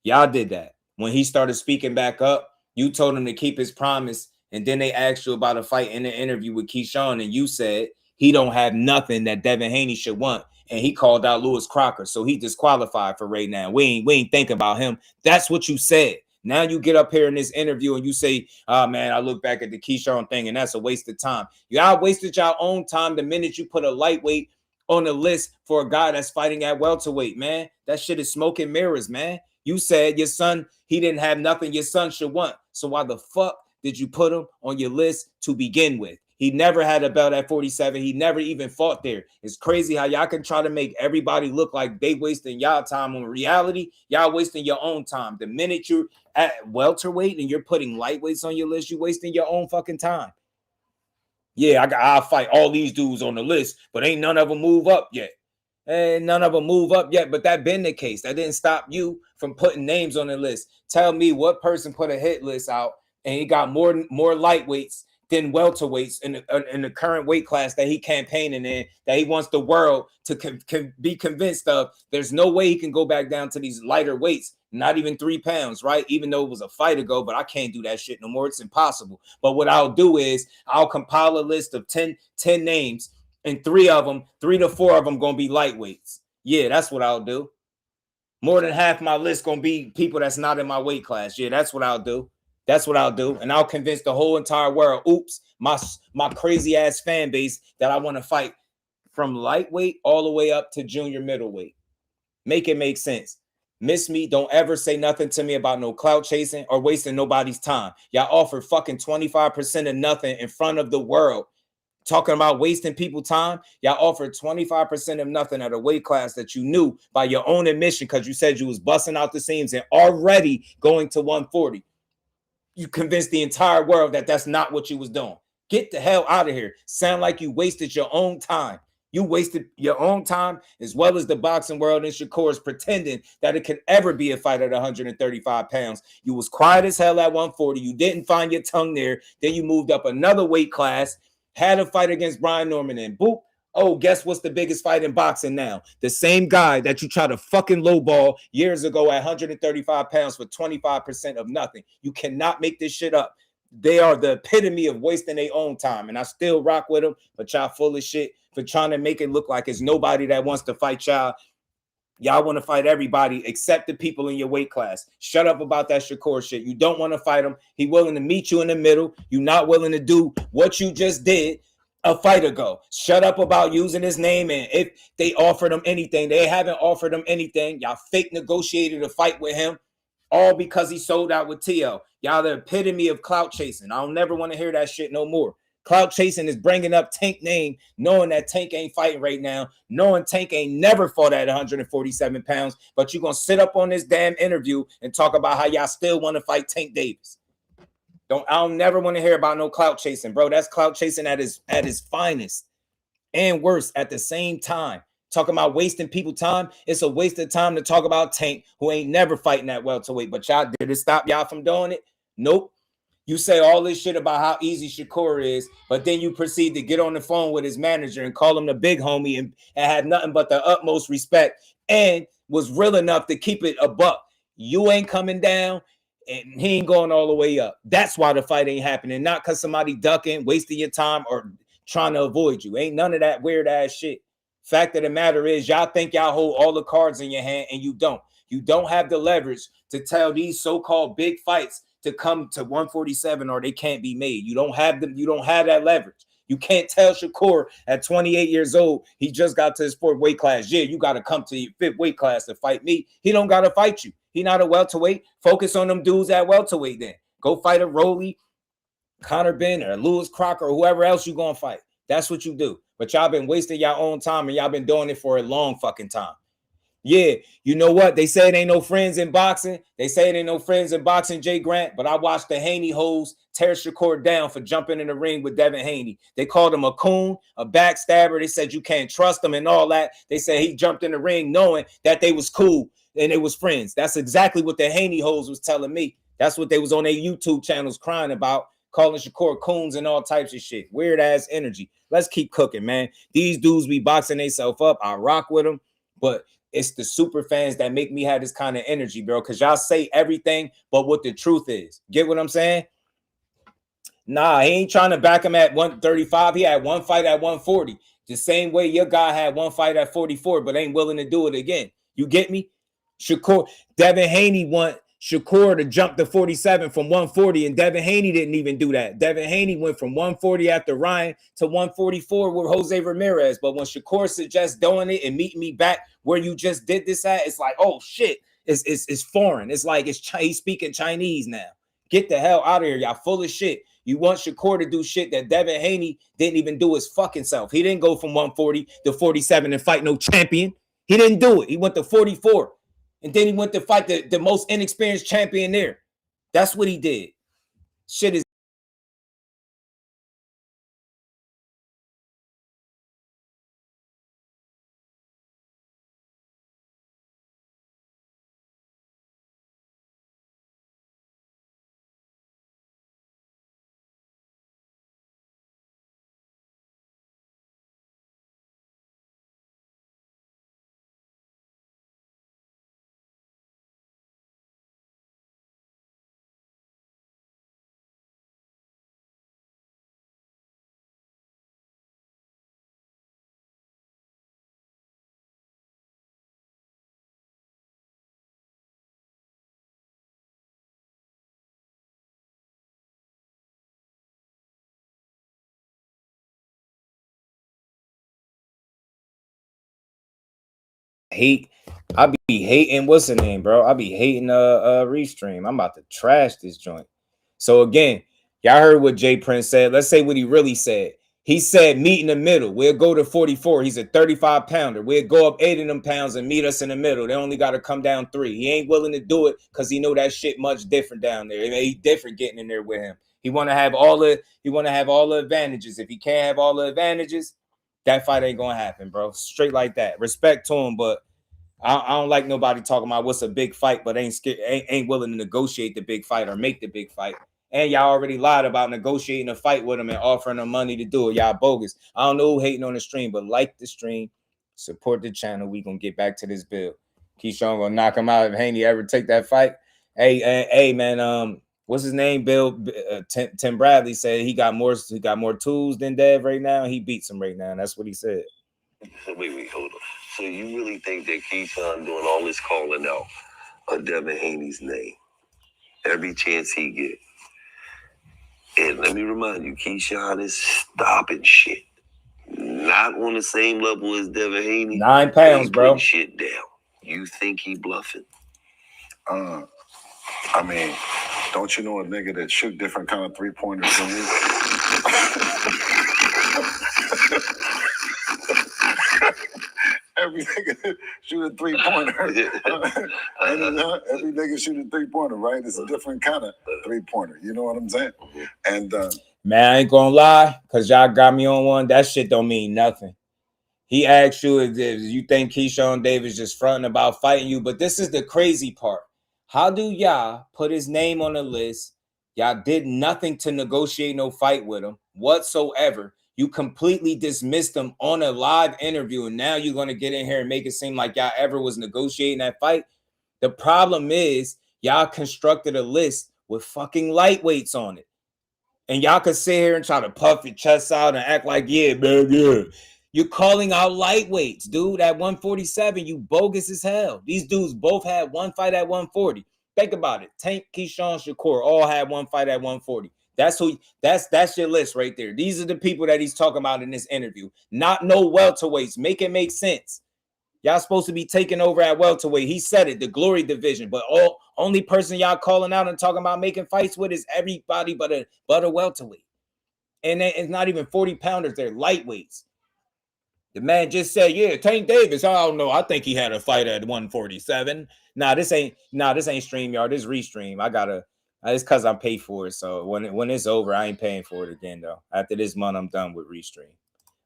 Y'all did that. When he started speaking back up, you told him to keep his promise, and then they asked you about a fight in the interview with Keyshawn, and you said he don't have nothing that Devin Haney should want, and he called out Lewis Crocker, so he disqualified for right now. We ain't thinking about him. That's what you said. Now you get up here in this interview and you say, oh, man, I look back at the Keyshawn thing, and that's a waste of time. Y'all wasted your own time the minute you put a lightweight on the list for a guy that's fighting at welterweight, man. That shit is smoke and mirrors, man. You said your son, he didn't have nothing your son should want. So why the fuck did you put him on your list to begin with? He never had a belt at 47. He never even fought there. It's crazy how y'all can try to make everybody look like they wasting y'all time. On reality, y'all wasting your own time. The minute you're at welterweight and you're putting lightweights on your list, you're wasting your own fucking time. Yeah, I'll fight all these dudes on the list, but ain't none of them move up yet. And none of them move up yet, but that been the case. That didn't stop you from putting names on the list. Tell me what person put a hit list out and he got more lightweights than welterweights in the current weight class that he campaigning in, that he wants the world to be convinced of. There's no way he can go back down to these lighter weights, not even 3 pounds, right? Even though it was a fight ago, but I can't do that shit no more. It's impossible. But what I'll do is I'll compile a list of 10 names, and 3 to 4 of them gonna be lightweights. Yeah, that's what I'll do. More than half my list gonna be people that's not in my weight class. Yeah, that's what I'll do. That's what I'll do. And I'll convince the whole entire world, oops, my crazy ass fan base, that I want to fight from lightweight all the way up to junior middleweight. Make it make sense. Miss me. Don't ever say nothing to me about no clout chasing or wasting nobody's time. Y'all offer fucking 25% of nothing in front of the world. Talking about wasting people time, y'all offered 25% of nothing at a weight class that you knew by your own admission, because you said you was busting out the seams and already going to 140. You convinced the entire world that that's not what you was doing. Get the hell out of here. Sound like you wasted your own time. You wasted your own time, as well as the boxing world and Shakur's pretending that it could ever be a fight at 135 pounds. You was quiet as hell at 140. You didn't find your tongue there. Then you moved up another weight class, had a fight against Brian Norman, and boop. Oh, guess what's the biggest fight in boxing now? The same guy that you tried to fucking lowball years ago at 135 pounds for 25% of nothing. You cannot make this shit up. They are the epitome of wasting their own time. And I still rock with them, but y'all full of shit for trying to make it look like it's nobody that wants to fight y'all. Y'all want to fight everybody except the people in your weight class. Shut up about that Shakur shit. You don't want to fight him. He willing to meet you in the middle. You're not willing to do what you just did a fight ago. Shut up about using his name, and if they offered him anything, they haven't offered him anything. Y'all fake negotiated a fight with him, all because he sold out with TL. Y'all the epitome of clout chasing. I don't never want to hear that shit no more. Clout chasing is bringing up Tank name, knowing that Tank ain't fighting right now, knowing Tank ain't never fought at 147 pounds, but you're going to sit up on this damn interview and talk about how y'all still want to fight Tank Davis. I don't never want to hear about no clout chasing, bro. That's clout chasing at his finest and worse at the same time. Talking about wasting people time. It's a waste of time to talk about Tank, who ain't never fighting that welterweight. But y'all, did it stop y'all from doing it? Nope. You say all this shit about how easy Shakur is, but then you proceed to get on the phone with his manager and call him the big homie and had nothing but the utmost respect and was real enough to keep it a buck. You ain't coming down. And he ain't going all the way up. That's why the fight ain't happening. Not because somebody ducking, wasting your time, or trying to avoid you. Ain't none of that weird ass shit. Fact of the matter is, y'all think y'all hold all the cards in your hand, and you don't. You don't have the leverage to tell these so-called big fights to come to 147 or they can't be made. You don't have them. You don't have that leverage. You can't tell Shakur at 28 years old, he just got to his 4th weight class. Yeah, you got to come to your 5th weight class to fight me. He don't got to fight you. He not a welterweight. Focus on them dudes at welterweight then. Go fight a Rolly, Conor Ben, or Lewis Crocker, or whoever else you going to fight. That's what you do. But y'all been wasting your own time, and y'all been doing it for a long fucking time. Yeah, you know what? They say it ain't no friends in boxing. They say it ain't no friends in boxing, Jay Grant. But I watched the Haney hoes tear Shakur down for jumping in the ring with Devin Haney. They called him a coon, a backstabber. They said you can't trust him and all that. They said he jumped in the ring knowing that they was cool and they was friends. That's exactly what the Haney hoes was telling me. That's what they was on their YouTube channels crying about. calling Shakur coons and all types of shit. Weird ass energy. Let's keep cooking, man. These dudes be boxing themselves up. I rock with them, but it's the super fans that make me have this kind of energy, bro. Because y'all say everything, but what the truth is. Get what I'm saying? Nah, he ain't trying to back him at 135. He had one fight at 140. The same way your guy had one fight at 44, but ain't willing to do it again. You get me? Shakur, Devin Haney want Shakur to jump to 47 from 140, and Devin Haney didn't even do that. Devin Haney went from 140 after Ryan to 144 with Jose Ramirez. But when Shakur suggests doing it and meeting me back where you just did this at, it's like, oh shit, it's foreign. It's like he's speaking Chinese now. Get the hell out of here, y'all full of shit. You want Shakur to do shit that Devin Haney didn't even do his fucking self. He didn't go from 140 to 47 and fight no champion. He didn't do it. He went to 44. And then he went to fight the most inexperienced champion there. That's what he did. Shit is. I be hating what's the name, bro? I be hating Restream. I'm about to trash this joint. So again, y'all heard what Jay Prince said. Let's say what he really said. He said meet in the middle. We'll go to 44. He's a 35 pounder. We'll go up 8 of them pounds and meet us in the middle. They only got to come down 3. He ain't willing to do it because he know that shit much different down there. He different getting in there with him. He want to have all the advantages. If he can't have all the advantages, that fight ain't gonna happen, bro. Straight like that. Respect to him, but I don't like nobody talking about what's a big fight, but ain't willing to negotiate the big fight or make the big fight. And y'all already lied about negotiating a fight with him and offering him money to do it. Y'all bogus. I don't know who hating on the stream, but like the stream, support the channel. We gonna get back to this bill. Keyshawn gonna knock him out if Haney ever take that fight. Hey, man. What's his name? Bill Tim Bradley said he got more tools than Dev right now. He beats him right now. That's what he said. Wait, hold on. So you really think that Keyshawn doing all this calling out of Devin Haney's name every chance he get? And let me remind you, Keyshawn is stopping shit. Not on the same level as Devin Haney. 9 pounds, bro. Shit down. You think he bluffing? I mean, don't you know a nigga that shoot different kind of 3-pointers than you? Every nigga shoot a 3-pointer. Every nigga shoot a 3-pointer, right? It's a different kind of 3-pointer. You know what I'm saying? And man, I ain't gonna lie, because y'all got me on one. That shit don't mean nothing. He asked you if you think Keyshawn Davis just fronting about fighting you, but this is the crazy part. How do y'all put his name on the list? Y'all did nothing to negotiate no fight with him whatsoever. You completely dismissed him on a live interview, and now you're going to get in here and make it seem like y'all ever was negotiating that fight. The problem is y'all constructed a list with fucking lightweights on it. And y'all could sit here and try to puff your chest out and act like, yeah, man, yeah. You're calling out lightweights, dude. At 147, you bogus as hell. These dudes both had one fight at 140. Think about it. Tank, Keyshawn, Shakur all had one fight at 140. That's your list right there. These are the people that he's talking about in this interview. Not no welterweights. Make it make sense. Y'all supposed to be taking over at welterweight. He said it, the glory division. But only person y'all calling out and talking about making fights with is everybody but a welterweight. And it's not even 40 pounders. They're lightweights. The man just said, yeah, Tank Davis. I don't know. I think he had a fight at 147. This ain't StreamYard. This Restream. It's because I'm paid for it. So when it's over, I ain't paying for it again, though. After this month, I'm done with Restream.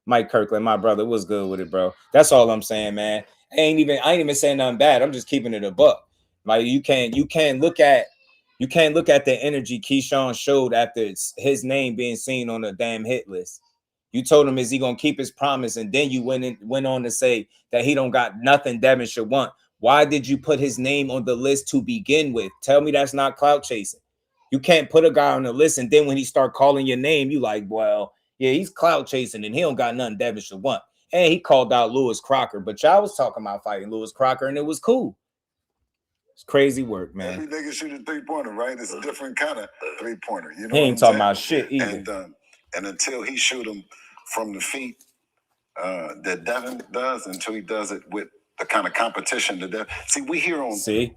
Mike Kirkland, my brother, was good with it, bro. That's all I'm saying, man. I ain't even saying nothing bad. I'm just keeping it a buck. Like you can't look at You can't look at the energy Keyshawn showed after his name being seen on the damn hit list. You told him, is he gonna keep his promise? And then you went on to say that he don't got nothing Devin should want. Why did you put his name on the list to begin with? Tell me that's not clout chasing. You can't put a guy on the list and then when he start calling your name, you like, well, yeah, he's clout chasing and he don't got nothing Devin should want. And he called out Lewis Crocker, but y'all was talking about fighting Lewis Crocker and it was cool. It's crazy work, man. Every nigga shoot a 3-pointer, right? It's a different kind of 3-pointer. You know, he ain't talking about shit either. And until he shoot him from the feet that Devin does, until he does it with the kind of competition that Devin. See, we hear on. See,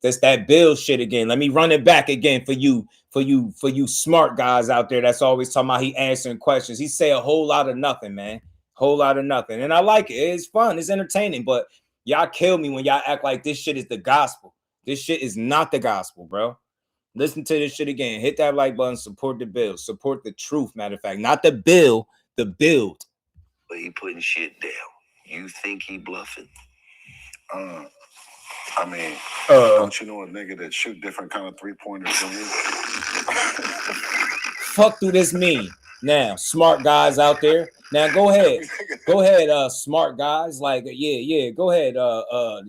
that's that Bill shit again. Let me run it back again for you smart guys out there that's always talking about he answering questions. He say a whole lot of nothing, man. Whole lot of nothing. And I like it. It's fun. It's entertaining. But y'all kill me when y'all act like this shit is the gospel. This shit is not the gospel, bro. Listen to this shit again. Hit that like button. Support the bill. Support the truth, matter of fact. Not the bill, the build. But he putting shit down. You think he bluffing? I mean, don't you know a nigga that shoot different kind of 3-pointers than you? Fuck do this mean? Now, smart guys out there. Now go ahead. Go ahead, smart guys. Like, yeah. Go ahead. Go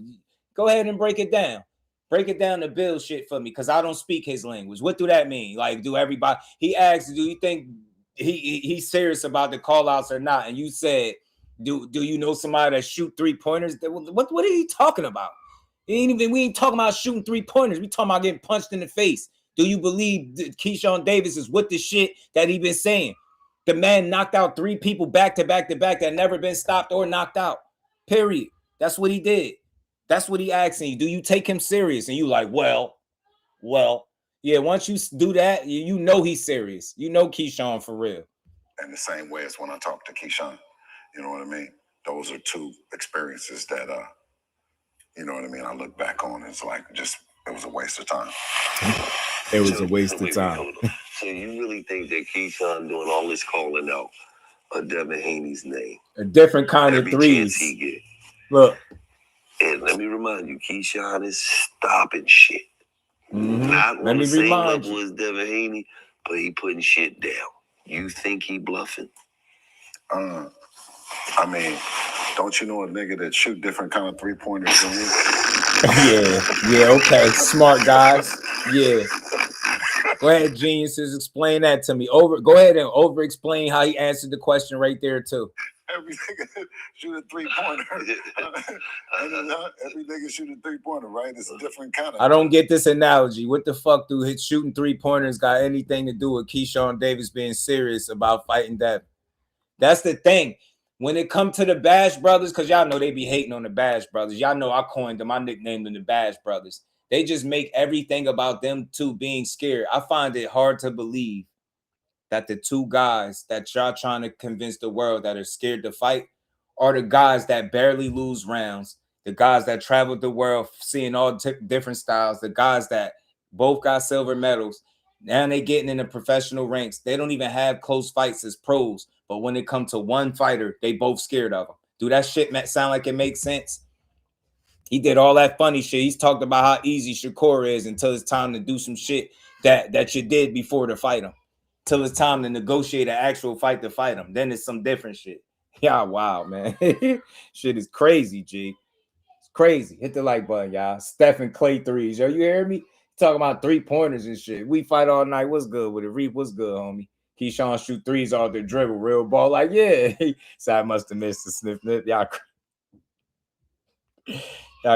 ahead and break it down. Break it down to Bill shit for me, because I don't speak his language. What do that mean? Like, do everybody he asked, do you think he's serious about the call outs or not? And you said, do you know somebody that shoot 3-pointers? What are you talking about? We ain't talking about shooting 3-pointers. We talking about getting punched in the face. Do you believe Keyshawn Davis is with the shit that he been saying? The man knocked out 3 people back to back to back that never been stopped or knocked out. Period. That's what he did. That's what he asking you. Do you take him serious? And you like, well, yeah. Once you do that, you know he's serious. You know Keyshawn for real. And the same way as when I talk to Keyshawn, you know what I mean? Those are 2 experiences that, you know what I mean? I look back on, it's like it was a waste of time. It was a waste of time. So you really think that Keyshawn doing all this calling out of Devin Haney's name? A different kind of threes. He get. Look. And let me remind you, Keyshawn is stopping shit. Mm-hmm. Not on the same level as Devin Haney, but he putting shit down. You think he bluffing? I mean, don't you know a nigga that shoot different kind of 3-pointers than you? Yeah, okay. Smart guys. Yeah. Go ahead, geniuses. Explain that to me. Go ahead and over-explain how he answered the question right there, too. Every nigga shoot a 3-pointer. Every nigga shoot a 3-pointer, right? It's a different kind of. I don't get this analogy. What the fuck do shooting 3-pointers got anything to do with Keyshawn Davis being serious about fighting Devin? That's the thing. When it comes to the Bash Brothers, because y'all know they be hating on the Bash Brothers. Y'all know I coined them. I nicknamed them the Bash Brothers. They just make everything about them 2 being scared. I find it hard to believe that the 2 guys that y'all trying to convince the world that are scared to fight are the guys that barely lose rounds, the guys that traveled the world seeing all different styles, the guys that both got silver medals. Now they getting in the professional ranks. They don't even have close fights as pros, but when it comes to one fighter, they both scared of him. Do that shit sound like it makes sense? He did all that funny shit. He's talked about how easy Shakur is until it's time to do some shit that you did before to fight him. Till it's time to negotiate an actual fight to fight him. Then it's some different shit. Yeah, wow, man. Shit is crazy, G. It's crazy. Hit the like button, y'all. Stephen Clay threes. Yo, you hear me? Talking about 3-pointers and shit. We fight all night. What's good with it? Reap, what's good, homie? Keyshawn shoot 3s all the dribble. Real ball. Like, yeah. So I must have missed the sniff. Y'all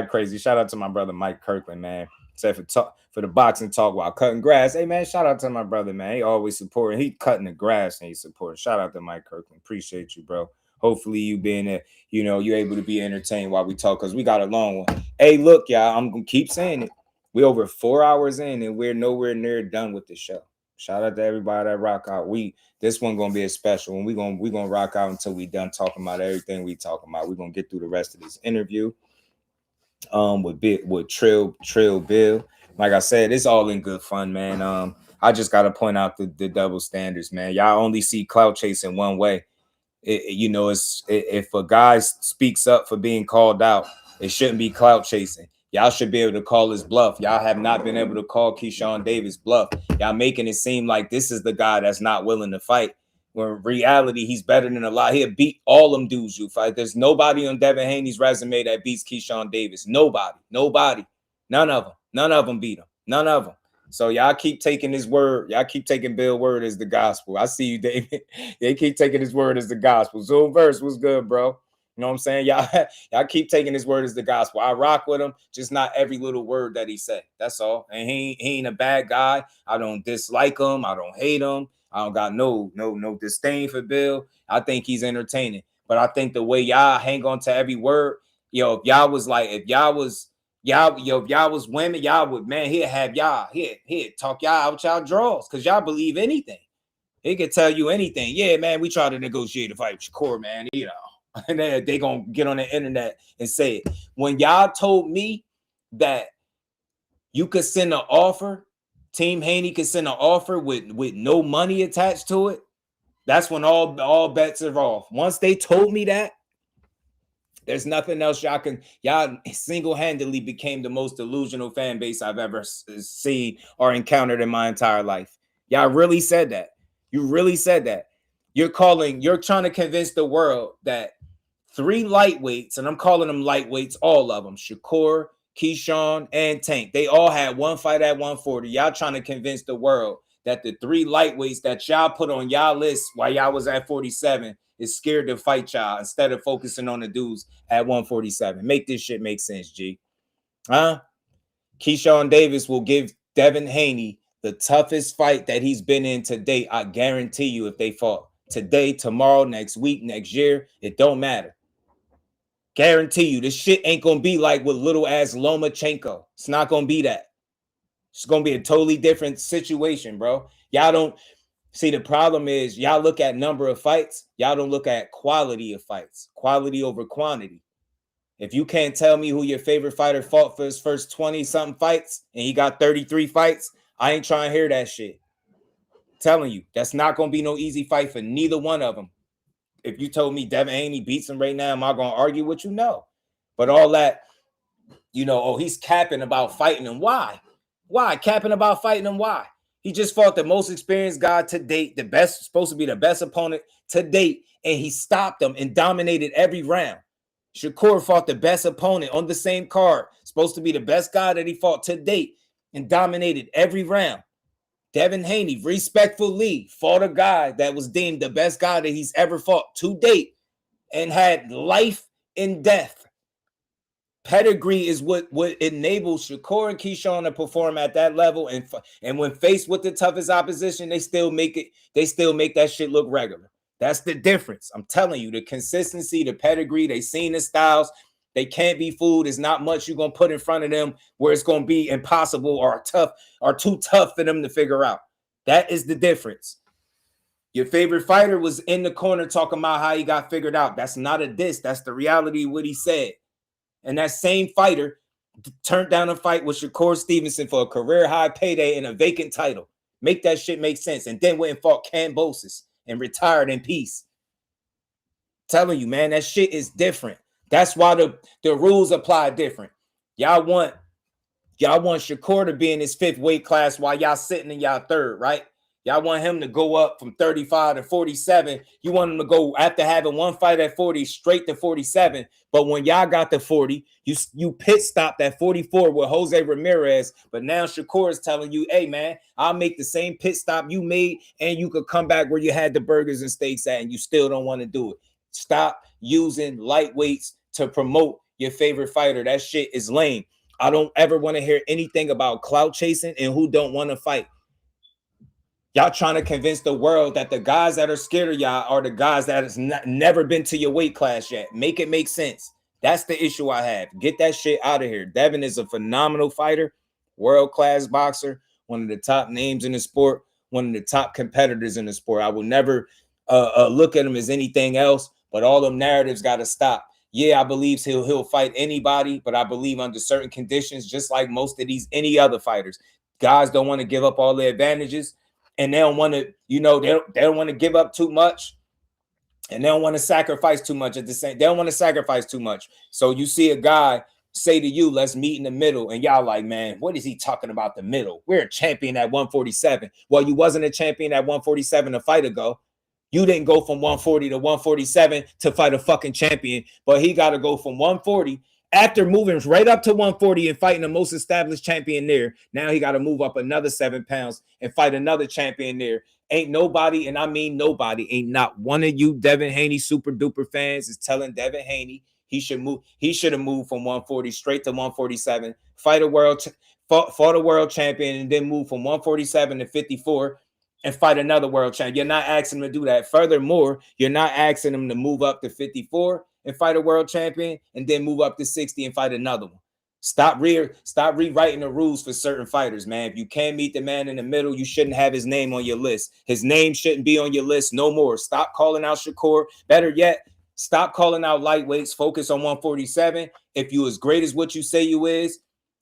crazy. Shout out to my brother Mike Kirkland, man. Except for the boxing talk while cutting grass. Hey, man, shout out to my brother, man. He always supporting. He cutting the grass and he supporting. Shout out to Mike Kirkland. Appreciate you, bro. Hopefully you being there, you're able to be entertained while we talk, because we got a long one. Hey, look, y'all, I'm going to keep saying it. We over 4 hours in and we're nowhere near done with the show. Shout out to everybody that rock out. This one going to be a special one. We're going to rock out until we done talking about everything we talking about. We're going to get through the rest of this interview. With Trill Bill. Like I said, it's all in good fun, man. I just gotta point out the double standards, man. Y'all only see clout chasing one way. If a guy speaks up for being called out, it shouldn't be clout chasing. Y'all should be able to call his bluff. Y'all have not been able to call Keyshawn Davis bluff. Y'all making it seem like this is the guy that's not willing to fight. When in reality, he's better than a lot. He'll beat all them dudes you fight. There's nobody on Devin Haney's resume that beats Keyshawn Davis. Nobody. None of them. None of them beat him. None of them. So y'all keep taking his word. Y'all keep taking Bill's word as the gospel. I see you, David. They keep taking his word as the gospel. Zoom verse was good, bro. You know what I'm saying? Y'all keep taking his word as the gospel. I rock with him, just not every little word that he said. That's all. And he ain't a bad guy. I don't dislike him. I don't hate him. I don't got no disdain for Bill. I think he's entertaining. But I think the way y'all hang on to every word, if y'all was women, y'all would, man, he'd have y'all, he'd talk y'all out y'all draws because y'all believe anything. He could tell you anything. Yeah, man, we tried to negotiate a fight with Shakur, man, and then they gonna get on the internet and say it. When y'all told me that you could send an offer, Team Haney could send an offer with no money attached to it, that's when all bets are off. Once they told me that, there's nothing else y'all single-handedly became the most delusional fan base I've ever seen or encountered in my entire life. Y'all really said that. You really said that. You're trying to convince the world that 3 lightweights, and I'm calling them lightweights, all of them, Shakur, Keyshawn, and Tank, they all had one fight at 140. Y'all trying to convince the world that the 3 lightweights that y'all put on y'all list while y'all was at 47 is scared to fight y'all instead of focusing on the dudes at 147. Make this shit make sense, G. Huh? Keyshawn Davis will give Devin Haney the toughest fight that he's been in to date. I guarantee you, if they fought today, tomorrow, next week, next year, it don't matter. Guarantee you, this shit ain't gonna be like with little ass Lomachenko. It's not gonna be that. It's gonna be a totally different situation, bro. Y'all don't see, the problem is y'all look at number of fights, y'all don't look at quality of fights, quality over quantity. If you can't tell me who your favorite fighter fought for his first 20-something fights and he got 33 fights, I ain't trying to hear that shit. I'm telling you, that's not gonna be no easy fight for neither one of them. If you told me Devin Haney beats him right now, am I going to argue with you? No. But all that, he's capping about fighting him. Why? Why? Capping about fighting him? Why? He just fought the most experienced guy to date, the best, supposed to be the best opponent to date, and he stopped him and dominated every round. Shakur fought the best opponent on the same card, supposed to be the best guy that he fought to date, and dominated every round. Devin Haney, respectfully, fought a guy that was deemed the best guy that he's ever fought to date and had life and death. Pedigree is what enables Shakur and Keyshawn to perform at that level. And when faced with the toughest opposition, they still make that shit look regular. That's the difference. I'm telling you, the consistency, the pedigree, they seen the styles. They can't be fooled. There's not much you're going to put in front of them where it's going to be impossible or tough or too tough for them to figure out. That is the difference. Your favorite fighter was in the corner talking about how he got figured out. That's not a diss. That's the reality of what he said. And that same fighter turned down a fight with Shakur Stevenson for a career high payday and a vacant title. Make that shit make sense. And then went and fought Cambosis and retired in peace. Telling you, man, that shit is different. That's why the rules apply different. Y'all want Shakur to be in his 5th weight class while y'all sitting in y'all 3rd, right? Y'all want him to go up from 35 to 47. You want him to go, after having one fight at 40, straight to 47. But when y'all got to 40, you pit stopped at 44 with Jose Ramirez. But now Shakur is telling you, hey, man, I'll make the same pit stop you made, and you could come back where you had the burgers and steaks at, and you still don't want to do it. Stop using lightweights to promote your favorite fighter. That shit is lame. I don't ever want to hear anything about clout chasing and who don't want to fight. Y'all trying to convince the world that the guys that are scared of y'all are the guys that has never been to your weight class yet. Make it make sense. That's the issue I have. Get that shit out of here. Devin is a phenomenal fighter, world-class boxer, one of the top names in the sport, one of the top competitors in the sport. I will never look at him as anything else, but all them narratives got to stop. Yeah, I believe he'll fight anybody, but I believe under certain conditions, just like most of any other fighters. Guys don't want to give up all their advantages. And they don't want to, they don't want to give up too much. And they don't want to sacrifice too much at the same. They don't want to sacrifice too much. So you see a guy say to you, let's meet in the middle, and y'all like, man, what is he talking about the middle? We're a champion at 147. Well, you wasn't a champion at 147 a fight ago. You didn't go from 140 to 147 to fight a fucking champion, but he got to go from 140 after moving right up to 140 and fighting the most established champion there. Now he got to move up another 7 pounds and fight another champion there. Ain't nobody, and I mean nobody, ain't not one of you Devin Haney super duper fans is telling Devin Haney he should move. He should have moved from 140 straight to 147, fight a fought a world champion, and then move from 147 to 54 and fight another world champion. You're not asking him to do that. Furthermore, you're not asking him to move up to 54 and fight a world champion and then move up to 60 and fight another one. Stop rewriting the rules for certain fighters, man. If you can't meet the man in the middle, you shouldn't have his name on your list. His name shouldn't be on your list no more. Stop calling out Shakur. Better yet, stop calling out lightweights. Focus on 147. If you as great as what you say you is,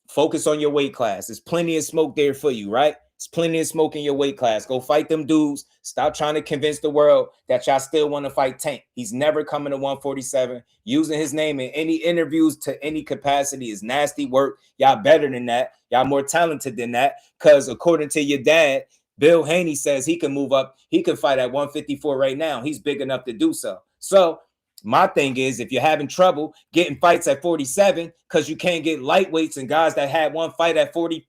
focus on your weight class. There's plenty of smoke there for you, right? There's plenty of smoke in your weight class. Go fight them dudes. Stop trying to convince the world that y'all still want to fight Tank. He's never coming to 147. Using his name in any interviews to any capacity is nasty work. Y'all better than that. Y'all more talented than that. Because according to your dad, Bill Haney says he can move up. He can fight at 154 right now. He's big enough to do so. So my thing is, if you're having trouble getting fights at 47 because you can't get lightweights and guys that had one fight at 40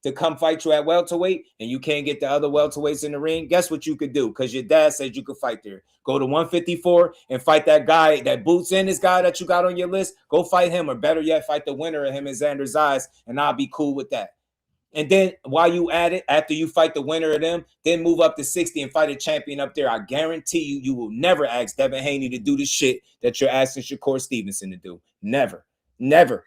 to come fight you at welterweight, and you can't get the other welterweights in the ring, guess what you could do? Because your dad said you could fight there. Go to 154 and fight that guy, that Boots Ennis guy that you got on your list. Go fight him, or better yet, fight the winner of him and Xander Zayas, and I'll be cool with that. And then while you at it, after you fight the winner of them, then move up to 60 and fight a champion up there. I guarantee you, you will never ask Devin Haney to do the shit that you're asking Shakur Stevenson to do. Never. Never.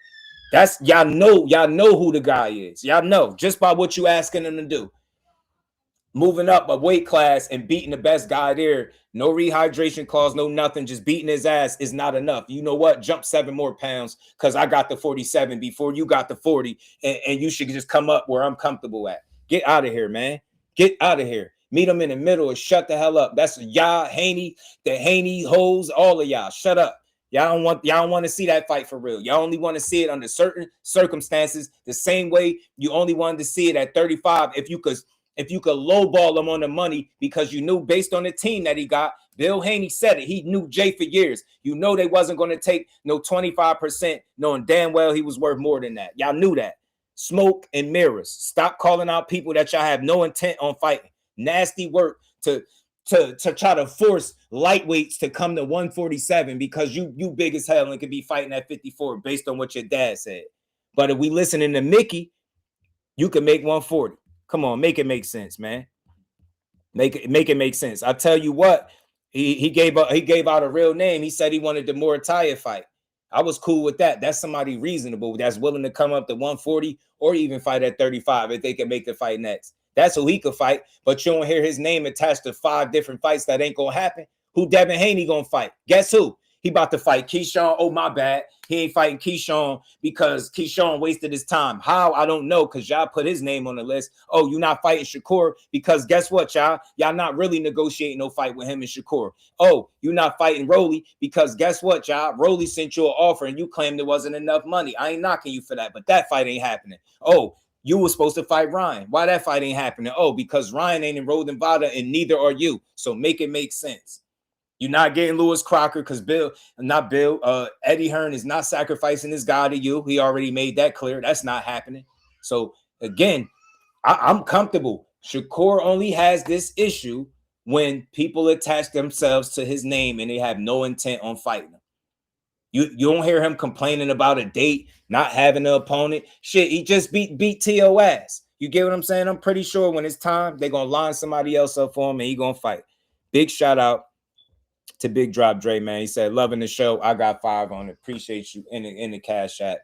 That's y'all know who the guy is. Y'all know just by what you asking him to do. Moving up a weight class and beating the best guy there, no rehydration clause, no nothing, just beating his ass is not enough. You know what? Jump 7 more pounds because I got the 47 before you got the 40, and you should just come up where I'm comfortable at. Get out of here, man. Get out of here. Meet him in the middle and shut the hell up. That's y'all, Haney, the Haney hoes, all of y'all. Shut up. Y'all don't want to see that fight for real. Y'all only want to see it under certain circumstances, the same way you only wanted to see it at 35 if you could lowball him on the money because you knew based on the team that he got. Bill Haney said it. He knew Jay for years. You know they wasn't going to take no 25%, knowing damn well he was worth more than that. Y'all knew that. Smoke and mirrors. Stop calling out people that y'all have no intent on fighting. Nasty work to try to force lightweights to come to 147 because you big as hell and could be fighting at 54 based on what your dad said. But if we listening to Mickey, you can make 140. Come on, make it make sense, man. Make it make sense. I tell you what, he gave out a real name. He said he wanted the Morataya fight. I was cool with that. That's somebody reasonable that's willing to come up to 140 or even fight at 35 if they can make the fight next. That's who he could fight, but you don't hear his name attached to 5 different fights that ain't gonna happen. Who Devin Haney gonna fight? Guess who? He about to fight Keyshawn. Oh, my bad. He ain't fighting Keyshawn because Keyshawn wasted his time. How? I don't know, because y'all put his name on the list. Oh, you're not fighting Shakur because guess what, y'all? Y'all not really negotiating no fight with him and Shakur. Oh, you're not fighting Rolly because guess what, y'all? Rolly sent you an offer and you claimed there wasn't enough money. I ain't knocking you for that, but that fight ain't happening. Oh, you were supposed to fight Ryan. Why that fight ain't happening? Oh, because Ryan ain't enrolled in VADA and neither are you. So make it make sense. You're not getting Lewis Crocker because Eddie Hearn is not sacrificing this guy to you. He already made that clear. That's not happening. So again, I'm comfortable. Shakur only has this issue when people attach themselves to his name and they have no intent on fighting him. You don't hear him complaining about a date, not having an opponent. Shit, he just beat T.O. ass. You get what I'm saying? I'm pretty sure when it's time, they're going to line somebody else up for him and he going to fight. Big shout out to Big Drop Dre, man. He said, loving the show. I got 5 on it. Appreciate you in the cash app.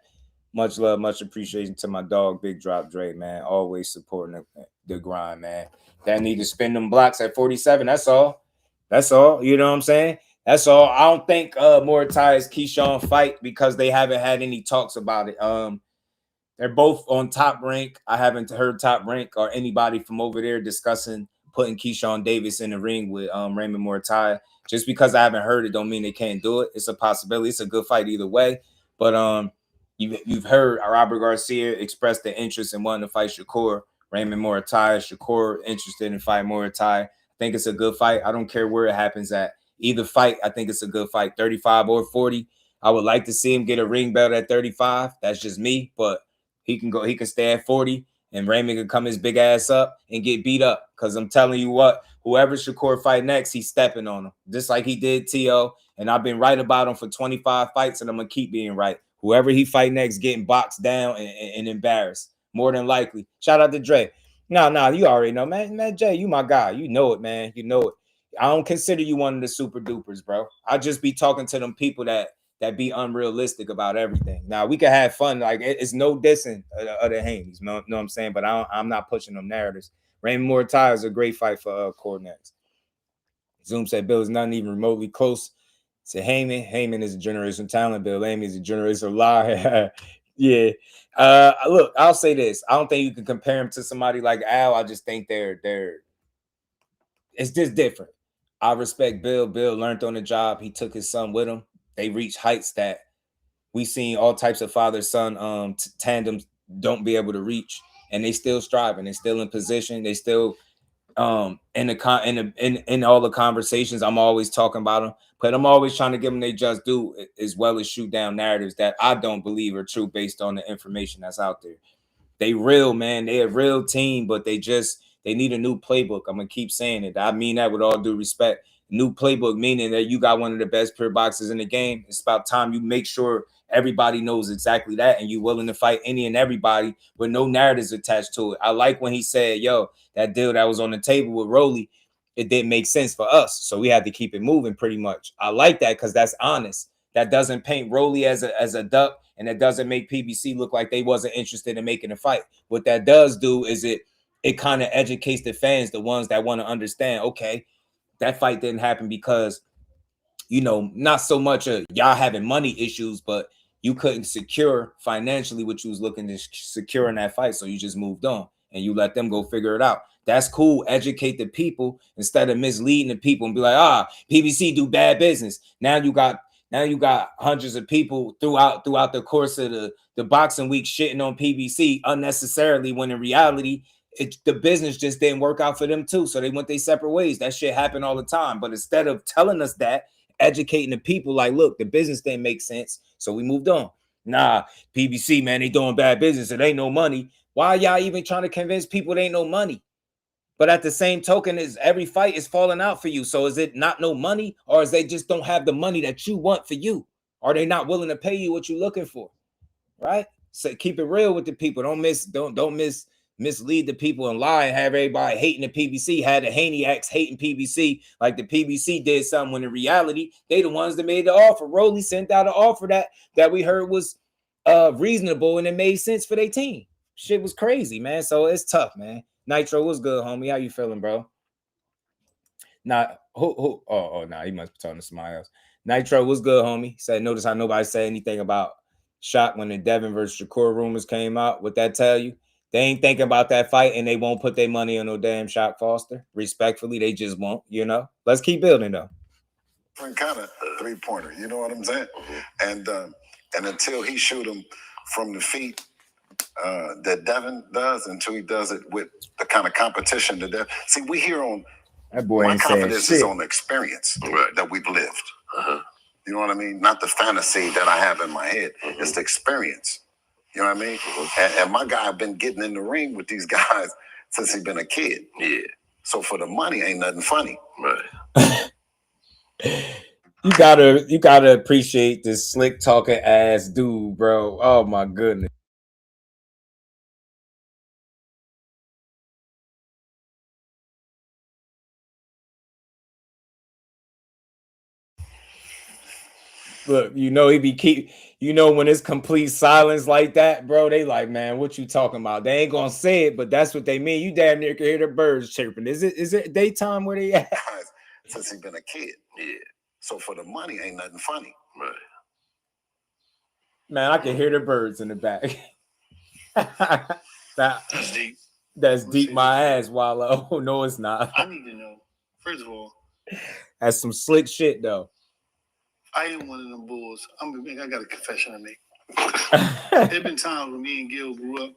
Much love, much appreciation to my dog, Big Drop Dre, man. Always supporting the grind, man. That need to spin them blocks at 47. That's all. That's all. You know what I'm saying? That's all. I don't think Moratai's Keyshawn fight because they haven't had any talks about it. They're both on Top Rank. I haven't heard Top Rank or anybody from over there discussing putting Keyshawn Davis in the ring with Raymond Moratai. Just because I haven't heard it don't mean they can't do it. It's a possibility. It's a good fight either way. But You've heard Robert Garcia express the interest in wanting to fight Shakur. Raymond Moratai, Shakur interested in fighting Moratai. I think it's a good fight. I don't care where it happens at. Either fight, I think it's a good fight, 35 or 40. I would like to see him get a ring belt at 35. That's just me, but he can stay at 40, and Raymond can come his big ass up and get beat up. Because I'm telling you what, whoever Shakur fight next, he's stepping on him. Just like he did T.O., and I've been right about him for 25 fights, and I'm going to keep being right. Whoever he fight next, getting boxed down and embarrassed. More than likely. Shout out to Dre. No, you already know, man. Man, Jay, you my guy. You know it, man. You know it. I don't consider you one of the super dupers, bro. I just be talking to them people that be unrealistic about everything. Now, we can have fun. Like, it's no dissing other Haneys. You know what I'm saying? But I'm not pushing them narratives. Raymond Moratai is a great fight for Core next. Zoom said Bill is not even remotely close to Heyman. Heyman is a generational talent. Bill Amy is a generational liar. Yeah. Look, I'll say this. I don't think you can compare him to somebody like Al. I just think they're it's just different. I respect Bill. Bill learned on the job. He took his son with him. They reached heights that we seen all types of father-son tandems don't be able to reach, and they still striving. They still in position. They still in all the conversations. I'm always talking about them, but I'm always trying to give them they just do, as well as shoot down narratives that I don't believe are true based on the information that's out there. They real, man. They a real team, but they need a new playbook. I'm gonna keep saying it. I mean that with all due respect. New playbook, meaning that you got one of the best pure boxers in the game. It's about time you make sure everybody knows exactly that, and you willing to fight any and everybody with no narratives attached to it. I like when he said, yo, that deal that was on the table with Rolly, it didn't make sense for us, so we had to keep it moving pretty much. I like that because that's honest. That doesn't paint Rolly as a duck, and it doesn't make PBC look like they wasn't interested in making a fight. What that does do is it kind of educates the fans, the ones that want to understand, okay, that fight didn't happen because, not so much y'all having money issues, but you couldn't secure financially what you was looking to secure in that fight. So you just moved on and you let them go figure it out. That's cool. Educate the people instead of misleading the people and be like, PBC do bad business. Now you got hundreds of people throughout the course of the boxing week shitting on PBC unnecessarily, when in reality, the business just didn't work out for them too. So they went their separate ways. That shit happened all the time. But instead of telling us that, educating the people like, look, the business didn't make sense, so we moved on. Nah, PBC, man, they doing bad business. It ain't no money. Why y'all even trying to convince people it ain't no money? But at the same token, is every fight is falling out for you. So is it not no money, or is they just don't have the money that you want for you? Are they not willing to pay you what you're looking for? Right? So keep it real with the people. Don't mislead the people and lie and have everybody hating the PBC. Had the Haney-X hating PBC like the PBC did something, when in reality, they the ones that made the offer. Rolly sent out an offer that we heard was reasonable and it made sense for their team. Shit was crazy, man. So it's tough, man. Nitro, what's good, homie? How you feeling, bro? Nah, nah, he must be talking to somebody else. Nitro, what's good, homie? Said, notice how nobody said anything about Shock when the Devin versus Shakur rumors came out. What that tell you? They ain't thinking about that fight, and they won't put their money on no damn Shock Foster. Respectfully, they just won't, Let's keep building, though. Different kind of three-pointer, you know what I'm saying? And until he shoot him from the feet that Devin does, until he does it with the kind of competition that Devin... See, we here on... That boy my ain't saying confidence shit. is on the experience that we've lived. You know what I mean? Not the fantasy that I have in my head. It's the experience. You know what I mean? And my guy been getting in the ring with these guys since he's been a kid. Yeah. So for the money, ain't nothing funny. Right. You gotta appreciate this slick talking ass dude, bro. Oh my goodness. Look, he be when it's complete silence like that, bro, they like, man, what you talking about? They ain't gonna say it, but that's what they mean. You damn near can hear the birds chirping. Is it daytime where they at? Since he's been a kid. Yeah. So for the money, ain't nothing funny. Right. Man, I can hear the birds in the back. That's deep. That's deep my ass, Wallow. Oh, no, it's not. I need to know, first of all, that's some slick shit, though. I ain't one of them bulls. I got a confession to make. There've been times when me and Gil grew up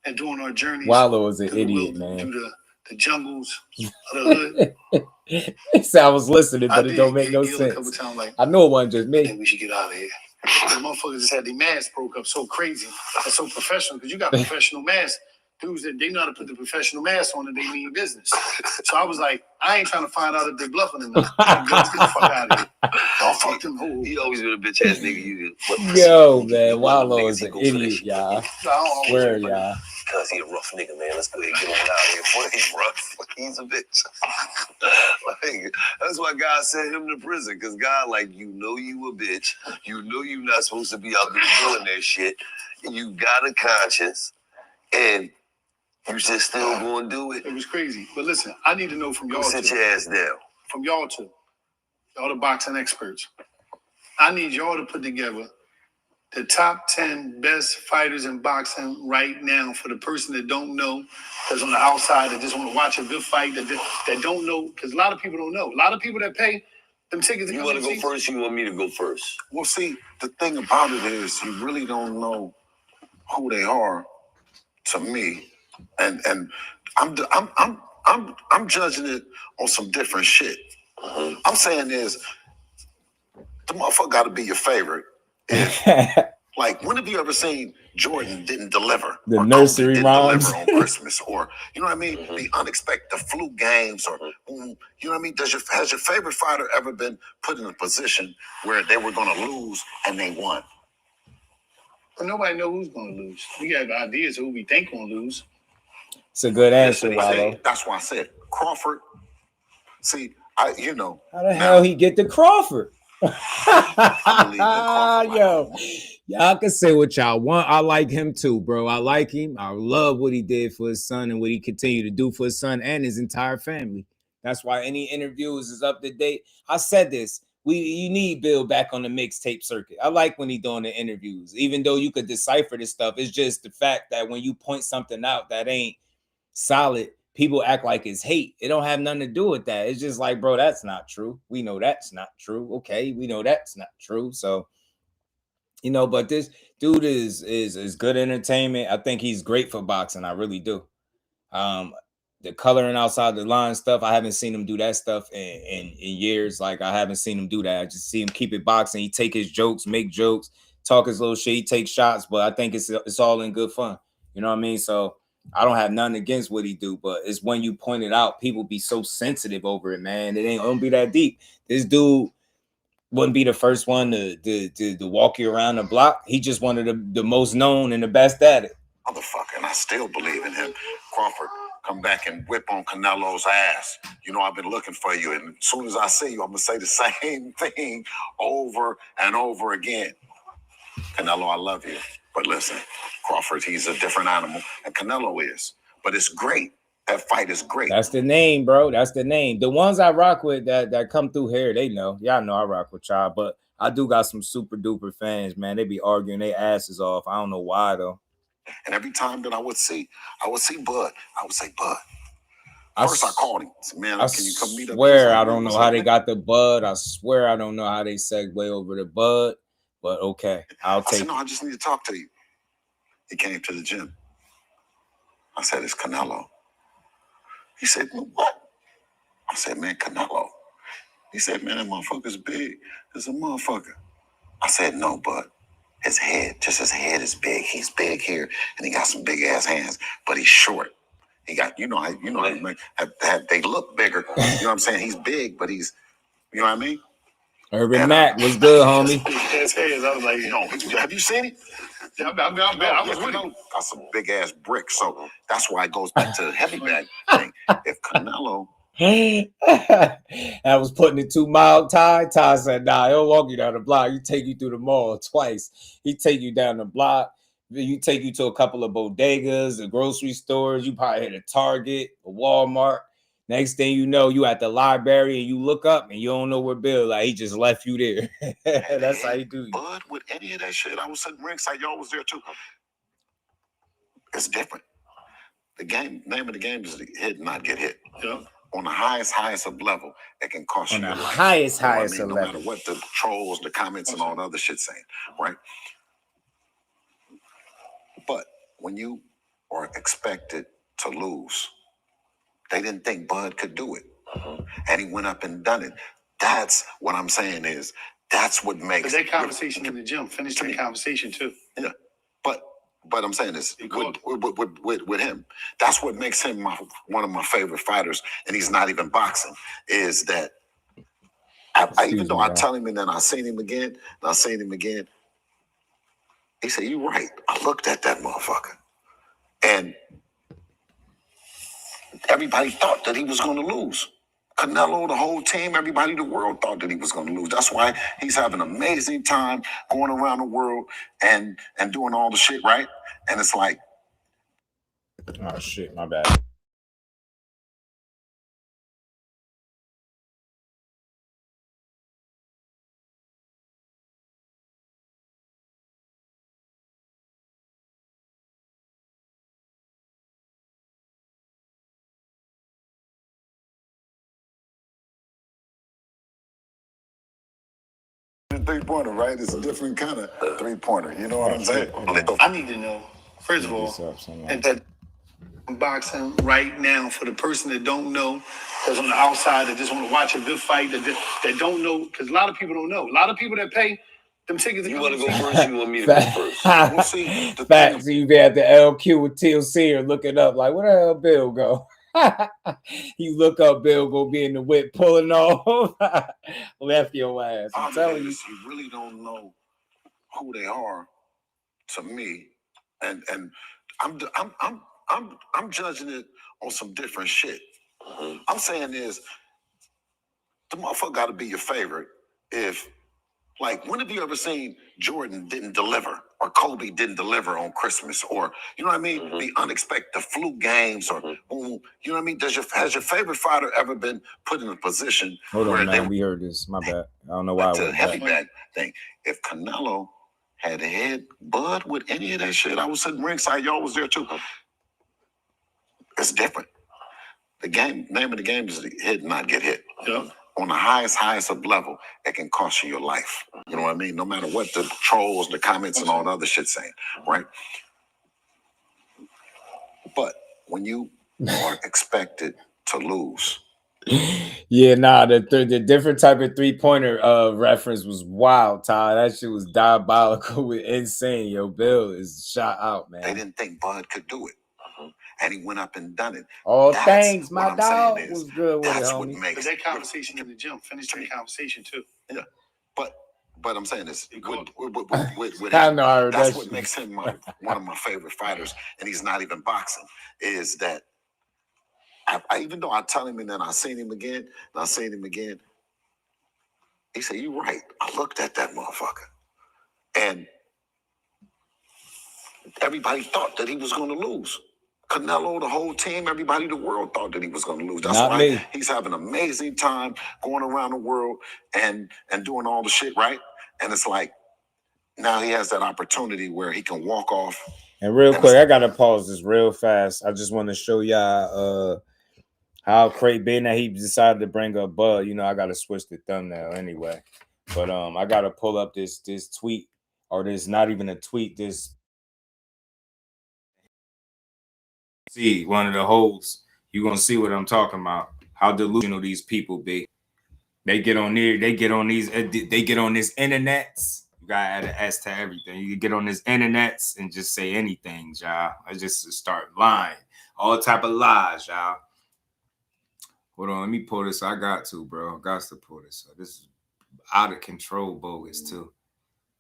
and during our journeys Wallow is an through idiot, the, man. through the jungles of the hood. He said I was listening, I but it did don't make no Gil a couple sense. times like, I know it wasn't just I me. think we should get out of here. The motherfuckers just had their masks broke up so crazy and so professional because you got professional masks. Dudes that they know how to put the professional mask on and they mean business. So I was like, I ain't trying to find out if they're bluffing or not. Let's get the fuck out of here. Don't fuck them hoes. He always been a bitch ass nigga. Yo, man, Wallow is an idiot, y'all. Swear, y'all. Because he a rough nigga, man. Let's go ahead and get him out of here. Boy, he's rough. He's a bitch. Like, that's why God sent him to prison. Because God, like, you know you a bitch. You know you not supposed to be out there doing that shit. You got a conscience. And you just still going to do it. It was crazy. But listen, I need to know from y'all sit your ass down. From y'all two. Y'all the boxing experts. I need y'all to put together the top 10 best fighters in boxing right now for the person that don't know, that's on the outside, that just want to watch a good fight, that don't know, because a lot of people don't know. A lot of people that pay them tickets. You want to go first? You want me to go first? Well, see, the thing about it is you really don't know who they are to me. And I'm judging it on some different shit. I'm saying is the motherfucker got to be your favorite. Like, when have you ever seen Jordan didn't deliver? The or nursery didn't rhymes deliver on Christmas, or you know what I mean? The unexpected flu games, or you know what I mean? Has your favorite fighter ever been put in a position where they were going to lose and they won? Well, nobody knows who's going to lose. We have ideas of who we think going to lose. It's a good answer, Wallow. That's why I said Crawford. See, how the hell he get to Crawford? Yo, y'all can say what y'all want. I like him too, bro. I like him. I love what he did for his son and what he continued to do for his son and his entire family. That's why any interviews is up to date. I said this. You need Bill back on the mixtape circuit. I like when he doing the interviews, even though you could decipher this stuff. It's just the fact that when you point something out that ain't solid, people act like it's hate. It don't have nothing to do with that. It's just like, bro, that's not true. We know that's not true. Okay, we know that's not true. So, but this dude is good entertainment. I think he's great for boxing. I really do. The coloring outside the line stuff, I haven't seen him do that stuff in years. Like, I haven't seen him do that. I just see him keep it boxing. He take his jokes, make jokes, talk his little shit. He takes shots, but I think it's all in good fun. You know what I mean? So I don't have nothing against what he do, but it's when you point it out, people be so sensitive over it, man. It ain't gonna be that deep. This dude wouldn't be the first one to walk you around the block. He just one of the most known and the best at it. Motherfucker, and I still believe in him. Crawford, come back and whip on Canelo's ass. I've been looking for you, and as soon as I see you, I'm gonna say the same thing over and over again. Canelo, I love you. But listen, Crawford, he's a different animal, and Canelo is. But it's great. That fight is great. That's the name, bro. That's the name. The ones I rock with that come through here, they know. Y'all know I rock with y'all, but I do got some super duper fans, man. They be arguing their asses off. I don't know why, though. And every time that I would see Bud. I would say, Bud. First, I called him. I said, man, can you come meet up? I don't know how they got the Bud. I swear I don't know how they segue over the Bud. But okay, I said, no, I just need to talk to you. He came to the gym. I said, it's Canelo. He said, what? I said, man, Canelo. He said, man, that motherfucker's big. There's a motherfucker. I said, no, but his head is big. He's big here, and he got some big ass hands, but he's short. He got, they look bigger. You know what I'm saying? He's big, but he's, you know what I mean? Urban Mac was good, homie. His hands, I was like, have you seen it? Yeah, I was with him. Got some big ass bricks, so that's why it goes back to the heavy bag thing. If Canelo, I was putting it too mild. Ty said, nah, he'll walk you down the block. He take you through the mall twice. He take you down the block. You take you to a couple of bodegas, the grocery stores. You probably hit a Target, a Walmart. Next thing you know, you at the library and you look up and you don't know where Bill, like, he just left you there. That's how you do. Bud, with any of that shit, I was sitting ringside. Y'all was there too. It's different. The name of the game is hit, not get hit. Yeah. On the highest of level, it can cost you your life. Highest of no level. matter what the trolls, the comments, and all the other shit saying, right? But when you are expected to lose, they didn't think Bud could do it. And he went up and done it. That's what I'm saying is, that's what makes... But that conversation in the gym, finish that conversation too. Yeah. But I'm saying this with him. That's what makes him one of my favorite fighters, and he's not even boxing, is that even though I tell him and then I seen him again, he said, "You right. I looked at that motherfucker." And everybody thought that he was going to lose. Canelo, the whole team, everybody, the world thought that he was going to lose. That's why he's having an amazing time going around the world and doing all the shit, right? And it's like, oh shit, my bad. three-pointer, right? It's a different kind of three-pointer. You know what I'm saying? I need to know, first of all, and that boxing right now, for the person that don't know, that's on the outside, that just want to watch a good fight, that don't know, because a lot of people don't know. A lot of people that pay them tickets. You want to go first? You want me to go first? We'll see. Facts. You be at the LQ with TLC or looking up like, where the hell Bill go? You look up, Bill go be in the whip pulling off. Left your ass. I'm telling you. You really don't know who they are, to me, and I'm judging it on some different shit. I'm saying is, the motherfucker got to be your favorite. If, like, when have you ever seen Jordan didn't deliver or Kobe didn't deliver on Christmas, or, you know what I mean? The unexpected flu games, or you know what I mean? Has your favorite fighter ever been put in a position Hold where on, they man. We heard this. My bad. I don't know why. to heavy bag thing? If Canelo had a head Bud with any of that shit, I was sitting ringside. Y'all was there too. It's different. The name of the game is hit and not get hit. Yeah. On the highest of level, it can cost you your life. You know what I mean? No matter what the trolls, the comments, and all the other shit saying, right? But when you are expected to lose, yeah, nah, the different type of 3-pointer reference was wild, Ty. That shit was diabolical, insane. Yo, Bill is shot out, man. They didn't think Bud could do it. And he went up and done it. All thanks, my dog was good with it, that's what homie. makes that conversation in the gym, finish that conversation too. Yeah, but I'm saying this with I know, I heard that's that what shit. makes him one of my favorite fighters, and he's not even boxing. Is that I even though I tell him and then I seen him again, he said, "You right. I looked at that motherfucker," and everybody thought that he was going to lose. Canelo, the whole team, everybody, the world thought that he was going to lose. That's Not why me. he's having an amazing time going around the world and doing all the shit, right? And it's like, now he has that opportunity where he can walk off. And real quick, I gotta pause this real fast. I just want to show y'all how great being that he decided to bring up Bud. You know, I gotta switch the thumbnail anyway. But I gotta pull up this tweet, or this not even a tweet, this See one of the holes, you're gonna see what I'm talking about. How delusional these people be. They get on there, they get on this internets. You gotta add an S to everything. You can get on this internets and just say anything, y'all. I just start lying. All type of lies, y'all. Hold on, let me pull this. I got to, bro. I got to pull this up. This is out of control bogus too.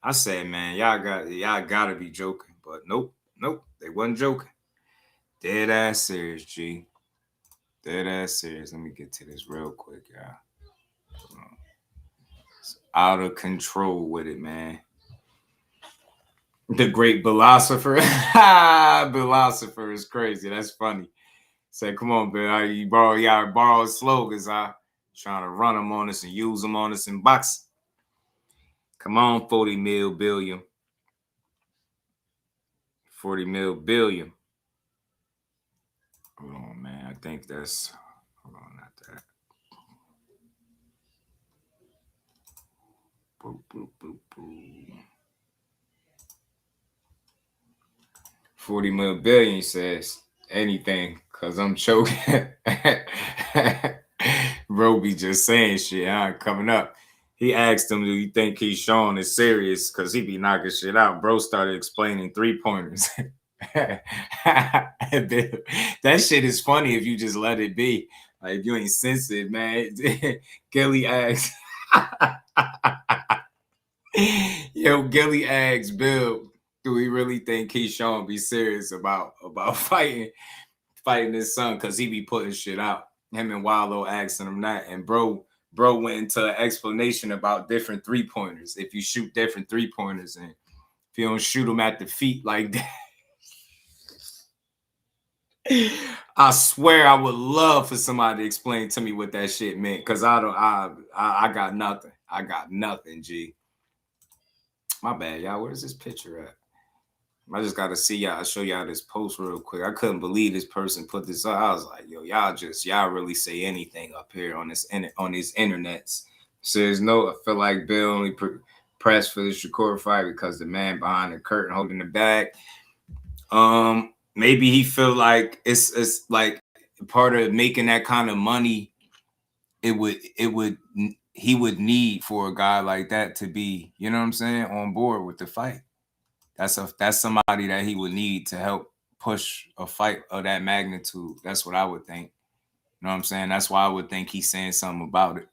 I said, man, y'all gotta be joking. But nope, they wasn't joking. Dead ass serious, G. Dead ass serious. Let me get to this real quick, y'all. It's out of control with it, man. The great philosopher. Philosopher is crazy. That's funny. Say, come on, Bill. You borrow slogans. Trying to run them on us and use them on us in boxing. Come on, 40 mil billion. 40 mil billion. Hold on, man. I think that's, hold on, not that. Boop, boop, boop, boop. 40 mil billion says anything because I'm choking. Bro be just saying shit. Coming up. He asked him, do you think Keyshawn is serious? Because he be knocking shit out. Bro started explaining 3-pointers. That shit is funny if you just let it be. Like, if you ain't sensitive, man. Gilly asked. Gilly asked Bill, do we really think Keyshawn be serious about fighting his son? Because he be putting shit out. Him and Wallow asking him that. And bro went into an explanation about different 3-pointers. If you shoot different 3-pointers and if you don't shoot them at the feet like that. I swear I would love for somebody to explain to me what that shit meant. Because I got nothing. I got nothing, G. My bad, y'all. Where's this picture at? I just got to see y'all, show y'all this post real quick. I couldn't believe this person put this up. I was like, yo, y'all really say anything up here on these internets. Says no, I feel like Bill only pressed for the Shakur fight because the man behind the curtain holding the bag. Maybe he feel like it's like part of making that kind of money. He would need for a guy like that to be, you know what I'm saying, on board with the fight. That's somebody that he would need to help push a fight of that magnitude. That's what I would think. You know what I'm saying? That's why I would think he's saying something about it.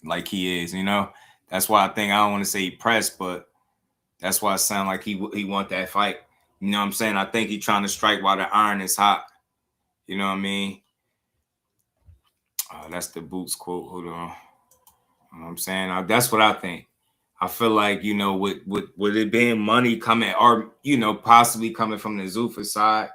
Like he is, you know? That's why I think, I don't want to say he pressed, but that's why it sounds like he want that fight. You know what I'm saying? I think he's trying to strike while the iron is hot. You know what I mean? That's the Boots quote. Hold on. You know what I'm saying? That's what I think. I feel like, you know, with it being money coming or, you know, possibly coming from the Zuffa side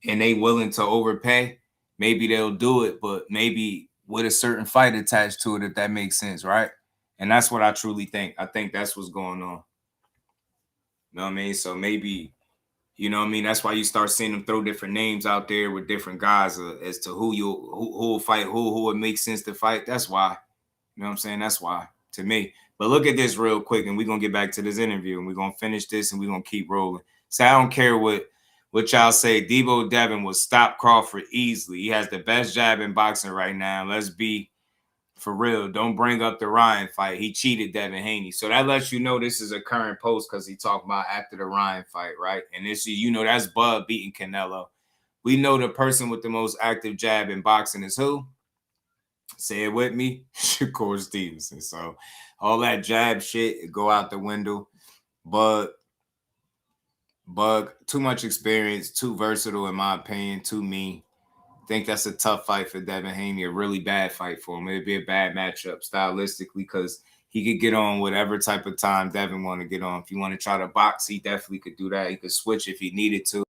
and they willing to overpay, maybe they'll do it, but maybe with a certain fight attached to it, if that makes sense, right? And that's what I truly think. I think that's what's going on. You know what I mean? So maybe, you know what I mean? That's why you start seeing them throw different names out there with different guys as to who will fight who it makes sense to fight. That's why. You know what I'm saying? That's why, to me. But look at this real quick, and we're going to get back to this interview, and we're going to finish this, and we're going to keep rolling. So I don't care what y'all say. Debo Devin will stop Crawford easily. He has the best jab in boxing right now. Let's be for real. Don't bring up the Ryan fight. He cheated Devin Haney. So that lets you know this is a current post because he talked about after the Ryan fight, right? And this, you know, that's Bud beating Canelo. We know the person with the most active jab in boxing is who? Say it with me, Shakur Stevenson. So all that jab shit go out the window. But too much experience, too versatile in my opinion, too mean. Think that's a tough fight for Devin Haney, a really bad fight for him. It'd be a bad matchup stylistically because he could get on whatever type of time Devin want to get on. If you want to try to box, he definitely could do that. He could switch if he needed to.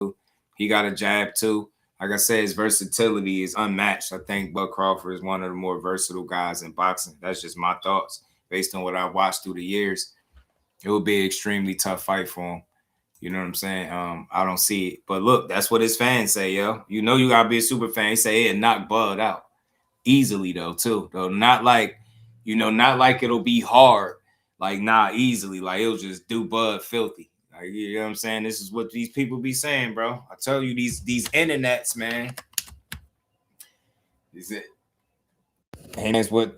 He got a jab too. Like I said, his versatility is unmatched. I think Bud Crawford is one of the more versatile guys in boxing. That's just my thoughts based on what I've watched through the years. It would be an extremely tough fight for him. You know what I'm saying? I don't see it. But look, that's what his fans say, yo. You know you got to be a super fan. He say he'll knock Bud out easily, though, too. Though not like, you know, not like it'll be hard. Like, easily. Like, it'll just do Bud filthy. Like, you know what I'm saying? This is what these people be saying, bro. I tell you, these internets, man. Is it? And that's what,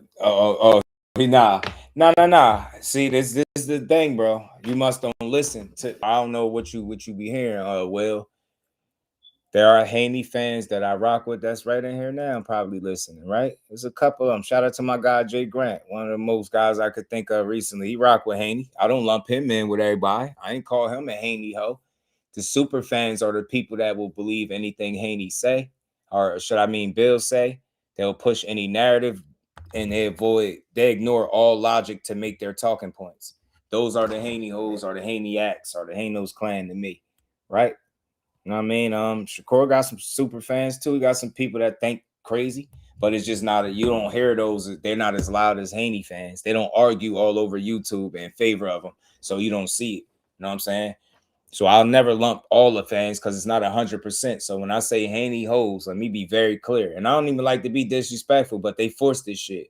Nah. See, this is the thing, bro. You must don't listen to. I don't know what you be hearing. Will, there are Haney fans that I rock with that's right in here now, probably listening. Right? There's a couple of them. Shout out to my guy Jay Grant, one of the most guys I could think of recently. He rock with Haney. I don't lump him in with everybody. I ain't call him a Haney hoe. The super fans are the people that will believe anything Haney say, or should I mean Bill say. They'll push any narrative. And they ignore all logic to make their talking points. Those are the Haney hoes, or the Haney-acts, or the Hanos clan to me, right? You know what I mean? Shakur got some super fans too. He got some people that think crazy, but it's just not. You don't hear those. They're not as loud as Haney fans. They don't argue all over YouTube in favor of them, so you don't see it. You know what I'm saying? So I'll never lump all the fans because it's not 100%. So when I say Haney hoes, let me be very clear. And I don't even like to be disrespectful, but they force this shit.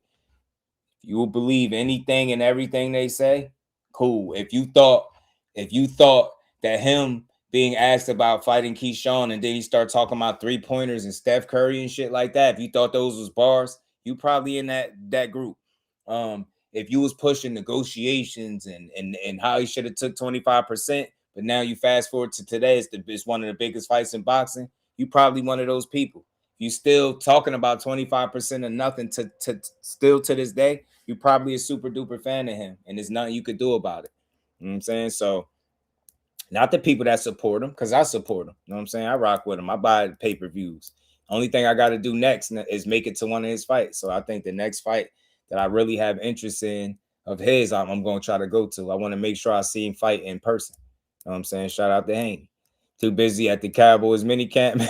You will believe anything and everything they say, cool. If you thought that him being asked about fighting Keyshawn, and then he started talking about 3-pointers and Steph Curry and shit like that. If you thought those was bars, you probably in that group. If you was pushing negotiations and how he should have took 25%, but now you fast forward to today, it's one of the biggest fights in boxing, you probably one of those people. You still talking about 25% of nothing to still to this day, you probably a super duper fan of him, and there's nothing you could do about it. You know what I'm saying? So not the people that support him, because I support him. You know what I'm saying? I rock with him. I buy pay-per-views. Only thing I got to do next is make it to one of his fights. So I think the next fight that I really have interest in of his, I'm going to try to go to. I want to make sure I see him fight in person. You know what I'm saying? Shout out to Haney. Too busy at the Cowboys minicamp.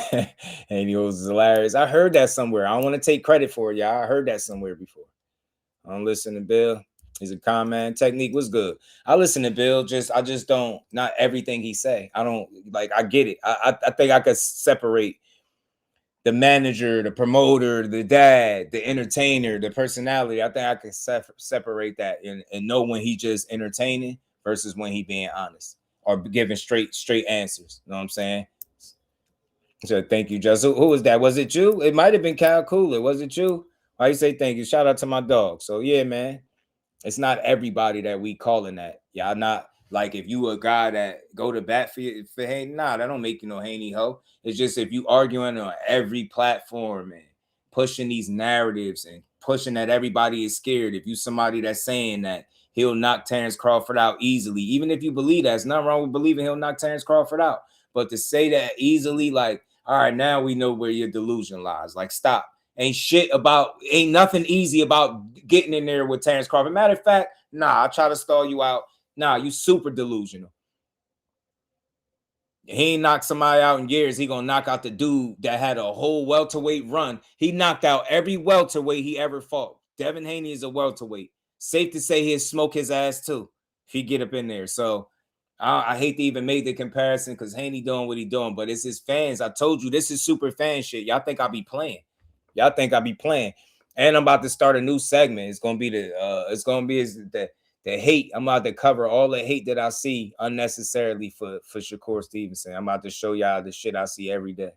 Haney was hilarious. I heard that somewhere. I don't want to take credit for it, y'all. I heard that somewhere before. I don't listen to Bill. He's a con man. Technique was good. I listen to Bill. I just don't, not everything he say. I don't, like, I get it. I think I could separate the manager, the promoter, the dad, the entertainer, the personality. I think I could separate that and know when he just entertaining versus when he being honest or giving straight answers. You know what I'm saying? So thank you, Just. Who was that? Was it you? It might have been Cal Cooler. Was it you? Why you say thank you? Shout out to my dog. So yeah, man. It's not everybody that we calling that. Y'all not like if you a guy that go to bat for Haney, nah, that don't make you no Haney ho. It's just if you arguing on every platform and pushing these narratives and pushing that everybody is scared. If you somebody that's saying that he'll knock Terence Crawford out easily, even if you believe that, there's nothing wrong with believing he'll knock Terence Crawford out. But to say that easily, like, all right, now we know where your delusion lies. Like, stop. Ain't nothing easy about getting in there with Terence Crawford. Matter of fact, nah, I'll try to stall you out. Nah, you super delusional. He ain't knocked somebody out in years. He gonna knock out the dude that had a whole welterweight run. He knocked out every welterweight he ever fought. Devin Haney is a welterweight. Safe to say he'll smoke his ass too if he get up in there. So I hate to even make the comparison because Haney doing what he doing, but it's his fans. I told you this is super fan shit. Y'all think I'll be playing. Y'all think I'll be playing. And I'm about to start a new segment. It's gonna be the hate. I'm about to cover all the hate that I see unnecessarily for Shakur Stevenson. I'm about to show y'all the shit I see every day.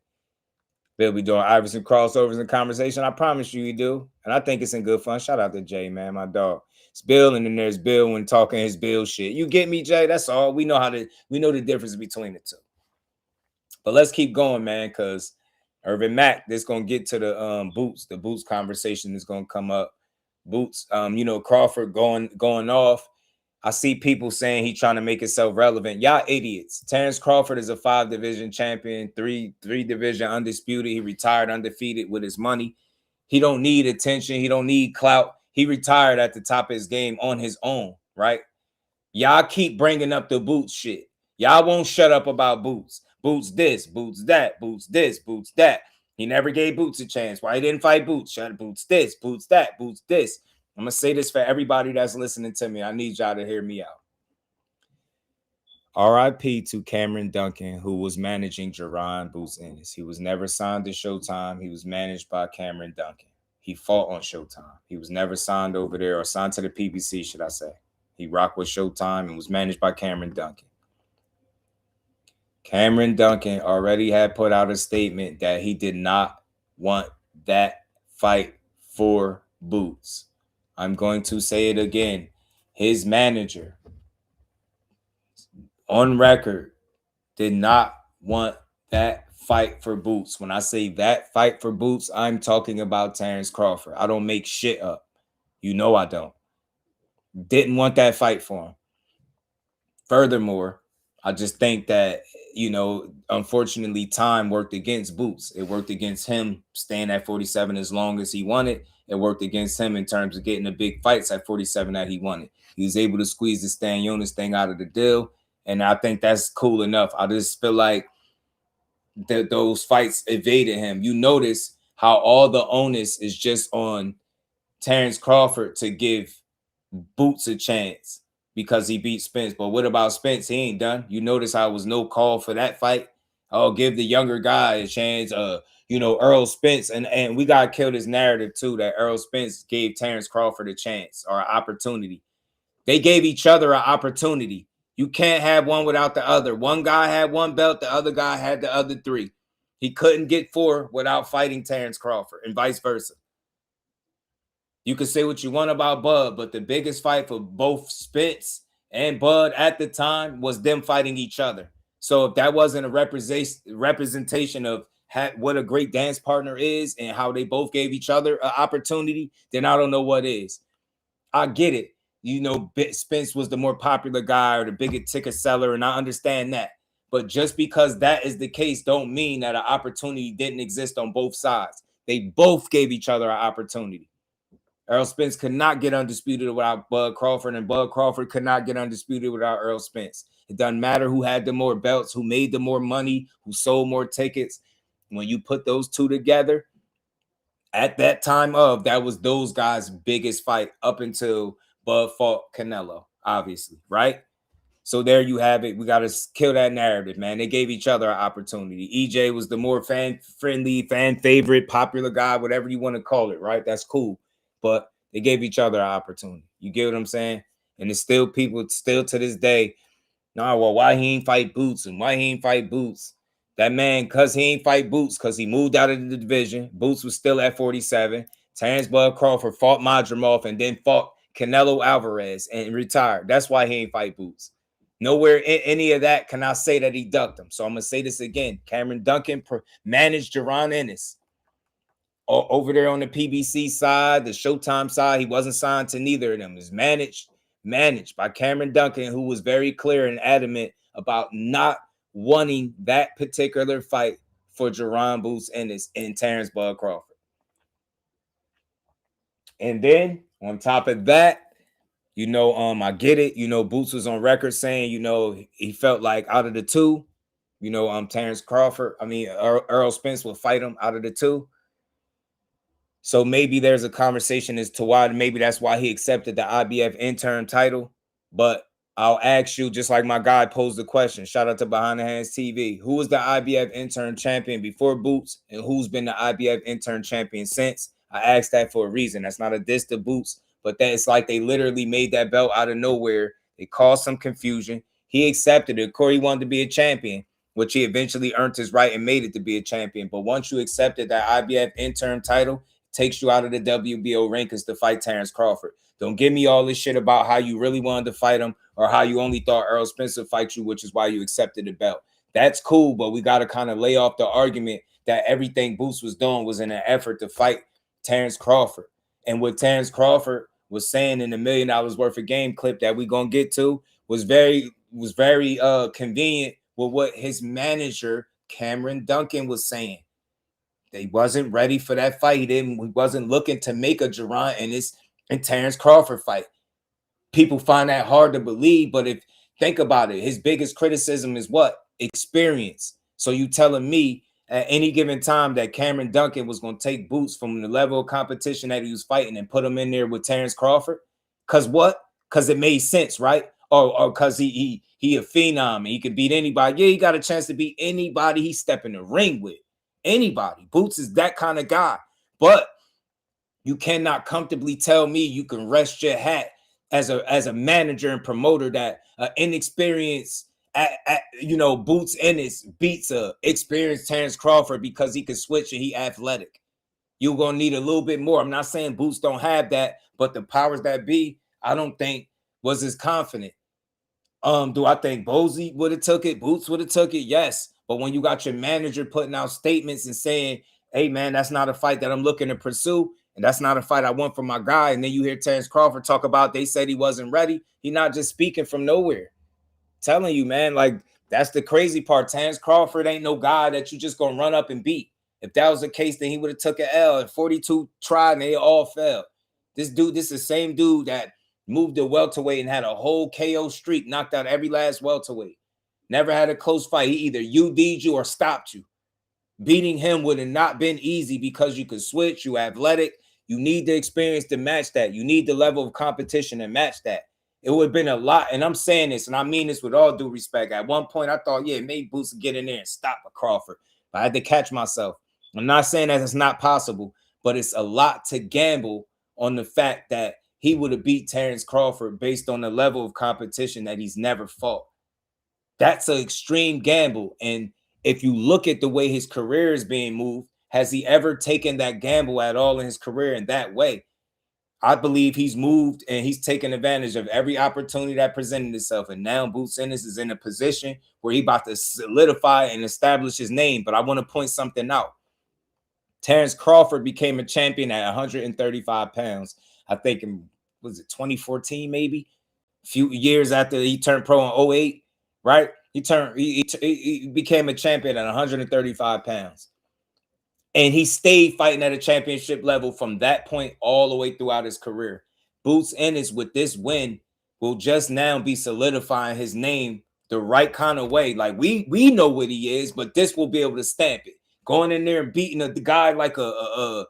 Bill be doing Iverson crossovers and conversation. I promise you he do. And I think it's in good fun. Shout out to Jay, man, my dog. It's Bill, and then there's Bill when talking his Bill shit. You get me, Jay? That's all. We know the difference between the two. But let's keep going, man, because Irvin Mack, that's gonna get to the boots conversation is gonna come up. Boots, Crawford going off. I see people saying he trying to make himself relevant. Y'all idiots. Terence Crawford is a 5-division champion, three division undisputed. He retired undefeated with his money. He don't need attention. He don't need clout. He retired at the top of his game on his own, right? Y'all keep bringing up the Boots shit. Y'all won't shut up about Boots. Boots this, Boots that, Boots this, Boots that. He never gave Boots a chance. Why he didn't fight Boots? Shut Boots this, Boots that, Boots this. I'm going to say this for everybody that's listening to me. I need y'all to hear me out. RIP to Cameron Duncan, who was managing Jaron Boots Ennis. He was never signed to Showtime. He was managed by Cameron Duncan. He fought on Showtime. He was never signed over there or signed to the PBC, should I say. He rocked with Showtime and was managed by Cameron Duncan. Cameron Duncan already had put out a statement that he did not want that fight for Boots. I'm going to say it again. His manager, on record, did not want that fight for Boots. When I say that fight for Boots, I'm talking about Terence Crawford. I don't make shit up. You know I don't. Didn't want that fight for him. Furthermore, I just think that, unfortunately, time worked against Boots. It worked against him staying at 47 as long as he wanted. It worked against him in terms of getting the big fights at 47 that he wanted. He was able to squeeze the Stan Jonas thing out of the deal, and I think that's cool enough. I just feel like those fights evaded him. You notice how all the onus is just on Terence Crawford to give Boots a chance because he beat Spence. But what about Spence? He ain't done. You notice how it was no call for that fight. Oh, give the younger guy a chance. Earl Spence. And we got to kill this narrative too that Earl Spence gave Terence Crawford a chance or an opportunity. They gave each other an opportunity. You can't have one without the other. One guy had one belt, the other guy had the other 3. He couldn't get 4 without fighting Terence Crawford, and vice versa. You can say what you want about Bud, but the biggest fight for both Spence and Bud at the time was them fighting each other. So if that wasn't a representation of what a great dance partner is and how they both gave each other an opportunity, then I don't know what is. I get it. You know, Spence was the more popular guy or the bigger ticket seller, and I understand that. But just because that is the case don't mean that an opportunity didn't exist on both sides. They both gave each other an opportunity. Errol Spence could not get undisputed without Bud Crawford, and Bud Crawford could not get undisputed without Errol Spence. It doesn't matter who had the more belts, who made the more money, who sold more tickets. When you put those two together, at that time that was those guys' biggest fight up until Bud fought Canelo, obviously, right? So there you have it. We got to kill that narrative, man. They gave each other an opportunity. EJ was the more fan-friendly, fan-favorite, popular guy, whatever you want to call it, right? That's cool. But they gave each other an opportunity. You get what I'm saying? And it's still people still to this day, well, why he ain't fight Boots and why he ain't fight Boots? That man, because he ain't fight Boots, because he moved out of the division. Boots was still at 47. Terence Bud Crawford fought Madrimov and then fought Canelo Alvarez and retired. That's why he ain't fight Boots. Nowhere in any of that can I say that he ducked him. So I'm going to say this again. Cameron Duncan managed Jaron Ennis. Over there on the PBC side, the Showtime side, he wasn't signed to neither of them. It was managed by Cameron Duncan, who was very clear and adamant about not wanting that particular fight for Jaron Boots Ennis and Terence Bud Crawford. And then on top of that, I get it. Boots was on record saying, he felt like out of the two, Terence Crawford, Earl Spence will fight him out of the two. So maybe there's a conversation as to why, maybe that's why he accepted the IBF interim title. But I'll ask you, just like my guy posed the question, shout out to Behind the Hands TV. Who was the IBF interim champion before Boots, and who's been the IBF interim champion since? I asked that for a reason. That's not a diss to Boots, but that it's like they literally made that belt out of nowhere. They caused some confusion. He accepted it. Corey wanted to be a champion, which he eventually earned his right and made it to be a champion. But once you accepted that IBF interim title, takes you out of the WBO rankings to fight Terence Crawford. Don't give me all this shit about how you really wanted to fight him or how you only thought Errol Spence would fight you, which is why you accepted the belt. That's cool, but we got to kind of lay off the argument that everything Boots was doing was in an effort to fight Terence Crawford. And what Terence Crawford was saying in the $1 million worth of game clip that we're going to get to was very convenient with what his manager, Cameron Duncan, was saying. They wasn't ready for that fight. He wasn't looking to make a Jaron Ennis and Terence Crawford fight. People find that hard to believe, but if think about it, his biggest criticism is what? Experience. So you telling me at any given time that Cameron Duncan was going to take Boots from the level of competition that he was fighting and put him in there with Terence Crawford? Because what? Because it made sense, right? Or because he a phenom and he could beat anybody. Yeah, he got a chance to beat anybody he step in the ring with. Anybody. Boots is that kind of guy. But you cannot comfortably tell me you can rest your hat as a manager and promoter that inexperienced Boots Ennis beats a experienced Terence Crawford because he can switch and he athletic. You're gonna need a little bit more. I'm not saying Boots don't have that, but the powers that be, I don't think was as confident. Do I think Bozy would have took it? Boots would have took it? Yes. But when you got your manager putting out statements and saying, hey, man, that's not a fight that I'm looking to pursue, and that's not a fight I want for my guy, and then you hear Terence Crawford talk about they said he wasn't ready, he's not just speaking from nowhere. Telling you, man, like, that's the crazy part. Terence Crawford ain't no guy that you just going to run up and beat. If that was the case, then he would have took an L, and 42 tried, and they all failed. This is the same dude that moved to welterweight and had a whole KO streak, knocked out every last welterweight. Never had a close fight. He either UD'd you or stopped you. Beating him would have not been easy because you could switch, you athletic. You need the experience to match that. You need the level of competition to match that. It would have been a lot. And I'm saying this, and I mean this with all due respect. At one point, I thought, yeah, maybe Boots would get in there and stop a Crawford. But I had to catch myself. I'm not saying that it's not possible, but it's a lot to gamble on the fact that he would have beat Terence Crawford based on the level of competition that he's never fought. That's an extreme gamble. And if you look at the way his career is being moved, has he ever taken that gamble at all in his career in that way? I believe he's moved and he's taken advantage of every opportunity that presented itself. And now Boots Ennis is in a position where he's about to solidify and establish his name. But I want to point something out. Terence Crawford became a champion at 135 pounds. I think was it 2014, maybe? A few years after he turned pro in 08, right? He became a champion at 135 pounds. And he stayed fighting at a championship level from that point all the way throughout his career. Boots Ennis, with this win, will just now be solidifying his name the right kind of way. Like we know what he is, but this will be able to stamp it. Going in there and beating the guy like a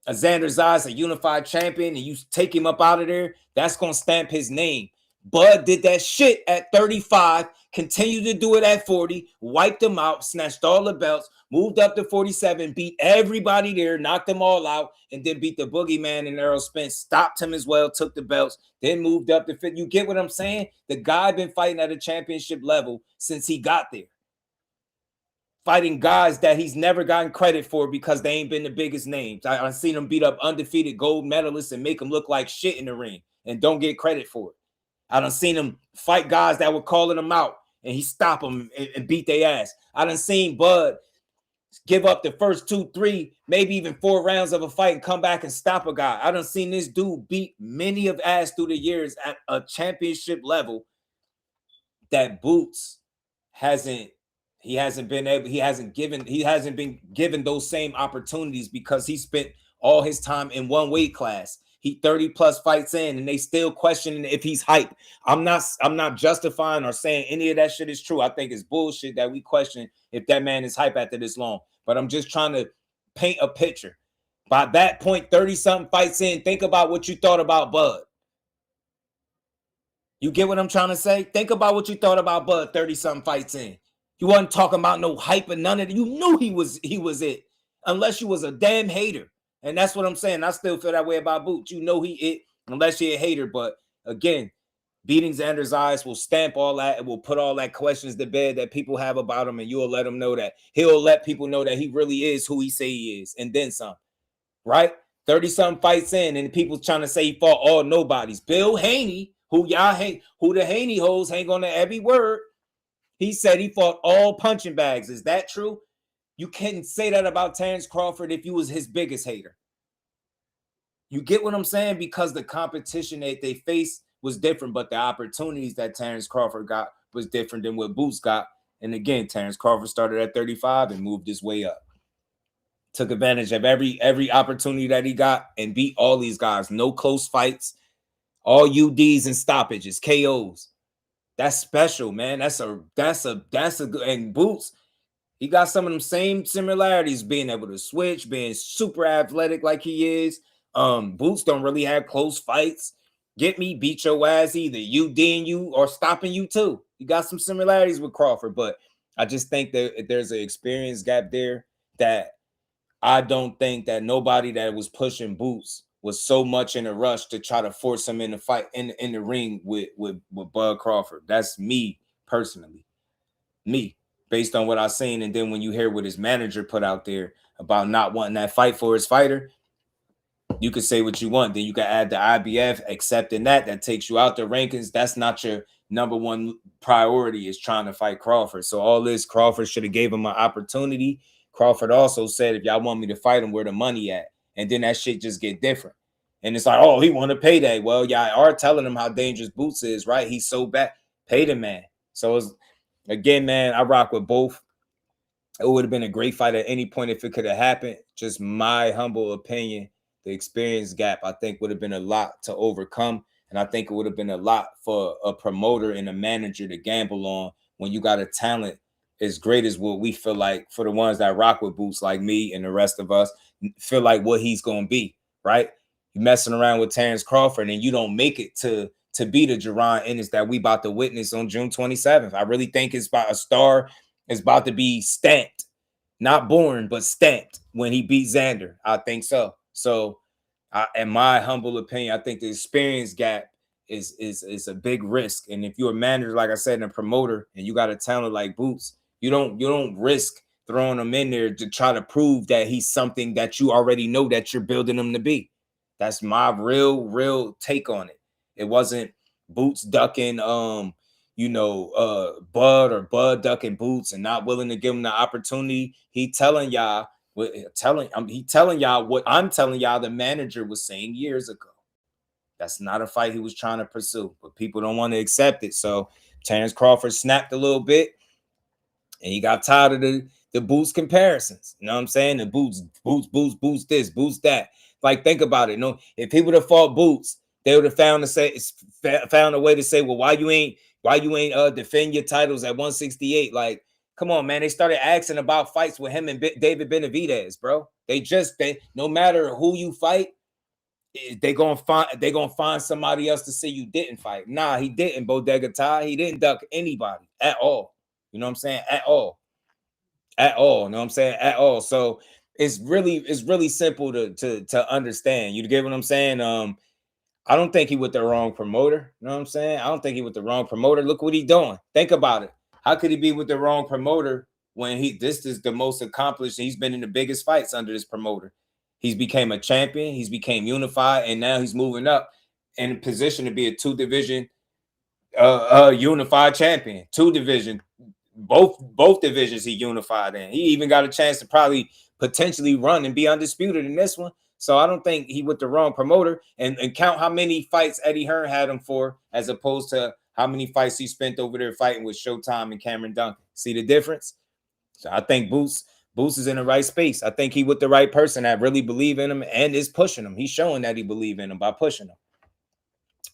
Xander Zayas, a unified champion, and you take him up out of there, that's going to stamp his name. Bud did that shit at 35, continued to do it at 40, wiped them out, snatched all the belts, moved up to 47, beat everybody there, knocked them all out, and then beat the boogeyman and Errol Spence, stopped him as well, took the belts, then moved up to 50. You get what I'm saying? The guy been fighting at a championship level since he got there. Fighting guys that he's never gotten credit for because they ain't been the biggest names. I've seen him beat up undefeated gold medalists and make them look like shit in the ring and don't get credit for it. I done seen him fight guys that were calling him out and he stop them and beat their ass. I done seen Bud give up the first 2, 3, maybe even 4 rounds of a fight and come back and stop a guy. I done seen this dude beat many of ass through the years at a championship level that Boots hasn't been given those same opportunities because he spent all his time in one weight class. He 30 plus fights in and they still questioning if he's hype. I'm not justifying or saying any of that shit is true. I think it's bullshit that we question if that man is hype after this long. But I'm just trying to paint a picture. By that point, 30-something fights in, think about what you thought about Bud. You get what I'm trying to say? Think about what you thought about Bud 30-something fights in. You wasn't talking about no hype and none of it. You knew he was it, unless you was a damn hater. And that's what I'm saying. I still feel that way about Boots. You know he it, unless you're a hater. But again, beating Xander Zayas will stamp all that. It will put all that questions to bed that people have about him, and you'll let him know that. He'll let people know that he really is who he say he is, and then some. Right? 30-something fights in, and people trying to say he fought all nobodies. Bill Haney, who y'all hate, who the Haney hoes hang on to every word. He said he fought all punching bags. Is that true? You can't say that about Terence Crawford if you was his biggest hater. You get what I'm saying? Because the competition that they faced was different, but the opportunities that Terence Crawford got was different than what Boots got. And again, Terence Crawford started at 35 and moved his way up. Took advantage of every opportunity that he got and beat all these guys. No close fights, all UDs and stoppages, KOs. That's special, man. That's a good. And Boots, he got some of them same similarities, being able to switch, being super athletic like he is. Boots don't really have close fights. Get me, beat your ass, either UDing you or stopping you too. You got some similarities with Crawford, but I just think that there's an experience gap there that I don't think that nobody that was pushing Boots was so much in a rush to try to force him in the fight in the ring with Bud Crawford. That's me personally. Me, based on what I've seen. And then when you hear what his manager put out there about not wanting that fight for his fighter, you could say what you want. Then you can add the IBF, accepting that takes you out the rankings. That's not your number one priority, is trying to fight Crawford. So all this, Crawford should have gave him an opportunity. Crawford also said, if y'all want me to fight him, where the money at? And then that shit just get different. And it's like, oh, he want a payday. Well, y'all are telling him how dangerous Boots is, right? He's so bad. Pay the man. So it's, again, man, I rock with both. It would have been a great fight at any point if it could have happened. Just my humble opinion, the experience gap, I think, would have been a lot to overcome. And I think it would have been a lot for a promoter and a manager to gamble on when you got a talent as great as what we feel like, for the ones that rock with Boots like me and the rest of us, feel like what he's going to be, right? You messing around with Terence Crawford and you don't make it to be the Jaron Ennis that we about to witness on June 27th. I really think it's about a star is about to be stamped, not born, but stamped when he beat Xander. I think so. So In my humble opinion, I think the experience gap is a big risk. And if you're a manager, like I said, and a promoter, and you got a talent like Boots, you don't risk throwing him in there to try to prove that he's something that you already know that you're building him to be. That's my real take on it. It wasn't Boots ducking Bud or Bud ducking Boots and not willing to give him the opportunity. He telling y'all what I'm telling y'all the manager was saying years ago. That's not a fight he was trying to pursue, but people don't want to accept it. So Terence Crawford snapped a little bit, and he got tired of the Boots comparisons. You know what I'm saying? The Boots this, Boots that. Like, think about it. No, if he would have fought Boots, they would have found a way to say, well, why you ain't defend your titles at 168? Like, come on, man. They started asking about fights with him and David Benavidez, bro. They no matter who you fight, they gonna find somebody else to say you didn't fight. Nah, he didn't, Bodega Ty. He didn't duck anybody at all. You know what I'm saying? At all. You know what I'm saying? At all. So it's really simple to understand. You get what I'm saying? I don't think he with the wrong promoter. You know what I'm saying? I don't think he with the wrong promoter. Look what he doing. Think about it. How could he be with the wrong promoter when this is the most accomplished? He's been in the biggest fights under this promoter. He's became a champion. He's became unified, and now he's moving up in a position to be a 2-division unified champion. 2-division, both divisions he unified in. He even got a chance to probably potentially run and be undisputed in this one. So I don't think he with the wrong promoter. And count how many fights Eddie Hearn had him for, as opposed to how many fights he spent over there fighting with Showtime and Cameron Duncan. See the difference? So I think Boots is in the right space. I think he with the right person that really believe in him and is pushing him. He's showing that he believe in him by pushing him.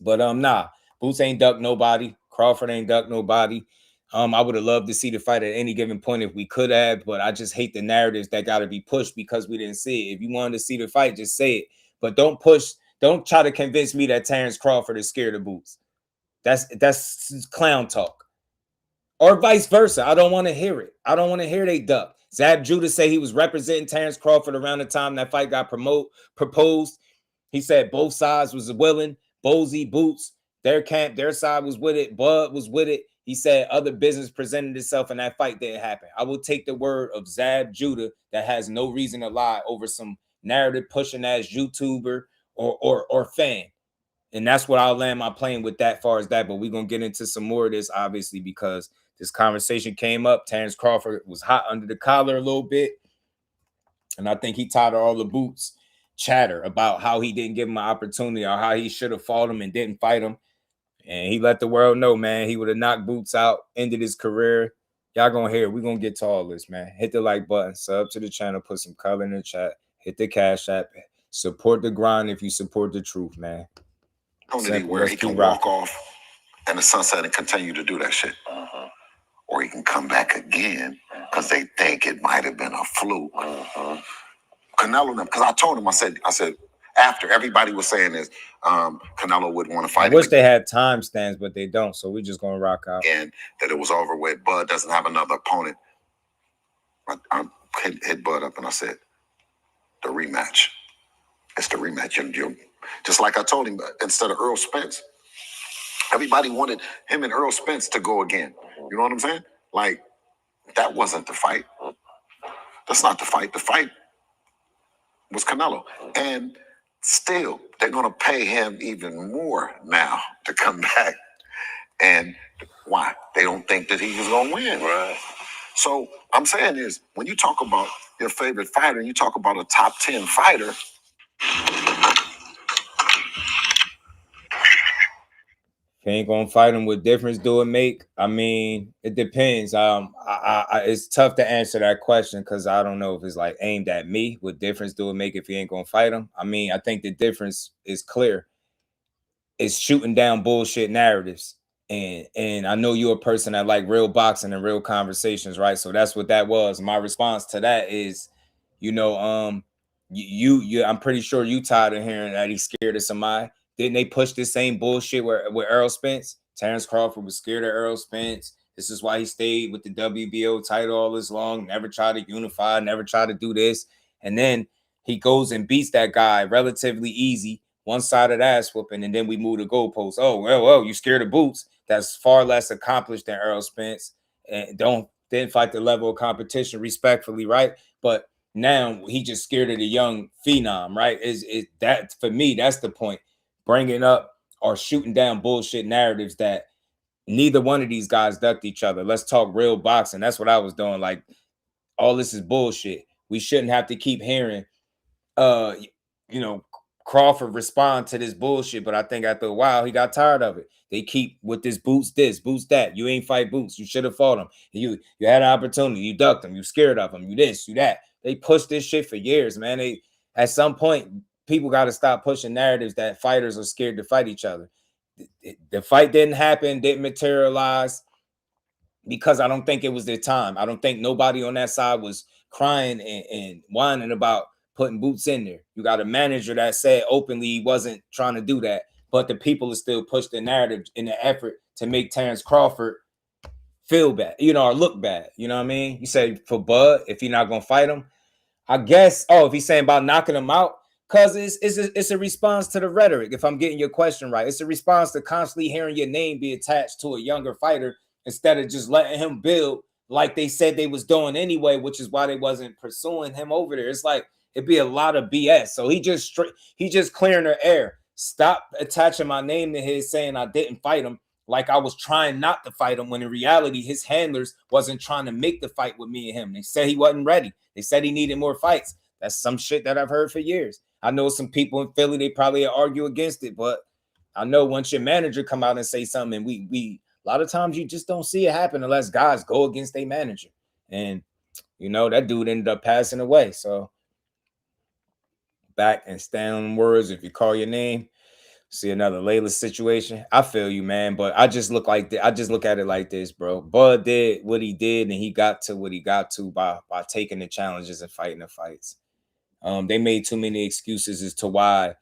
But nah, Boots ain't ducked nobody. Crawford ain't ducked nobody. I would have loved to see the fight at any given point if we could have, but I just hate the narratives that got to be pushed because we didn't see it. If you wanted to see the fight, just say it. But don't try to convince me that Terence Crawford is scared of Boots. That's clown talk. Or vice versa. I don't want to hear it. I don't want to hear they duck. Zab Judah say he was representing Terence Crawford around the time that fight got proposed. He said both sides was willing. Bozy, Boots, their side was with it. Bud was with it. He said other business presented itself and that fight didn't happen. I will take the word of Zab Judah that has no reason to lie over some narrative pushing ass YouTuber or fan. And that's what I'll land my plane with that far as that. But we're going to get into some more of this, obviously, because this conversation came up. Terence Crawford was hot under the collar a little bit. And I think he tired of all the Boots chatter about how he didn't give him an opportunity or how he should have fought him and didn't fight him. And he let the world know, man, he would have knocked Boots out, ended his career. Y'all gonna hear it. We're gonna get to all this, man. Hit the like button, sub to the channel, put some color in the chat, hit the Cash App, support the grind if you support the truth, man. Where he can walk off in the sunset and continue to do that shit. Or he can come back again because they think it might have been a fluke. Canelo, because I told him, I said, after everybody was saying this, Canelo wouldn't want to fight. I wish they had timestamps, but they don't. So we're just gonna rock out. And that it was over with. Bud doesn't have another opponent. I hit Bud up and I said, the rematch. It's the rematch. You just like I told him, instead of Earl Spence, everybody wanted him and Earl Spence to go again. You know what I'm saying? Like, that wasn't the fight. That's not the fight. The fight was Canelo. And still, they're going to pay him even more now to come back. And why? They don't think that he was going to win. Right. So I'm saying is, when you talk about your favorite fighter and you talk about a top 10 fighter, if you ain't gonna fight him, what difference do it make? I mean, it depends. It's tough to answer that question because I don't know if it's like aimed at me. What difference do it make if you ain't gonna fight him? I mean, I think the difference is clear. It's shooting down bullshit narratives. And I know you're a person that like real boxing and real conversations, right? So that's what that was. My response to that is, I'm pretty sure you tired of hearing that he's scared of somebody. Didn't they push this same bullshit with Errol Spence? Terence Crawford was scared of Errol Spence. This is why he stayed with the WBO title all this long, never tried to unify, never tried to do this. And then he goes and beats that guy relatively easy, one side of the ass whooping, and then we move the goalposts. Oh, well, you scared of Boots. That's far less accomplished than Errol Spence, and didn't fight the level of competition respectfully, right? But now he just scared of the young phenom, right? Is that for me? That's the point. Bringing up or shooting down bullshit narratives that neither one of these guys ducked each other. Let's talk real boxing. That's what I was doing. Like, all this is bullshit. We shouldn't have to keep hearing, Crawford respond to this bullshit. But I think after a while, he got tired of it. They keep with this Boots that. You ain't fight Boots. You should have fought him. You had an opportunity. You ducked him. You scared of him. You this, you that. They pushed this shit for years, man. At some point, people got to stop pushing narratives that fighters are scared to fight each other. The fight didn't happen, didn't materialize, because I don't think it was their time. I don't think nobody on that side was crying and whining about putting Boots in there. You got a manager that said openly he wasn't trying to do that, but the people are still push the narrative in the effort to make Terence Crawford feel bad, or look bad. You know what I mean? You say for Bud, if you're not going to fight him, I guess, if he's saying about knocking him out, because it's a response to the rhetoric, if I'm getting your question right. It's a response to constantly hearing your name be attached to a younger fighter instead of just letting him build like they said they was doing anyway, which is why they wasn't pursuing him over there. It's like it'd be a lot of BS. So he just clearing the air. Stop attaching my name to his saying I didn't fight him like I was trying not to fight him, when in reality his handlers wasn't trying to make the fight with me and him. They said he wasn't ready. They said he needed more fights. That's some shit that I've heard for years. I know some people in Philly, they probably argue against it, but I know once your manager come out and say something, and we a lot of times you just don't see it happen unless guys go against their manager. And, that dude ended up passing away. So back and stand on words. If you call your name, see another Layla situation. I feel you, man. But I just look at it like this, bro. Bud did what he did, and he got to what he got to by taking the challenges and fighting the fights. They made too many excuses as to why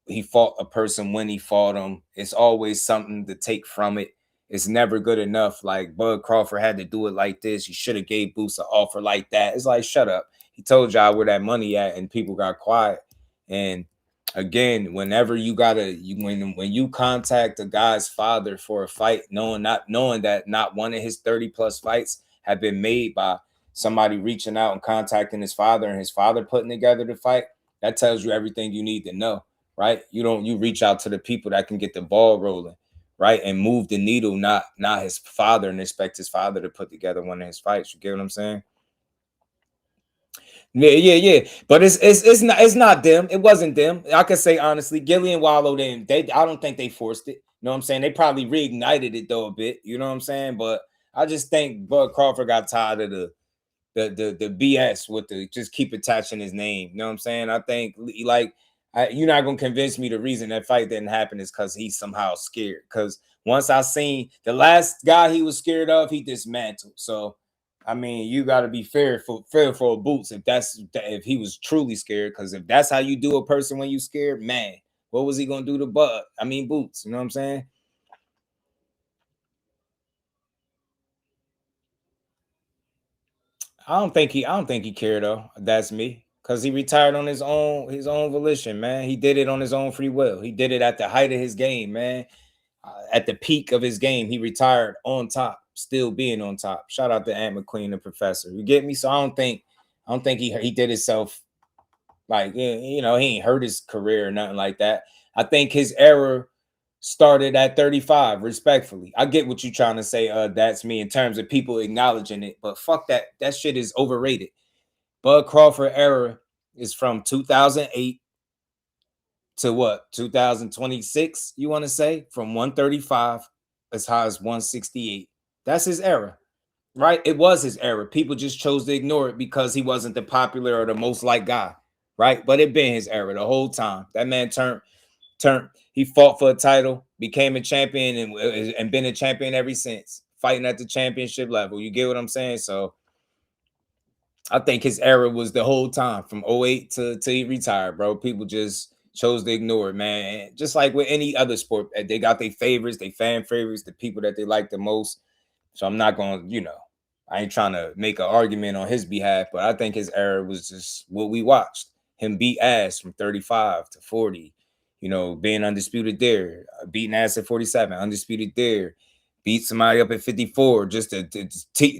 he fought a person when he fought him. It's always something to take from it. It's never good enough. Like, Bud Crawford had to do it like this. You should have gave Boots an offer like that. It's like, shut up. He told y'all where that money at, and people got quiet. And again, whenever when you contact a guy's father for a fight, not knowing that not one of his 30+ fights have been made by somebody reaching out and contacting his father and his father putting together the fight, that tells you everything you need to know, right? You reach out to the people that can get the ball rolling, right? And move the needle, not his father, and expect his father to put together one of his fights. You get what I'm saying? Yeah. But it's not them. It wasn't them. I can say honestly, Gilly and Wallow, I don't think they forced it. You know what I'm saying? They probably reignited it though a bit. You know what I'm saying? But I just think Bud Crawford got tired of the BS with the just keep attaching his name. You know what I'm saying? I think you're not gonna convince me the reason that fight didn't happen is because he's somehow scared. Because once I seen the last guy he was scared of, he dismantled. So I mean, you got to be fair for Boots if he was truly scared. Because if that's how you do a person when you scared, man, what was he gonna do to Boots? You know what I'm saying? I don't think he cared though. That's me. Because he retired on his own volition, man. He did it on his own free will. He did it at the height of his game, man. At the peak of his game, he retired on top, still being on top. Shout out to Ant McQueen, the professor. You get me? So I don't think he did himself like, he ain't hurt his career or nothing like that. I think his era started at 35, respectfully. I get what you're trying to say, that's me, in terms of people acknowledging it, but fuck that. That shit is overrated. Bud Crawford era is from 2008 to what? 2026, you want to say? From 135 as high as 168. That's his era, right? It was his era. People just chose to ignore it because he wasn't the popular or the most liked guy, right? But it been his era the whole time. That man turned. He fought for a title, became a champion, and been a champion ever since, fighting at the championship level. You get what I'm saying? So I think his era was the whole time from 08 to he retired, bro. People just chose to ignore it, man. And just like with any other sport, they got their favorites, their fan favorites, the people that they like the most. So I'm not going to, I ain't trying to make an argument on his behalf, but I think his era was just what we watched. him beat ass from 35 to 40, you know, being undisputed there, beating ass at 47, undisputed there, beat somebody up at 54, just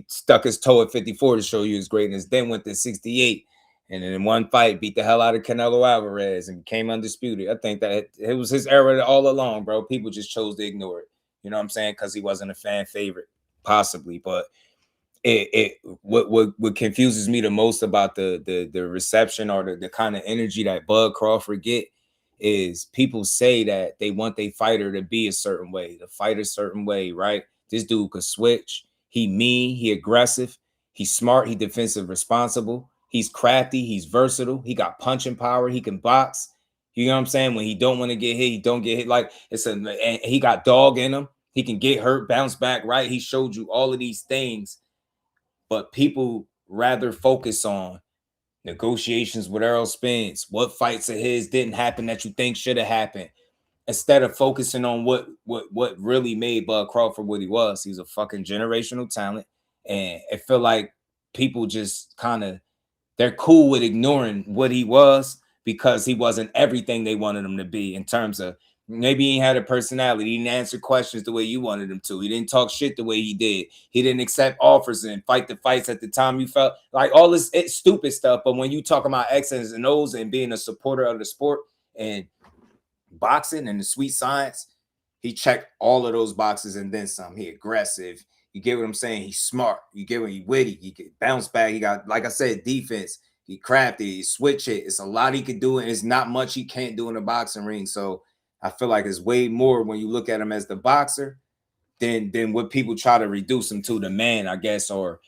stuck his toe at 54 to show you his greatness, then went to 68, and then in one fight beat the hell out of Canelo Alvarez and became undisputed. I think that it was his era all along, bro. People just chose to ignore it. You know what I'm saying? Because he wasn't a fan favorite, possibly. But what confuses me the most about the reception or the kind of energy that Bud Crawford get is people say that they want their fighter to be a certain way, to fight a certain way, right? This dude could switch. He mean, he aggressive, he's smart, he defensive responsible, he's crafty, he's versatile, he got punching power, he can box. You know what I'm saying? When he don't want to get hit, he don't get hit. Like and he got dog in him. He can get hurt, bounce back, right? He showed you all of these things, but people rather focus on negotiations with Errol Spence, what fights of his didn't happen that you think should have happened, instead of focusing on what really made Bud Crawford what he was. He's a fucking generational talent, and I feel like people just kind of, they're cool with ignoring what he was because he wasn't everything they wanted him to be in terms of maybe he had a personality. He didn't answer questions the way you wanted him to. He didn't talk shit the way he did. He didn't accept offers and fight the fights at the time you felt like all this stupid stuff. But when you talk about X's and O's and being a supporter of the sport and boxing and the sweet science, he checked all of those boxes and then some. He aggressive. You get what I'm saying? He's smart. You get what he witty. He can bounce back. He got, like I said, defense. He crafty. He switch it. It's a lot he could do, and it's not much he can't do in a boxing ring. So I feel like it's way more when you look at him as the boxer than what people try to reduce him to, the man, I guess, or,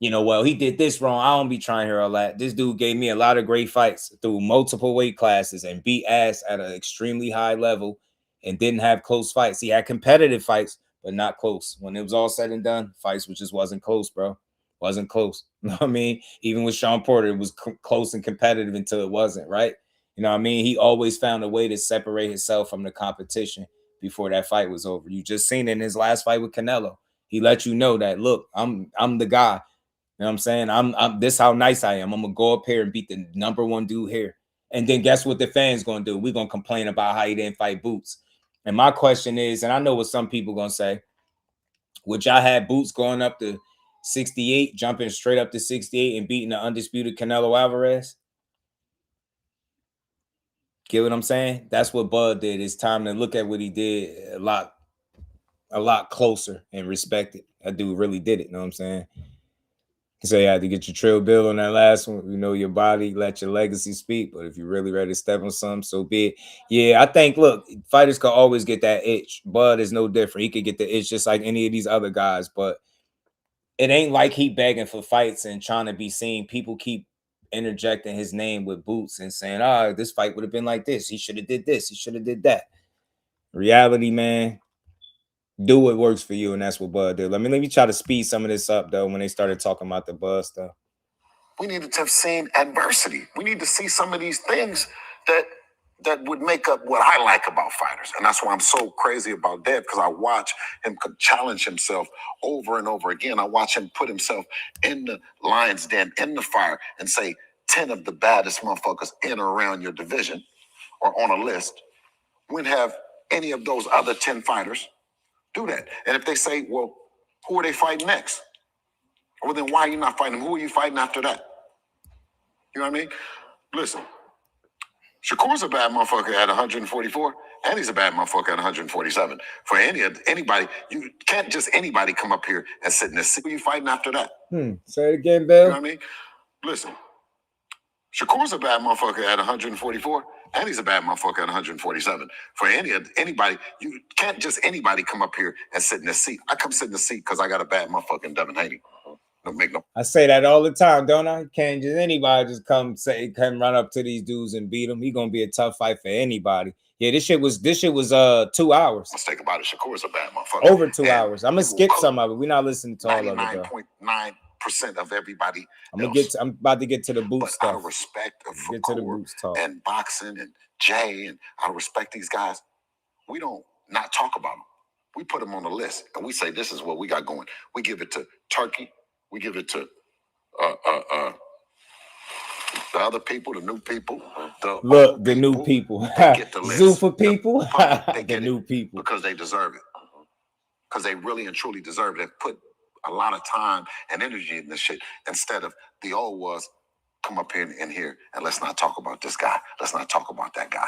you know, well, he did this wrong. I don't be trying to hear all that. This dude gave me a lot of great fights through multiple weight classes and beat ass at an extremely high level and didn't have close fights. He had competitive fights, but not close. When it was all said and done, fights just wasn't close, bro. Wasn't close. You know what I mean? Even with Sean Porter, it was close and competitive until it wasn't, right? You know what I mean? He always found a way to separate himself from the competition before that fight was over. You just seen it in his last fight with Canelo. He let you know that, look, I'm the guy. You know what I'm saying? I'm this how nice I am. I'm gonna go up here and beat the number one dude here. And then guess what the fans gonna do? We're gonna complain about how he didn't fight Boots. And my question is, and I know what some people gonna say, would y'all have Boots going up to 68, jumping straight up to 68 and beating the undisputed Canelo Alvarez? Get what I'm saying? That's what Bud did. It's time to look at what he did a lot closer and respect it. That dude really did it. You know what I'm saying? So you had to get your Trill Bill on that last one. You know your body, let your legacy speak. But if you're really ready to step on something, so be it. Yeah, I think, look, fighters can always get that itch. Bud is no different. He could get the itch just like any of these other guys. But it ain't like he begging for fights and trying to be seen. People keep interjecting his name with Boots and saying, this fight would have been like this. He should have did this. He should have did that. Reality, man. Do what works for you, and that's what Bud did. Let me try to speed some of this up, though, when they started talking about the Bud stuff. We needed to have seen adversity. We need to see some of these things that would make up what I like about fighters. And that's why I'm so crazy about Dev, because I watch him challenge himself over and over again. I watch him put himself in the lion's den, in the fire, and say 10 of the baddest motherfuckers in or around your division or on a list. Wouldn't have any of those other 10 fighters do that. And if they say, well, who are they fighting next? Well, then why are you not fighting them? Who are you fighting after that? You know what I mean? Listen, Shakur's a bad motherfucker at 144, and he's a bad motherfucker at 147. For anybody, you can't just anybody come up here and sit in this seat. Who are you fighting after that? Say it again, Bill. You know what I mean? Listen, Shakur's a bad motherfucker at 144, and he's a bad motherfucker at 147. For anybody, you can't just anybody come up here and sit in this seat. I come sit in the seat because I got a bad motherfucking Devin Haney. Don't make no. I say that all the time, don't I? Can't just anybody just come run up to these dudes and beat them. He gonna be a tough fight for anybody. Yeah, this shit was 2 hours. Let's think about it. Shakur's a bad motherfucker. Over 2 hours. I'm gonna skip some of it. We're not listening to all of it, though. 99.9% of everybody. I'm about to get to the boot stuff. Out of respect of Shakur and boxing and Jay, and out of respect these guys, we don't not talk about them. We put them on the list and we say this is what we got going. We give it to Turkey. We give it to The other people, the new people, the Look, old the new people, people, they get the list. Zuffa people, The public, they the get new it people. because they deserve it. Because they really and truly deserve it. They put a lot of time and energy in this shit instead of the old was, come up here and here and let's not talk about this guy. Let's not talk about that guy.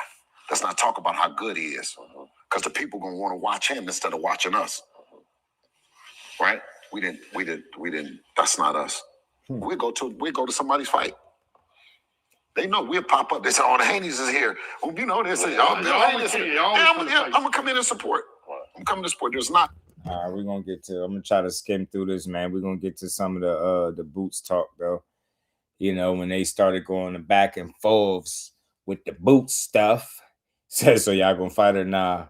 Let's not talk about how good he is. Because the people gonna want to watch him instead of watching us. Right? We didn't, that's not us. We go to somebody's fight. They know we'll pop up. They say, oh, the Haneys is here. Well, you know, they say, oh, Bill Haney's here. Yeah, I'm gonna come in and support. I'm coming to support. There's not. All right, we're gonna get to. I'm gonna try to skim through this, man. We're gonna get to some of the boots talk though. You know, when they started going back and forths with the boot stuff. So y'all gonna fight or nah?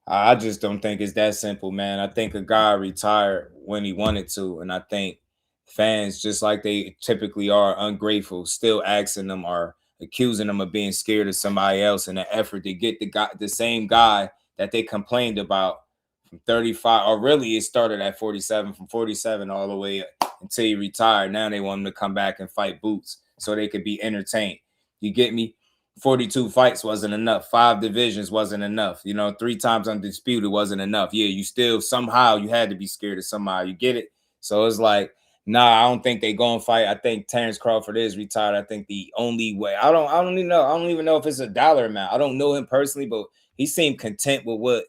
I just don't think it's that simple, man. I think a guy retired when he wanted to, and I think fans, just like they typically are, ungrateful, still asking them or accusing them of being scared of somebody else in an effort to get the same guy that they complained about from 35, or really it started at 47, from 47 all the way until he retired. Now they want him to come back and fight Boots so they could be entertained. You get me? 42 fights wasn't enough. 5 divisions wasn't enough. You know, 3 times undisputed wasn't enough. Yeah, you still somehow you had to be scared of somebody. You get it? So it's like, nah, I don't think they gonna fight. I think Terence Crawford is retired. I think the only way, I don't even know. I don't even know if it's a dollar amount. I don't know him personally, but he seemed content with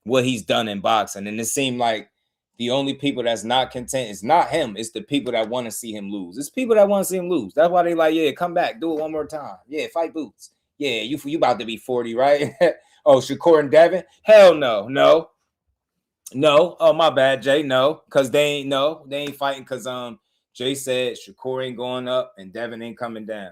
what he's done in boxing. And it seemed like the only people that's not content is not him. It's the people that want to see him lose. It's people that want to see him lose. That's why they like, yeah, come back, do it one more time. Yeah, fight Boots. Yeah, you about to be 40, right? Oh, Shakur and Devin? Hell no. Oh, my bad, Jay. No, because they ain't fighting because Jay said Shakur ain't going up and Devin ain't coming down.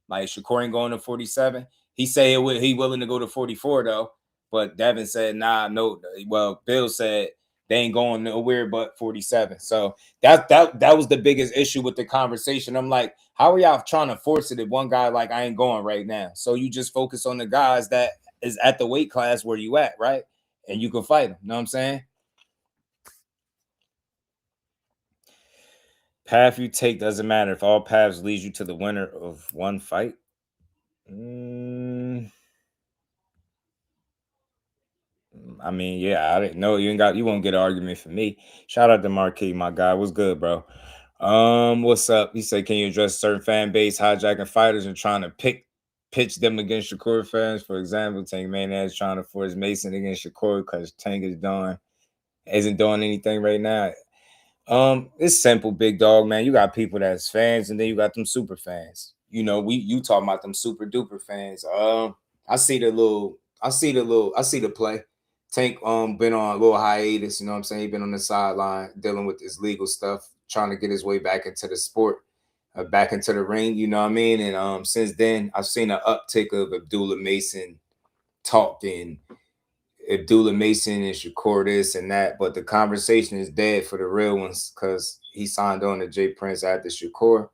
Like Shakur ain't going to 47. He said he willing to go to 44 though. But Devin said, nah, no. Well, Bill said they ain't going nowhere but 47. So that was the biggest issue with the conversation. I'm like, how are y'all trying to force it if one guy like I ain't going right now? So you just focus on the guys that is at the weight class where you at, right? And you can fight them. You know what I'm saying? Path you take doesn't matter if all paths lead you to the winner of one fight. I mean, yeah, I didn't know you won't get an argument from me. Shout out to Marquis, my guy. What's good, bro? What's up? He said, can you address certain fan base hijacking fighters and trying to pitch them against Shakur fans? For example, Tank Mayonnaise trying to force Mason against Shakur because Tank isn't doing anything right now. It's simple, big dog, man. You got people that's fans, and then you got them super fans. You know, you talking about them super duper fans. I see the play. Tank been on a little hiatus, you know what I'm saying? He been on the sideline dealing with his legal stuff, trying to get his way back into the sport, back into the ring, you know what I mean? And since then, I've seen an uptick of Abdullah Mason talking, Abdullah Mason and Shakur this and that, but the conversation is dead for the real ones because he signed on to Jay Prince after Shakur.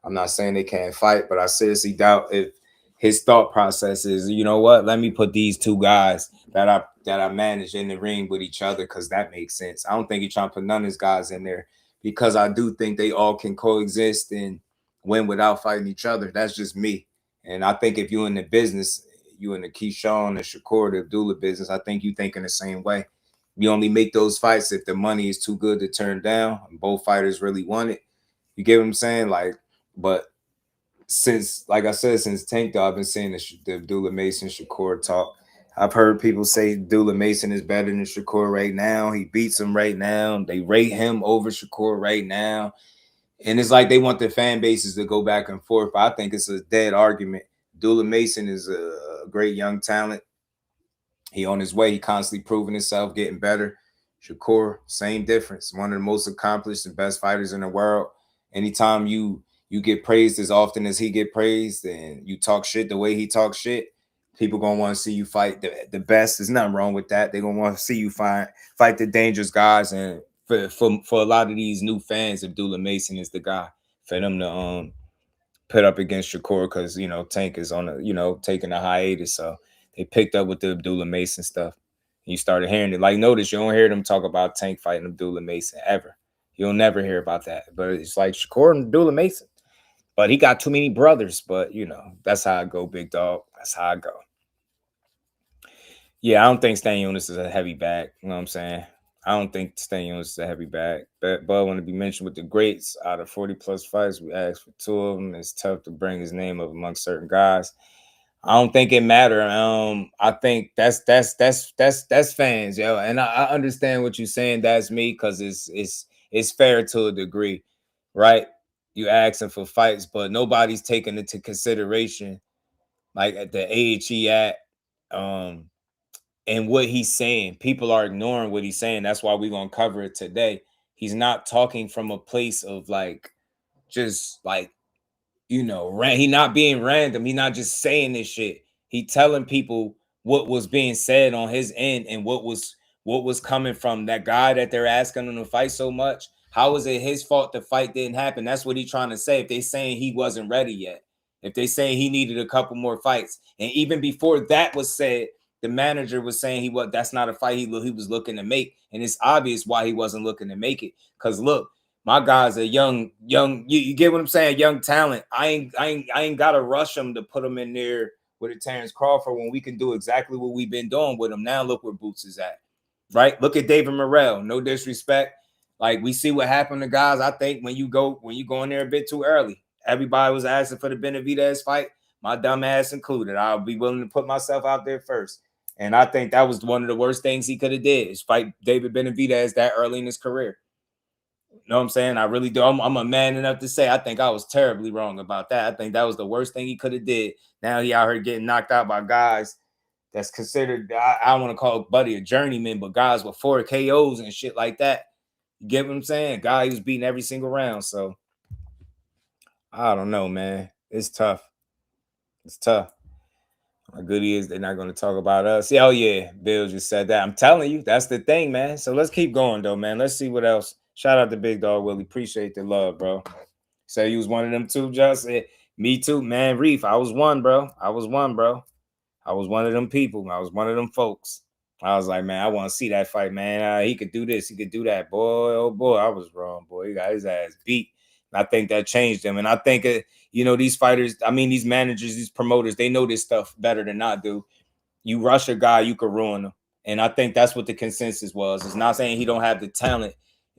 I'm not saying they can't fight, but I seriously doubt if his thought process is, you know what, let me put these 2 guys that I manage in the ring with each other because that makes sense. I don't think he's trying to put none of his guys in there because I do think they all can coexist and win without fighting each other. That's just me. And I think if you're in the business, you in the Keyshawn, the Shakur, the Abdullah business, I think you think in the same way. You only make those fights if the money is too good to turn down and both fighters really want it. You get what I'm saying? Like, but since Tank Dog, I've been seeing the Abdullah Mason Shakur talk. I've heard people say Abdullah Mason is better than Shakur right now. He beats him right now. They rate him over Shakur right now. And it's like they want the fan bases to go back and forth. But I think it's a dead argument. Abdullah Mason is a great young talent. He on his way. He constantly proving himself, getting better. Shakur, same difference. One of the most accomplished and best fighters in the world. Anytime you get praised as often as he get praised and you talk shit the way he talks shit, people gonna want to see you fight the best. There's nothing wrong with that. They're gonna want to see you fight the dangerous guys. And for a lot of these new fans, Abdullah Mason is the guy for them to put up against Shakur because, you know, Tank is on taking a hiatus. So they picked up with the Abdullah Mason stuff. You started hearing it. Like, notice you don't hear them talk about Tank fighting Abdullah Mason ever. You'll never hear about that. But it's like Shakur and Abdullah Mason. But he got too many brothers. But, you know, that's how I go, big dog. That's how I go. Yeah, I don't think Stanionis is a heavy bag. You know what I'm saying? I don't think Stanionis is a heavy bag. But want to be mentioned with the greats. Out of 40-plus fights, we asked for 2 of them. It's tough to bring his name up amongst certain guys. I don't think it matter. I think that's fans, yo. And I understand what you're saying. That's me, because it's fair to a degree, right? You asking for fights, but nobody's taking into consideration, like, at the age he at, and what he's saying. People are ignoring what he's saying. That's why we're gonna cover it today. He's not talking from a place of like, just like, you know, he not being random. He not just saying this shit. He telling people what was being said on his end and what was coming from that guy that they're asking him to fight so much. How is it his fault the fight didn't happen? That's what he's trying to say. If they saying he wasn't ready yet, if they saying he needed a couple more fights, and even before that was said, the manager was saying that's not a fight he was looking to make, and it's obvious why he wasn't looking to make it. Because look, my guy's a young, you get what I'm saying? Young talent. I ain't gotta rush him to put him in there with a Terence Crawford when we can do exactly what we've been doing with him. Now look where Boots is at, right? Look at David Morrell. No disrespect. Like, we see what happened to guys. I think when you go in there a bit too early, everybody was asking for the Benavidez fight, my dumb ass included. I'll be willing to put myself out there first. And I think that was one of the worst things he could have did, is fight David Benavidez that early in his career. You know what I'm saying? I really do. I'm a man enough to say I think I was terribly wrong about that. I think that was the worst thing he could have did. Now he out here getting knocked out by guys that's considered, I want to call Buddy a journeyman, but guys with 4 KOs and shit like that. You get what I'm saying? A guy who's beating every single round. So I don't know, man. It's tough. It's tough. How good he is, they're not going to talk about us. Yeah, oh, yeah. Bill just said that. I'm telling you, that's the thing, man. So let's keep going, though, man. Let's see what else. Shout out to Big Dog Willie. Appreciate the love, bro. Say you was one of them too, Just. Me too, man. Reef, I was one, bro. I was one, bro. I was one of them people. I was one of them folks. I was like, man, I want to see that fight, man. He could do this. He could do that. Boy, oh, boy, I was wrong, boy. He got his ass beat. And I think that changed him. And I think, these fighters, these managers, these promoters, they know this stuff better than I do. You rush a guy, you could ruin him. And I think that's what the consensus was. It's not saying he don't have the talent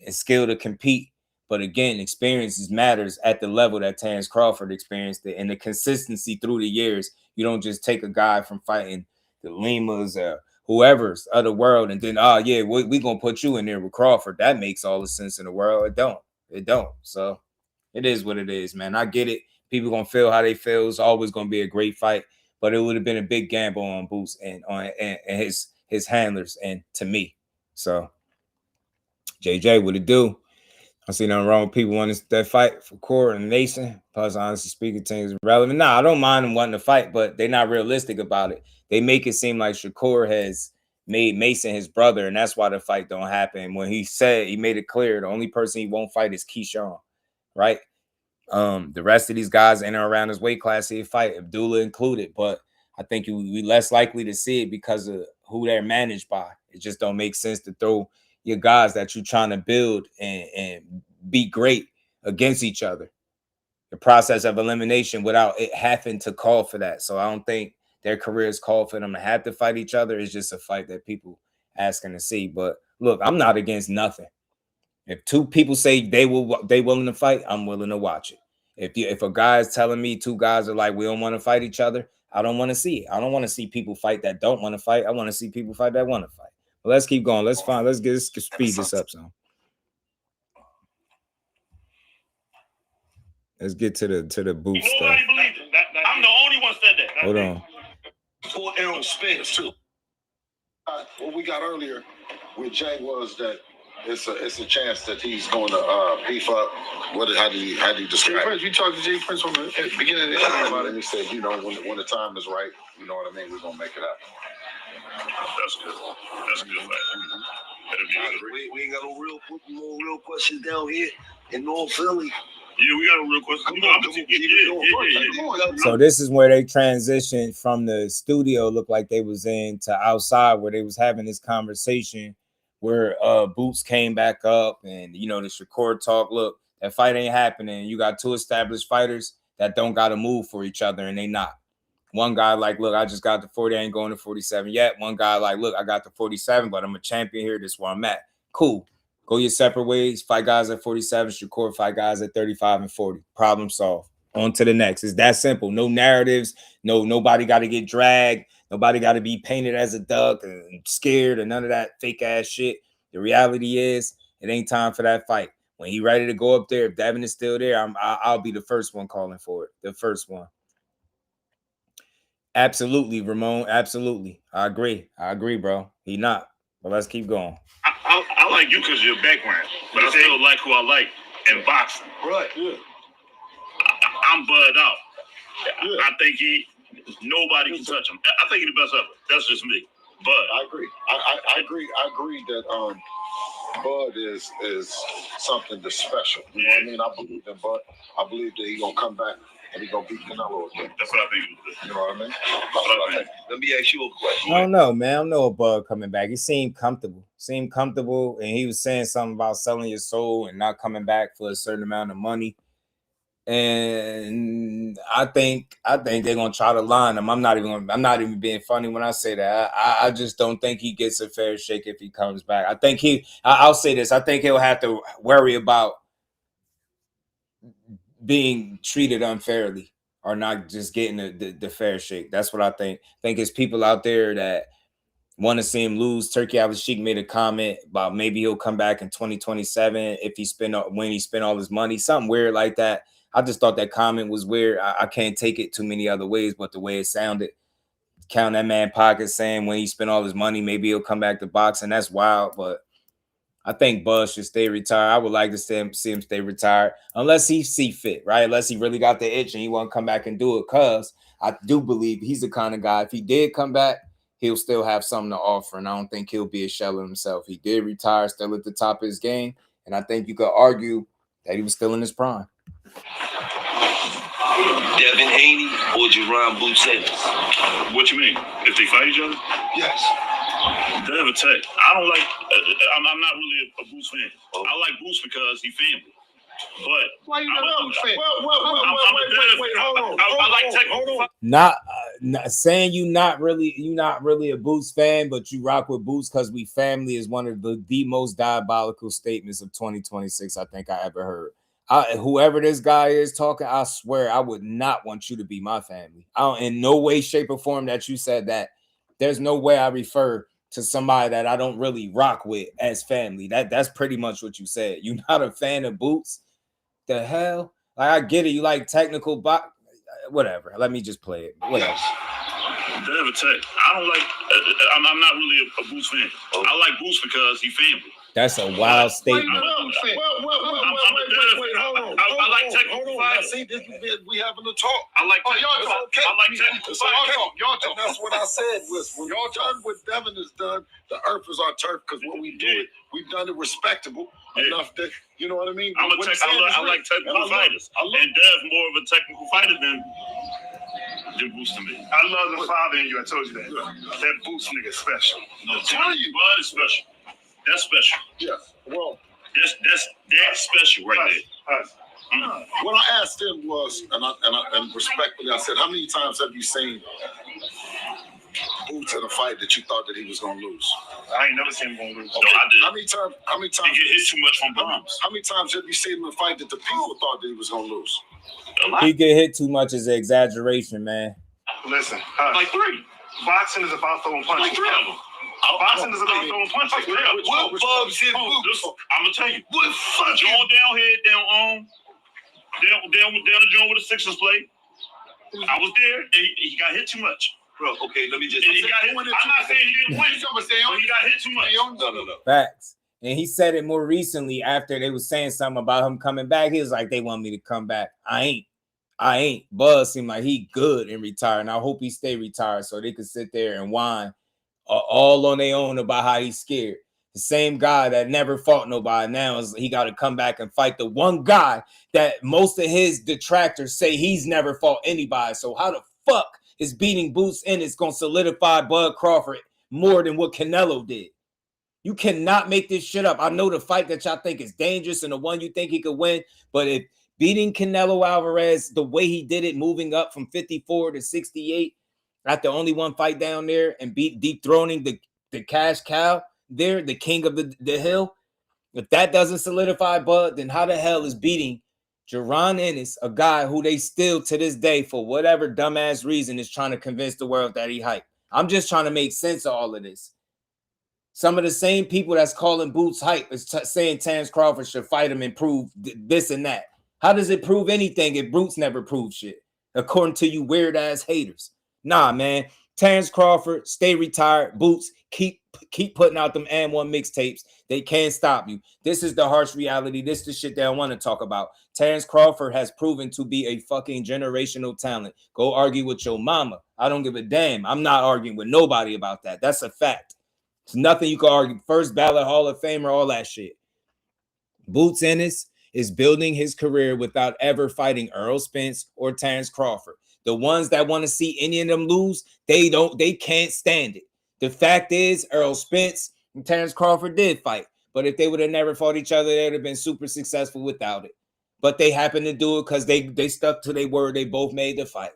and skill to compete. But again, experiences matters at the level that Terence Crawford experienced it. And the consistency through the years. You don't just take a guy from fighting the Limas or whoever's of the world and then, we going to put you in there with Crawford. That makes all the sense in the world. It don't. So it is what it is, man. I get it. People going to feel how they feel. It's always going to be a great fight. But it would have been a big gamble on Boots and on and his handlers and to me. So, JJ, what it do? I see nothing wrong with people wanting that fight for Core and Mason. Plus, honestly speaking, things is relevant. Nah, I don't mind them wanting to fight, but they're not realistic about it. They make it seem like Shakur has made Mason his brother, and that's why the fight don't happen. When he made it clear the only person he won't fight is Keyshawn, right? The rest of these guys in and around his weight class he'll fight, Abdullah included. But I think we less likely to see it because of who they're managed by. It just don't make sense to throw your guys that you're trying to build and be great against each other. The process of elimination without it having to call for that. So I don't think their careers call for them to have to fight each other. It's just a fight that people asking to see. But look, I'm not against nothing. If 2 people say they willing to fight, I'm willing to watch it. If a guy is telling me 2 guys are like, we don't want to fight each other, I don't want to see it. I don't want to see people fight that don't want to fight. I want to see people fight that want to fight. But let's keep going. Let's speed this up some. Let's get to the boot stuff. Nobody believes it. I'm the only one said that. Hold on. For Errol Spence too. What we got earlier with Jay was that it's a chance that he's going to beef up. How do you describe Prince, we talked to Jay Prince from the beginning of the interview about it. And he said, when the time is right, you know what I mean, we're gonna make it happen. That's good. That's good. We ain't got no real questions down here in North Philly. Yeah, we got a real question. Yeah. So this is where they transitioned from the studio, looked like they was in, to outside where they was having this conversation where Boots came back up and, the Shakur talk. Look, that fight ain't happening. You got 2 established fighters. that don't got to move for each other, and they not. One guy like, look, I just got the 40, I ain't going to 47 yet. One guy like, look, I got the 47, but I'm a champion here. This is where I'm at. Cool. Go your separate ways. Fight guys at 47, Shakur fight guys at 35 and 40. Problem solved. On to the next. It's that simple. No narratives. Nobody got to get dragged. Nobody got to be painted as a duck and scared or none of that fake ass shit. The reality is, it ain't time for that fight. When he ready to go up there, if Devin is still there, I'll be the first one calling for it. The first one. Absolutely, Ramon. Absolutely. I agree, bro. He not. But let's keep going. I like you because of your background, but I still like who I like in boxing. Right. Yeah. I'm Bud out. Yeah. I think nobody can touch him. I think he's the best ever. That's just me. Bud. I agree. I agree that Bud is something that's special. You know what I mean? I believe in Bud. I believe that he's gonna come back and he's gonna beat Canelo again. That's what I think. You know what I mean? That's what I think. Let me ask you a question. I don't know, man. I don't know about Bud coming back. He seemed comfortable, and he was saying something about selling your soul and not coming back for a certain amount of money. And I think they're gonna try to line him. I'm not even being funny when I say that. I just don't think he gets a fair shake if he comes back. I think I'll say this. I think he'll have to worry about being treated unfairly or not just getting the fair shake. That's what I think. I think it's people out there that want to see him lose. Turkey Al-Sheikh made a comment about maybe he'll come back in 2027 when he spent all his money, something weird like that. I just thought that comment was weird. I can't take it too many other ways, but the way it sounded, count that man pocket saying when he spent all his money, maybe he'll come back to boxing. That's wild, but I think Buzz should stay retired. I would like to see him stay retired unless he see fit, right? Unless he really got the itch and he want to come back and do it. Because I do believe he's the kind of guy, if he did come back, he'll still have something to offer. And I don't think he'll be a shell of himself. He did retire, still at the top of his game. And I think you could argue that he was still in his prime. Devin Haney or Jaron Boots Ennis? What you mean? If they fight each other? Yes. Devin Tech. I don't like. I'm not really a Boots fan. I like Boots because he family. But why you not a Boots fan? Wait, hold on. I like Tech. Hold on. Not saying you not really a Boots fan, but you rock with Boots because we family is one of the most diabolical statements of 2026 I think I ever heard. Whoever this guy is talking, I swear I would not want you to be my family. In no way, shape, or form that you said that. There's no way I refer to somebody that I don't really rock with as family. That's pretty much what you said. You're not a fan of Boots? The hell? Like, I get it. You like technical box. Whatever. Let me just play it. Whatever. Devin Tech. I don't like. I'm not really a Boots fan. I like Boots because he family. That's a wild statement. Wait, hold on. I like technical fighters. See, we having a talk. I like technical fighters. Okay. I like technical fighters. Y'all talk. That's what I said was when y'all done what Devin has done, the earth is our turf because when we do it, we've done it respectable enough that, you know what I mean? I like technical fighters. And Dev's more of a technical fighter than Boots to me. I love the father in you. I told you that. That Boots nigga is special. I'm telling you. Bud is special. That's special. Yes. Well, that's special right there. What I asked him was, and respectfully, I said, how many times have you seen Boots in a fight that you thought that he was gonna lose? I ain't never seen him gonna lose. Okay. No, I did. How many times? He get hit too much from bombs. How many times have you seen him in a fight that the people thought that he was gonna lose? He get hit too much is an exaggeration, man. Listen, like 3. Boxing is about throwing punches. Like 3 of them. Boxing is about throwing punches. What bugs hit Boots? I'm gonna tell you. What fucking John down the joint with the Sixers play. I was there, and he got hit too much. Bro, okay, let me just. I'm not saying he didn't win, but he got hit too much. No. Facts. And he said it more recently after they was saying something about him coming back. He was like, they want me to come back. I ain't. Buzz seemed like he good and retired. And I hope he stay retired so they could sit there and whine all on their own about how he's scared. The same guy that never fought nobody now is he got to come back and fight the one guy that most of his detractors say he's never fought anybody. So how the fuck is beating Boots Ennis going to solidify Bud Crawford more than what Canelo did? You cannot make this shit up. I know the fight that y'all think is dangerous and the one you think he could win, but if Beating Canelo Alvarez the way he did it, moving up from 54 to 68 after only one fight down there and dethroning the cash cow there, the king of the hill. If that doesn't solidify Bud, then how the hell is beating Jaron Ennis, a guy who they still to this day, for whatever dumbass reason, is trying to convince the world that he hype? I'm just trying to make sense of all of this. Some of the same people that's calling Boots hype is saying Terence Crawford should fight him and prove this and that. How does it prove anything if Boots never proved shit? According to you weird ass haters. Nah, man. Terence Crawford, stay retired. Boots, keep putting out them and one mixtapes. They can't stop you. This is the harsh reality. This is the shit that I want to talk about. Terence Crawford has proven to be a fucking generational talent. Go argue with your mama. I don't give a damn. I'm not arguing with nobody about that. That's a fact. It's nothing you can argue. First ballot Hall of Famer, all that shit. Boots Ennis is building his career without ever fighting Earl Spence or Terence Crawford. The ones that want to see any of them lose, they can't stand it. The fact is, Earl Spence and Terence Crawford did fight. But if they would have never fought each other, they would have been super successful without it. But they happened to do it because they stuck to their word. They both made the fight.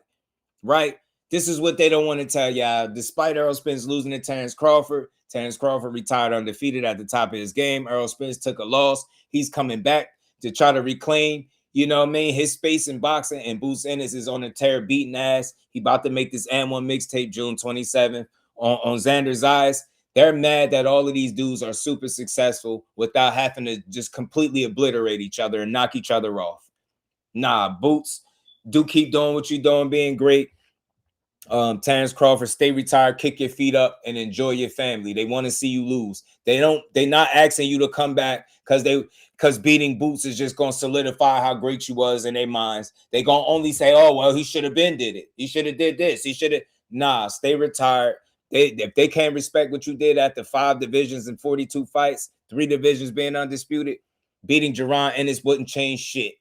Right? This is what they don't want to tell y'all. Despite Earl Spence losing to Terence Crawford retired undefeated at the top of his game. Earl Spence took a loss. He's coming back to try to reclaim, you know what I mean, his space in boxing. And Boots Ennis is on a tear, beating ass. He about to make this M1 mixtape June 27th on Xander's Eyes. They're mad that all of these dudes are super successful without having to just completely obliterate each other and knock each other off. Nah, Boots, do keep doing what you're doing, being great. Terence Crawford, stay retired, kick your feet up, and enjoy your family. They want to see you lose. They're not asking you to come back because beating Boots is just gonna solidify how great you was in their minds. They gonna only say, oh well, he should have been did it. He should have did this. He should have. Nah, stay retired. If they can't respect what you did after 5 divisions and 42 fights, 3 divisions being undisputed, beating Jaron Ennis wouldn't change shit.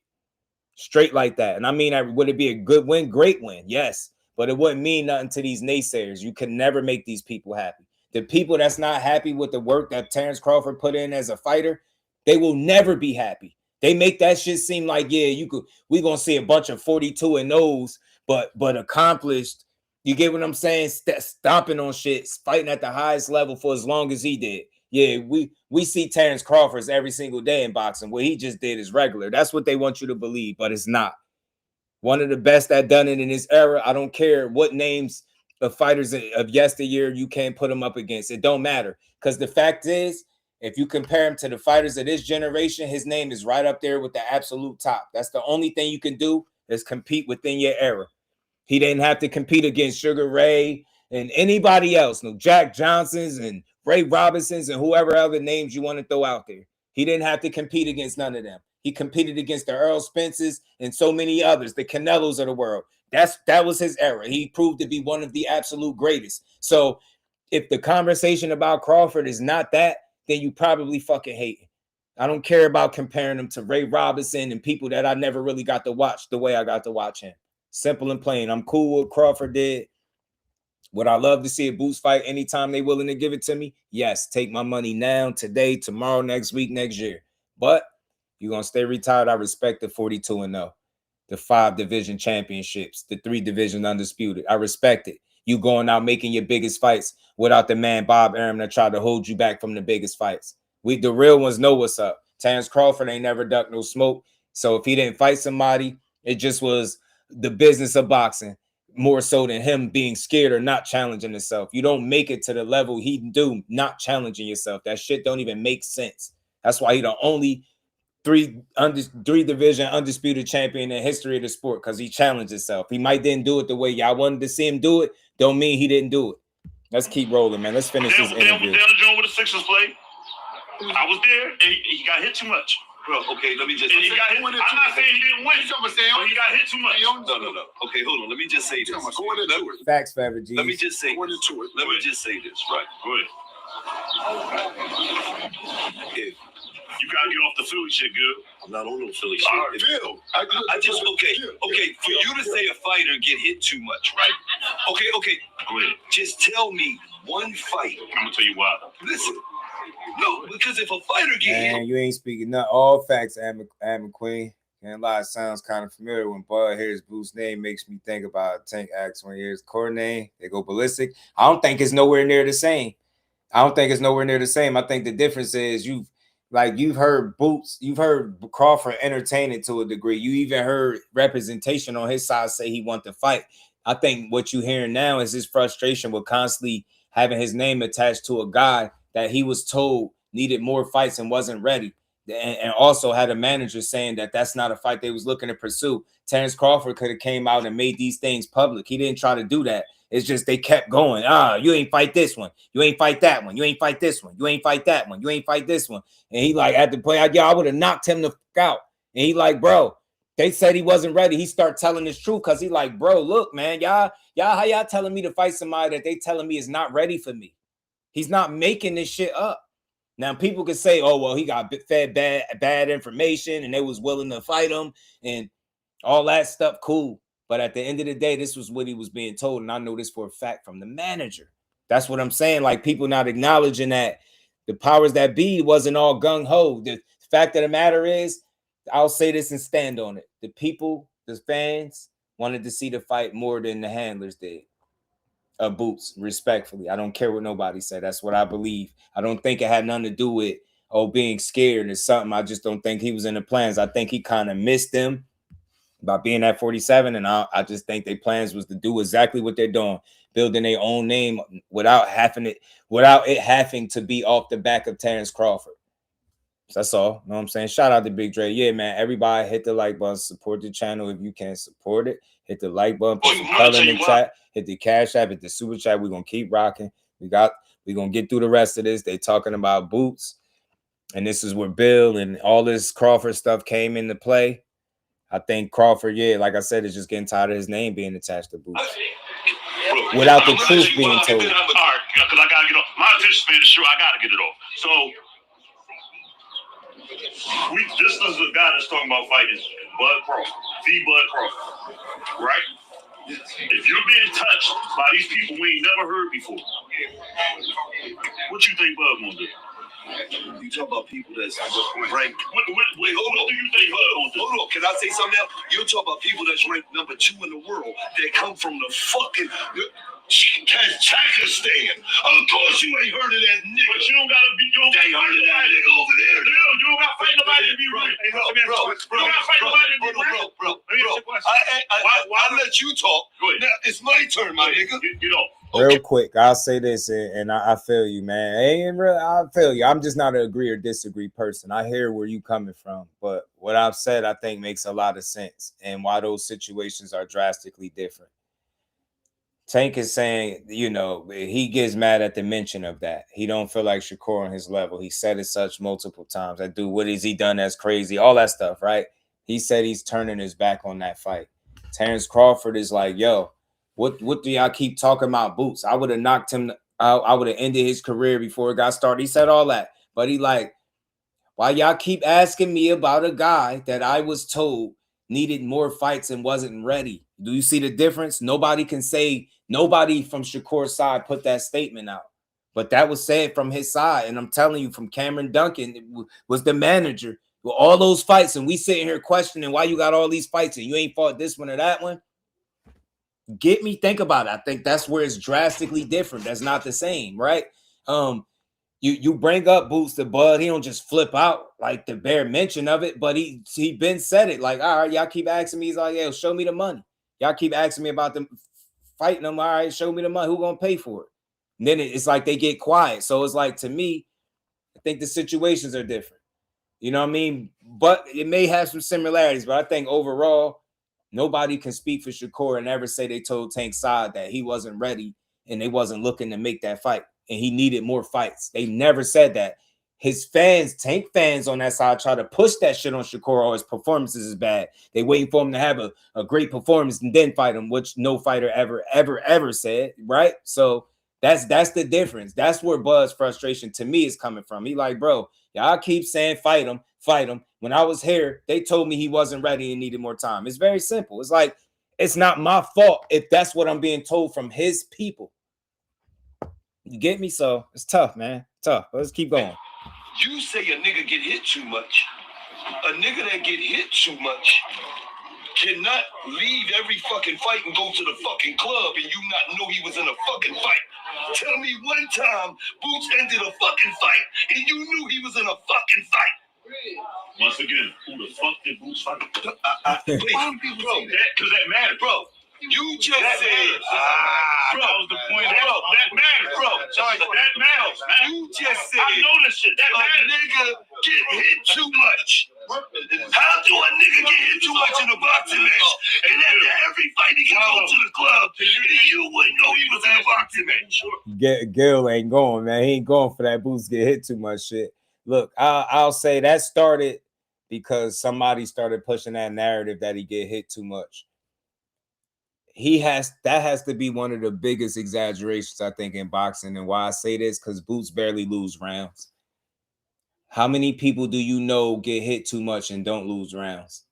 Straight like that. And I mean, would it be a good win? Great win, yes. But it wouldn't mean nothing to these naysayers. You can never make these people happy. The people that's not happy with the work that Terence Crawford put in as a fighter, they will never be happy. They make that shit seem like, yeah, we're gonna see a bunch of 42 and those, but accomplished. You get what I'm saying? Stomping on shit, fighting at the highest level for as long as he did. Yeah, we see Terence Crawford every single day in boxing. What he just did is regular. That's what they want you to believe, but it's not. One of the best that done it in his era. I don't care what names of fighters of yesteryear you can't put him up against. It don't matter. Because the fact is, if you compare him to the fighters of this generation, his name is right up there with the absolute top. That's the only thing you can do is compete within your era. He didn't have to compete against Sugar Ray and anybody else. No Jack Johnsons and Ray Robinsons and whoever other names you want to throw out there. He didn't have to compete against none of them. He competed against the Earl Spences and so many others, the Canelos of the world. That was his era. He proved to be one of the absolute greatest. So if the conversation about Crawford is not that, then you probably fucking hate him. I don't care about comparing him to Ray Robinson and people that I never really got to watch the way I got to watch him. Simple and plain. I'm cool with what Crawford did. Would I love to see a Boots fight anytime they willing to give it to me? Yes. Take my money now, today, tomorrow, next week, next year. But you're going to stay retired. I respect the 42-0, the 5 division championships, the 3 division undisputed. I respect it. You going out making your biggest fights without the man Bob Arum that tried to hold you back from the biggest fights. The real ones know what's up. Terence Crawford ain't never ducked no smoke. So if he didn't fight somebody, it just was the business of boxing more so than him being scared or not challenging himself. You don't make it to the level he do not challenging yourself. That shit don't even make sense. That's why he the only 3 division undisputed champion in history of the sport, because he challenged himself. He might didn't do it the way y'all wanted to see him do it. Don't mean he didn't do it. Let's keep rolling, man. Let's finish this interview. Down the joint with the Sixers play. I was there, and he got hit too much. Bro, okay, let me just. I'm not saying he didn't win, but he got hit too much. No. Okay, hold on. Let me just say this. Facts, Forever G. Let me just say this. Let me just say this. Right. Go ahead. If you gotta get off the Philly shit, good. I'm not on no Philly shit. I just okay. For you to say a fighter get hit too much, right? Okay. Go ahead. Just tell me one fight. I'm gonna tell you why. Listen. No, because if a fighter get hit, you ain't speaking. Not all facts, Am McQueen. And a lot sounds kind of familiar. When Bud hears Boots' name, makes me think about Tank Axe when he hears Core name. They go ballistic. I don't think it's nowhere near the same. I think the difference is you've heard Boots, you've heard Crawford entertain it to a degree. You even heard representation on his side say he want to fight. I think what you're hearing now is his frustration with constantly having his name attached to a guy that he was told needed more fights and wasn't ready. And also had a manager saying that that's not a fight they was looking to pursue. Terence Crawford could have came out and made these things public. He didn't try to do that. It's just they kept going. You ain't fight this one. You ain't fight that one. You ain't fight this one. You ain't fight that one. You ain't fight this one. And he like at the play, I would have knocked him the fuck out. And he like, bro, they said he wasn't ready. He start telling his truth because he like, bro, look, man, y'all, how y'all telling me to fight somebody that they telling me is not ready for me? He's not making this shit up. Now, people could say, oh, well, he got fed bad information and they was willing to fight him and all that stuff. Cool. But at the end of the day, this was what he was being told. And I know this for a fact from the manager. That's what I'm saying. Like, people not acknowledging that the powers that be wasn't all gung-ho. The fact of the matter is, I'll say this and stand on it. The people, the fans, wanted to see the fight more than the handlers did. Boots, respectfully. I don't care what nobody said. That's what I believe. I don't think it had nothing to do with, being scared or something. I just don't think he was in the plans. I think he kind of missed them by being at 47, and I just think their plans was to do exactly what they're doing, building their own name without it having to be off the back of Terence Crawford. So that's all. You know what I'm saying? Shout out to Big Dre. Yeah, man. Everybody hit the like button, support the channel if you can support it. Hit the like button, put some color in the chat, hit the cash app, hit the super chat. We're gonna keep rocking. We're gonna get through the rest of this. They talking about Boots, and this is where Bill and all this Crawford stuff came into play. I think Crawford, like I said, is just getting tired of his name being attached to Boots. Without the truth being told. All right, because I got to get off. My attention span is short. I got to get it off. So, this is the guy that's talking about fighting Bud Crawford, the Bud Crawford, right? If you're being touched by these people we ain't never heard before, what you think Bud gonna do? You talk about people that's ranked. Wait, hold on. Do you think Bud gonna do? Hold on, can I say something else? You talk about people that's ranked number 2 in the world that come from the fucking Kazakhstan. Of course you ain't heard of that nigga. But you don't gotta be. They heard of that nigga over there. You don't gotta fight nobody to be right. Hey, bro. You don't gotta fight nobody to be right. Bro. I let you talk. Now it's my turn, my nigga. You know. Real quick, I'll say this, and I feel you, man. I feel you. I'm just not an agree or disagree person. I hear where you coming from, but what I've said, I think makes a lot of sense, and why those situations are drastically different. Tank is saying, he gets mad at the mention of that. He don't feel like Shakur on his level. He said as such multiple times. That dude, what has he done that's crazy? All that stuff, right? He said he's turning his back on that fight. Terence Crawford is like, yo, what do y'all keep talking about Boots? I would have knocked him out. I would have ended his career before it got started. He said all that. But he like, why y'all keep asking me about a guy that I was told needed more fights and wasn't ready? Do you see the difference? Nobody can say, nobody from Shakur's side put that statement out. But that was said from his side. And I'm telling you, from Cameron Duncan, was the manager. With all those fights, and we sitting here questioning why you got all these fights and you ain't fought this one or that one. Get me think about it. I think that's where it's drastically different. That's not the same, right? You bring up Boots to Bud, he don't just flip out like the bare mention of it, but he been said it like, all right, y'all keep asking me. He's like, yeah, show me the money. Y'all keep asking me about them fighting them. All right, show me the money. Who gonna pay for it? And then it's like they get quiet. So it's like, to me, I think the situations are different. You know what I mean? But it may have some similarities, but I think overall, nobody can speak for Shakur and ever say they told Tank side that he wasn't ready and they wasn't looking to make that fight and he needed more fights. They never said that. His fans, Tank fans on that side, try to push that shit on Shakur or his performances is bad. They waiting for him to have a great performance and then fight him, which no fighter ever said, right? So that's the difference. That's where Bud's frustration to me is coming from. He like, bro, y'all keep saying fight him. When I was here, they told me he wasn't ready and needed more time. It's very simple. It's like, it's not my fault if that's what I'm being told from his people. You get me? So it's tough, man. Tough. Let's keep going. You say a nigga get hit too much. A nigga that get hit too much cannot leave every fucking fight and go to the fucking club and you not know he was in a fucking fight. Tell me one time Boots ended a fucking fight and you knew he was in a fucking fight. Once again, who the fuck did Boots fight? Please, bro, Because that matters. bro. You just said, bro, that was the point. Bro, That matters, bro. That matters, man. You just said, I know this shit. That a matters. nigga get hit too much. How do a nigga get hit too much in a boxing match? And after every fight he can go to the club, and you wouldn't know he was in a boxing match. Gil ain't going, man. He ain't going for that Boots get hit too much shit. Look, I'll say that started because somebody started pushing that narrative that he get hit too much. That has to be one of the biggest exaggerations, I think, in boxing. And why I say this, because Boots barely lose rounds. How many people do you know get hit too much and don't lose rounds?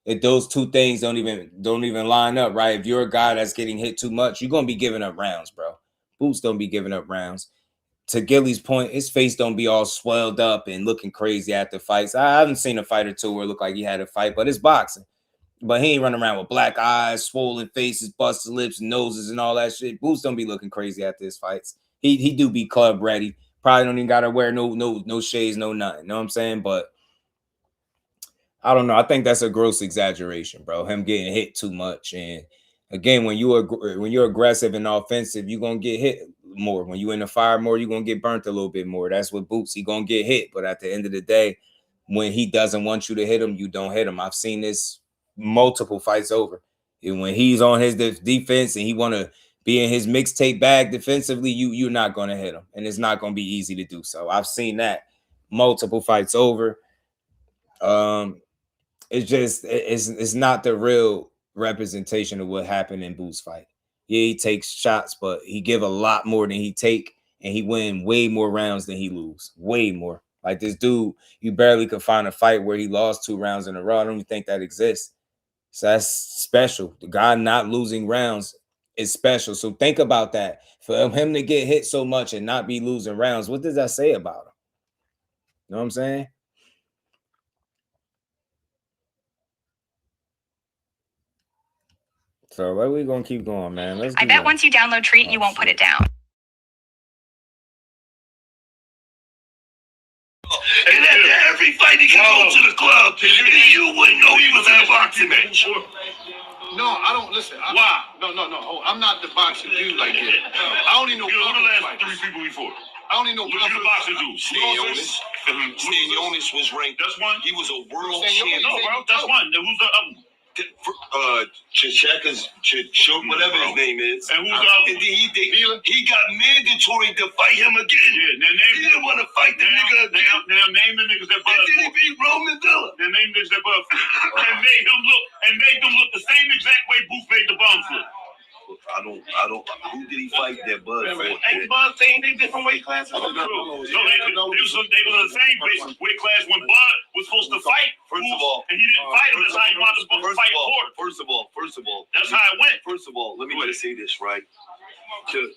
If those two things don't even line up, right? If you're a guy that's getting hit too much, you're gonna be giving up rounds, bro. Boots don't be giving up rounds. To Gilly's point, his face don't be all swelled up and looking crazy after fights. I haven't seen a fight or two where it looked like he had a fight, but it's boxing. But he ain't running around with black eyes, swollen faces, busted lips, noses, and all that shit. Boots don't be looking crazy after his fights. He do be club ready. Probably don't even gotta wear no shades, no nothing. You know what I'm saying? But I don't know. I think that's a gross exaggeration, bro. Him getting hit too much. And again, when you're aggressive and offensive, you're gonna get hit more. When you in the fire more, you're gonna get burnt a little bit more. That's what Boots. He gonna get hit. But at the end of the day, when he doesn't want you to hit him, you don't hit him. I've seen this multiple fights over. And when he's on his defense and he want to be in his mixtape bag defensively, you're not going to hit him. And it's not going to be easy to do so. I've seen that multiple fights over. It's not the real representation of what happened in Boots' fight. Yeah, he takes shots, but he give a lot more than he take, and he win way more rounds than he lose. Way more. Like this dude, you barely could find a fight where he lost 2 rounds in a row. I don't even think that exists. So that's special. The guy not losing rounds is special. So think about that. For him to get hit so much and not be losing rounds, what does that say about him? You know what I'm saying? So where we gonna keep going, man? I bet once you download Treat, you won't put it down. And after every fight he can go to the club, and you wouldn't know he was in a boxing match. No, I don't listen. Why? No. I'm not the boxing dude like that. I only know Who the last fighters. 3 people before? I only know Who's the boxing dude? Stanionis was ranked. That's one. He was a world Stanionis. champion. No, bro. That's one. Then who's the other one? Whatever his name is. And who's the other And one? then he got mandatory to fight him again. Yeah, now name He didn't want to fight the nigga again. Now name the niggas that And then he beat Roman Villa. Now name niggas that buff and made them look the same exact way Booth made the bums look. I don't. Who did he fight that Bud for? Ain't Bud saying they different weight classes? No, they was the same weight class when Bud was supposed to fight. First of all, and he didn't fight him. That's how he wanted to fight Porter. First of all, That's how it went. First of all, let me just say this, right? The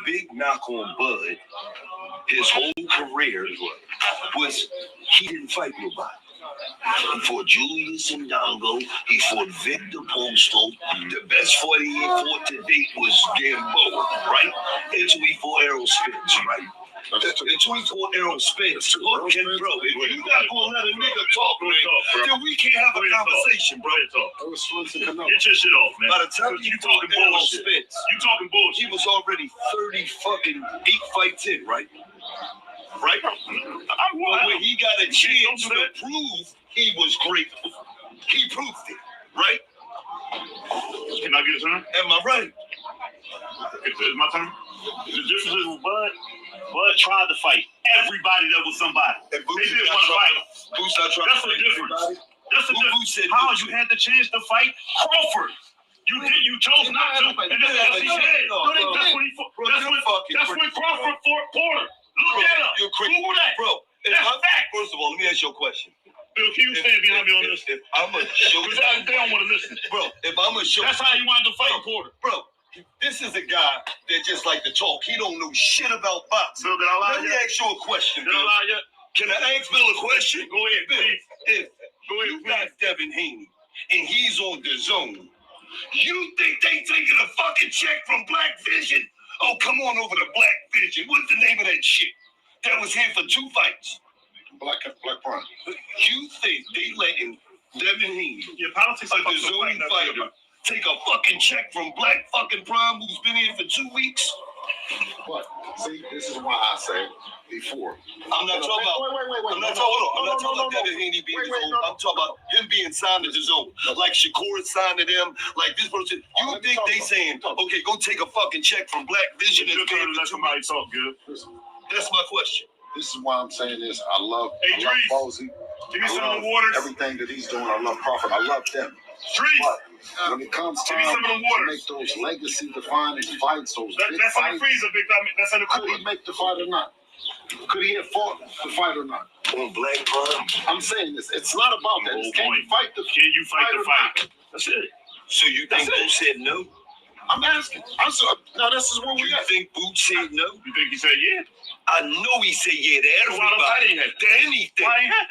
big knock on Bud, his whole career was he didn't fight nobody. He fought Julius Ndongo. He fought Victor Posto. The best fight he fought to date was Gamboa, right? Until he fought Errol Spence, right? Until he fought Errol Spence. Look, bro, if you're not going to let a nigga talk, man, then we can't have a conversation, bro. Get your shit off, man. By the time you talking Errol Spence, you talking bullshit. he was already 8 fights in, right? Right? But when he got a chance to prove he was great, he proved it, right? Can I get a turn? Am I right? It's my turn. The difference is with Bud tried to fight everybody that was somebody. They didn't want to fight. That's the difference. That's the difference. How you had the chance to fight Crawford. You chose not to, and that's what he said. That's when Crawford fought Porter. Look that up. Google that. Bro, that's a fact. First of all, let me ask you a question. Bill, can you stand behind me on this? If I'm a show, they don't want to listen. Bro, if I'm a show, that's how he wanted to fight Porter. Bro, this is a guy that just like to talk. He don't know shit about boxing. Bill, let me ask you a question. Can I ask Bill a question? Go ahead, Bill. please. You got Devin Haney, and he's on the zone. You think they taking a fucking check from Black Vision? Oh, come on over to Black Vision. What's the name of that shit? That was here for 2 fights. Black Prime. You think they letting Devin Haney, your politics are the zone fighter, take a fucking check from Black fucking Prime who's been here for 2 weeks? But see, this is why I said before. I'm not talking about. Wait. I'm not talking about Devin Haney being his own. I'm talking about him being signed to his own. Like Shakur signed to them. Like this person. You think they saying, okay, go take a fucking check from Black Vision and pay for somebody talk good? That's my question. This is why I'm saying this. I love Hey, Bozy. Give me I some love of the waters. everything that he's doing. I love Crawford. I love them. But when it comes Give me time some of the to waters. make those legacy-defining fights, those big That's in the fights, freezer, big dog. That's in the could cooler. he make the fight or not? Could he have fought the fight or not? On Black Prime. I'm saying this. It's not about that. It's can you fight the Can you fight the fight? That's it. So you think Boots said no? I'm asking. Now this is where we at. You think Boots said no? You think he said yeah? I know he said yeah to everybody, to anything.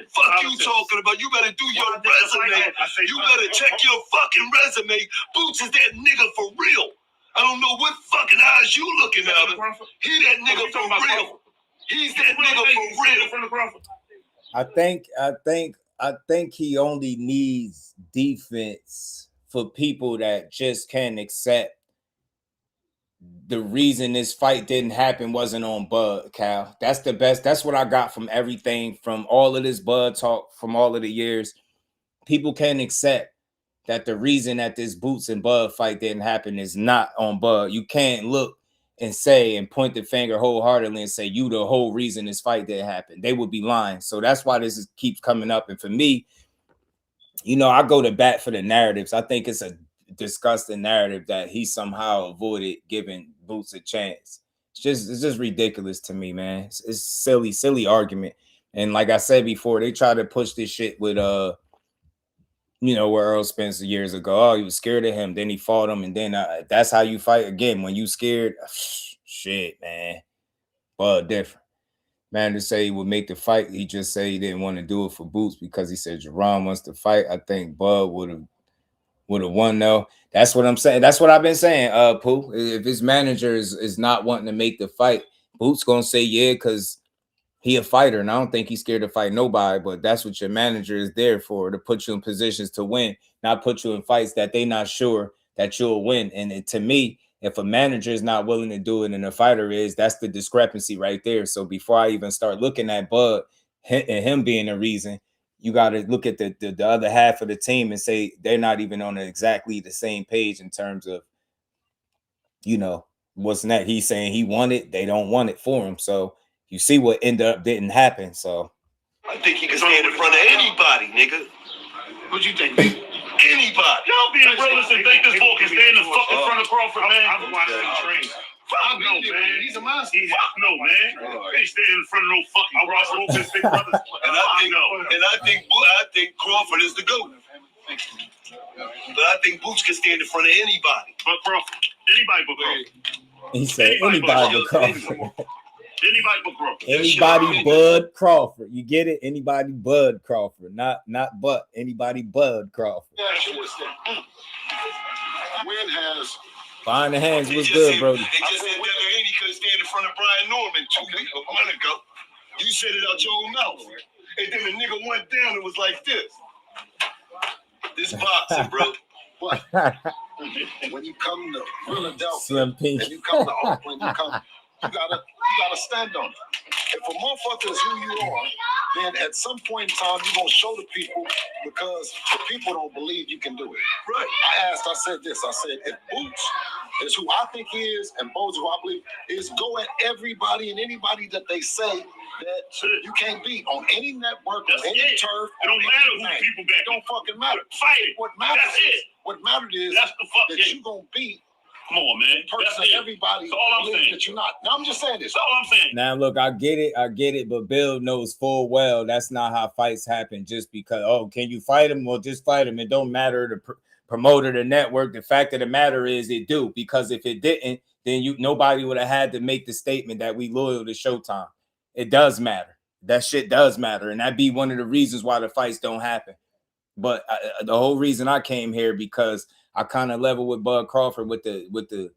Fuck you talking about. You better do your resume. You better check your fucking resume. Boots is that nigga for real. I don't know what fucking eyes you looking at him. He that nigga for real. He's that nigga for real. I think he only needs defense for people that just can't accept the reason this fight didn't happen wasn't on Bud, Cal. That's the best. That's what I got from everything, from all of this Bud talk, from all of the years. People can't accept that the reason that this Boots and Bud fight didn't happen is not on Bud. You can't look and say and point the finger wholeheartedly and say you the whole reason this fight didn't happen. They would be lying. So that's why this keeps coming up. And for me, you know, I go to bat for the narratives. I think it's a disgusting narrative that he somehow avoided giving Boots a chance. It's just ridiculous to me, man. It's silly argument. And like I said before, they try to push this shit with you know, where Earl Spence years ago. Oh, he was scared of him, then he fought him, and then that's how you fight again. When you scared, shit, man. But different. Man, to say he would make the fight, he just said he didn't want to do it for Boots because he said Jaron wants to fight. I think Bud would have won though. That's what I'm saying. That's what I've been saying. Pooh. If his manager is not wanting to make the fight, Boots gonna say yeah because he a fighter, and I don't think he's scared to fight nobody. But that's what your manager is there for, to put you in positions to win, not put you in fights that they not sure that you'll win. And to me, if a manager is not willing to do it and a fighter is, that's the discrepancy right there. So before I even start looking at Bud and him being a reason, you got to look at the other half of the team and say they're not even on exactly the same page in terms of, you know, what's that? He's saying he wanted, they don't want it for him. So you see what ended up didn't happen. So I think he can stand in front of anybody, nigga. What you think? Anybody. Y'all being realistic. Think this fool can stand in front of Crawford, man. I've watched him train. Fuck no, man. He's a monster. Fuck no, man. He ain't standing in front of no fucking Crawford. Big brothers. And I think Crawford is the GOAT. But I think Boots can stand in front of anybody. But Crawford. Anybody but Crawford. He said anybody but Crawford. Anybody but Crawford. Anybody Bud Crawford. You get it? Anybody Bud Crawford. Not but anybody Bud Crawford. Yeah, sure. When has Behind the hands was good, Brody. They just said Devin Haney couldn't stand in front of Brian Norman 2 weeks a month ago. You said it out your own mouth. And then the nigga went down and was like this. This boxing, bro. what? When you come to Philadelphia Slim Pink. and you come to Oakland, you gotta stand on it. If a motherfucker is who you are, then at some point in time you're gonna show the people, because the people don't believe you can do it. Right. I said this. I said if Boots is who I think he is, and Bo's who I believe is, go at everybody and anybody that they say that you can't beat on any network, on any turf. It don't matter who people got. It don't fucking matter. Fight it. What matters That's it. What matters is That's the fuck that it. you gonna beat. Come on, man. Person, That's it. everybody. That's all I'm saying. That you're not. Now I'm just saying this. That's all I'm saying. Now look, I get it, but Bill knows full well that's not how fights happen. Just because, oh, can you fight him? Well, just fight him. It don't matter the promoter, the network. The fact of the matter is, it do, because if it didn't, then nobody would have had to make the statement that we loyal to Showtime. It does matter. That shit does matter, and that be one of the reasons why the fights don't happen. But the whole reason I came here because I kind of level with Bud Crawford with the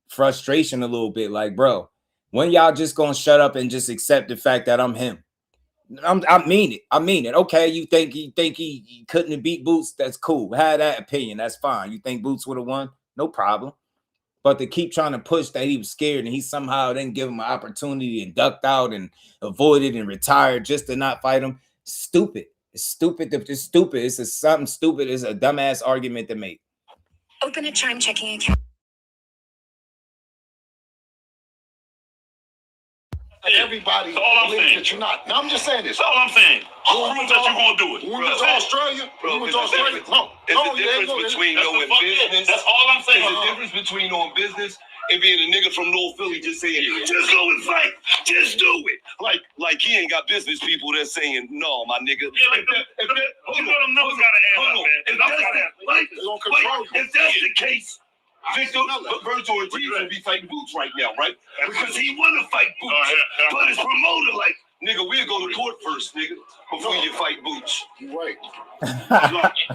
frustration a little bit. Like, bro, when y'all just gonna shut up and just accept the fact that I'm him? I mean it. I mean it. Okay, you think he couldn't have beat Boots? That's cool. Had that opinion. That's fine. You think Boots would have won? No problem. But to keep trying to push that he was scared and he somehow didn't give him an opportunity and ducked out and avoided and retired just to not fight him, stupid. It's stupid. It's stupid. It's something stupid. It's a dumbass argument to make. Open a Chime checking account. Everybody That's all I'm believes saying. that you're not. Now I'm just saying this. That's all I'm saying. Prove that you're gonna do it. When we went to Australia, There's a difference between knowing business. That's all I'm saying. There's a difference between knowing business and being a nigga from North Philly just saying, just go and fight. Just do it. Like he ain't got business people that's saying, no, my nigga. Yeah, like them numbers gotta add up, man. If that's the case, Victor Virgil Ortiz will be fighting Boots right now, right? Because he want to fight Boots. But his promoter like, nigga, we'll go to court first, nigga, before you fight Boots. Right.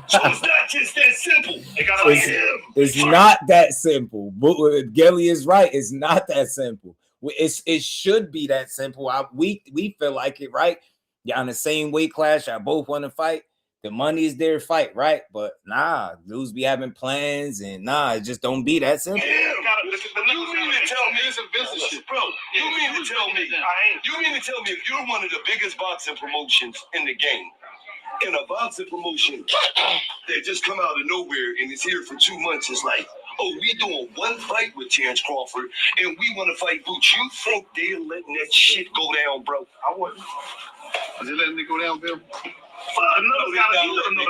So it's not just that simple. They gotta like him. It's not that simple. Gilly is right. It's not that simple. It should be that simple. We feel like it, right? Y'all in the same weight class. Y'all both want to fight. The money is there to fight, right? But nah, dudes be having plans, and nah, it just don't be that simple. You mean to tell me it's a business shit, bro? You mean to tell me? You mean to tell me if you're one of the biggest boxing promotions in the game, in a boxing promotion that just come out of nowhere and is here for 2 months, it's like, oh, we doing one fight with Terence Crawford and we want to fight Boots. You think they're letting that shit go down, bro? I wouldn't. Is it letting it go down, Bill? Another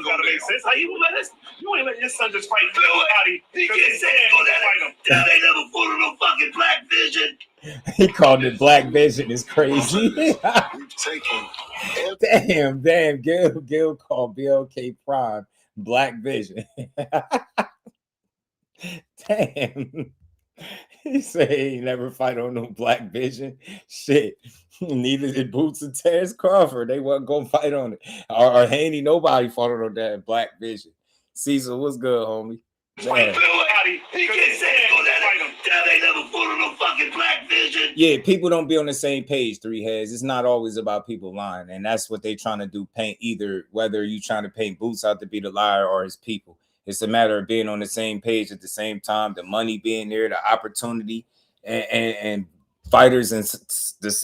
gotta make sense. How you let us? You ain't letting your son just fight somebody. He can't say that. That ain't never full of no fucking black vision. He called it Black Vision. Is crazy. We've taken. Damn. Gil called BLK Prime Black Vision. Damn. He said he ain't never fight on no Black Vision. Shit. Neither did Boots and Terence Crawford. They wasn't gonna fight on it. Or Haney, nobody fought on that Black Vision. Cecil, what's good, homie? He can't say that ain't never full of no fucking black vision. Yeah, people don't be on the same page, three heads. It's not always about people lying, and that's what they trying to do. Paint either whether you trying to paint Boots out to be the liar or his people. It's a matter of being on the same page at the same time, the money being there, the opportunity, and fighters and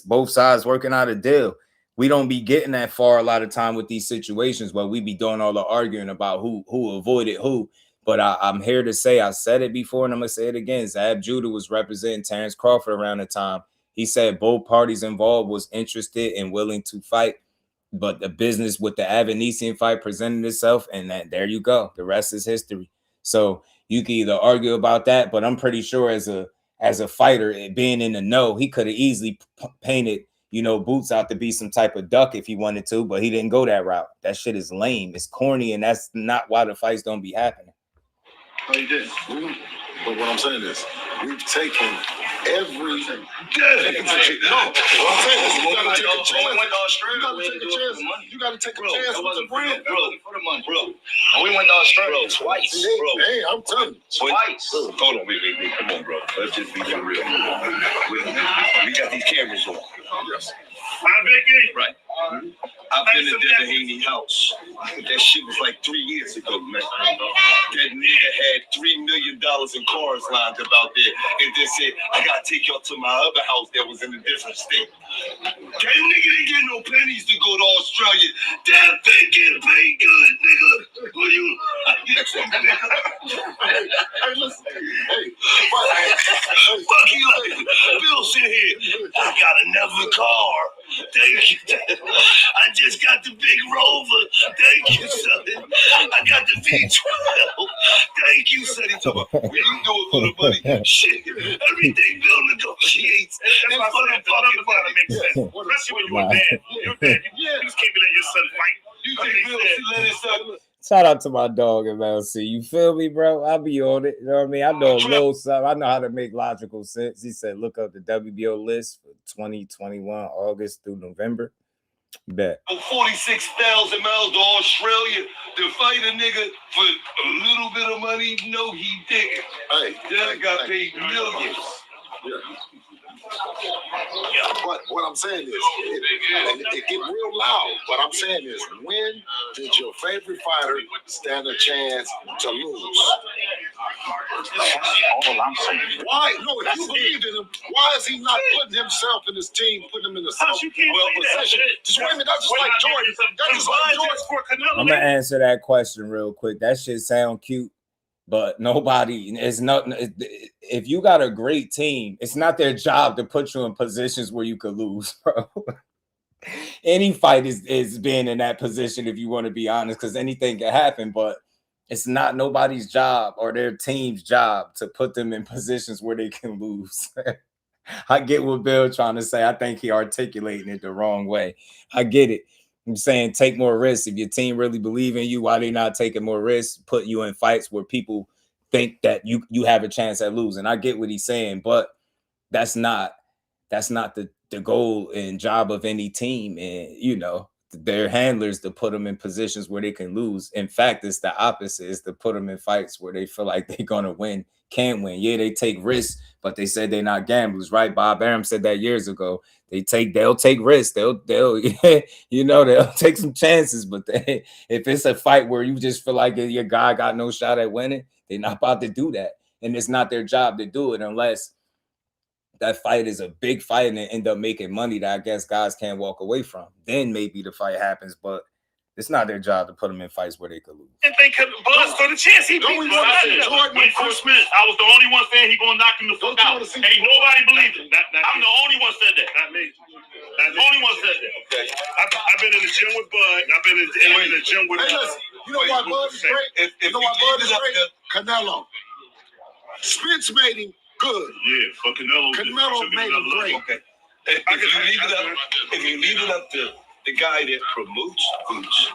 both sides working out a deal. We don't be getting that far a lot of time with these situations where we be doing all the arguing about who avoided who. But I'm here to say, I said it before and I'm going to say it again. Zab Judah was representing Terence Crawford around the time. He said both parties involved was interested and willing to fight. But the business with the Avanesian fight presented itself, and there you go. The rest is history. So you can either argue about that, but I'm pretty sure as a fighter, being in the know, he could have easily painted, Boots out to be some type of duck if he wanted to, but he didn't go that route. That shit is lame. It's corny, and that's not why the fights don't be happening. No, you didn't. But what I'm saying is, we've taken every. No, what I'm saying is, you gotta take a chance. You gotta take a chance with the brand. Bro. We went to Australia twice, bro. Hey, I'm telling you. Twice. Hold on, wait. Come on, bro. Let's just be real. We got these cameras on. Yes. Right. I've been to Devin Haney's house. That shit was like 3 years ago, man. That nigga had $3 million in cars lined up out there and then said, I gotta take y'all to my other house that was in a different state. That nigga didn't get no pennies to go to Australia. That thing getting paid good, nigga. Who you? Hey, listen. Hey. Fuck you. Bill, sit here. I got another car. Thank you. I just got the big Rover. Thank you, son. I got the V12. Thank you, son. He told me, we didn't do it for the money. Shit. Everything Bill negotiates. That's for the fucking money. Makes sense. Especially when you're a dad. You're a dad. You just can't be letting your son fight. You think Bill should let his son? Shout out to my dog MLC. You feel me, bro? I'll be on it. You know what I mean? I know a little something. I know how to make logical sense. He said, look up the WBO list for 2021, August through November. Bet. 46,000 miles to Australia to fight a nigga for a little bit of money. No, he didn't. Hey, that got paid millions. Yeah. But what I'm saying is, it get real loud. What I'm saying is, when did your favorite fighter stand a chance to lose? That's all I'm saying. Why? No, if you believe in him, why is he not putting himself in his team, putting him in a position? Just wait a minute, that's just like Jordan. That's just like Jordan. I'm gonna answer that question real quick. That shit sound cute, but nobody is not. If you got a great team, it's not their job to put you in positions where you could lose, bro. Any fight is being in that position, if you want to be honest, because anything can happen, but it's not nobody's job or their team's job to put them in positions where they can lose. I get what Bill trying to say. I think he articulating it the wrong way. I get it. I'm saying take more risks. If your team really believe in you, why they not taking more risks? Put you in fights where people think that you have a chance at losing. I get what he's saying, but that's not the goal and job of any team. And their handlers to put them in positions where they can lose. In fact, it's the opposite. It's to put them in fights where they feel like they're gonna win, can win. Yeah, they take risks, but they said they're not gamblers, right? Bob Arum said that years ago. They'll take risks. They'll take some chances, but if it's a fight where you just feel like your guy got no shot at winning, they're not about to do that. And it's not their job to do it unless that fight is a big fight and they end up making money that I guess guys can't walk away from. Then maybe the fight happens, but it's not their job to put them in fights where they could lose. And they could Buzz for the chance. He beat Jordan. When Chris Smith, I was the only one saying he gonna knock him the fuck out. Ain't nobody believed it. I'm the only one said that. Not me. That's the only one said that. Okay. I've been in the gym with Bud. I've been in the gym with. Hey, listen, you know why Bud is great? You know why Bud is great? Canelo. Spence made him good. Yeah, but Canelo made him great. Okay. If you leave it up to the guy that promotes Boots,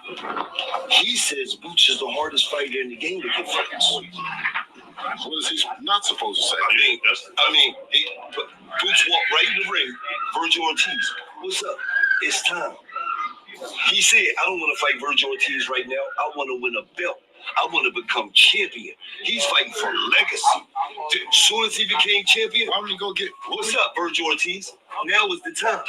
he says Boots is the hardest fighter in the game to get fights. What is he not supposed to say? Boots walked right in the ring. Virgil Ortiz, what's up? It's time. He said, I don't want to fight Virgil Ortiz right now. I want to win a belt. I want to become champion. He's fighting for legacy. As soon as he became champion, why would he go get? What's up, Virgil Ortiz? Now is the time.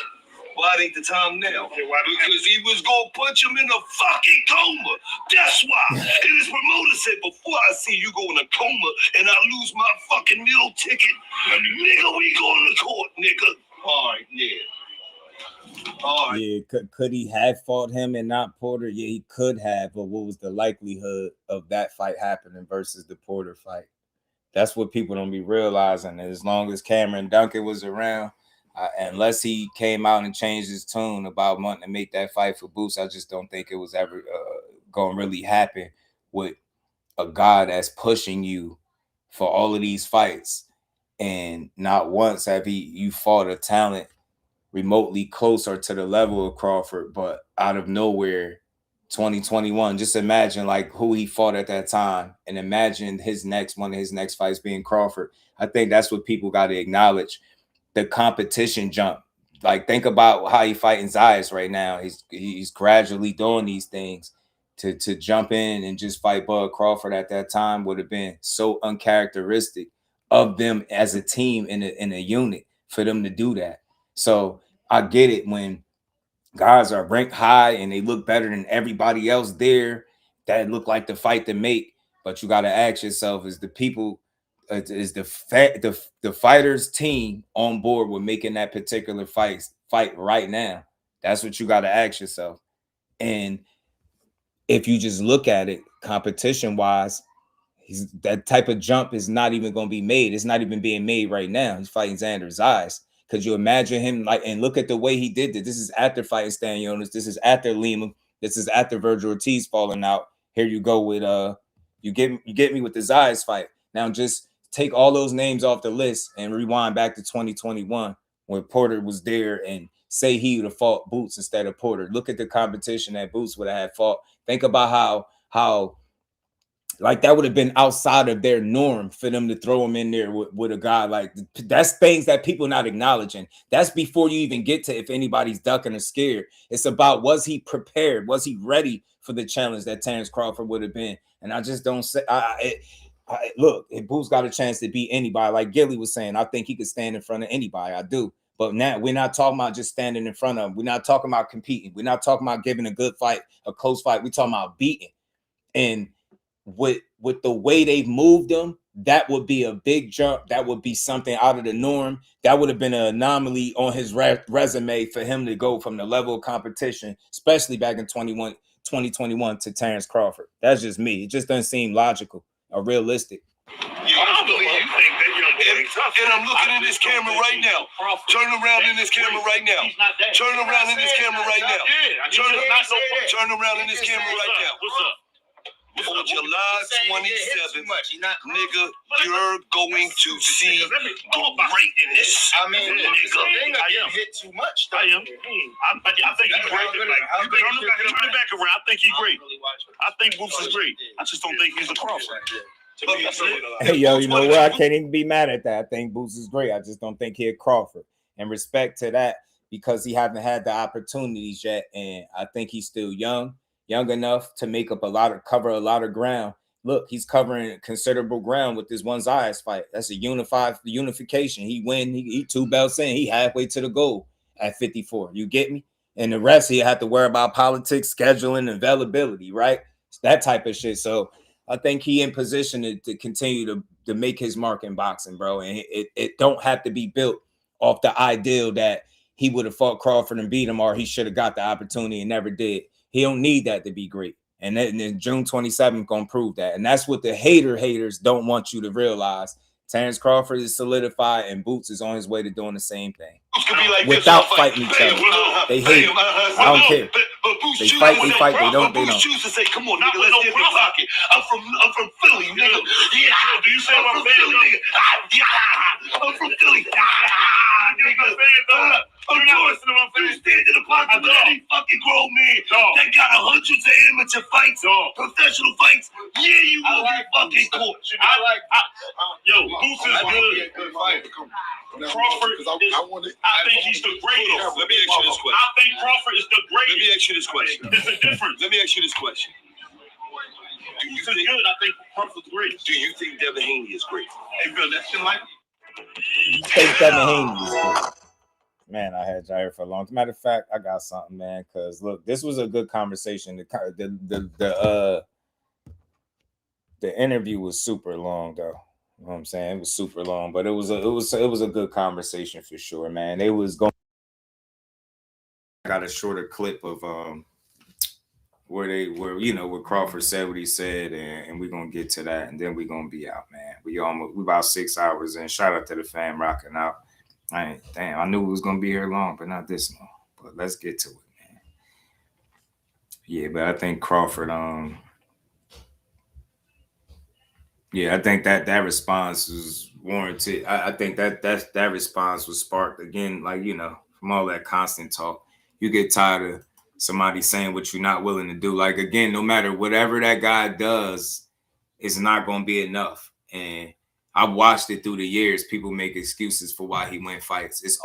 Why it ain't the time now? Because he was going to punch him in a fucking coma. That's why. And his promoter said, before I see you go in a coma and I lose my fucking meal ticket, nigga, we going to court, nigga. All right, yeah. Yeah, could he have fought him and not Porter? Yeah, he could have, but what was the likelihood of that fight happening versus the Porter fight? That's what people don't be realizing. And as long as Cameron Duncan was around, unless he came out and changed his tune about wanting to make that fight for Boots, I just don't think it was ever going to really happen with a guy that's pushing you for all of these fights. And not once have you fought a talent remotely closer to the level of Crawford, but out of nowhere, 2021, just imagine like who he fought at that time and imagine one of his next fights being Crawford. I think that's what people got to acknowledge, the competition jump. Like think about how he fighting Zayas right now. He's gradually doing these things. To jump in and just fight Bud Crawford at that time would have been so uncharacteristic of them as a team in a unit for them to do that. So I get it when guys are ranked high and they look better than everybody else there, that look like the fight to make. But you got to ask yourself, is the people, is the fighters team on board with making that particular fight right now? That's what you got to ask yourself. And if you just look at it competition wise, that type of jump is not even going to be made. It's not even being made right now. He's fighting Xander Zayas. Could you imagine him and look at the way he did it? This is after fighting Stan Jonas. This is after Lima. This is after Virgil Ortiz falling out. Here you go with you get me with the Zayas fight. Now just take all those names off the list and rewind back to 2021 when Porter was there and say he would have fought Boots instead of Porter. Look at the competition that Boots would have had fought. Think about how Like that would have been outside of their norm for them to throw him in there with a guy like that's things that people not acknowledging. That's before you even get to if anybody's ducking or scared. It's about was he prepared? Was he ready for the challenge that Terence Crawford would have been? And I just don't say. Look, if Boots got a chance to beat anybody, like Gilly was saying, I think he could stand in front of anybody. I do. But now we're not talking about just standing in front of him. We're not talking about competing. We're not talking about giving a good fight, a close fight. We're talking about beating. And with the way they've moved him, that would be a big jump. That would be something out of the norm. That would have been an anomaly on his resume for him to go from the level of competition, especially back in 2021 to Terence Crawford. That's just me. It just doesn't seem logical or realistic. Yeah, I believe you think that and I'm looking in this camera right now. Turn around in this camera right now. Turn around in this camera right now. Turn around in this camera right now. What's up? On July 27th, nigga, you're going to see greatness. I mean, nigga, hit too much. I am. I think he's great. Turn it back around. I think he's great. I think Boots is great. I just don't think he's a Crawford. Hey, yo, you know what? I can't even be mad at that. I think Boots is great. I just don't think he's Crawford. And respect to that because he haven't had the opportunities yet. And I think he's still young enough to make up cover a lot of ground. Look, he's covering considerable ground with this one Zayas fight. That's a unification. He win. He 2 belts in. He halfway to the goal at 54. You get me? And the rest, he had to worry about politics, scheduling, availability, right? It's that type of shit. So I think he in position to continue to make his mark in boxing, bro. And it don't have to be built off the ideal that he would have fought Crawford and beat him or he should have got the opportunity and never did. He don't need that to be great. And then June 27th going to prove that. And that's what the haters don't want you to realize. Terence Crawford is solidified and Boots is on his way to doing the same thing. Like without fighting each other. They hate it. I don't care. They fight, they don't. Choose to say, come on, nigga, let's get in the pocket. I'm from Philly, nigga. Yeah, do you say I'm Philly, nigga? I'm from Philly. I'm George. You stand in the pocket with any fucking grown man that got hundreds of amateur fights, professional fights. Yeah, you will be fucking caught. Yo, Boots is good. Crawford is, I think he's the greatest. Let me ask you this question. I think Crawford is the greatest. Let me ask you this question. It's a difference. Let me ask you this question. Boots is good. I think Crawford's great. Do you think Devin Haney is great? Hey, Bill, that shit like you think Devin Haney is good. Man, I had Jair for a long time. Matter of fact, I got something, man. Because look, this was a good conversation. The interview was super long, though. You know what I'm saying? It was super long, but it was a good conversation for sure, man. They was going. I got a shorter clip of where Crawford said what he said, and we're gonna get to that, and then we're gonna be out, man. We about 6 hours in. Shout out to the fam rocking out. I knew it was gonna be here long, but not this long. But let's get to it, man. Yeah, but I think Crawford, I think that response was warranted. I think that response was sparked again, like, from all that constant talk. You get tired of somebody saying what you're not willing to do. Like, again, no matter whatever that guy does, it's not going to be enough. And I've watched it through the years. People make excuses for why he win fights. It's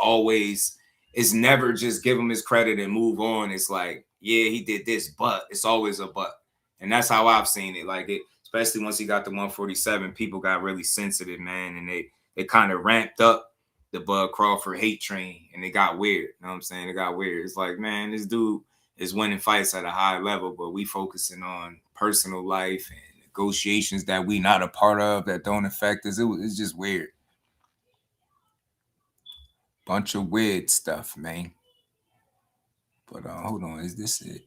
never just give him his credit and move on. It's like, yeah, he did this, but it's always a but. And that's how I've seen it. Like, especially once he got to 147, people got really sensitive, man. And they kind of ramped up the Bud Crawford hate train, and it got weird. You know what I'm saying? It got weird. It's like, man, this dude is winning fights at a high level, but we focusing on personal life and negotiations that we not a part of that don't affect us. It's just weird. Bunch of weird stuff, man. But hold on, is this it?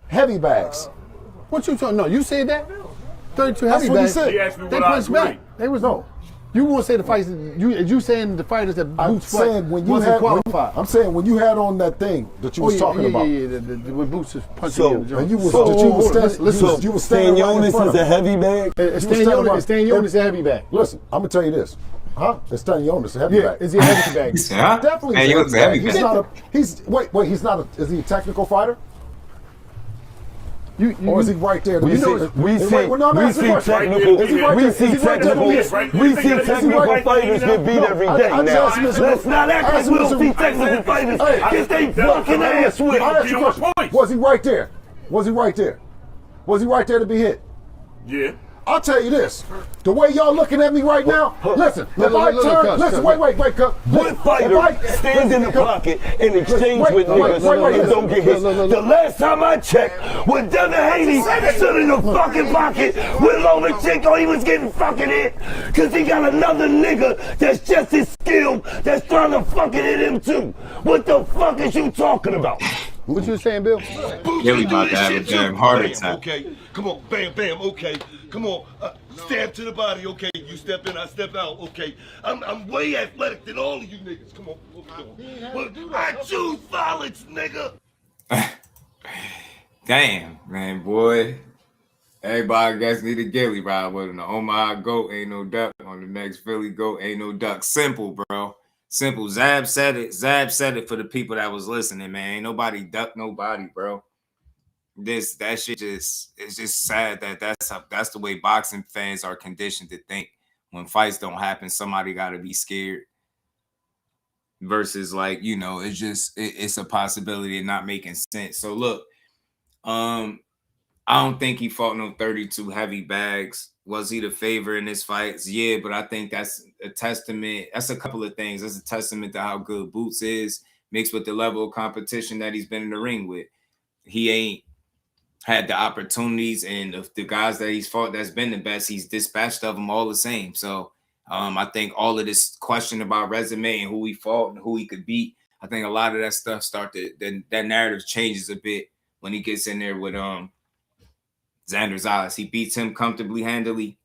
Heavy bags. What you talking? No, you said that? 32 heavy That's what he bags. said. He asked me They what I punched agree. back. They was no. You won't say the fights. You saying the fighters that Boots I'm saying when you wasn't had qualified. I'm saying when you had on that thing that you was talking about. Yeah. When Boots was punching him. And you was standing right in front of him. is a heavy bag. Stanionis is a heavy bag. Listen, I'm gonna tell you this. Huh? Stanionis a heavy bag. Is he a heavy bag? Huh? Definitely Stanionis a heavy bag. He's not a. He's not a. Is he a technical fighter? Or is he right there? We see technical fighters get beat every day now. Let's not act like we don't see technical fighters get they fucking ass whipped. I'll ask you a question. Was he right there? Was he right there? Was he right there to be hit? Yeah. I'll tell you this. The way y'all looking at me right now, listen, if I turn, listen, wait, cuz. What fighter stands in the pocket and exchange with niggas and don't get hit? The last time I checked, when Devin Haney stood in the fucking pocket with Lomachenko, he was getting fucking hit because he got another nigga that's just as skilled that's trying to fucking hit him too. What the fuck is you talking about? What you saying, Bill? Yeah, we about to have a damn heart attack. Okay, come on, bam, bam, okay. Come on, stab to the body, okay. You step in, I step out, okay. I'm way athletic than all of you niggas. Come on, what we doing? I choose violence, nigga. Damn, man, boy. Everybody gets need a Gilly ride with him. The Omaha goat ain't no duck. On the next Philly goat ain't no duck. Simple, bro. Simple. Zab said it. Zab said it for the people that was listening, man. Ain't nobody duck nobody, bro. That shit it's just sad that that's the way boxing fans are conditioned to think. When fights don't happen, somebody got to be scared. Versus like, you know, it's a possibility of not making sense. So look, I don't think he fought no 32 heavy bags. Was he the favorite in his fights? Yeah, but I think that's a testament. That's a couple of things. That's a testament to how good Boots is, mixed with the level of competition that he's been in the ring with. He ain't had the opportunities, and the guys that he's fought that's been the best, he's dispatched of them all the same. So I think all of this question about resume and who he fought and who he could beat, I think a lot of that stuff that narrative changes a bit when he gets in there with Xander's eyes. He beats him comfortably, handily.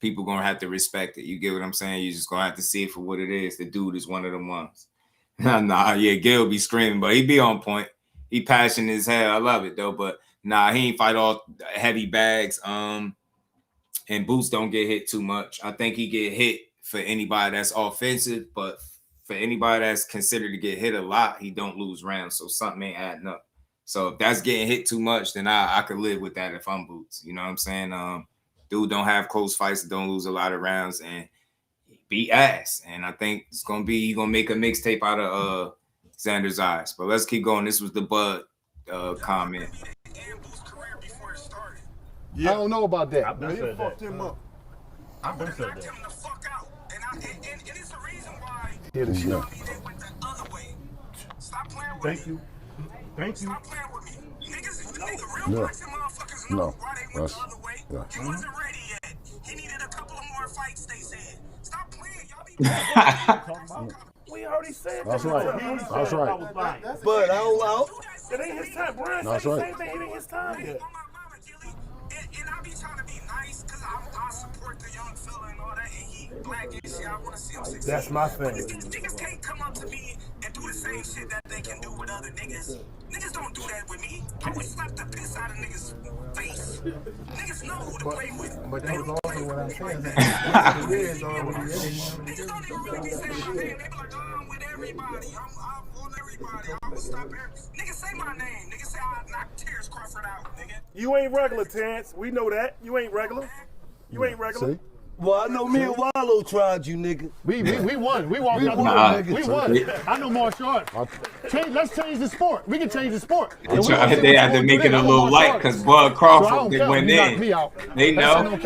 People gonna have to respect it. You get what I'm saying? You just gonna have to see it for what it is. The dude is one of them ones. Gil be screaming, but he be on point. He passionate as hell. I love it though, but he ain't fight all heavy bags. And Boots don't get hit too much. I think he get hit for anybody that's offensive, but for anybody that's considered to get hit a lot, he don't lose rounds. So something ain't adding up. So if that's getting hit too much, then I could live with that if I'm Boots. You know what I'm saying? Dude don't have close fights, don't lose a lot of rounds, and beat ass. And I think it's gonna be gonna make a mixtape out of Xander's eyes. But let's keep going. This was the Bud comment. I don't know about that. I fucked him up. I'm gonna knock him the fuck out, and it's the reason why. They went the other way. Stop playing with me. Thank you. Stop playing with me. Niggas, real boxing motherfuckers know why they went the other way. He wasn't ready yet. He needed a couple of more fights, they said. Stop playing. Y'all be We already said that's right. That's right. But I don't. It ain't his time. Brian that's said the right. same thing. It ain't his time yet. And I be trying to be nice because I support the young fella and all that, and he black and shit. I want to see him succeed. That's my thing. Niggas can't come up to me and do the same shit that they can do with other niggas. Niggas don't do that with me. I would slap the piss out of niggas' face. Niggas know who to play with. But that was also what I'm saying. Niggas don't even really be saying my name. They be like, oh, I'm with everybody. I'm on everybody. I'm gonna stop everybody. Niggas say my name. Niggas say I knocked Terence Crawford out, nigga. You ain't regular, Terence. We know that. You ain't regular. You ain't regular. See? Well, I know me and Wallow tried you, nigga. We won. We walked out the door. We won. I know martial arts. Let's change the sport. We can change the sport. They had to make it a little light because Bud Crawford went in. They know.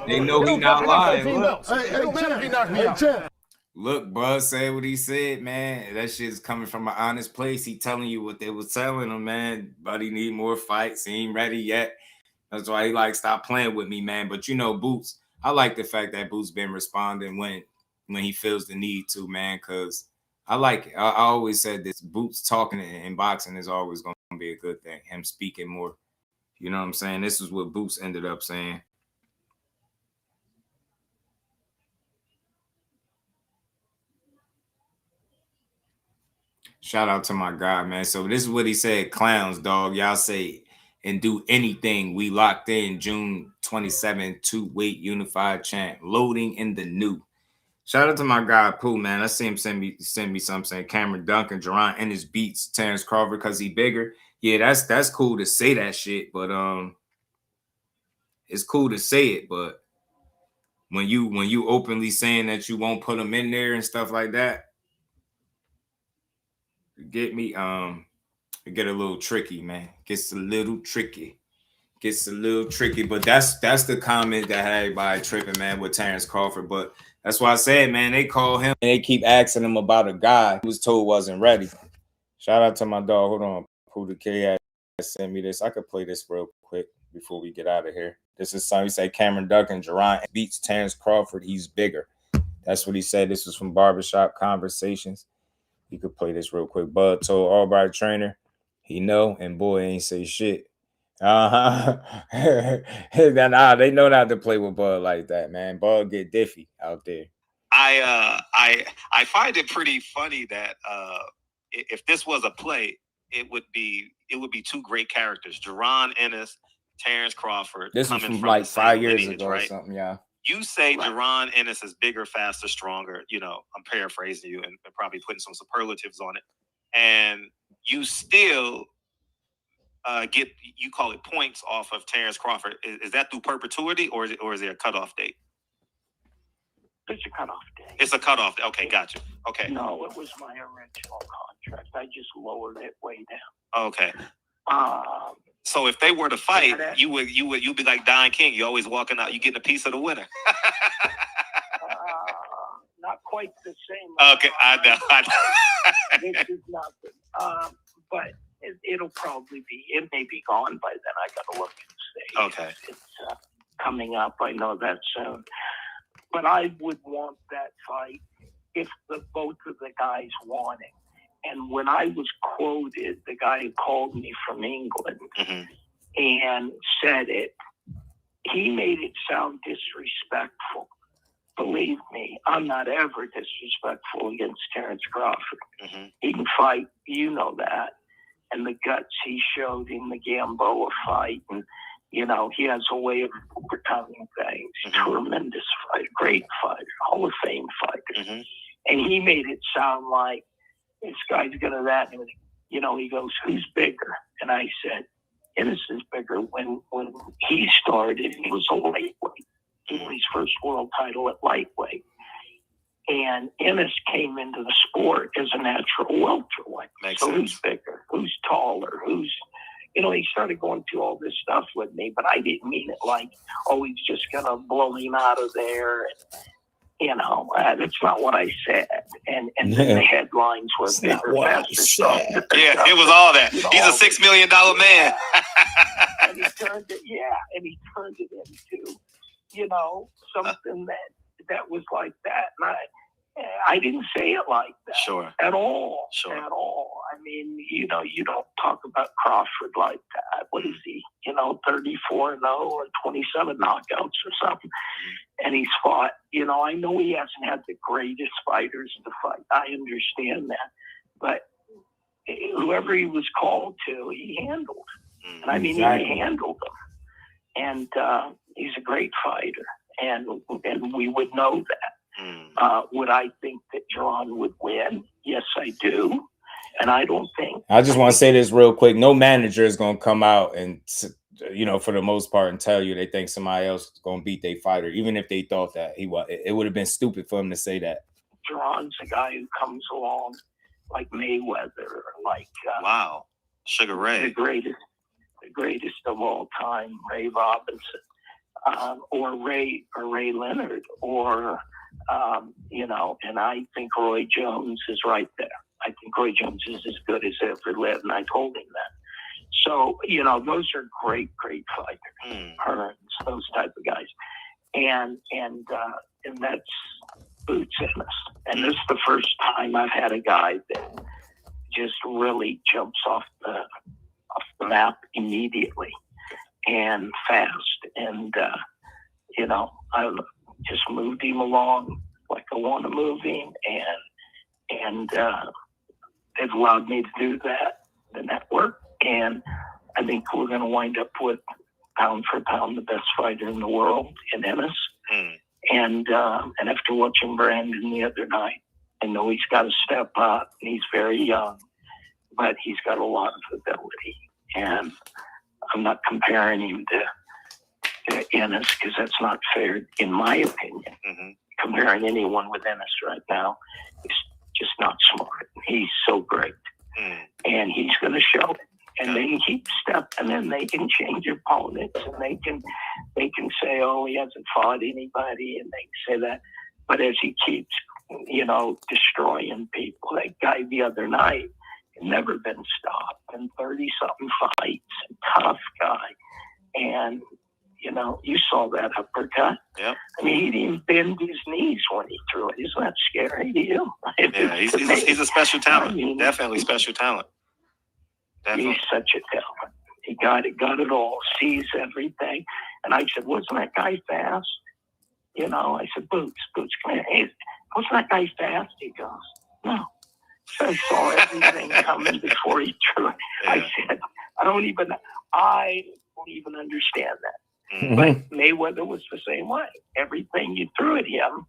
They know he not lying. Look, Bud said what he said, man. That shit is coming from an honest place. He telling you what they was telling him, man. Buddy need more fights. He ain't ready yet. That's why he like, stop playing with me, man. But you know, Boots, I like the fact that Boots been responding when he feels the need to, man, because I like it. I always said this, Boots talking in boxing is always going to be a good thing. Him speaking more. You know what I'm saying? This is what Boots ended up saying. Shout out to my guy, man. So this is what he said. Clowns, dog. Y'all say and do anything. We locked in June 27th, 2-weight unified champ. Loading in the new. Shout out to my guy Pooh, man. I see him send me something saying Cameron Duncan, Jaron Ennis beats Terence Crawford because he bigger. Yeah, that's cool to say that shit, but it's cool to say it, but when you openly saying that you won't put him in there and stuff like that, you get me? It get a little tricky, man. Gets a little tricky. But that's the comment that had everybody tripping, man, with Terence Crawford. But that's why I said, man, they call him and they keep asking him about a guy who was told wasn't ready. Shout out to my dog. Hold on. Pooh the K sent me this. I could play this real quick before we get out of here. This is something he said. Cameron Duncan, Jaron beats Terence Crawford. He's bigger. That's what he said. This was from Barbershop Conversations. You could play this real quick. Bud told Albright trainer, he know, and boy ain't say shit. Nah, they know not to play with Bud like that, man. Bud get diffy out there. I find it pretty funny that if this was a play, it would be two great characters: Jaron Ennis, Terence Crawford. This was from like 5 years ago, right? Or something, yeah. You say Jaron Ennis is bigger, faster, stronger. You know, I'm paraphrasing you and probably putting some superlatives on it, and you still get, you call it points off of Terence Crawford. Is that through perpetuity or is there a cutoff date? It's a cutoff date. It's a cutoff. Okay, gotcha. Okay. No, it was my original contract. I just lowered it way down. Okay. So if they were to fight, you'd be like Don King. You always walking out. You getting a piece of the winner. Not quite the same. Okay, I know. This is nothing. But it'll probably be. It may be gone by then. I got to look and see. Okay. It's coming up. I know that soon. But I would want that fight if both of the guys want it. And when I was quoted, the guy who called me from England and said it, he made it sound disrespectful. Believe me, I'm not ever disrespectful against Terence Crawford. He can fight, you know that. And the guts he showed in the Gamboa fight, and you know, he has a way of overcoming things. Tremendous fighter, great fighter, Hall of Fame fighter. And he made it sound like this guy's gonna that. And, you know, he goes, "Who's bigger?" And I said, "Ennis is bigger." When he started, he was a lightweight. He won his first world title at lightweight. And Ennis came into the sport as a natural welterweight. So who's bigger? Who's taller? Who's, you know, he started going through all this stuff with me, but I didn't mean it like, oh, he's just going to blow him out of there. And, you know, that's not what I said. And then the headlines were bigger, faster, stronger. Yeah, it was all that. You know, he's a $6 million man. And he turned it into, you know, something that was like that. And I didn't say it like that. Sure. At all. Sure. At all. I mean, you know, you don't talk about Crawford like that. What is he? You know, 34-0 or 27 knockouts or something. And he's fought, you know, I know he hasn't had the greatest fighters to fight. I understand that. But whoever he was called to, he handled. And I mean, he handled them. And he's a great fighter. And we would know that. Would I think that Jaron would win? Yes, I do. And I don't think. I just want to say this real quick. No manager is going to come out and, you know, for the most part, and tell you they think somebody else is going to beat their fighter, even if they thought that he was. It would have been stupid for him to say that. Jaron's a guy who comes along like Mayweather, or like Sugar Ray, the greatest of all time, Ray Robinson, or Ray Leonard, or you know. And I think Roy Jones is right there. I think Roy Jones is as good as ever lived, and I told him that. So, you know, those are great fighters. Hearns, those type of guys. And that's Boots Ennis. And this is the first time I've had a guy that just really jumps off the map immediately and fast. And, you know, I just moved him along like I want to move him. And they've allowed me to do that, the network, and I think we're going to wind up with pound for pound the best fighter in the world in Ennis. And after watching Brandon the other night, I know he's got to step up. He's very young, but he's got a lot of ability. And I'm not comparing him to Ennis because that's not fair, in my opinion. Comparing anyone with Ennis right now is just not smart. He's so great. And he's going to show it. And they can keep stepping and they can change opponents and they can say, oh, he hasn't fought anybody, and they can say that. But as he keeps, destroying people, that guy the other night had never been stopped, and 30-something fights, tough guy. And, you saw that uppercut. Yeah. I mean, he didn't bend his knees when he threw it. Isn't that scary to you? Yeah, he's a special talent. Definitely special talent. Definitely. He's such a talent. He got it all, sees everything. And I said, wasn't that guy fast? I said, Boots, come here. Hey, wasn't that guy fast? He goes, no. So I saw everything coming before he threw it. Yeah. I said, I don't even understand that. But Mayweather was the same way. Everything you threw at him,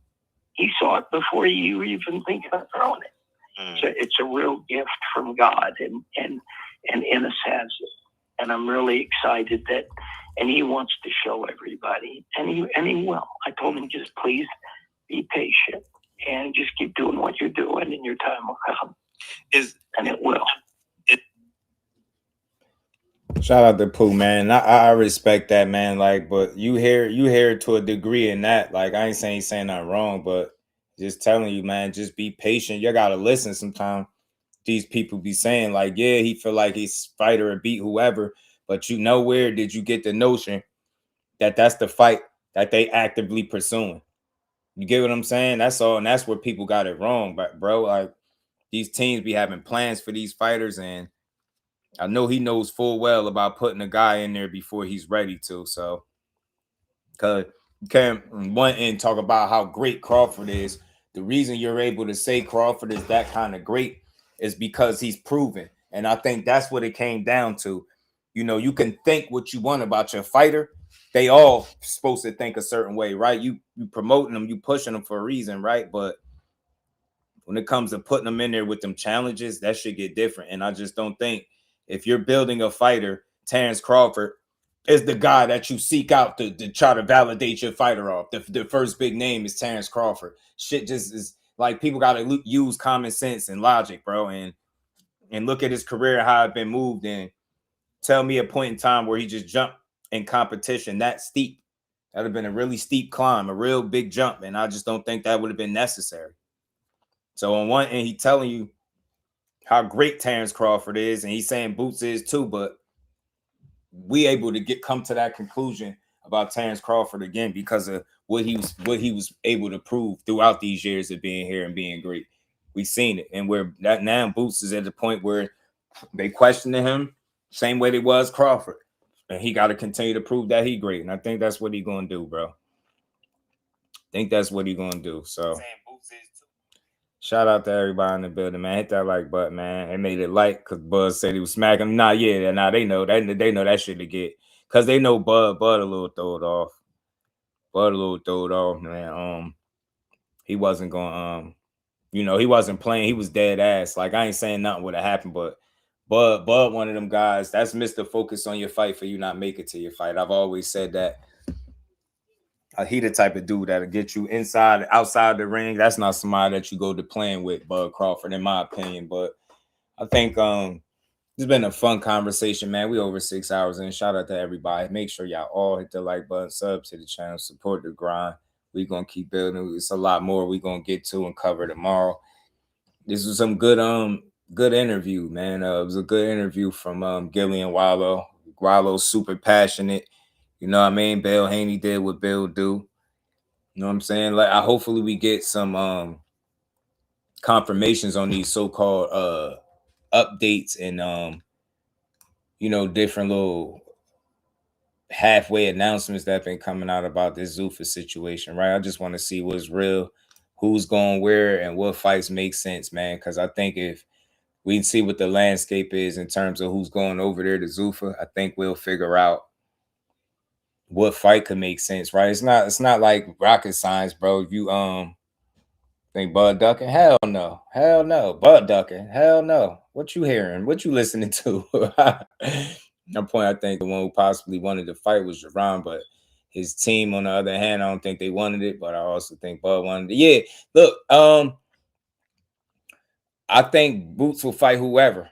he saw it before you even think about throwing it. So it's a real gift from God, and Ennis has it. And I'm really excited and he wants to show everybody, and he will. I told him, just please be patient and just keep doing what you're doing, and your time will come. And it will. Shout out to Pooh, man. I respect that, man. Like, but you hear it to a degree in that. Like, I ain't saying nothing wrong, but just telling you, man, just be patient. You gotta listen sometimes. These people be saying, like, yeah, he feel like he's fighter or beat whoever, but where did you get the notion that that's the fight that they actively pursuing? You get what I'm saying? That's all, and that's where people got it wrong. But bro, like, these teams be having plans for these fighters, and I know he knows full well about putting a guy in there before he's ready to. So, because you can't on one end talk about how great Crawford is. The reason you're able to say Crawford is that kind of great is because he's proven. And I think that's what it came down to. You can think what you want about your fighter. They all supposed to think a certain way, right? You promoting them, you pushing them for a reason, right? But when it comes to putting them in there with them challenges, that should get different. And I just don't think if you're building a fighter, Terence Crawford is the guy that you seek out to try to validate your fighter off. The first big name is Terence Crawford. Shit just is like, people got to use common sense and logic, bro, and look at his career, how it's been moved, and tell me a point in time where he just jumped in competition that steep. That would have been a really steep climb, a real big jump, and I just don't think that would have been necessary. So on one end, he's telling you how great Terence Crawford is, and he's saying Boots is too, but we able to come to that conclusion about Terence Crawford again because of what he was able to prove throughout these years of being here and being great. We've seen it, and where that now Boots is at the point where they questioning him same way they was Crawford, and he got to continue to prove that he great, and I think that's what he gonna do, bro. I think that's what he gonna do. So shout out to everybody in the building, man. Hit that like button, man. They made it like because Bud said he was smacking. Nah, yeah, nah, they know that shit to get because they know Bud a little throw it off. Bud a little throw it off, man. He wasn't going he wasn't playing. He was dead ass. Like, I ain't saying nothing would have happened, but Bud one of them guys. That's Mr. Focus on your fight for you not make it to your fight. I've always said that. He the type of dude that'll get you outside the ring. That's not somebody that you go to playing with, Bud Crawford, in my opinion. But I think it's been a fun conversation, man. We over 6 hours in. Shout out to everybody. Make sure y'all all hit the like button, sub to the channel, support the grind. We're gonna keep building. It's a lot more we're gonna get to and cover tomorrow. This was some good interview, man. It was a good interview from Gillian Wallow. Wallow's super passionate. You know what I mean? Bill Haney did what Bill do. You know what I'm saying? Like, hopefully we get some confirmations on these so-called updates and different little halfway announcements that have been coming out about this Zuffa situation, right? I just want to see what's real, who's going where, and what fights make sense, man. Because I think if we can see what the landscape is in terms of who's going over there to Zuffa. I think we'll figure out what fight could make sense, right? It's not like rocket science, bro. If you think Bud Ducking? Hell no. Hell no. Bud Ducking? Hell no. What you hearing? What you listening to? At point, I think the one who possibly wanted to fight was Jaron, but his team, on the other hand, I don't think they wanted it, but I also think Bud wanted it. Yeah, look, I think Boots will fight whoever.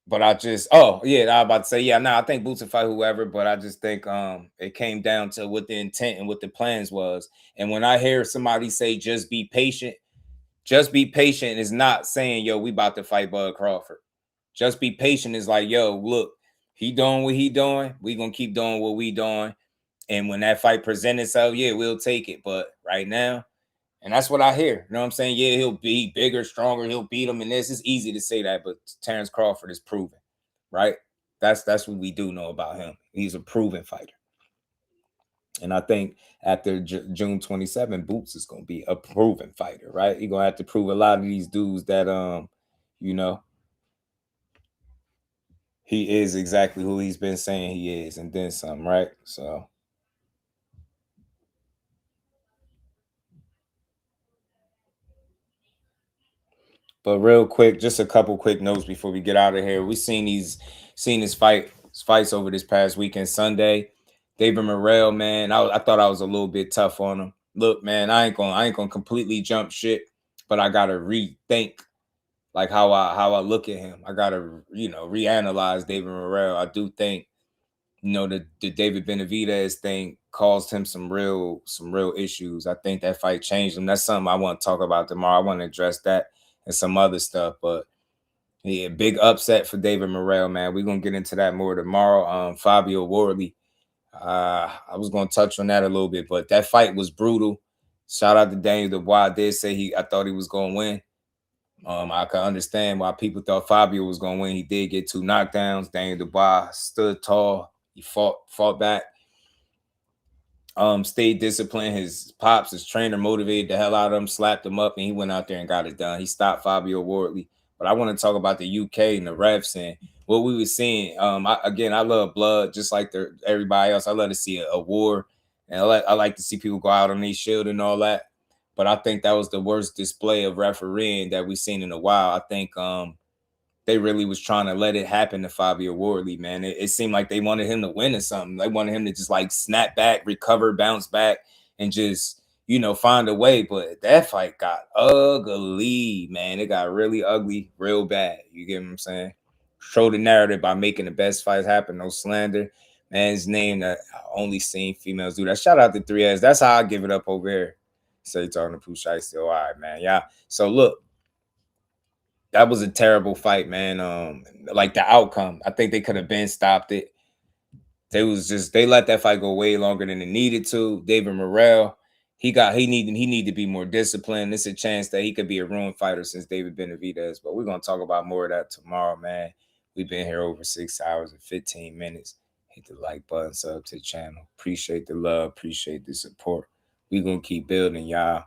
But I just, I was about to say, I think Boots will fight whoever, but I just think it came down to what the intent and what the plans was. And when I hear somebody say just be patient is not saying, yo, we about to fight Bud Crawford. Just be patient is like, yo, look, he doing what he doing. We gonna keep doing what we doing. And when that fight presents itself, yeah, we'll take it. But right now, and that's what I hear. You know what I'm saying? Yeah, he'll be bigger, stronger. He'll beat him in this. It's easy to say that, but Terence Crawford is proven, right? That's what we do know about him. He's a proven fighter. And I think after June 27, Boots is going to be a proven fighter, right? He's going to have to prove a lot of these dudes that, he is exactly who he's been saying he is, and then some, right? So. But real quick, just a couple quick notes before we get out of here. We seen his fights over this past weekend. Sunday, David Morrell, man, I thought I was a little bit tough on him. Look, man, I ain't gonna completely jump shit, but I gotta rethink like how I look at him. I gotta reanalyze David Morrell. I do think the David Benavidez thing caused him some real issues. I think that fight changed him. That's something I want to talk about tomorrow. I want to address that and some other stuff, but yeah, big upset for David Morrell, man. We're gonna get into that more tomorrow. Fabio Wardley. I was gonna touch on that a little bit, but that fight was brutal. Shout out to Daniel Dubois. I did say I thought he was gonna win. I can understand why people thought Fabio was gonna win. He did get 2 knockdowns. Daniel Dubois stood tall. He fought back. Stayed disciplined. His pops, his trainer, motivated the hell out of him, slapped him up, and he went out there and got it done. He stopped Fabio Wardley. But I want to talk about the UK and the refs and what we were seeing. I love blood, just like everybody else. I love to see a war, and I like to see people go out on their shield and all that. But I think that was the worst display of refereeing that we've seen in a while. I think they really was trying to let it happen to Fabio Wardley, man. It seemed like they wanted him to win or something. They wanted him to just like snap back, recover, bounce back, and just, find a way. But that fight got ugly, man. It got really ugly, real bad. You get what I'm saying? Show the narrative by making the best fights happen. No slander. Man's name that I only seen females do that. Shout out to 3S. That's how I give it up over here. So you talking to Pooh Shiesty. All right, man. Yeah. So look. That was a terrible fight, man. Like the outcome, I think they could have been stopped it. They let that fight go way longer than it needed to. David Morrell, he need to be more disciplined. It's a chance that he could be a ruined fighter since David Benavidez. But we're gonna talk about more of that tomorrow, man. We've been here over 6 hours and 15 minutes. Hit the like button, sub to the channel. Appreciate the love, appreciate the support. We're gonna keep building, y'all.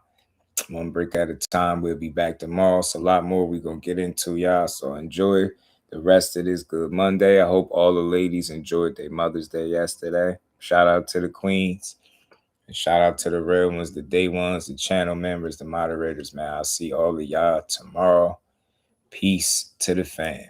1 break at a time. We'll be back tomorrow. So a lot more we're going to get into, y'all. So enjoy the rest of this good Monday. I hope all the ladies enjoyed their Mother's Day yesterday. Shout out to the queens. And shout out to the real ones, the day ones, the channel members, the moderators, man. I'll see all of y'all tomorrow. Peace to the fam.